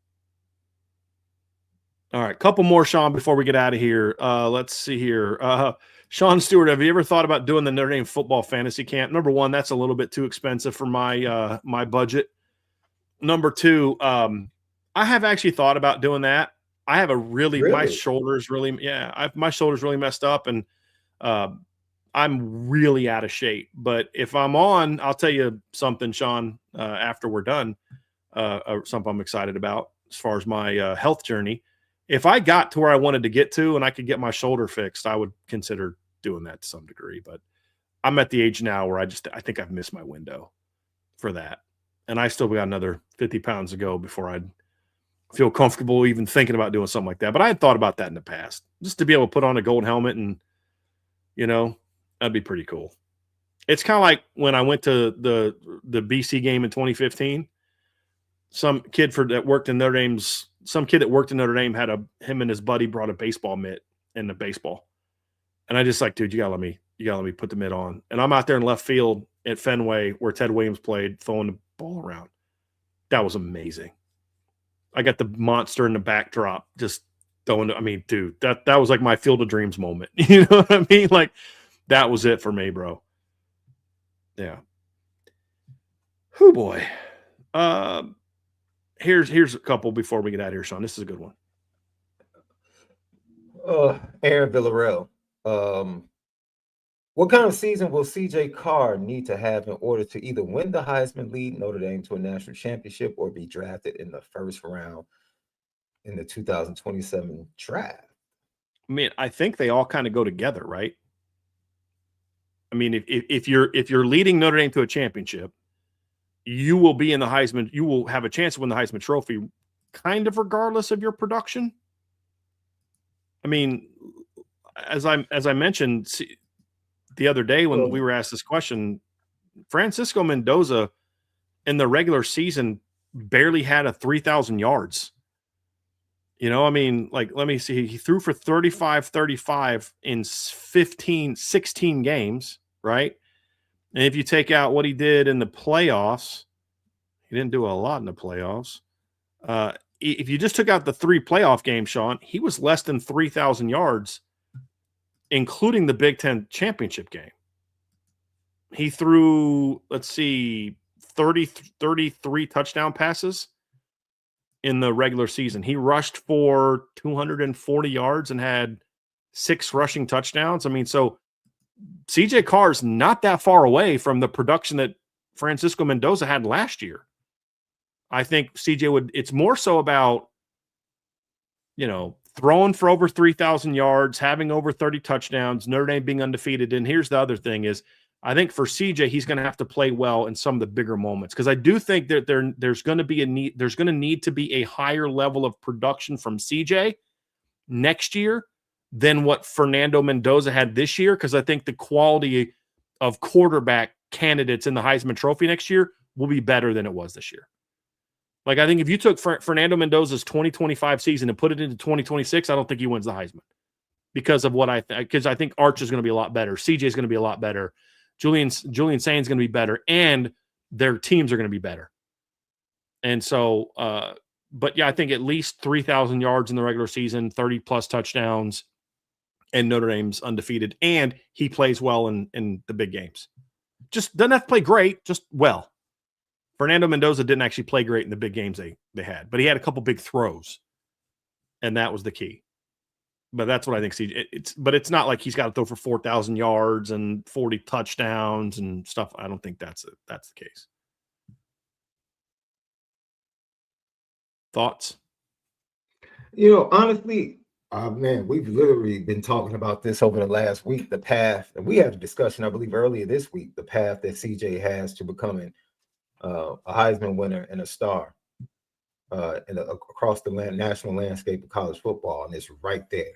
Speaker 1: All right, couple more, Sean, before we get out of here. Let's see here. Sean Stewart, have you ever thought about doing the Notre Dame football fantasy camp? Number one, that's a little bit too expensive for my my budget. Number two, I have actually thought about doing that. I have my shoulders really messed up, and I'm really out of shape. But if I'm on, I'll tell you something, Sean, after we're done, something I'm excited about as far as my health journey. If I got to where I wanted to get to and I could get my shoulder fixed, I would consider doing that to some degree. But I'm at the age now where I think I've missed my window for that. And I still got another 50 pounds to go before I'd feel comfortable even thinking about doing something like that. But I had thought about that in the past, just to be able to put on a gold helmet and, that'd be pretty cool. It's kind of like when I went to the BC game in 2015, some kid that worked in Notre Dame had him and his buddy brought a baseball mitt and a baseball. And I just dude, you gotta let me put the mitt on. And I'm out there in left field at Fenway where Ted Williams played, throwing the ball around. That was amazing. I got the monster in the backdrop, just throwing. I mean, dude, that was like my Field of Dreams moment. You know what I mean? That was it for me, bro. Yeah. Oh boy. Here's a couple before we get out of here, Sean. This is a good one.
Speaker 2: Aaron Villarreal. What kind of season will CJ Carr need to have in order to either win the Heisman, lead Notre Dame to a national championship, or be drafted in the first round in the 2027 draft?
Speaker 1: I mean, I think they all kind of go together, right? I mean, if you're leading Notre Dame to a championship, you will be in the Heisman. You will have a chance to win the Heisman Trophy, kind of regardless of your production. I mean, as I mentioned the other day when we were asked this question, Francisco Mendoza in the regular season barely had a 3,000 yards. I mean, let me see. He threw for 35 in 16 games, right? And if you take out what he did in the playoffs, he didn't do a lot in the playoffs. If you just took out the 3 playoff games, Sean, he was less than 3,000 yards, including the Big Ten championship game. He threw, 33 touchdown passes in the regular season. He rushed for 240 yards and had 6 rushing touchdowns. I mean, so CJ Carr's not that far away from the production that Francisco Mendoza had last year. I think CJ it's more so about, throwing for over 3,000 yards, having over 30 touchdowns, Notre Dame being undefeated. And here's the other thing is, I think for CJ, he's going to have to play well in some of the bigger moments. Because I do think that there's going to be there's going to need to be a higher level of production from CJ next year than what Fernando Mendoza had this year. Because I think the quality of quarterback candidates in the Heisman Trophy next year will be better than it was this year. I think if you took Fernando Mendoza's 2025 season and put it into 2026, I don't think he wins the Heisman because of because I think Arch is going to be a lot better. CJ is going to be a lot better. Julian Sainz is going to be better, and their teams are going to be better. And so, but yeah, I think at least 3,000 yards in the regular season, 30 plus touchdowns, and Notre Dame's undefeated, and he plays well in the big games. Just doesn't have to play great, just well. Fernando Mendoza didn't actually play great in the big games they had, but he had a couple big throws, and that was the key. But that's what I think. But it's not like he's got to throw for 4,000 yards and 40 touchdowns and stuff. I don't think that's the case. Thoughts?
Speaker 2: Honestly, Man, we've literally been talking about this over the last week, the path, and we had a discussion, I believe, earlier this week, the path that CJ has to becoming a Heisman winner and a star across the national landscape of college football. And it's right there.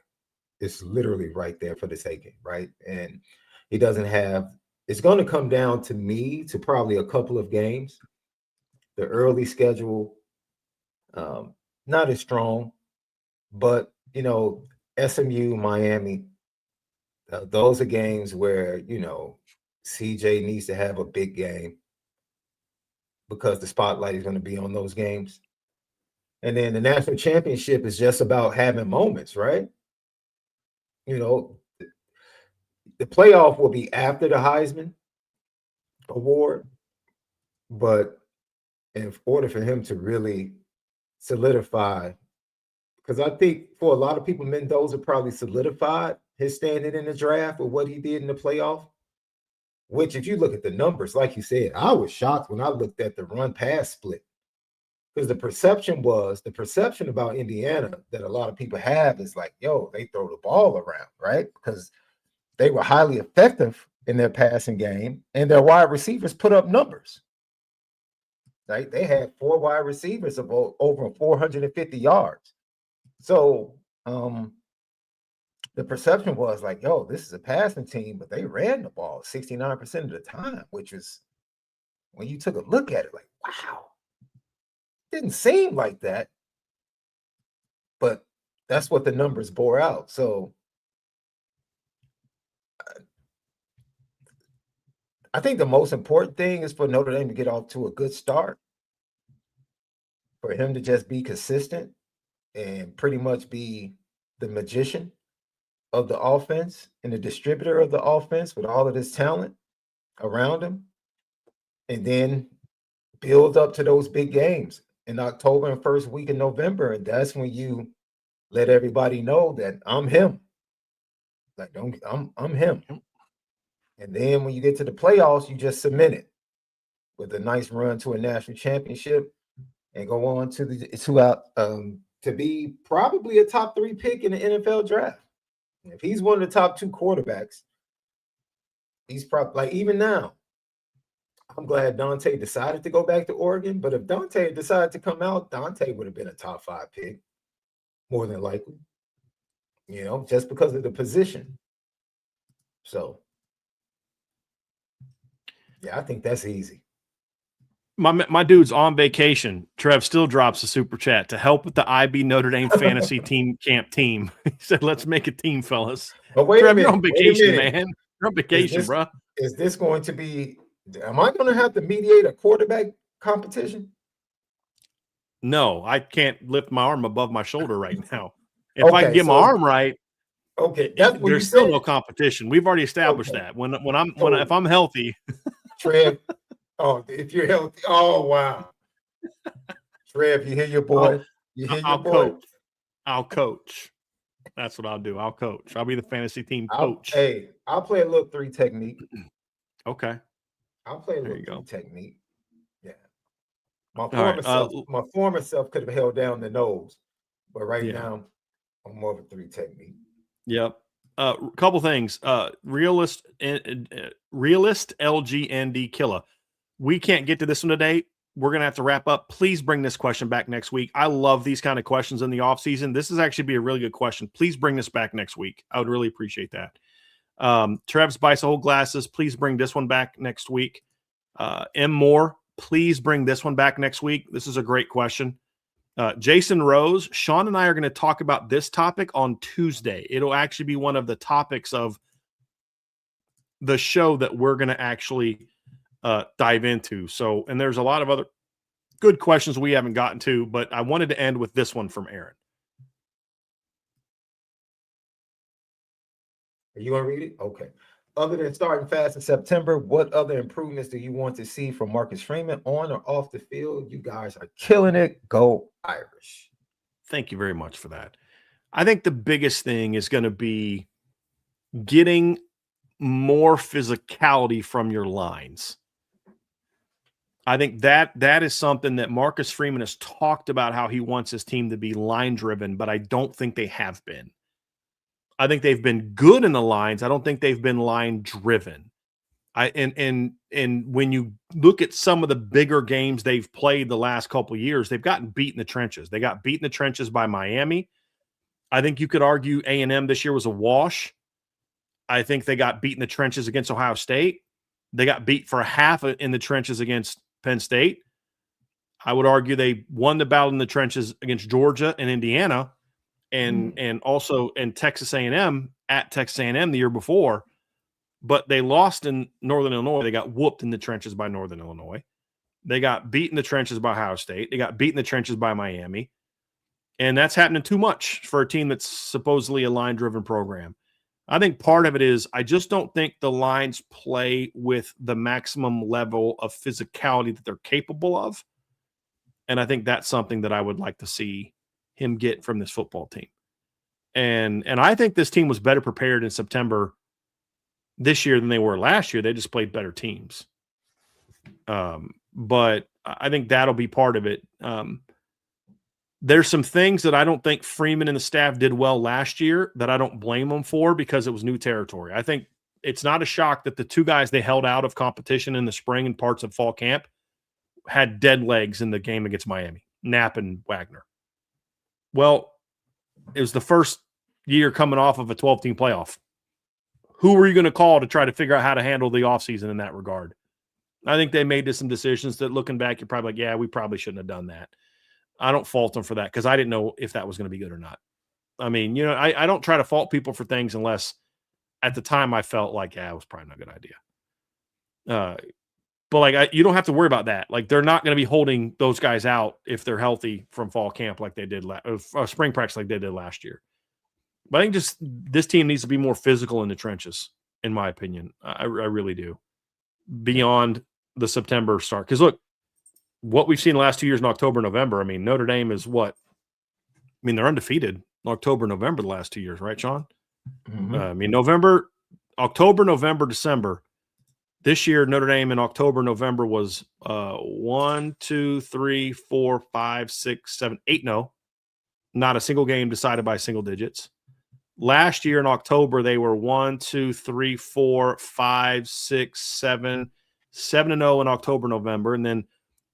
Speaker 2: It's literally right there for the taking, right? And he doesn't have, it's going to come down to me to probably a couple of games. The early schedule, not as strong, but, SMU, Miami, those are games where, CJ needs to have a big game because the spotlight is going to be on those games. And then the national championship is just about having moments, right? The playoff will be after the Heisman Award, but in order for him to really solidify, because I think for a lot of people, Mendoza probably solidified his standing in the draft with what he did in the playoff, which if you look at the numbers, like you said, I was shocked when I looked at the run pass split. Because the perception about Indiana that a lot of people have is like, yo, they throw the ball around, right? Because they were highly effective in their passing game, and their wide receivers put up numbers. Right? They had 4 wide receivers of over 450 yards. So the perception was like, yo, this is a passing team, but they ran the ball 69% of the time, which is, when you took a look at it, like, wow. Didn't seem like that, but that's what the numbers bore out. So I think the most important thing is for Notre Dame to get off to a good start, for him to just be consistent and pretty much be the magician of the offense and the distributor of the offense with all of this talent around him, and then build up to those big games in October and first week in November. And that's when you let everybody know that I'm him. Like, I'm him. And then when you get to the playoffs, you just cement it with a nice run to a national championship and go on to be probably a top 3 pick in the NFL draft. If he's one of the top 2 quarterbacks, he's probably, like, even now, I'm glad Dante decided to go back to Oregon. But if Dante had decided to come out, Dante would have been a top 5 pick, more than likely, just because of the position. So, yeah, I think that's easy.
Speaker 1: My dude's on vacation. Trev still drops a super chat to help with the IB Notre Dame fantasy team camp team. He said, let's make a team, fellas.
Speaker 2: But wait
Speaker 1: Trev,
Speaker 2: a minute.
Speaker 1: you're on vacation, man. You're on vacation, bro.
Speaker 2: Is this going to be, am I going to have to mediate a quarterback competition?
Speaker 1: No, I can't lift my arm above my shoulder right now. If I can get my arm right, there's still no competition. We've already established that. If I'm healthy,
Speaker 2: Trev. Oh, if you're healthy. Oh, wow. Trev, you hear your boy?
Speaker 1: I'll coach. That's what I'll do. I'll coach. I'll be the fantasy team coach.
Speaker 2: I'll play a little 3 technique.
Speaker 1: Okay.
Speaker 2: I'll play a little 3 technique. Yeah. My former self could have held down the nose, but now I'm more of a 3 technique.
Speaker 1: Yep. A couple things. Realist LGND Killer. We can't get to this one today. We're going to have to wrap up. Please bring this question back next week. I love these kind of questions in the off season. This is actually be a really good question. Please bring this back next week. I would really appreciate that. Trev's Bicycle Glasses. Please bring this one back next week. M. Moore. Please bring this one back next week. This is a great question. Jason Rose. Sean and I are going to talk about this topic on Tuesday. It'll actually be one of the topics of the show that we're going to actually dive into. So, and there's a lot of other good questions we haven't gotten to, but I wanted to end with this one from Aaron.
Speaker 2: Are you going to read it? Okay. Other than starting fast in September, what other improvements do you want to see from Marcus Freeman on or off the field? You guys are killing it. Go Irish.
Speaker 1: Thank you very much for that. I think the biggest thing is going to be getting more physicality from your lines. I think that is something that Marcus Freeman has talked about, how he wants his team to be line driven, but I don't think they have been. I think they've been good in the lines. I don't think they've been line driven. And when you look at some of the bigger games they've played the last couple of years, they've gotten beat in the trenches. They got beat in the trenches by Miami. I think you could argue A&M this year was a wash. I think they got beat in the trenches against Ohio State. They got beat for a half in the trenches against Penn State. I would argue they won the battle in the trenches against Georgia and Indiana, and also in Texas A&M at Texas A&M the year before. But they lost in Northern Illinois. They got whooped in the trenches by Northern Illinois. They got beat in the trenches by Ohio State. They got beat in the trenches by Miami. And that's happening too much for a team that's supposedly a line-driven program. I think part of it is I just don't think the lines play with the maximum level of physicality that they're capable of. And I think that's something that I would like to see him get from this football team. And I think this team was better prepared in September this year than they were last year. They just played better teams. But I think that'll be part of it. There's some things that I don't think Freeman and the staff did well last year that I don't blame them for because it was new territory. I think it's not a shock that the two guys they held out of competition in the spring and parts of fall camp had dead legs in the game against Miami, Knapp and Wagner. Well, it was the first year coming off of a 12-team playoff. Who were you going to call to try to figure out how to handle the offseason in that regard? I think they made some decisions that looking back, you're probably like, yeah, we probably shouldn't have done that. I don't fault them for that because I didn't know if that was going to be good or not. I mean, I don't try to fault people for things unless at the time I felt like, yeah, it was probably not a good idea. But you don't have to worry about that. Like they're not going to be holding those guys out if they're healthy from fall camp like they did spring practice like they did last year. But I think just this team needs to be more physical in the trenches, in my opinion. I really do. Beyond the September start. Because look, what we've seen the last 2 years in October, November, I mean, Notre Dame is what? I mean, they're undefeated in October, November the last 2 years, right, Sean?
Speaker 2: Mm-hmm.
Speaker 1: I mean, October, November, December. This year, Notre Dame in October, November was 1, 2, 3, 4, 5, 6, 7, 8-0. Not a single game decided by single digits. Last year in October, they were 1, 2, 3, 4, 5, 6, 7, 7-0 in October, November, and then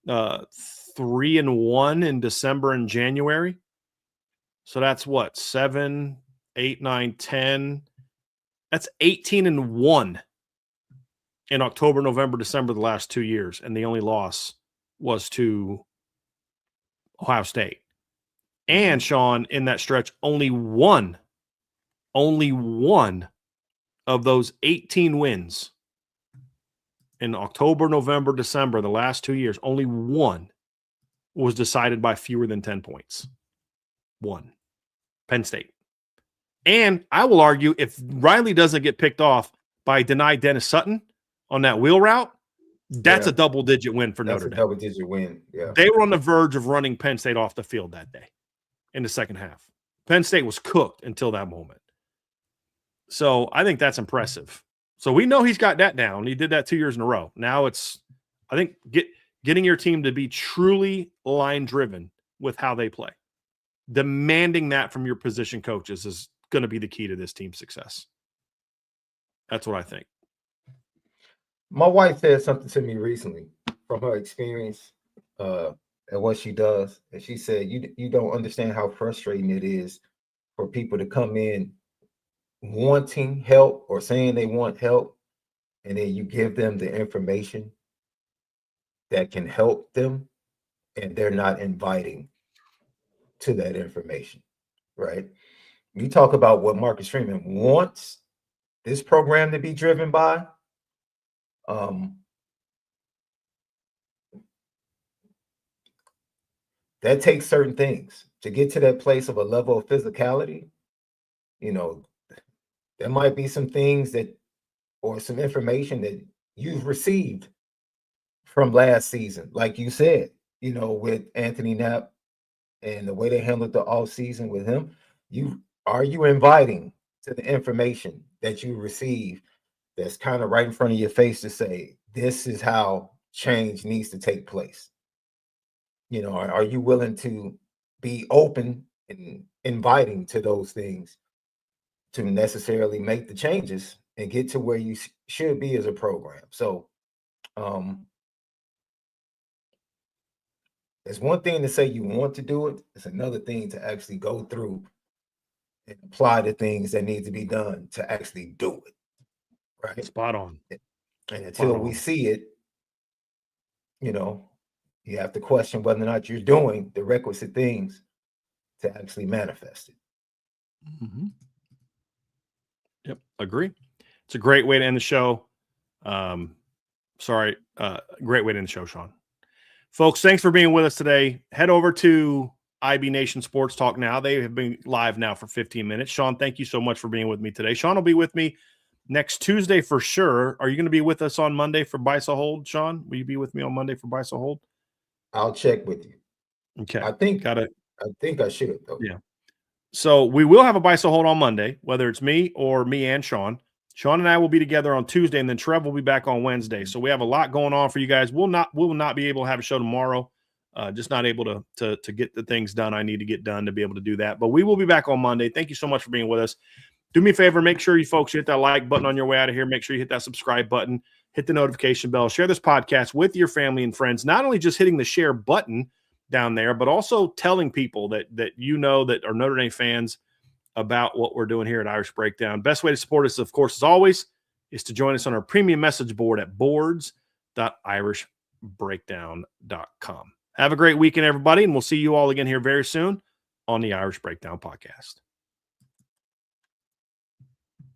Speaker 1: 3-1 in December and January. So that's what 7, 8, 9, 10. That's 18-1 in October, November, December the last 2 years, and the only loss was to Ohio State. And Sean, in that stretch, only one of those 18 wins in October, November, December, the last 2 years, only one was decided by fewer than 10 points. One. Penn State. And I will argue if Riley doesn't get picked off by denied Dennis Sutton on that wheel route, that's a double-digit win for Notre Dame.
Speaker 2: That's a double-digit win, yeah.
Speaker 1: They were on the verge of running Penn State off the field that day in the second half. Penn State was cooked until that moment. So I think that's impressive. So we know he's got that down. He did that 2 years in a row. Now it's, I think, getting your team to be truly line-driven with how they play. Demanding that from your position coaches is going to be the key to this team's success. That's what I think.
Speaker 2: My wife said something to me recently from her experience and what she does. And she said, you don't understand how frustrating it is for people to come in wanting help or saying they want help, and then you give them the information that can help them, and they're not inviting to that information, right? You talk about what Marcus Freeman wants this program to be driven by. That takes certain things to get to that place of a level of physicality. There might be some things or some information that you've received from last season, like you said, with Anthony Knapp and the way they handled the off season with him. Are you inviting to the information that you receive that's kind of right in front of your face to say, this is how change needs to take place? Are you willing to be open and inviting to those things to necessarily make the changes and get to where you should be as a program. So it's one thing to say you want to do it. It's another thing to actually go through and apply the things that need to be done to actually do it. Right.
Speaker 1: Spot on.
Speaker 2: And until we see it, you know, you have to question whether or not you're doing the requisite things to actually manifest it.
Speaker 1: Mm-hmm. Yep, agree. It's a great way to end the show. Great way to end the show, Sean. Folks, thanks for being with us today. Head over to IB Nation Sports Talk now. They have been live now for 15 minutes. Sean, thank you so much for being with me today. Sean will be with me next Tuesday for sure. Are you going to be with us on Monday for Bice a Hold, Sean? Will you be with me on Monday for Bice a Hold?
Speaker 2: I'll check with you.
Speaker 1: Okay.
Speaker 2: I think I should, though.
Speaker 1: Yeah. So we will have a Bice a Hold on Monday, whether it's me or me and Sean. Sean and I will be together on Tuesday, and then Trev will be back on Wednesday. So we have a lot going on for you guys. We will not be able to have a show tomorrow. Just not able to get the things done I need to get done to be able to do that. But we will be back on Monday. Thank you so much for being with us. Do me a favor, make sure you folks hit that like button on your way out of here. Make sure you hit that subscribe button, hit the notification bell, share this podcast with your family and friends. Not only just hitting the share button down there, but also telling people that you know that are Notre Dame fans about what we're doing here at Irish Breakdown. Best way to support us, of course, as always, is to join us on our premium message board at boards.irishbreakdown.com. Have a great weekend, everybody, and we'll see you all again here very soon on the Irish Breakdown Podcast.